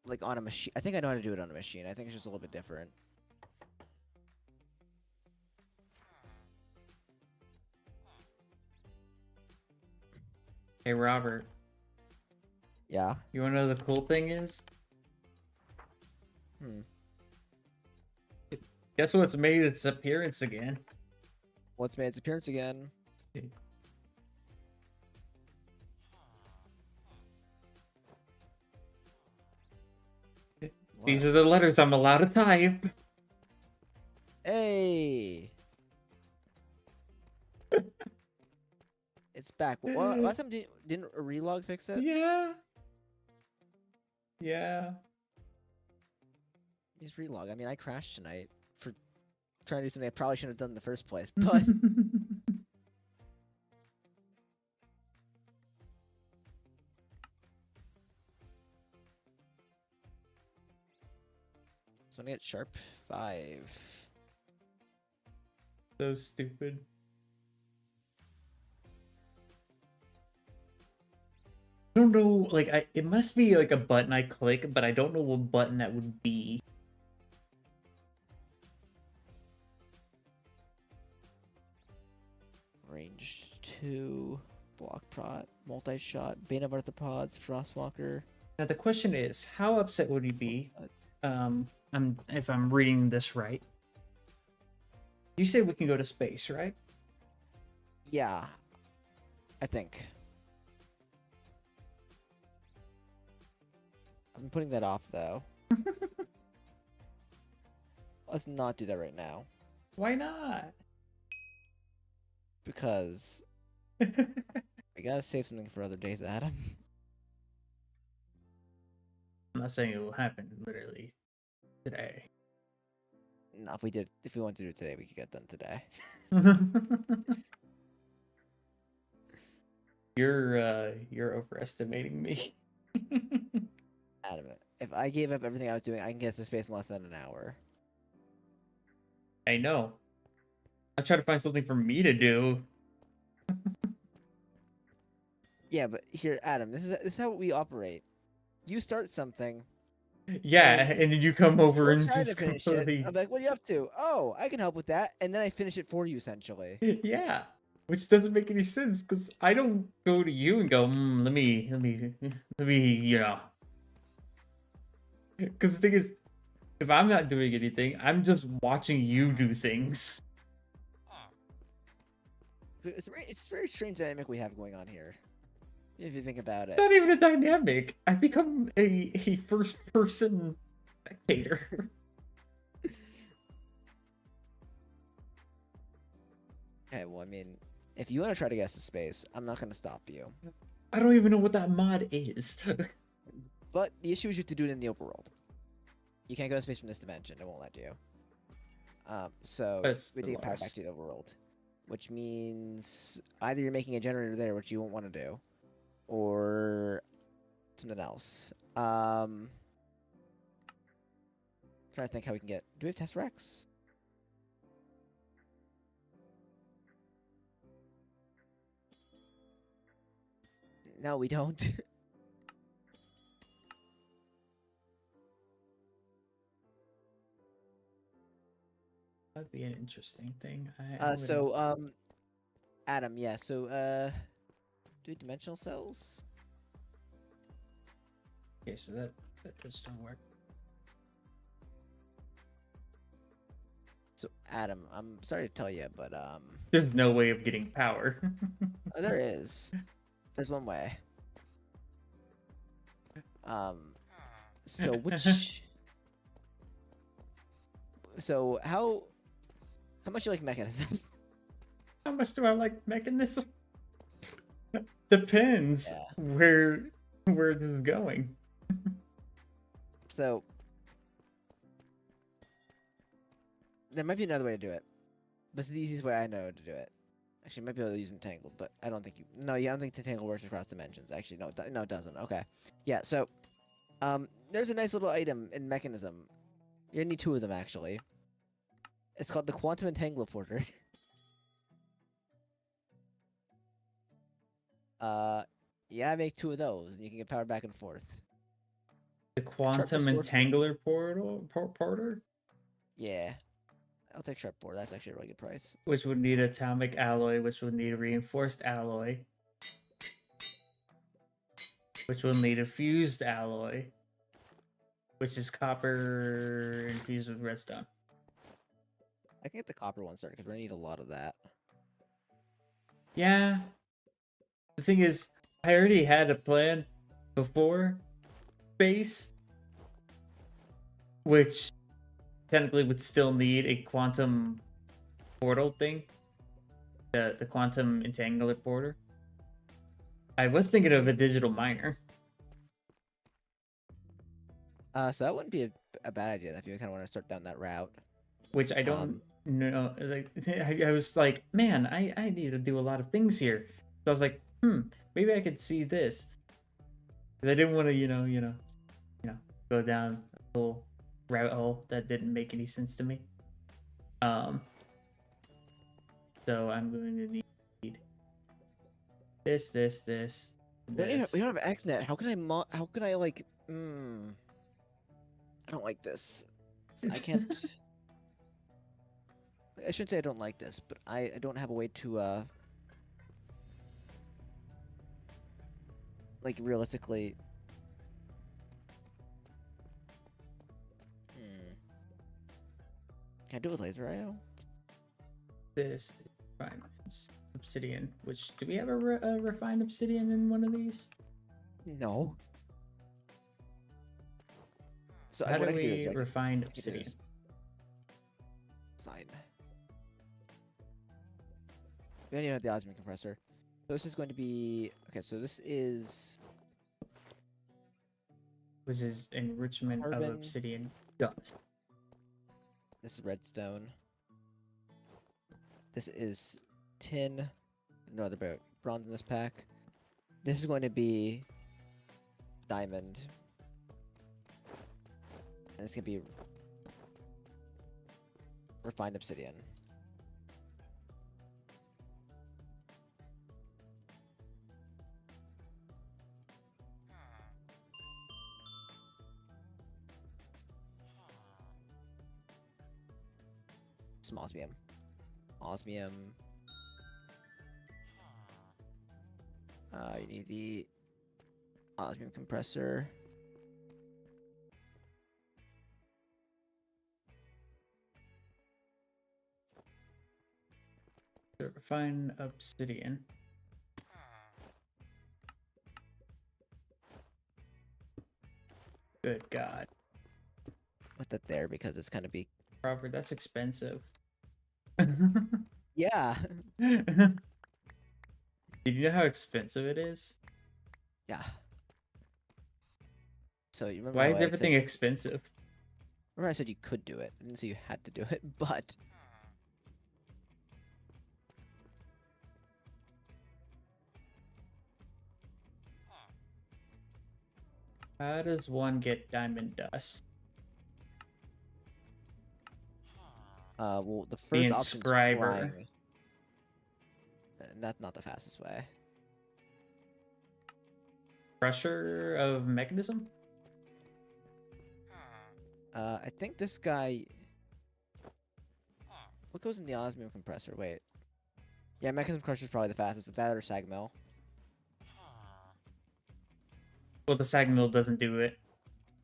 Like on a machine. I think I know how to do it on a machine. I think it's just a little bit different. hey, Robert, Yeah. you want to know the cool thing is? Hmm. Guess what's made its appearance again? What's made its appearance again? These are the letters I'm allowed to type. Hey! It's back. Well, last time didn't a relog fix it? Yeah. Yeah. Just relog. I mean, I crashed tonight for trying to do something I probably shouldn't have done in the first place, but so I'm gonna get sharp 5. So stupid. I don't know, like it must be like a button I click, but I don't know what button that would be. Range 2, block prot, multi-shot, Bane of Arthropods, Frostwalker. Now the question is, how upset would he be? If I'm reading this right. You say we can go to space, right? Yeah, I think. I'm putting that off though. Let's not do that right now Why not? because I gotta save something for other days, Adam. I'm not saying it will happen literally today. No, if we want to do it today, we could get done today. You're overestimating me. Adam, if I gave up everything I was doing, I can get to space in less than an hour. I know. I'm trying to find something for me to do. Yeah, but here, Adam, this is how we operate. You start something. Yeah, and then you come over We'll and try to just finish completely. it. I'm like, what are you up to? Oh, I can help with that, and then I finish it for you, essentially. Yeah, which doesn't make any sense because I don't go to you and go, let me, you know. Because the thing is, if I'm not doing anything, I'm just watching you do things. It's a very strange dynamic we have going on here, if you think about it. It's not even a dynamic. I become a first-person spectator. Okay, well, I mean, if you want to try to get us to space, I'm not going to stop you. I don't even know what that mod is. But the issue is you have to do it in the overworld. You can't go to space from this dimension. It won't let you. So That's we the take it power back worst. to the overworld, which means either you're making a generator there, which you won't want to do, or something else. Trying to think how we can get. Do we have Tesseracts? No, we don't. That'd be an interesting thing. Adam, yeah. So, do dimensional cells? Okay, so that just don't work. So, Adam, I'm sorry to tell you, but There's no way of getting power. there is. There's one way. So which? So how much you like mechanism? How much do I like mechanism? Depends Yeah. where this is going. So there might be another way to do it, but it's the easiest way I know to do it. Actually, you might be able to use Entangled, but I don't think you. No, yeah, I don't think Entangled works across dimensions. Actually, no, no, it doesn't. Okay, yeah. So, there's a nice little item in mechanism. You're gonna need 2 of them actually. It's called the Quantum Entangleporter. Yeah, make 2 of those, and you can get power back and forth. The quantum Sharpness entangler porter, Yeah, I'll take Sharp Board. That's actually a really good price. which would need atomic alloy, which would need a reinforced alloy, which will need a fused alloy. which is copper infused with redstone. I can get the copper one started because we're gonna need a lot of that. Yeah. The thing is, I already had a plan before space, which technically would still need a quantum portal thing, the quantum entangler porter. I was thinking of a digital miner. So that wouldn't be a bad idea if you kind of want to start down that route. Which I don't know. Like, I was like, man, I need to do a lot of things here. So I was like, maybe I could see this. Because I didn't want to, go down a whole rabbit hole that didn't make any sense to me. So I'm going to need this. We don't have XNet. How can I like? I don't like this. I can't. I shouldn't say I don't like this, but I don't have a way to like realistically. Can I do it with laser IO? This is refined obsidian. Which do we have a refined obsidian in one of these? No. So How do what I can do we is I can- refine I can do obsidian? is Sign. We don't even have the osmium compressor. So this is going to be okay. So this is Which is enrichment of Carbon. obsidian dust. this is redstone. This is tin. No other bronze in this pack. This is going to be diamond. And this can be refined obsidian. Some osmium. Osmium. You need the osmium compressor. So refine obsidian. Good God. Put that there because it's gonna be. Robert, that's expensive. Yeah. Did you know how expensive it is? Yeah. So you remember Why how is I said- everything expensive? Remember I said you could do it. I didn't say you had to do it, but How does one get diamond dust? well, the The first option is inscriber. scrying. That's not the fastest way. Crusher of mechanism? I think this guy. What goes in the osmium compressor? Wait. Yeah, mechanism crusher is probably the fastest. That or sag mill. Well, the sag mill doesn't do it.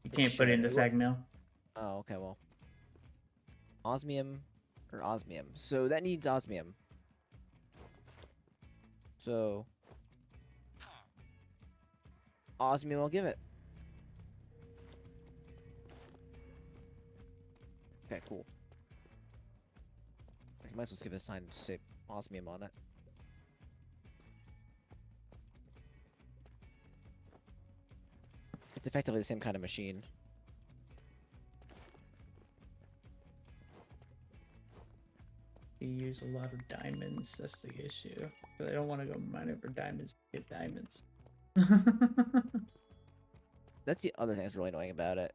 You It can't put it in the should. sag mill. Oh, okay. Well, osmium or osmium. So that needs osmium. So osmium, I'll give it. Okay, cool. I might as well give it a sign to say osmium on it. It's effectively the same kind of machine. You use a lot of diamonds. That's the issue. But I don't want to go mining for diamonds to get diamonds. That's the other thing that's really annoying about it.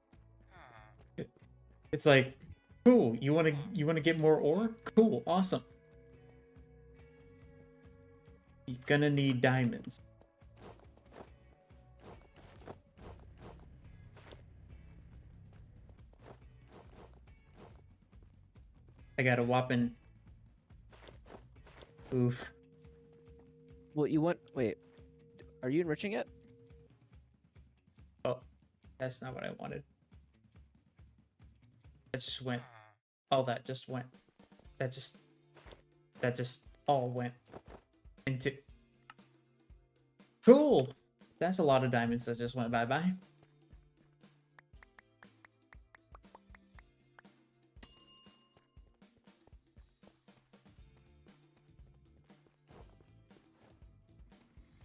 It's like, cool. You want to get more ore? Cool. Awesome. You're gonna need diamonds. I got a whopping. Oof. Well, you want... Wait. Are you enriching it? Oh, that's not what I wanted. That just went. All that just went. That just all went into. Cool. That's a lot of diamonds that just went bye-bye.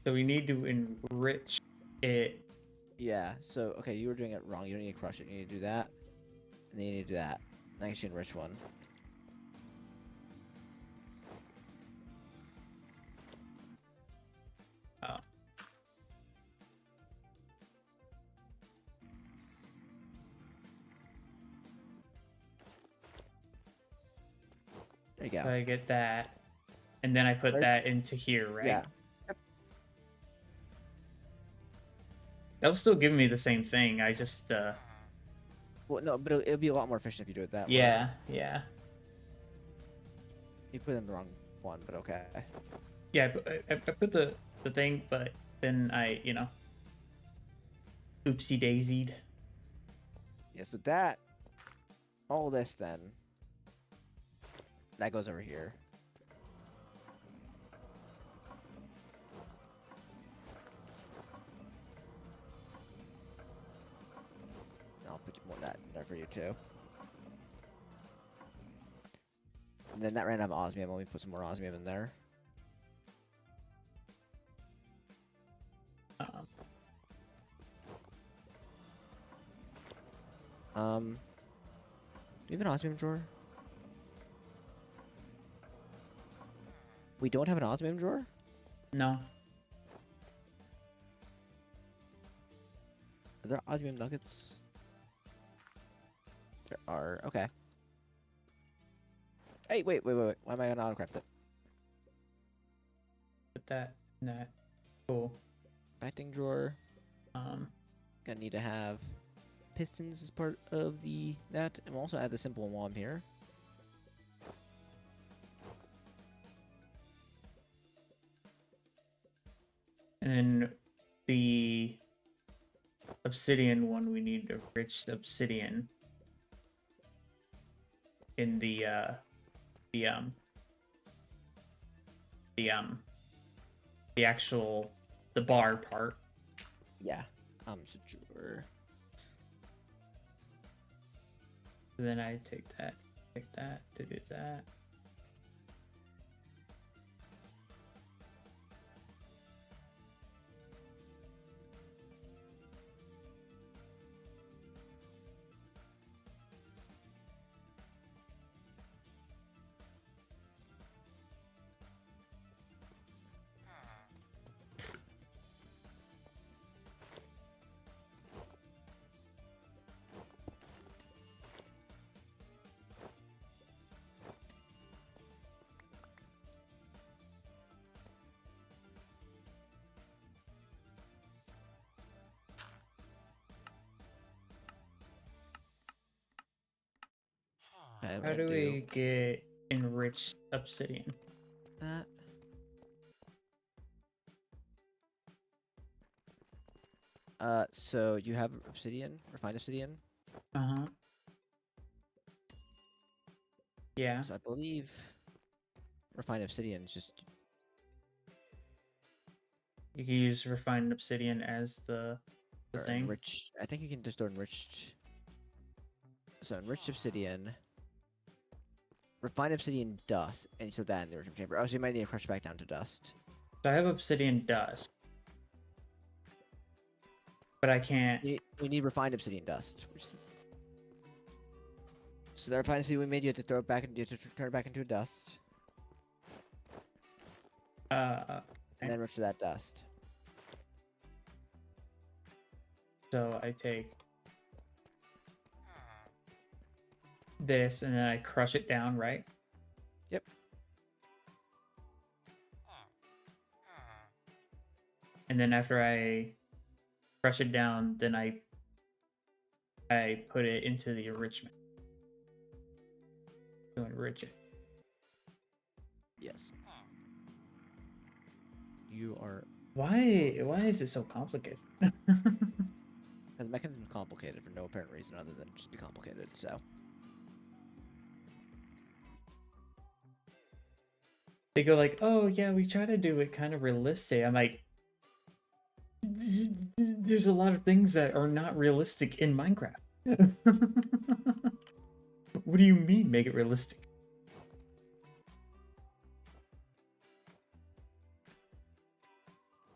So we need to enrich it. Yeah, so, okay, you were doing it wrong. You don't need to crush it. You need to do that. And then you need to do that. Next, you enrich one. Oh. There you go. So I get that. And then I put Right. that into here, right? Yeah. That was still giving me the same thing. I just, Well, no, but it'll be a lot more efficient if you do it that way. yeah, yeah. You put in the wrong one, but okay. Yeah, I put the thing, but then I, oopsie daisied. Yeah, so that, all this then, that goes over here. I'll put more of that in there for you too. And then that random osmium, let me put some more osmium in there. Do you have an osmium drawer? We don't have an osmium drawer? No. Are there osmium nuggets? There are. Okay. Hey, wait. Why am I gonna autocraft it? Put that in that. Cool. Crafting drawer. Um, Gonna need to have pistons as part of that, and we'll also add the simple while I'm here. and then the obsidian one, we need a rich obsidian in the actual bar part. Yeah. So drawer. So then I take that to do that. Okay, How do we get enriched obsidian? that? So you have obsidian, refined obsidian. Uh-huh. Yeah. So I believe refined obsidian is just You can use refined obsidian as the or thing. enriched. I think you can just do enriched. So enriched obsidian, refined obsidian dust, and so that in the original chamber. Oh, so you might need to crush it back down to dust. So I have obsidian dust. But I can't. We need refined obsidian dust. So the refined obsidian we made, you have to throw it back, you have to turn it back into a dust, and then enrich that dust. So I take this and then I crush it down, right? Yep. And then after I crush it down, then I put it into the enrichment to enrich it. Yes. You are. Why is it so complicated? The mechanism is complicated for no apparent reason other than just be complicated. So. They go like, "Oh yeah, we try to do it kind of realistic." I'm like, there's a lot of things that are not realistic in Minecraft. What do you mean, make it realistic?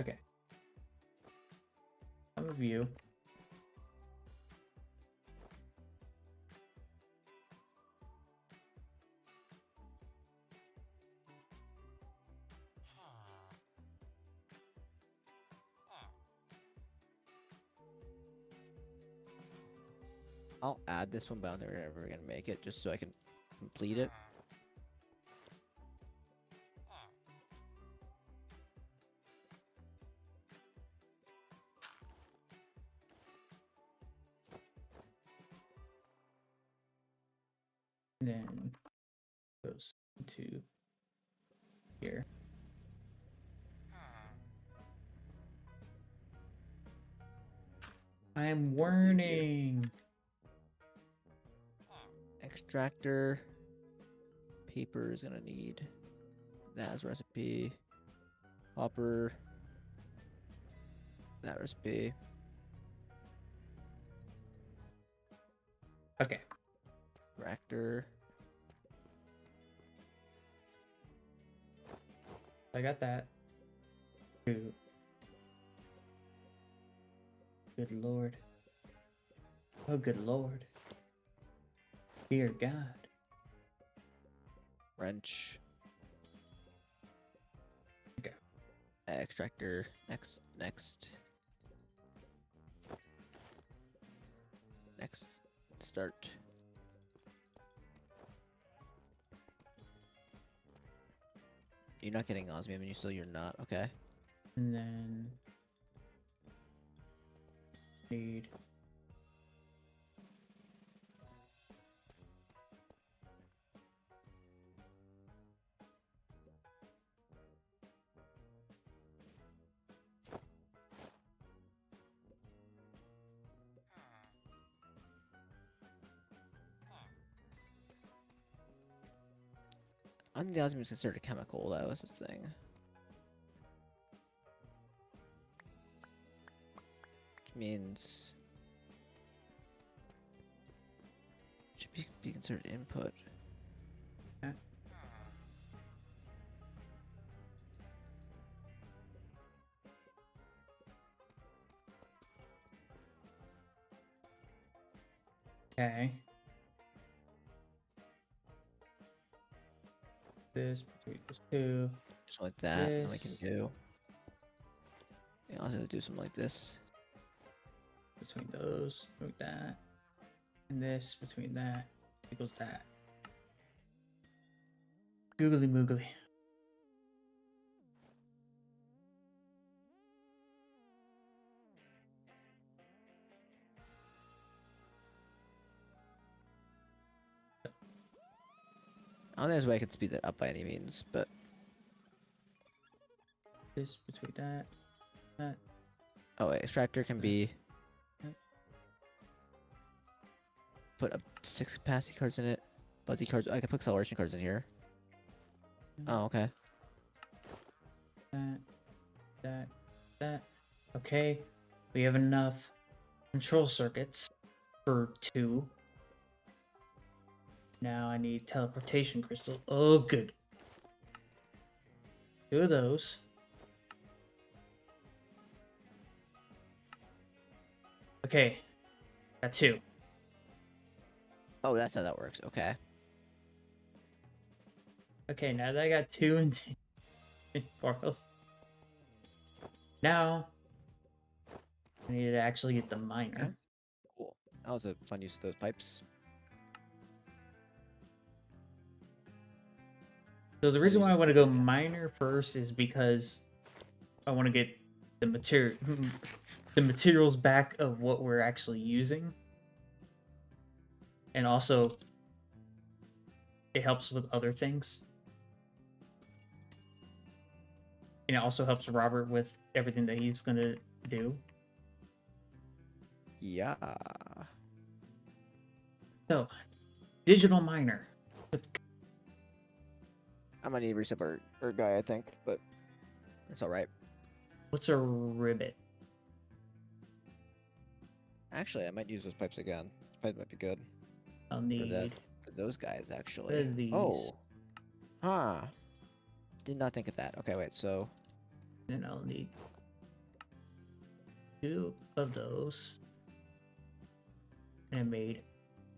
Okay. Some of you. I'll add this one, but I don't think we're ever gonna make it, just so I can complete it. And then goes into here. I'm warning. Extractor. Paper is gonna need that as a recipe. Hopper. That recipe. Okay. Extractor. I got that. Good lord. Oh, good lord. Dear God. Wrench. Okay. Extractor. Next. Start. You're not getting osmium, and you're not. Okay. And then need I think the osmium is considered a chemical. That was the thing. Which means it should be considered input. Yeah. Okay. This between those two. Just like that, and then we can This. do. Yeah, I'll just do something like this. Between those, like that. And this between that equals that. Googly moogly. I don't think there's a way I can speed that up by any means, but This between that. That. oh wait, extractor can be put up 6 capacity cards in it. Fuzzy cards. I can put acceleration cards in here. Oh, okay. That. Okay. We have enough control circuits for 2. Now I need teleportation crystal. Oh, good. 2 of those. Okay. Got 2. Oh, that's how that works. Okay. Okay, now that I got 2 and 2 portals. Now I need to actually get the miner. Cool. That was a fun use of those pipes. So the reason why I want to go miner first is because I want to get the materials back of what we're actually using. And also it helps with other things. And it also helps Robert with everything that he's gonna do. Yeah. So, digital miner. I might need to reset our guy, I think, but it's all right. What's a ribbit? Actually, I might use those pipes again. Those pipes might be good I'll for need for those guys, what actually. are these. Oh, huh. Did not think of that. Okay, wait. So Then I'll need 2 of those. And I made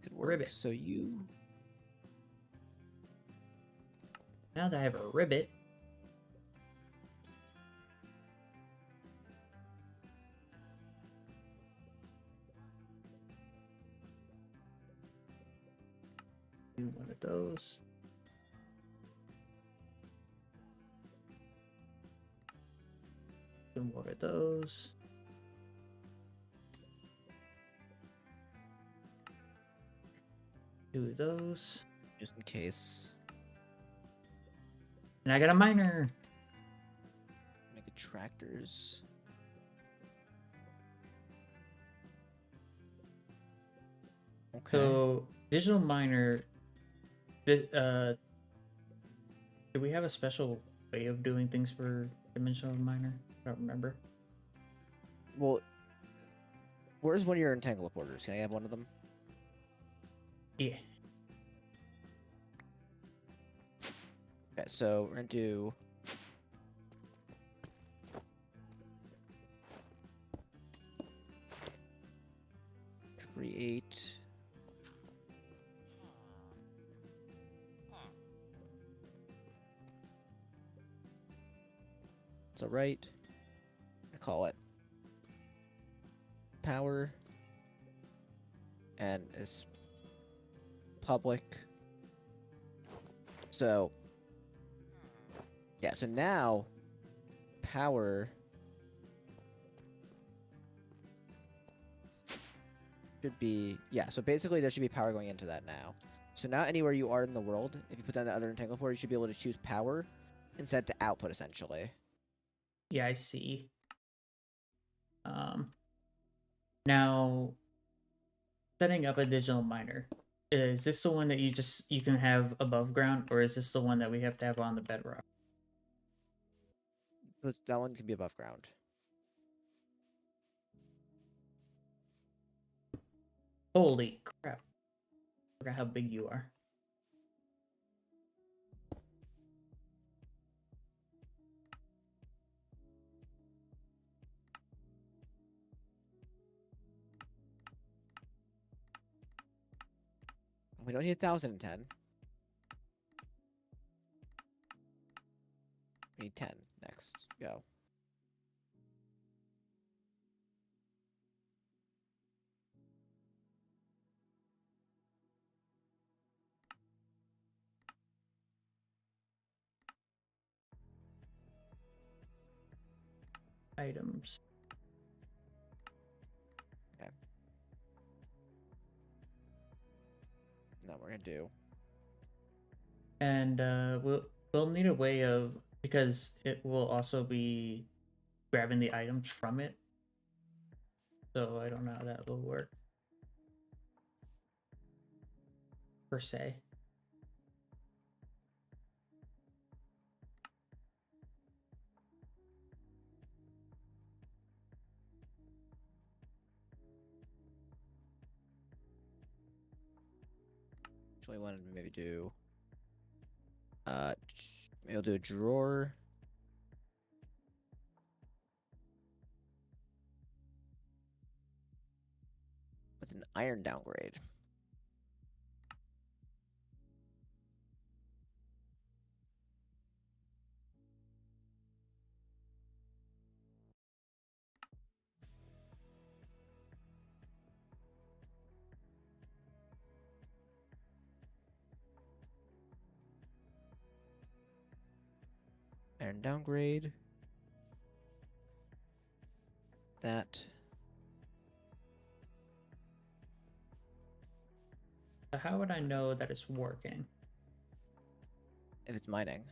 could work. Ribbit. So you now that I have a ribbit. Do one of those. Do more of those. Do those. just in case And I got a miner. make it tractors. Okay. So digital miner. Do we have a special way of doing things for dimensional miner? I don't remember. Well, where's one of your entangleporters? Can I have one of them? Yeah. Okay, so we're gonna do create it's alright. I call it power and it's public. So yeah, so now power should be, yeah, so basically there should be power going into that now. So now anywhere you are in the world, if you put down the other entangle port, you should be able to choose power and set to output essentially. Yeah, I see. Now setting up a digital miner. Is this the one that you can have above ground, or is this the one that we have to have on the bedrock? But that one can be above ground. Holy crap. Forgot how big you are. We don't need 1010. We need 10 next. Go. Items. Okay. Now we're gonna do. And we'll need a way of, because it will also be grabbing the items from it. So I don't know how that will work. Per se. Actually, wanted to maybe do. Maybe we'll do a drawer. With an iron downgrade. Iron downgrade. That. So how would I know that it's working? If it's mining.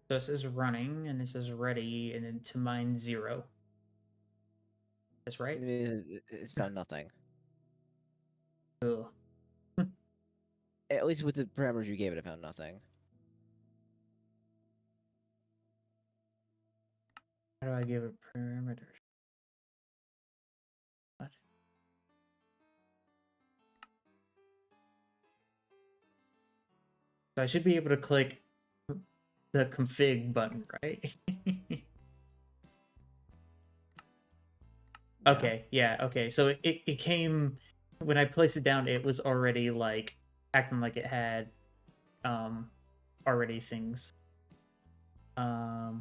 So this is running and this is ready, and then to mine 0. That's right. It's found nothing. Ugh. At least with the parameters you gave it, I found nothing. How do I give it parameters? What? So I should be able to click the config button, right? Yeah. Okay, yeah, okay. So it came when I placed it down, it was already like acting like it had already things. Okay,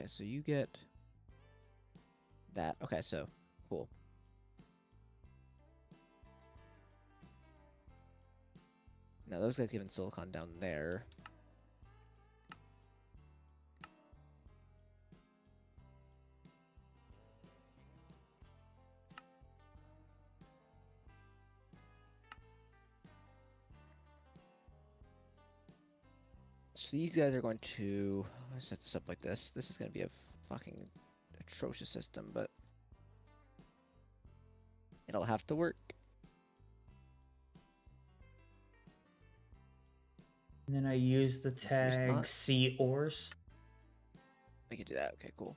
so you get that. Okay, so cool. Now those guys given silicon down there. So these guys are going to set this up like this. This is going to be a fucking atrocious system, but it'll have to work. And then I use the not. tag C ors. We can do that. Okay, cool.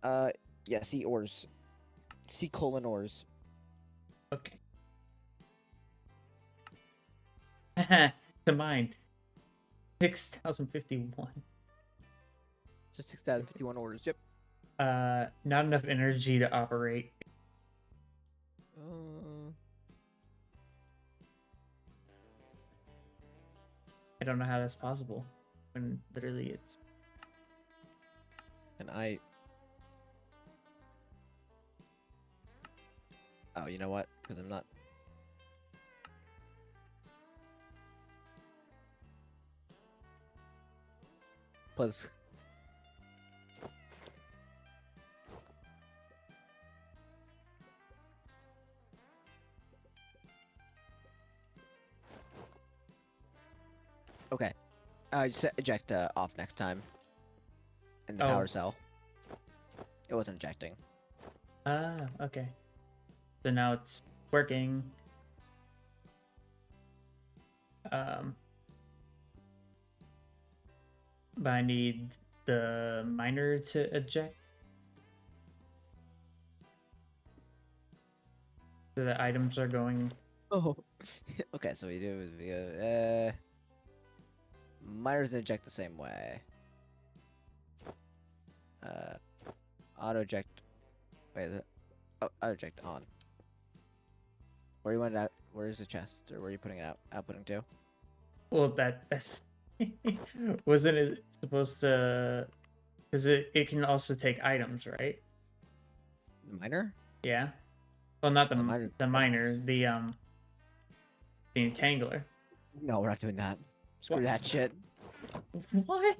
Yeah, C ors. C colon ors. Okay. To mine. 6051. So 6,051 orders. Yep. Not enough energy to operate. I don't know how that's possible. When literally it's And I. Oh, you know what? Because I'm not. Plus. Okay. Just set eject off next time. In the power Oh. cell. It wasn't ejecting. Ah, okay. So now it's working. But I need the miner to eject. So the items are going. Oh. Okay, so we do is we go. Miners eject the same way. Auto eject. Wait, is it? Oh, auto eject on. Where you want it out? Where's the chest, or where are you putting it out? Outputting to? Well, that's wasn't it supposed to? Because it can also take items, right? The miner? Yeah. Well, not the The miner- the miner, the entangler. No, we're not doing that. Screw What? that shit. What?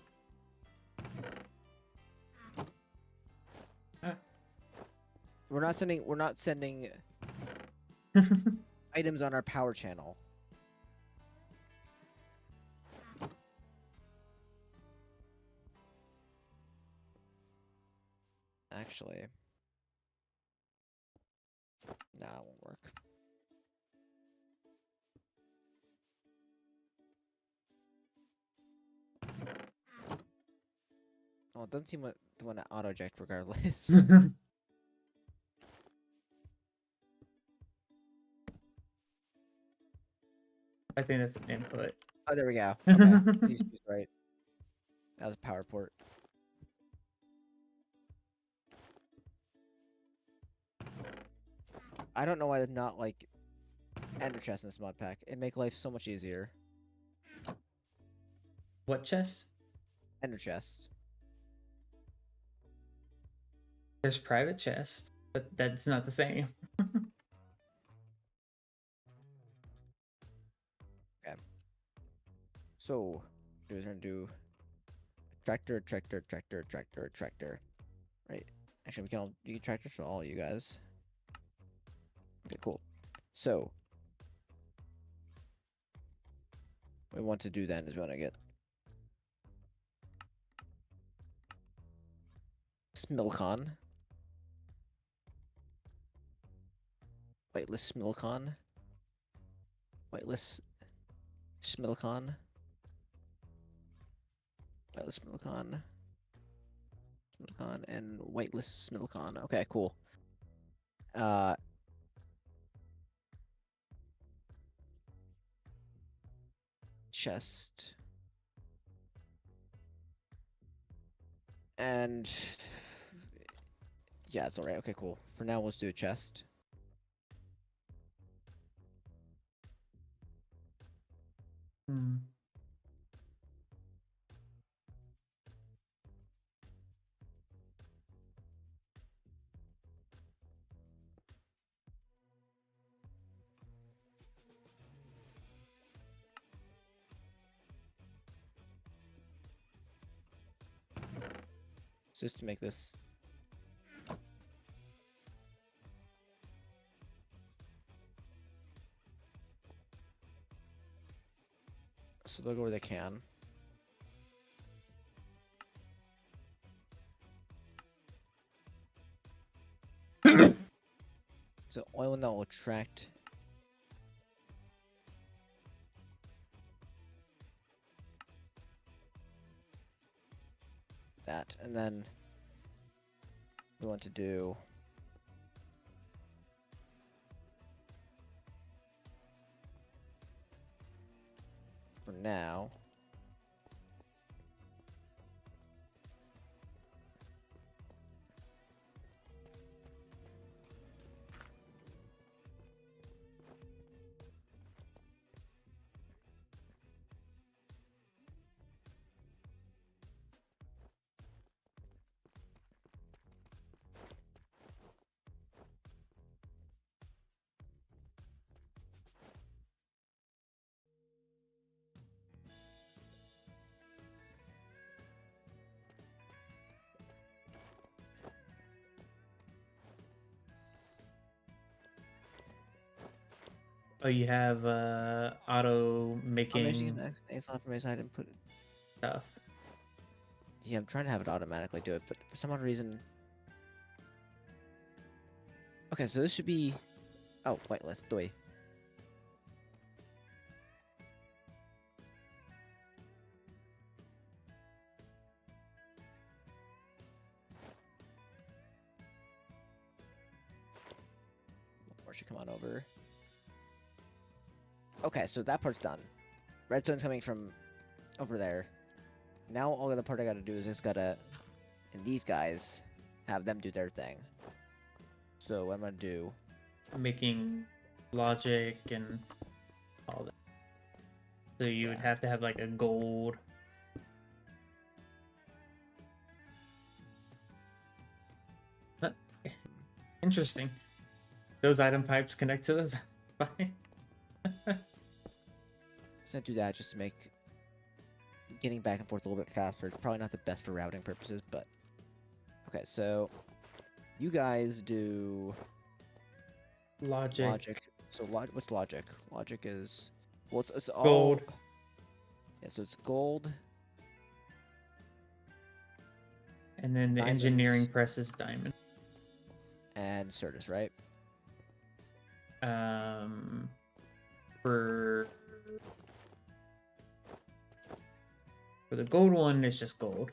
We're not sending. We're not sending items on our power channel. Actually, nah, it won't work. Oh, it doesn't seem like the one to auto eject regardless. I think that's an input. Oh, there we go. Okay, he's right. That was a power port. I don't know why there's not like ender chest in this mod pack. It make life so much easier. What chest? Ender chest. There's private chest, but that's not the same. So, we're gonna do tractor, tractor, tractor, tractor, tractor. Right. Actually, we can all do tractors for all you guys. Okay, cool. So, what we want to do then is we want to get Smilcon. Whitelist Smilcon. Whitelist Smilcon. Whitelist Smilcon. Smilcon and whitelist Smilcon. Okay, cool. Chest. And yeah, it's alright. Okay, cool. For now, let's do a chest. Hmm. So just to make this. So they'll go where they can. So only one that will attract. That, and then we want to do for now. Oh, you have auto I'm making next. It's not for me, so I didn't put it. stuff. Yeah, I'm trying to have it automatically do it, but for some odd reason. Okay, so this should be. Oh, whitelist. Doi. Or should come on over. Okay, so that part's done. Redstone's coming from over there. Now all the part I gotta do is just gotta, and these guys, have them do their thing. So what I'm gonna do, Making logic and all that. So you would Yeah. have to have like a gold. Huh. Interesting. Those item pipes connect to those pipes. just gonna do that just to make getting back and forth a little bit faster. It's probably not the best for routing purposes, but okay. So you guys do Logic. logic. So what's logic? Logic is well, it's all Gold. Yeah, so it's gold. And then the Diamonds. engineering press is diamond. And Certus, right? For the gold one, it's just gold.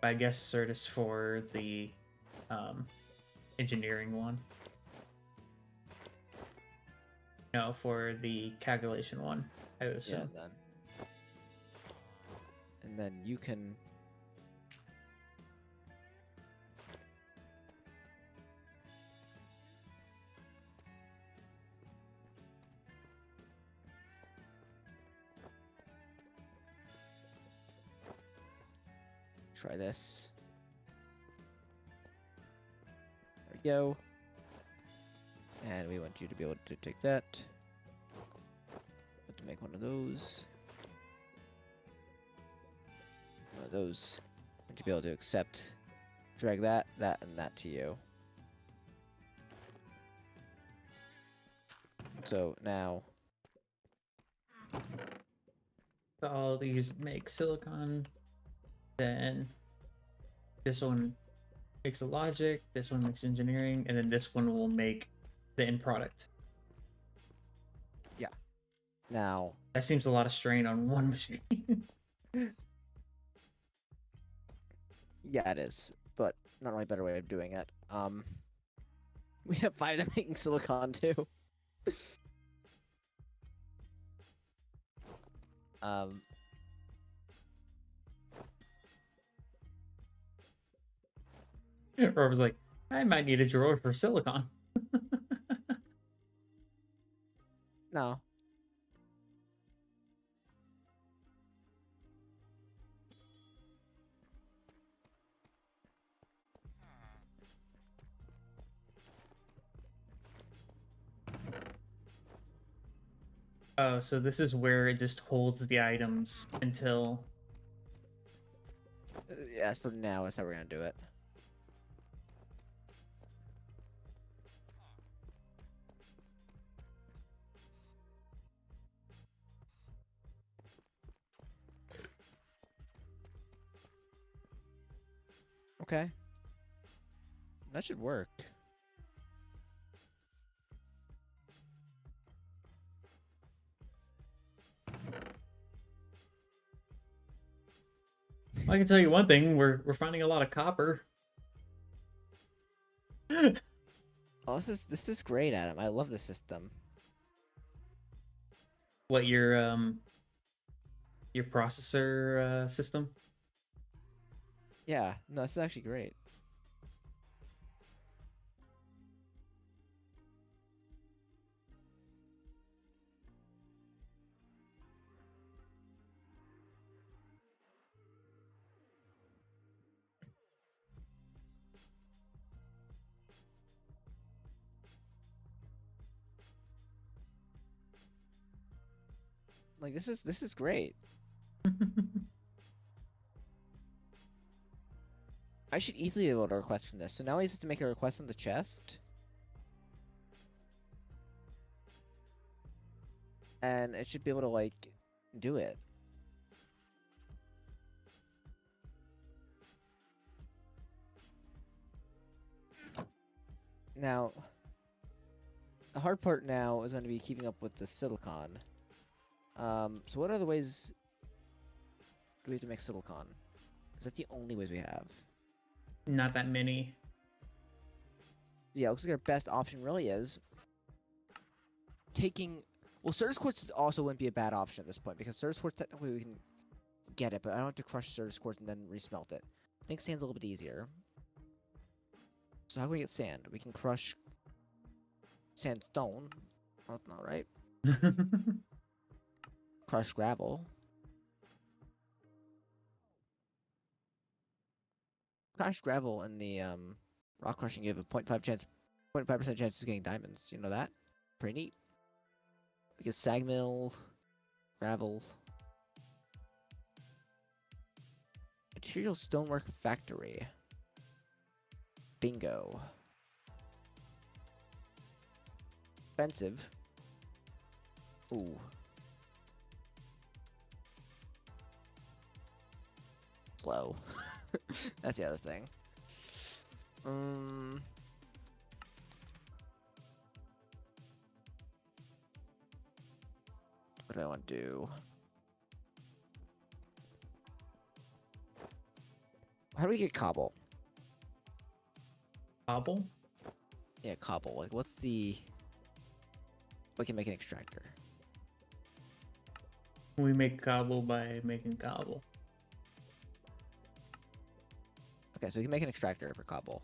I guess Certus for the engineering one. No, for the calculation one, I would Yeah, assume. and then you can. Try this. There we go. And we want you to be able to take that. Want to make one of those. One of those. Want to be able to accept. Drag that, that, and that to you. So now. So all these make silicon. Then this one makes the logic, this one makes engineering, and then this one will make the end product. Now, That seems a lot of strain on one machine. yeah, it is, but not really a better way of doing it. We have 5 that making silicon too. um, Or I was like, I might need a drawer for silicon. no. Oh, so this is where it just holds the items until... Yeah, for now, that's how we're gonna do it. Okay. That should work. I can tell you one thing, we're finding a lot of copper. Oh, this is great, Adam. I love this system. What, your processor system? Yeah, no, this is actually great. Like this is great. I should easily be able to request from this. So now he has to make a request on the chest. And it should be able to, like, do it. Now, the hard part now is going to be keeping up with the silicon. So what other ways do we have to make silicon? Is that the only ways we have? Not that many. Yeah, looks like our best option really is taking... Well, Surge Quartz also wouldn't be a bad option at this point, because Surge Quartz, technically we can get it, but I don't have to crush Surge Quartz and then resmelt it. I think sand's a little bit easier. So how can we get sand? We can crush sandstone. Oh, that's not right. Crush gravel. Crush gravel and the rock crushing give a 0.5% chance of getting diamonds. You know that? Pretty neat. Because sag mill, gravel, material stonework factory. Bingo. Expensive. Ooh. Slow. That's the other thing. What do I want to do? How do we get cobble? Cobble? Yeah, cobble. Like, what's the... We can make an extractor. We make cobble by making cobble. Okay, so we can make an extractor for cobble.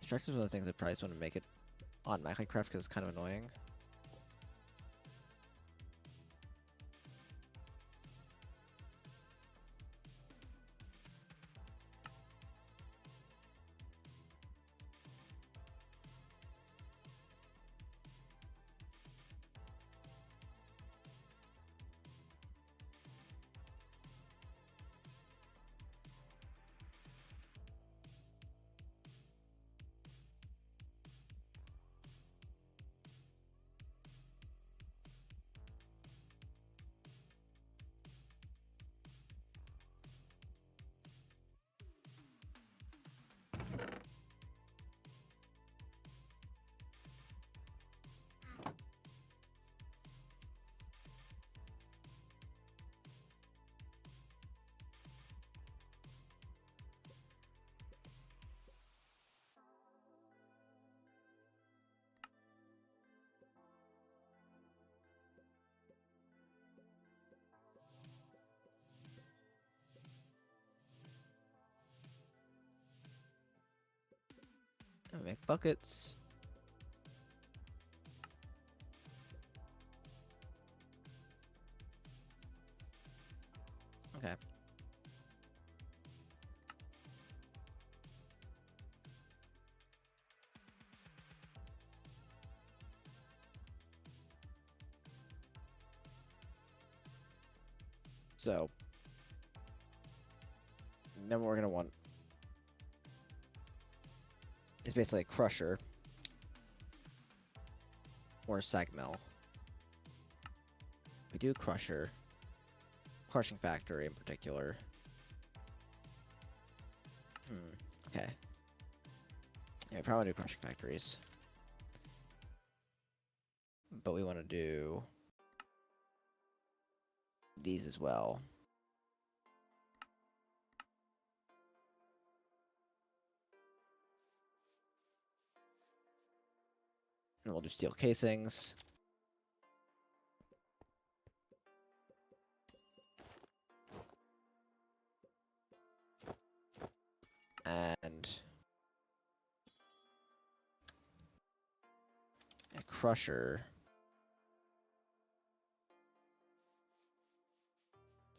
Extractor is one of the things I probably just want to make it on Minecraft because it's kind of annoying. I'll make buckets. Okay. So, then what we're gonna want is basically a crusher or a sag mill. We do crusher, crushing factory in particular. Okay. Yeah, we probably do crushing factories, but we want to do these as well. And we'll do steel casings. And a crusher.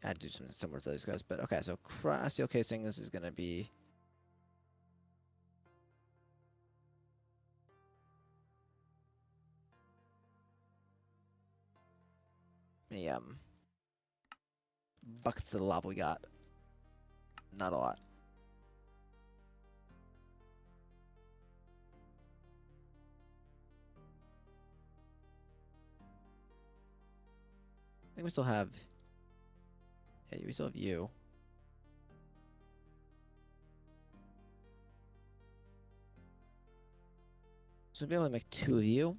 I'd do something similar to those guys, but okay, so steel casing, this is gonna be many buckets of lava we got. Not a lot. I think we still have. Yeah, we still have you. So we'll be able to make 2 of you.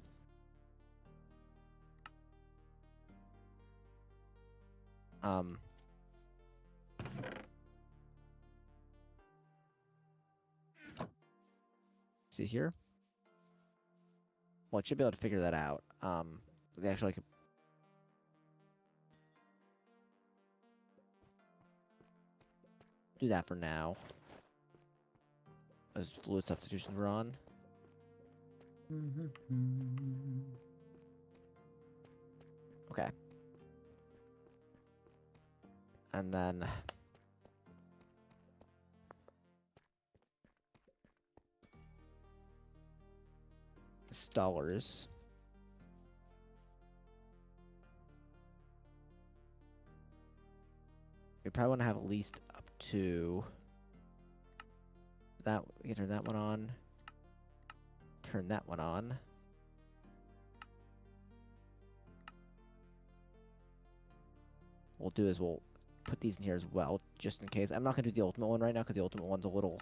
See here? Well, it should be able to figure that out. They actually could. Do that for now. Those fluid substitutions were on. Okay. And then installers. We probably want to have at least up to that. We can turn that one on. Turn that one on. What we'll do is we'll put these in here as well, just in case. I'm not going to do the ultimate one right now, because the ultimate one's a little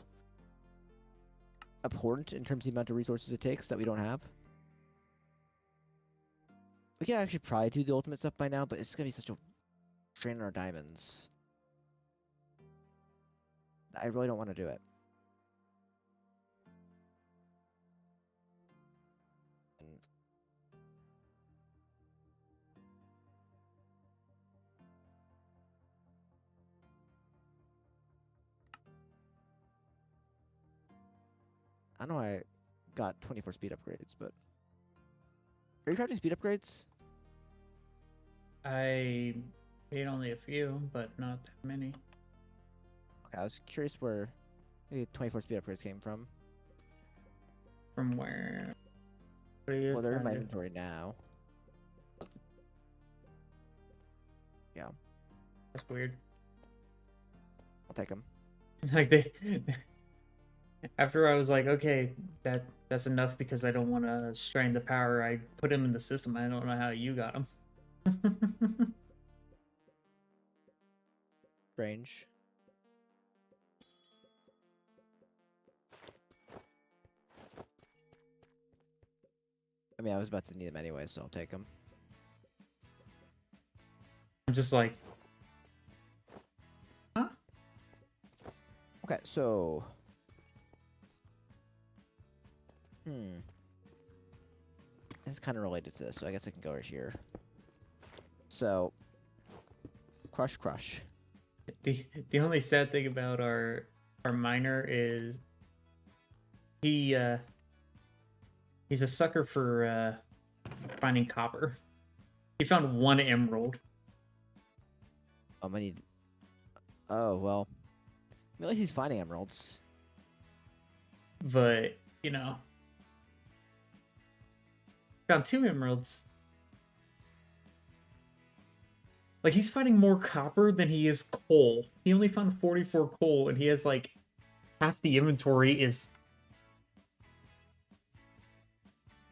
abhorrent in terms of the amount of resources it takes that we don't have. We can actually probably do the ultimate stuff by now, but it's going to be such a strain on our diamonds. I really don't want to do it. I know I got 24 speed upgrades, but are you crafting speed upgrades? I made only a few, but not that many. Okay, I was curious where the 24 speed upgrades came from. From where? What are you Well, they're in my trying to- inventory now. Yeah, That's weird. I'll take them. Like they after I was like, okay, that's enough because I don't want to strain the power. I put him in the system. I don't know how you got him. Strange. I mean, I was about to need them anyway, so I'll take them. I'm just like, huh? Okay, so... This is kind of related to this, so I guess I can go right here. So... Crush. The only sad thing about our miner is he He's a sucker for finding copper. He found 1 emerald. I need. Oh well. At least he's finding emeralds. But, you know. Found 2 emeralds. Like, he's finding more copper than he is coal. He only found 44 coal, and he has, like, half the inventory is...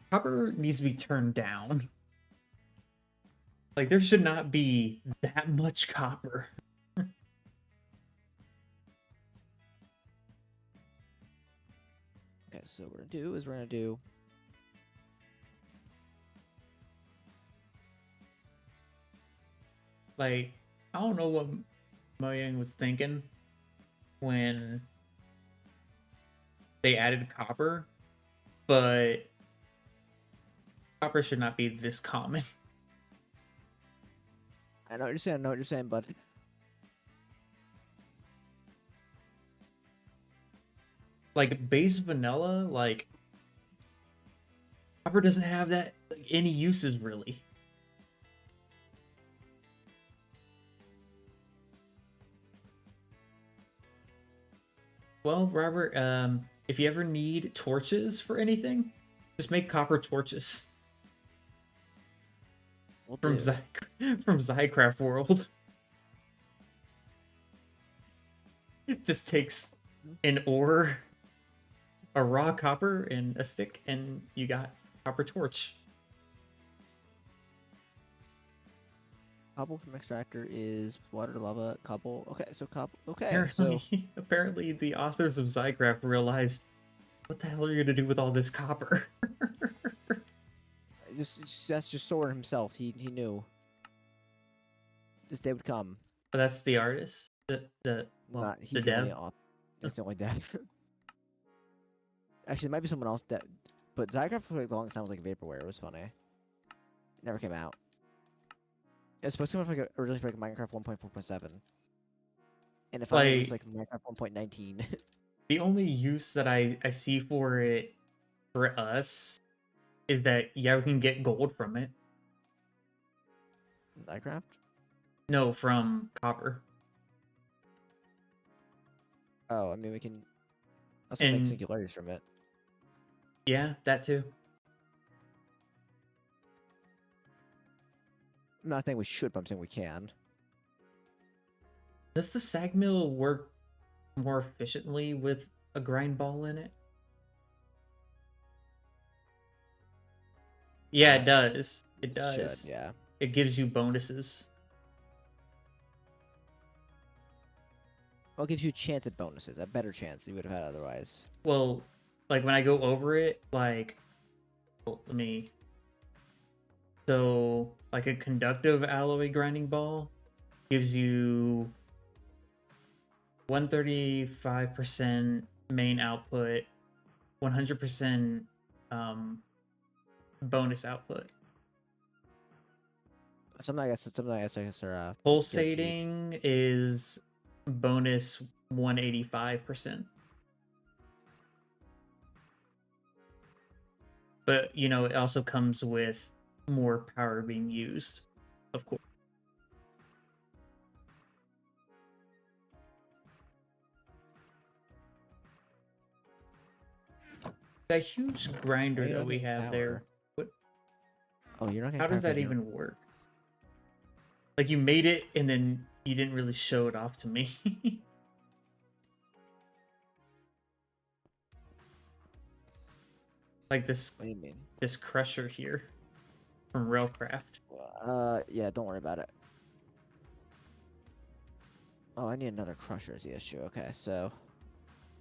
Copper needs to be turned down. Like, there should not be that much copper. Okay, so what we're gonna do is we're gonna do. Like, I don't know what Mojang was thinking when they added copper, but copper should not be this common. I know what you're saying. I know what you're saying, bud. Like, base vanilla, like, copper doesn't have that, like, any uses, really. Well, Robert, if you ever need torches for anything, just make copper torches We'll from do. from Zycraft World. It just takes an ore, a raw copper, and a stick, and you got copper torch. Cobble from extractor is water, lava, cobble. Okay, so cobble. Okay, so Apparently the authors of Zycraft realized, what the hell are you gonna do with all this copper? that's just Sora himself. He knew this day would come. But that's the artist, well, Not the dev. That's the only dev. Actually, it might be someone else that. But Zycraft for like the longest time was like vaporware. It was funny. It never came out. It was supposed to come out like originally for like Minecraft 1.4.7, and if I was like Minecraft 1.19. The only use that I see for it for us is that we can get gold from it. Minecraft. No, from copper. Oh, I mean we can also make And- singularities from it. Yeah, that too. I'm not saying we should, but I'm saying we can. Does the sag mill work more efficiently with a grind ball in it? Yeah, it does. It does. Should, yeah. It gives you bonuses. Well, it gives you a chance at bonuses, a better chance than you would have had otherwise. Well, like when I go over it, like, well, let me. So, like a conductive alloy grinding ball gives you 135% main output, 100% bonus output. Something I guess are Pulsating is bonus 185%. But, you know, it also comes with more power being used, of course. That huge grinder Why you that don't we have have there, power? what? Oh, you're not gonna How does power that back even work? Like, you made it and then you didn't really show it off to me. Like this What do you mean? this crusher here from Railcraft. Yeah, don't worry about it. Oh, I need another crusher is the issue. Okay, so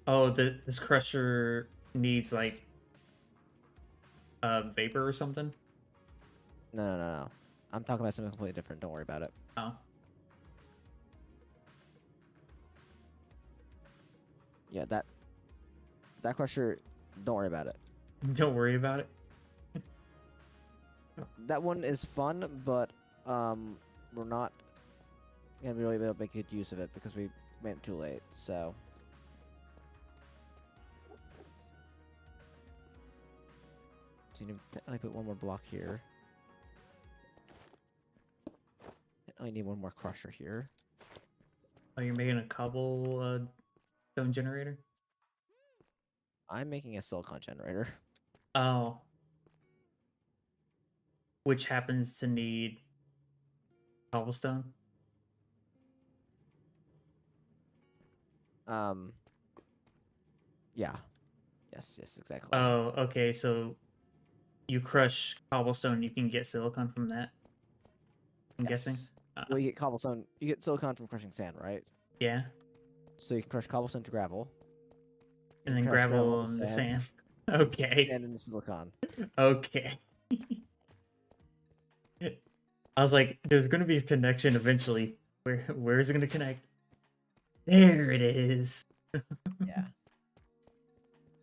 Oh, this crusher needs like vapor or something. no. I'm talking about something completely different. Don't worry about it. Oh, Yeah, that crusher. Don't worry about it. don't worry about it. That one is fun, but we're not gonna be really able to make good use of it because we went too late. So So you need to only put one more block here. I need one more crusher here. Oh, you're making a cobble stone generator? I'm making a silicon generator. Oh. Which happens to need cobblestone? Yeah. Yes, exactly. Oh, okay, so you crush cobblestone, you can get silicon from that? I'm guessing? Yes. Well, you get cobblestone. You get silicon from crushing sand, right? Yeah. So you can crush cobblestone to gravel. And you then crush gravel to and the sand. Okay. Sand into silicon. Okay. I was like, there's gonna be a connection eventually. Where is it gonna connect? There it is. Yeah.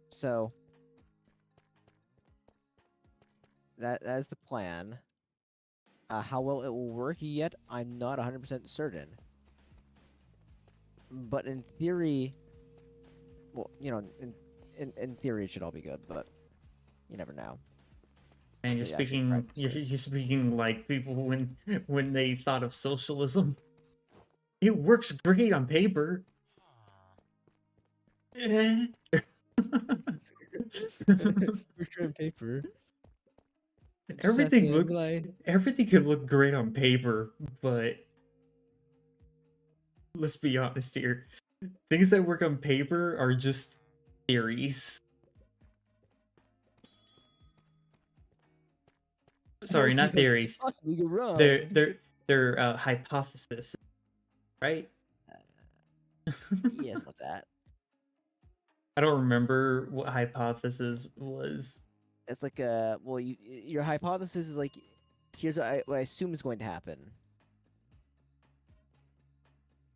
So that is the plan. How well it will work yet, I'm not 100% certain. But in theory, well, you know, in theory it should all be good, but you never know. And you're So, yeah, I should speaking, practice. you're speaking like people when they thought of socialism. It works great on paper. Eh. Picture and paper. Everything could look great on paper, but let's be honest here. Things that work on paper are just theories. Sorry, not theories. Possibly go wrong. They're hypotheses, right? Yes, with that. I don't remember what hypothesis was. It's like well, your hypothesis is like, here's what I assume is going to happen.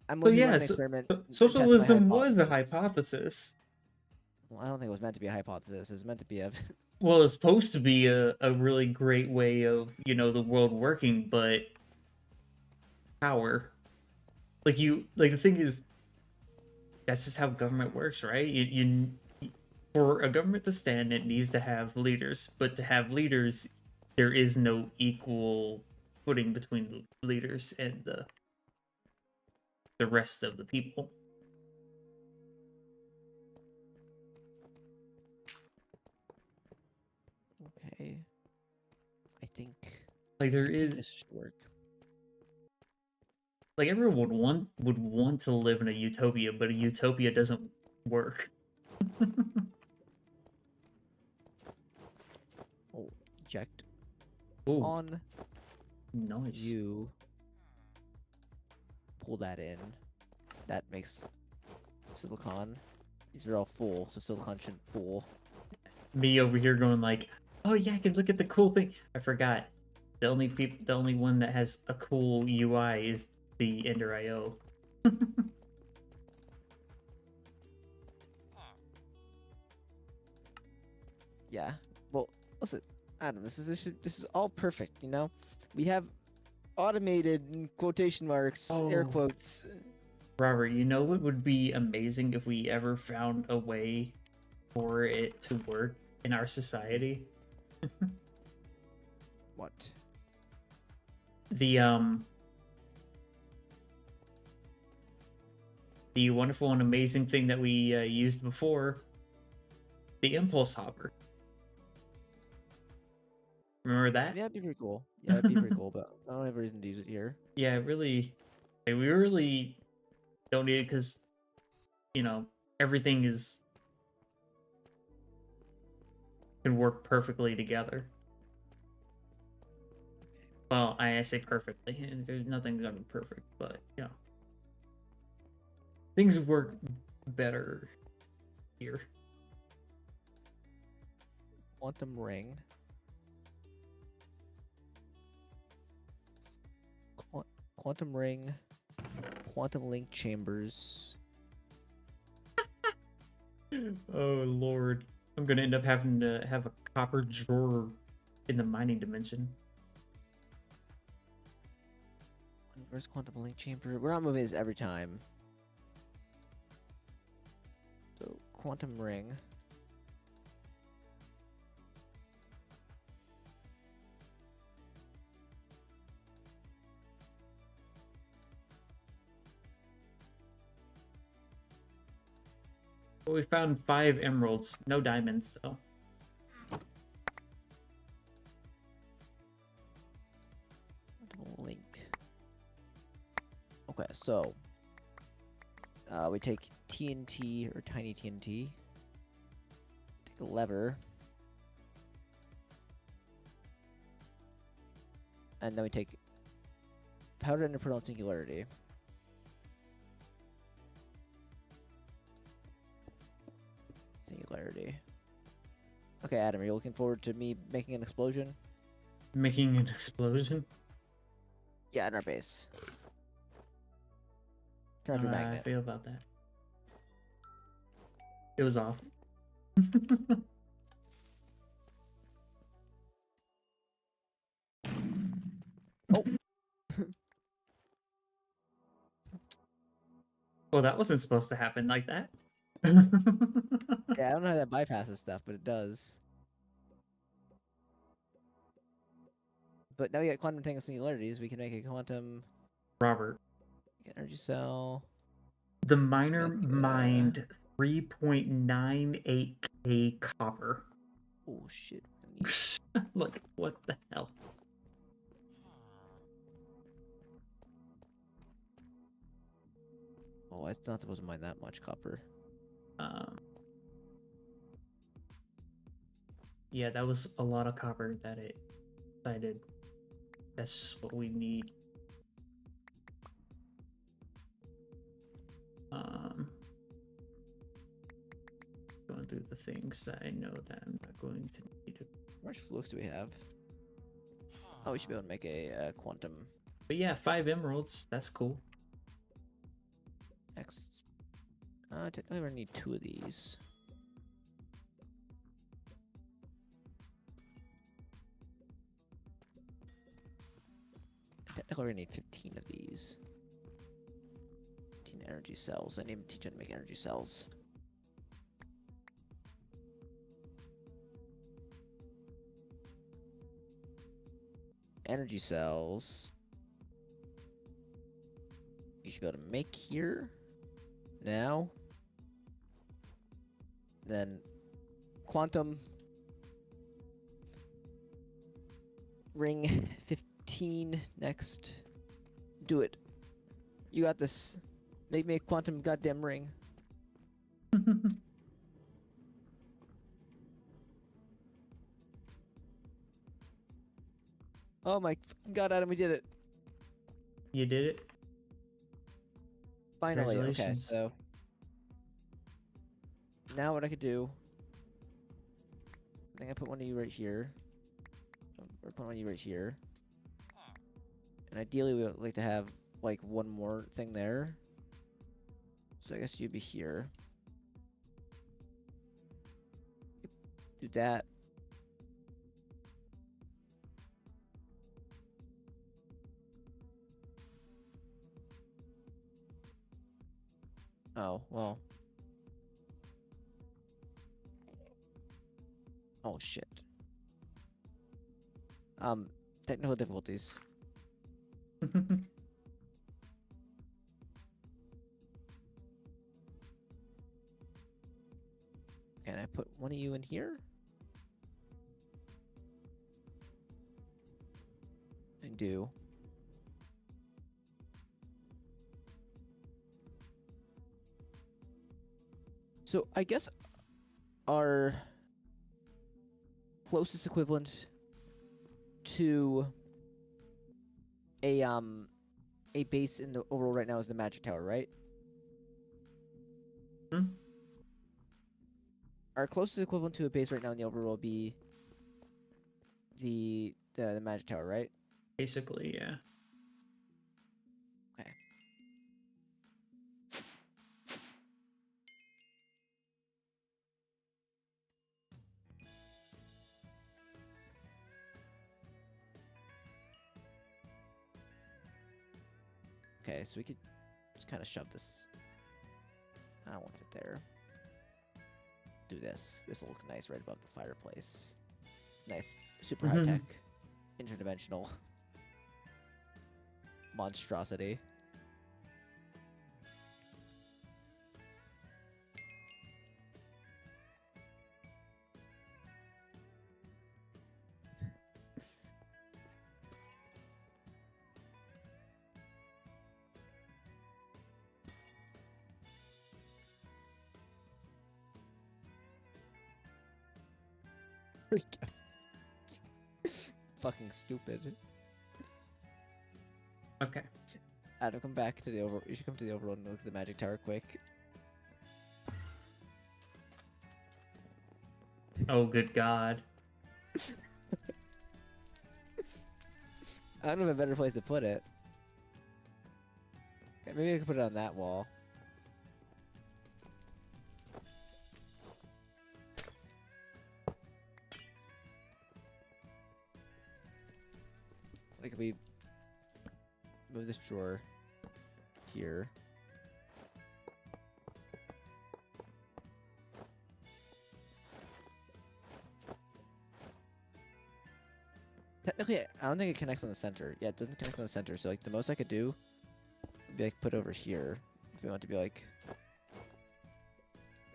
I'm So going to run yeah, an experiment. and test my socialism was the hypothesis. hypothesis. Well, I don't think it was meant to be a hypothesis. It was meant to be a. Well, it's supposed to be a really great way of, you know, the world working, but power. Like the thing is, that's just how government works, right? You for a government to stand, it needs to have leaders, but to have leaders, there is no equal footing between the leaders and the rest of the people. Okay. I think. Like there I think is, this should work. like everyone would want to live in a utopia, but a utopia doesn't work. Oh, eject Ooh, on. nice. You pull that in. That makes silicon. These are all full, so silicon shouldn't pool. Me over here going like, oh yeah, I can look at the cool thing. I forgot. The only one that has a cool UI is the Ender IO. Yeah. Well, listen, Adam. This is all perfect. You know, we have automated in quotation marks, air Oh. quotes. Robert, you know what would be amazing if we ever found a way for it to work in our society? What? The wonderful and amazing thing that we used before, the impulse hopper. Remember that? Yeah, it'd be pretty cool. Yeah, it'd be pretty cool, but I don't have a reason to use it here. Yeah, we really don't need it because, you know, everything can work perfectly together. Well, I say perfectly, and there's nothing gonna be perfect, but you know, things work better here. Quantum ring. Quantum ring. Quantum link chambers. Oh lord, I'm gonna end up having to have a copper drawer in the mining dimension. Where's quantum link chamber? We're not moving this every time. So quantum ring. we found 5 emeralds. No diamonds, though. Link. Okay, so we take TNT or tiny TNT. Take a lever. And then we take powdered interpearl singularity. Singularity. Okay, Adam, are you looking forward to me making an explosion? Making an explosion? Yeah, in our base. Turn off How your do I magnet. feel about that? It was off. Oh. Well, that wasn't supposed to happen like that. Yeah, I don't know how that bypasses stuff, but it does. But now we got quantum tangle singularities. We can make a quantum Robert, energy cell. the miner Make, mined 3.98k copper. Oh shit! I need- Look, what the hell? Oh, it's not supposed to mine that much copper. Yeah, that was a lot of copper that it decided. That's just what we need. Going through the things that I know that I'm not going to need. How much flux do we have? Oh, we should be able to make a quantum But yeah, 5 emeralds. That's cool. X. Technically, we're gonna need 2 of these. Technically, we're gonna need 15 of these. 15 energy cells. I need to teach how to make energy cells. Energy cells. You should be able to make here. Now. Then quantum ring 15 next. Do it. You got this. Make me a quantum goddamn ring. Oh my god, Adam, we did it. You did it. Finally. Okay, Congratulations. so now what I could do, I think I put one of you right here. Or put one of you right here. And ideally we would like to have like one more thing there. So I guess you'd be here. Do that. Oh, well. Oh shit. Technical difficulties. Can I put one of you in here? I do. So I guess our closest equivalent to a base in the overall right now is the magic tower, right? Hmm? Our closest equivalent to a base right now in the overworld will be the magic tower, right? Basically, yeah. Okay. Okay, so we could just kind of shove this. I don't want it there. Do this. This will look nice right above the fireplace. Nice, super high tech, interdimensional monstrosity. we go. Fucking stupid. Okay. Adam, come back to the over. You should come to the overworld and look at the magic tower quick. Oh, good God. I don't have a better place to put it. Okay, maybe I can put it on that wall. Like if we move this drawer here. Technically, I don't think it connects on the center. Yeah, it doesn't connect on the center. So like the most I could do would be like put over here if we want to be like.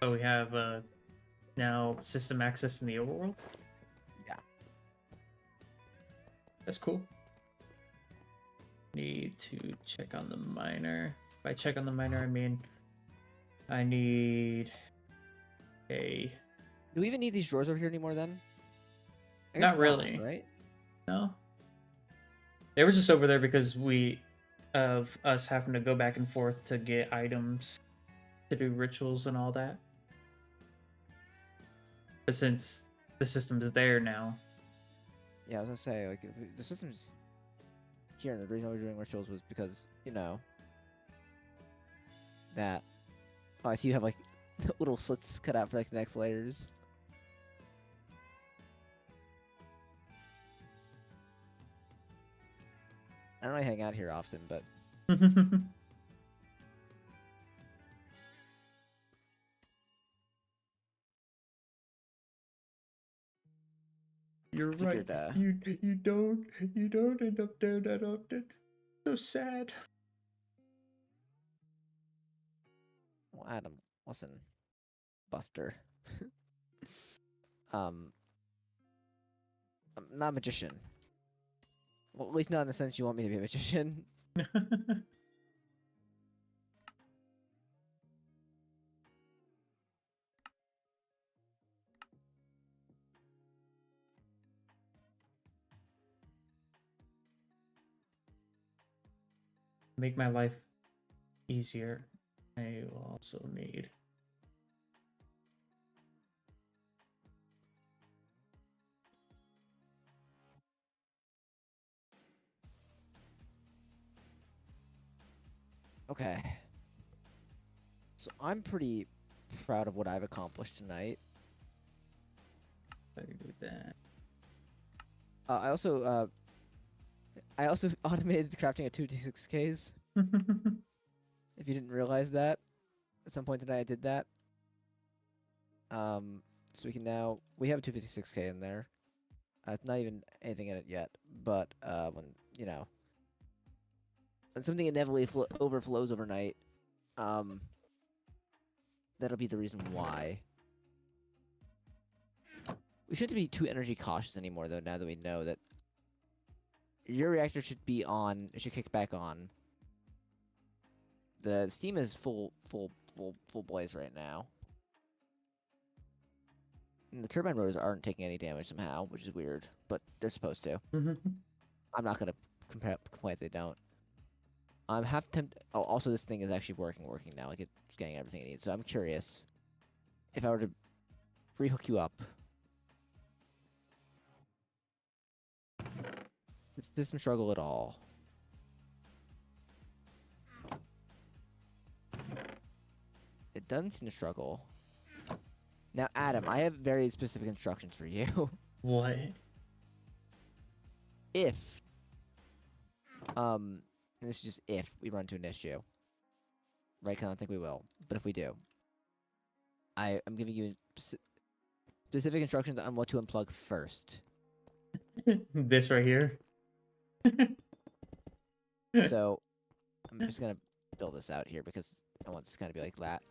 Oh, we have now system access in the overworld? Yeah. That's cool. Need to check on the miner. By check on the miner, I mean I need a... Do we even need these drawers over here anymore then? I guess Not really. right? No. They were just over there because of us having to go back and forth to get items to do rituals and all that. But since the system is there now. Yeah, I was gonna say, like, if the system's here, and the reason why we're doing rituals was because, you know, that. Oh, I see you have, like, little slits cut out for, like, the next layers. I don't really hang out here often, but You're right. figured, You don't end up there that often. So sad. well, Adam, listen, Buster. I'm not a magician. Well, at least not in the sense you want me to be a magician. Make my life easier. I will also need... Okay. So I'm pretty proud of what I've accomplished tonight. I can do that. I also automated the crafting of 2d6ks. If you didn't realize that, at some point tonight I did that. So we can now we have a 256k in there. It's not even anything in it yet, but when you know when something inevitably overflows overnight, that'll be the reason why. We shouldn't be too energy cautious anymore, though. Now that we know that your reactor should be on, it should kick back on. The steam is full blaze right now. And the turbine rotors aren't taking any damage somehow, which is weird, but they're supposed to. I'm not gonna complain if they don't. I'm half tempted. Oh, also this thing is actually working now. Like it's getting everything it needs. So I'm curious if I were to rehook you up. Does the system struggle at all? It doesn't seem to struggle. Now, Adam, I have very specific instructions for you. What? If, and this is just if we run into an issue, right? 'Cause I don't think we will, but if we do, I'm giving you specific instructions on what to unplug first. This right here? So, I'm just gonna build this out here because I want this to kind of be like that.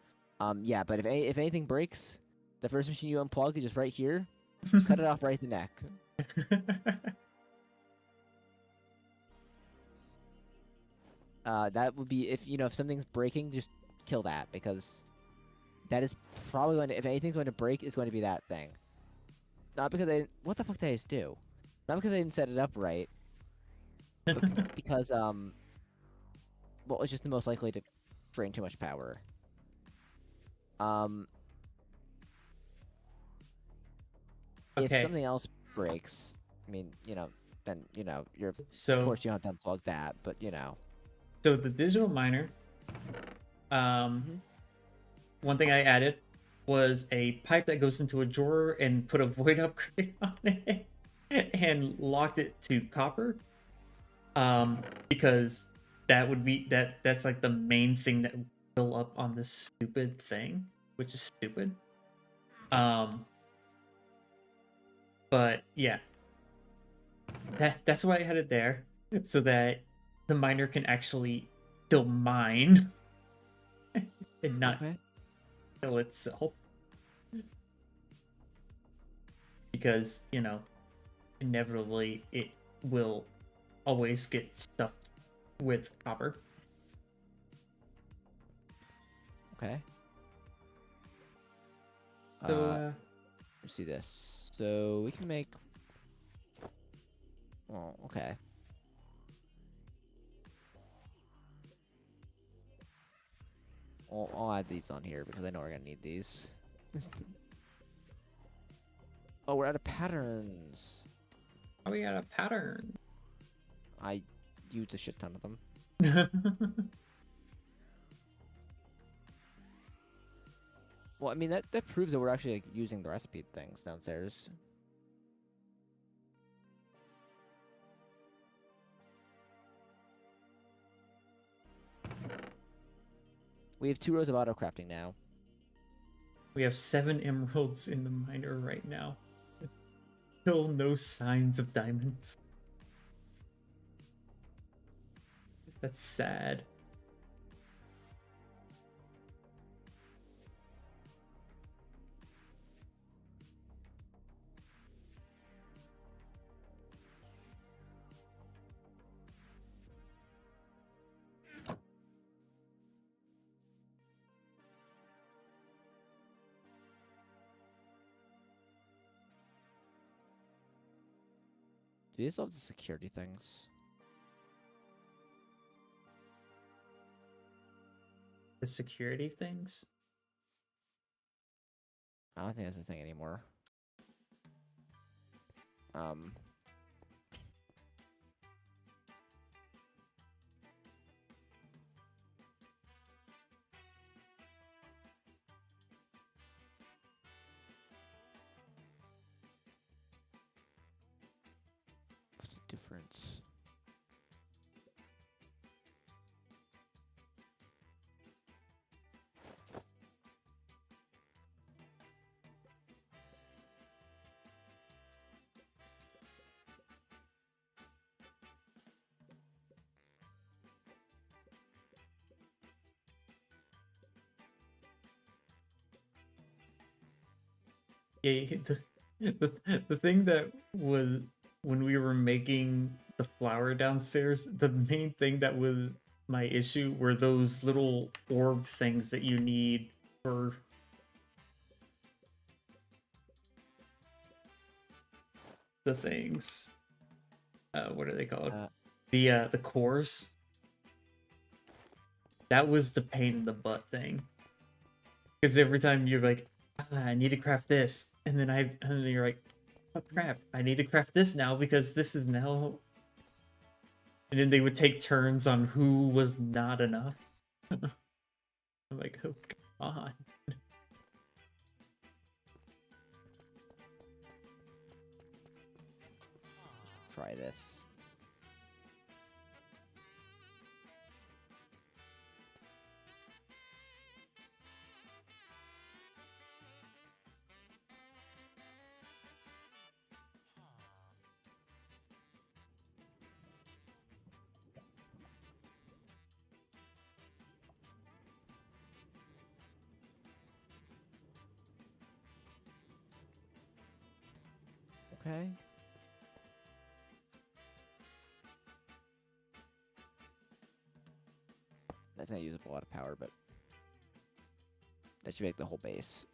Yeah, but if anything breaks, the first machine you unplug is just right here. Just cut it off right at the neck. That would be if something's breaking, just kill that because that is probably going to, if anything's going to break, it's going to be that thing. Not because they. What the fuck did I just do? Not because they didn't set it up right, but because what was just the most likely to drain too much power. If Okay. something else breaks, I mean, then you're of So course you don't have to unplug that, but so the digital miner, one thing I added was a pipe that goes into a drawer and put a void upgrade on it and locked it to copper. Because that's like the main thing that will fill up on this stupid thing, which is stupid. But yeah, that's why I had it there, so that the miner can actually still mine and not Okay. kill itself. Because, inevitably it will always get stuffed with copper. Okay. So, Let's see this. So we can make. Oh, okay. I'll add these on here because I know we're gonna need these. Oh, we're out of patterns. oh, we got a pattern. I used a shit ton of them. Well, I mean that proves that we're actually like using the recipe things downstairs. We have 2 rows of auto crafting now. We have 7 emeralds in the miner right now. Still no signs of diamonds. That's sad. Do these all have the security things? The security things? I don't think that's a thing anymore. What's the difference? Yeah, the thing that was when we were making the flower downstairs, the main thing that was my issue were those little orb things that you need for the things. What are they called? The cores. That was the pain in the butt thing. Because every time you're like, I need to craft this, and then you're like, oh crap, I need to craft this now because this is now. And then they would take turns on who was not enough. I'm like, oh god. Try this. Okay. That's gonna use up a lot of power, but that should make the whole base.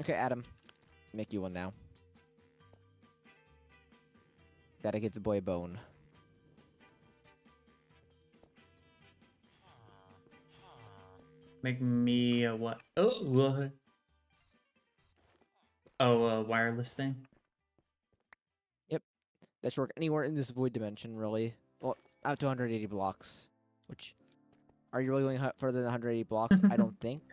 Okay, Adam. Make you one now. Gotta give the boy a bone. Make me a what? Oh, what? Oh, a wireless thing. That should work anywhere in this void dimension, really. Well, out to 180 blocks. Which, are you really going further than 180 blocks? I don't think.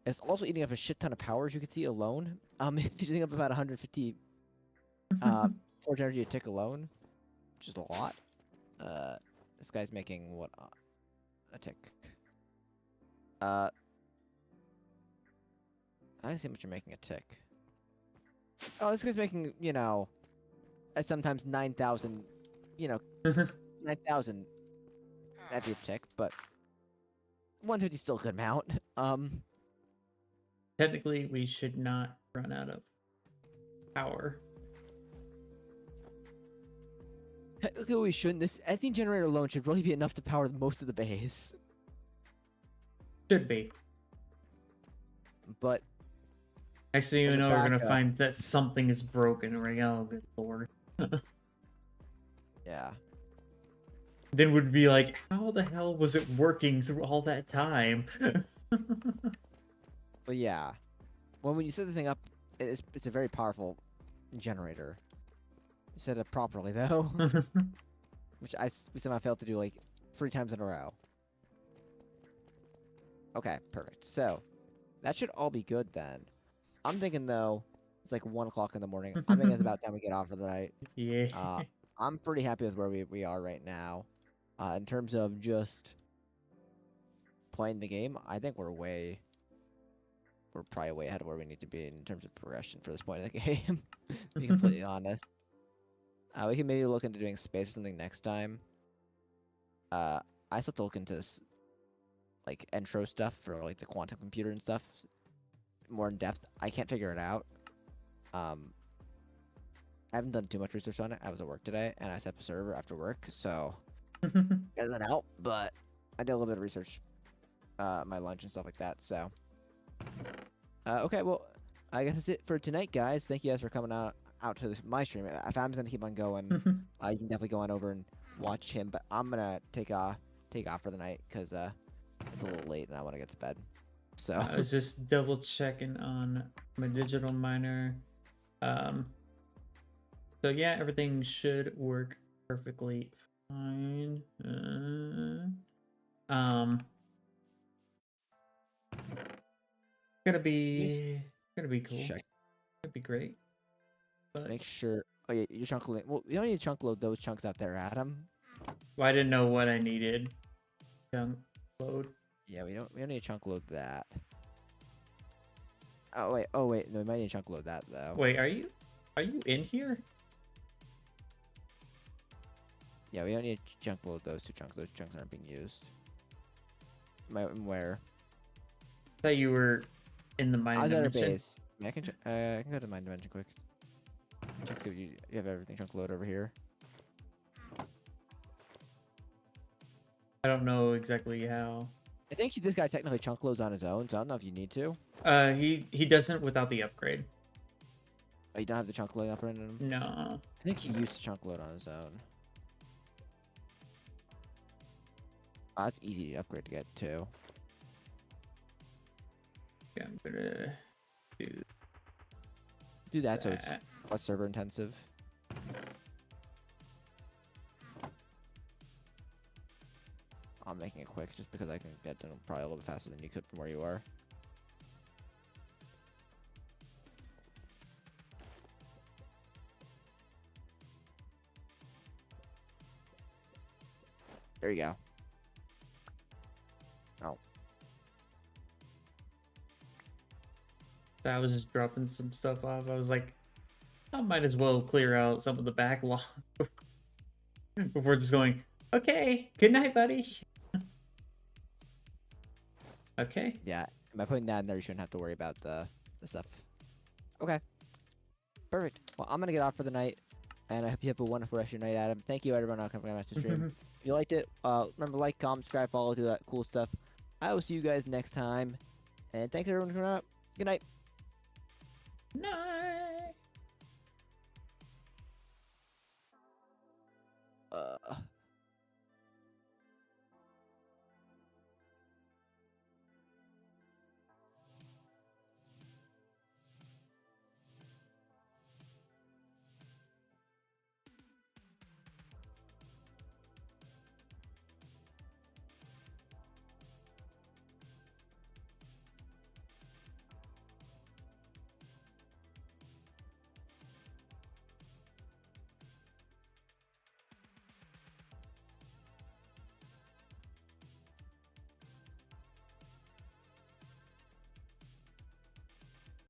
It's also eating up a shit ton of power, as you can see, alone. It's eating up about 150 forge energy a tick alone, which is a lot. This guy's making what? A tick. I don't see how much you're making a tick. Oh, this guy's making, you know, sometimes 9,000, you know, 9,000 every tick, but 150 is still a good amount. Technically, we should not run out of power. Technically, we shouldn't. This ethene generator alone should really be enough to power most of the base. Should be. But Next thing you As a know, we're gonna backup. find that something is broken. We're like, oh, good lord. yeah, Then would be like, how the hell was it working through all that time? but yeah, when you set the thing up, it's a very powerful generator. You set it up properly though, which we somehow failed to do like 3 times in a row. Okay, perfect. So that should all be good then. I'm thinking though, it's like 1 o'clock in the morning. I'm thinking it's about time we get off for the night. Yeah. I'm pretty happy with where we are right now. In terms of just playing the game, I think we're probably way ahead of where we need to be in terms of progression for this point of the game, to be completely honest. We can maybe look into doing space or something next time. I still have to look into this, like, intro stuff for, like, the quantum computer and stuff more in depth. I can't figure it out. I haven't done too much research on it. I was at work today, and I set up a server after work, so it doesn't help, but I did a little bit of research, my lunch and stuff like that, so. Okay, well, I guess that's it for tonight, guys. Thank you guys for coming out to my stream. If I'm gonna keep on going, you can definitely go on over and watch him, but I'm gonna take off for the night, because it's a little late, and I want to get to bed. So. I was just double checking on my digital miner. So yeah, everything should work perfectly fine. Gonna be cool. Check. Gonna be great. But Make sure. Oh yeah, your chunk load. Well, you don't need to chunk load those chunks out there, Adam. well, I didn't know what I needed. Chunk load. Yeah, we don't need to chunk load that. Oh wait, no, we might need to chunk load that though. Wait, are you in here? Yeah, we don't need to chunk load those 2 chunks. Those chunks aren't being used. Where? I thought you were in the I mining was at our dimension. base. I, mean, I can go to mine dimension quick. Check see if you have everything chunk load over here. I don't know exactly how. I think this guy technically chunk loads on his own, so I don't know if you need to. He doesn't without the upgrade. Oh, you don't have the chunk load up in him? No. I think he used to chunk load on his own. Oh, that's easy to upgrade to get too. Okay, I'm gonna Do that so it's that. less server intensive. I'm making it quick just because I can get done probably a little bit faster than you could from where you are. There you go. Oh. I was just dropping some stuff off. I was like, I might as well clear out some of the backlog before just going, okay, good night, buddy. Okay. Yeah, by putting that in there, you shouldn't have to worry about the stuff. Okay. Perfect. Well, I'm going to get off for the night, and I hope you have a wonderful rest of your night, Adam. Thank you, everyone, for coming out to stream. If you liked it, remember, like, comment, subscribe, follow, do that cool stuff. I will see you guys next time, and thanks, everyone, for coming out. Good night. Night.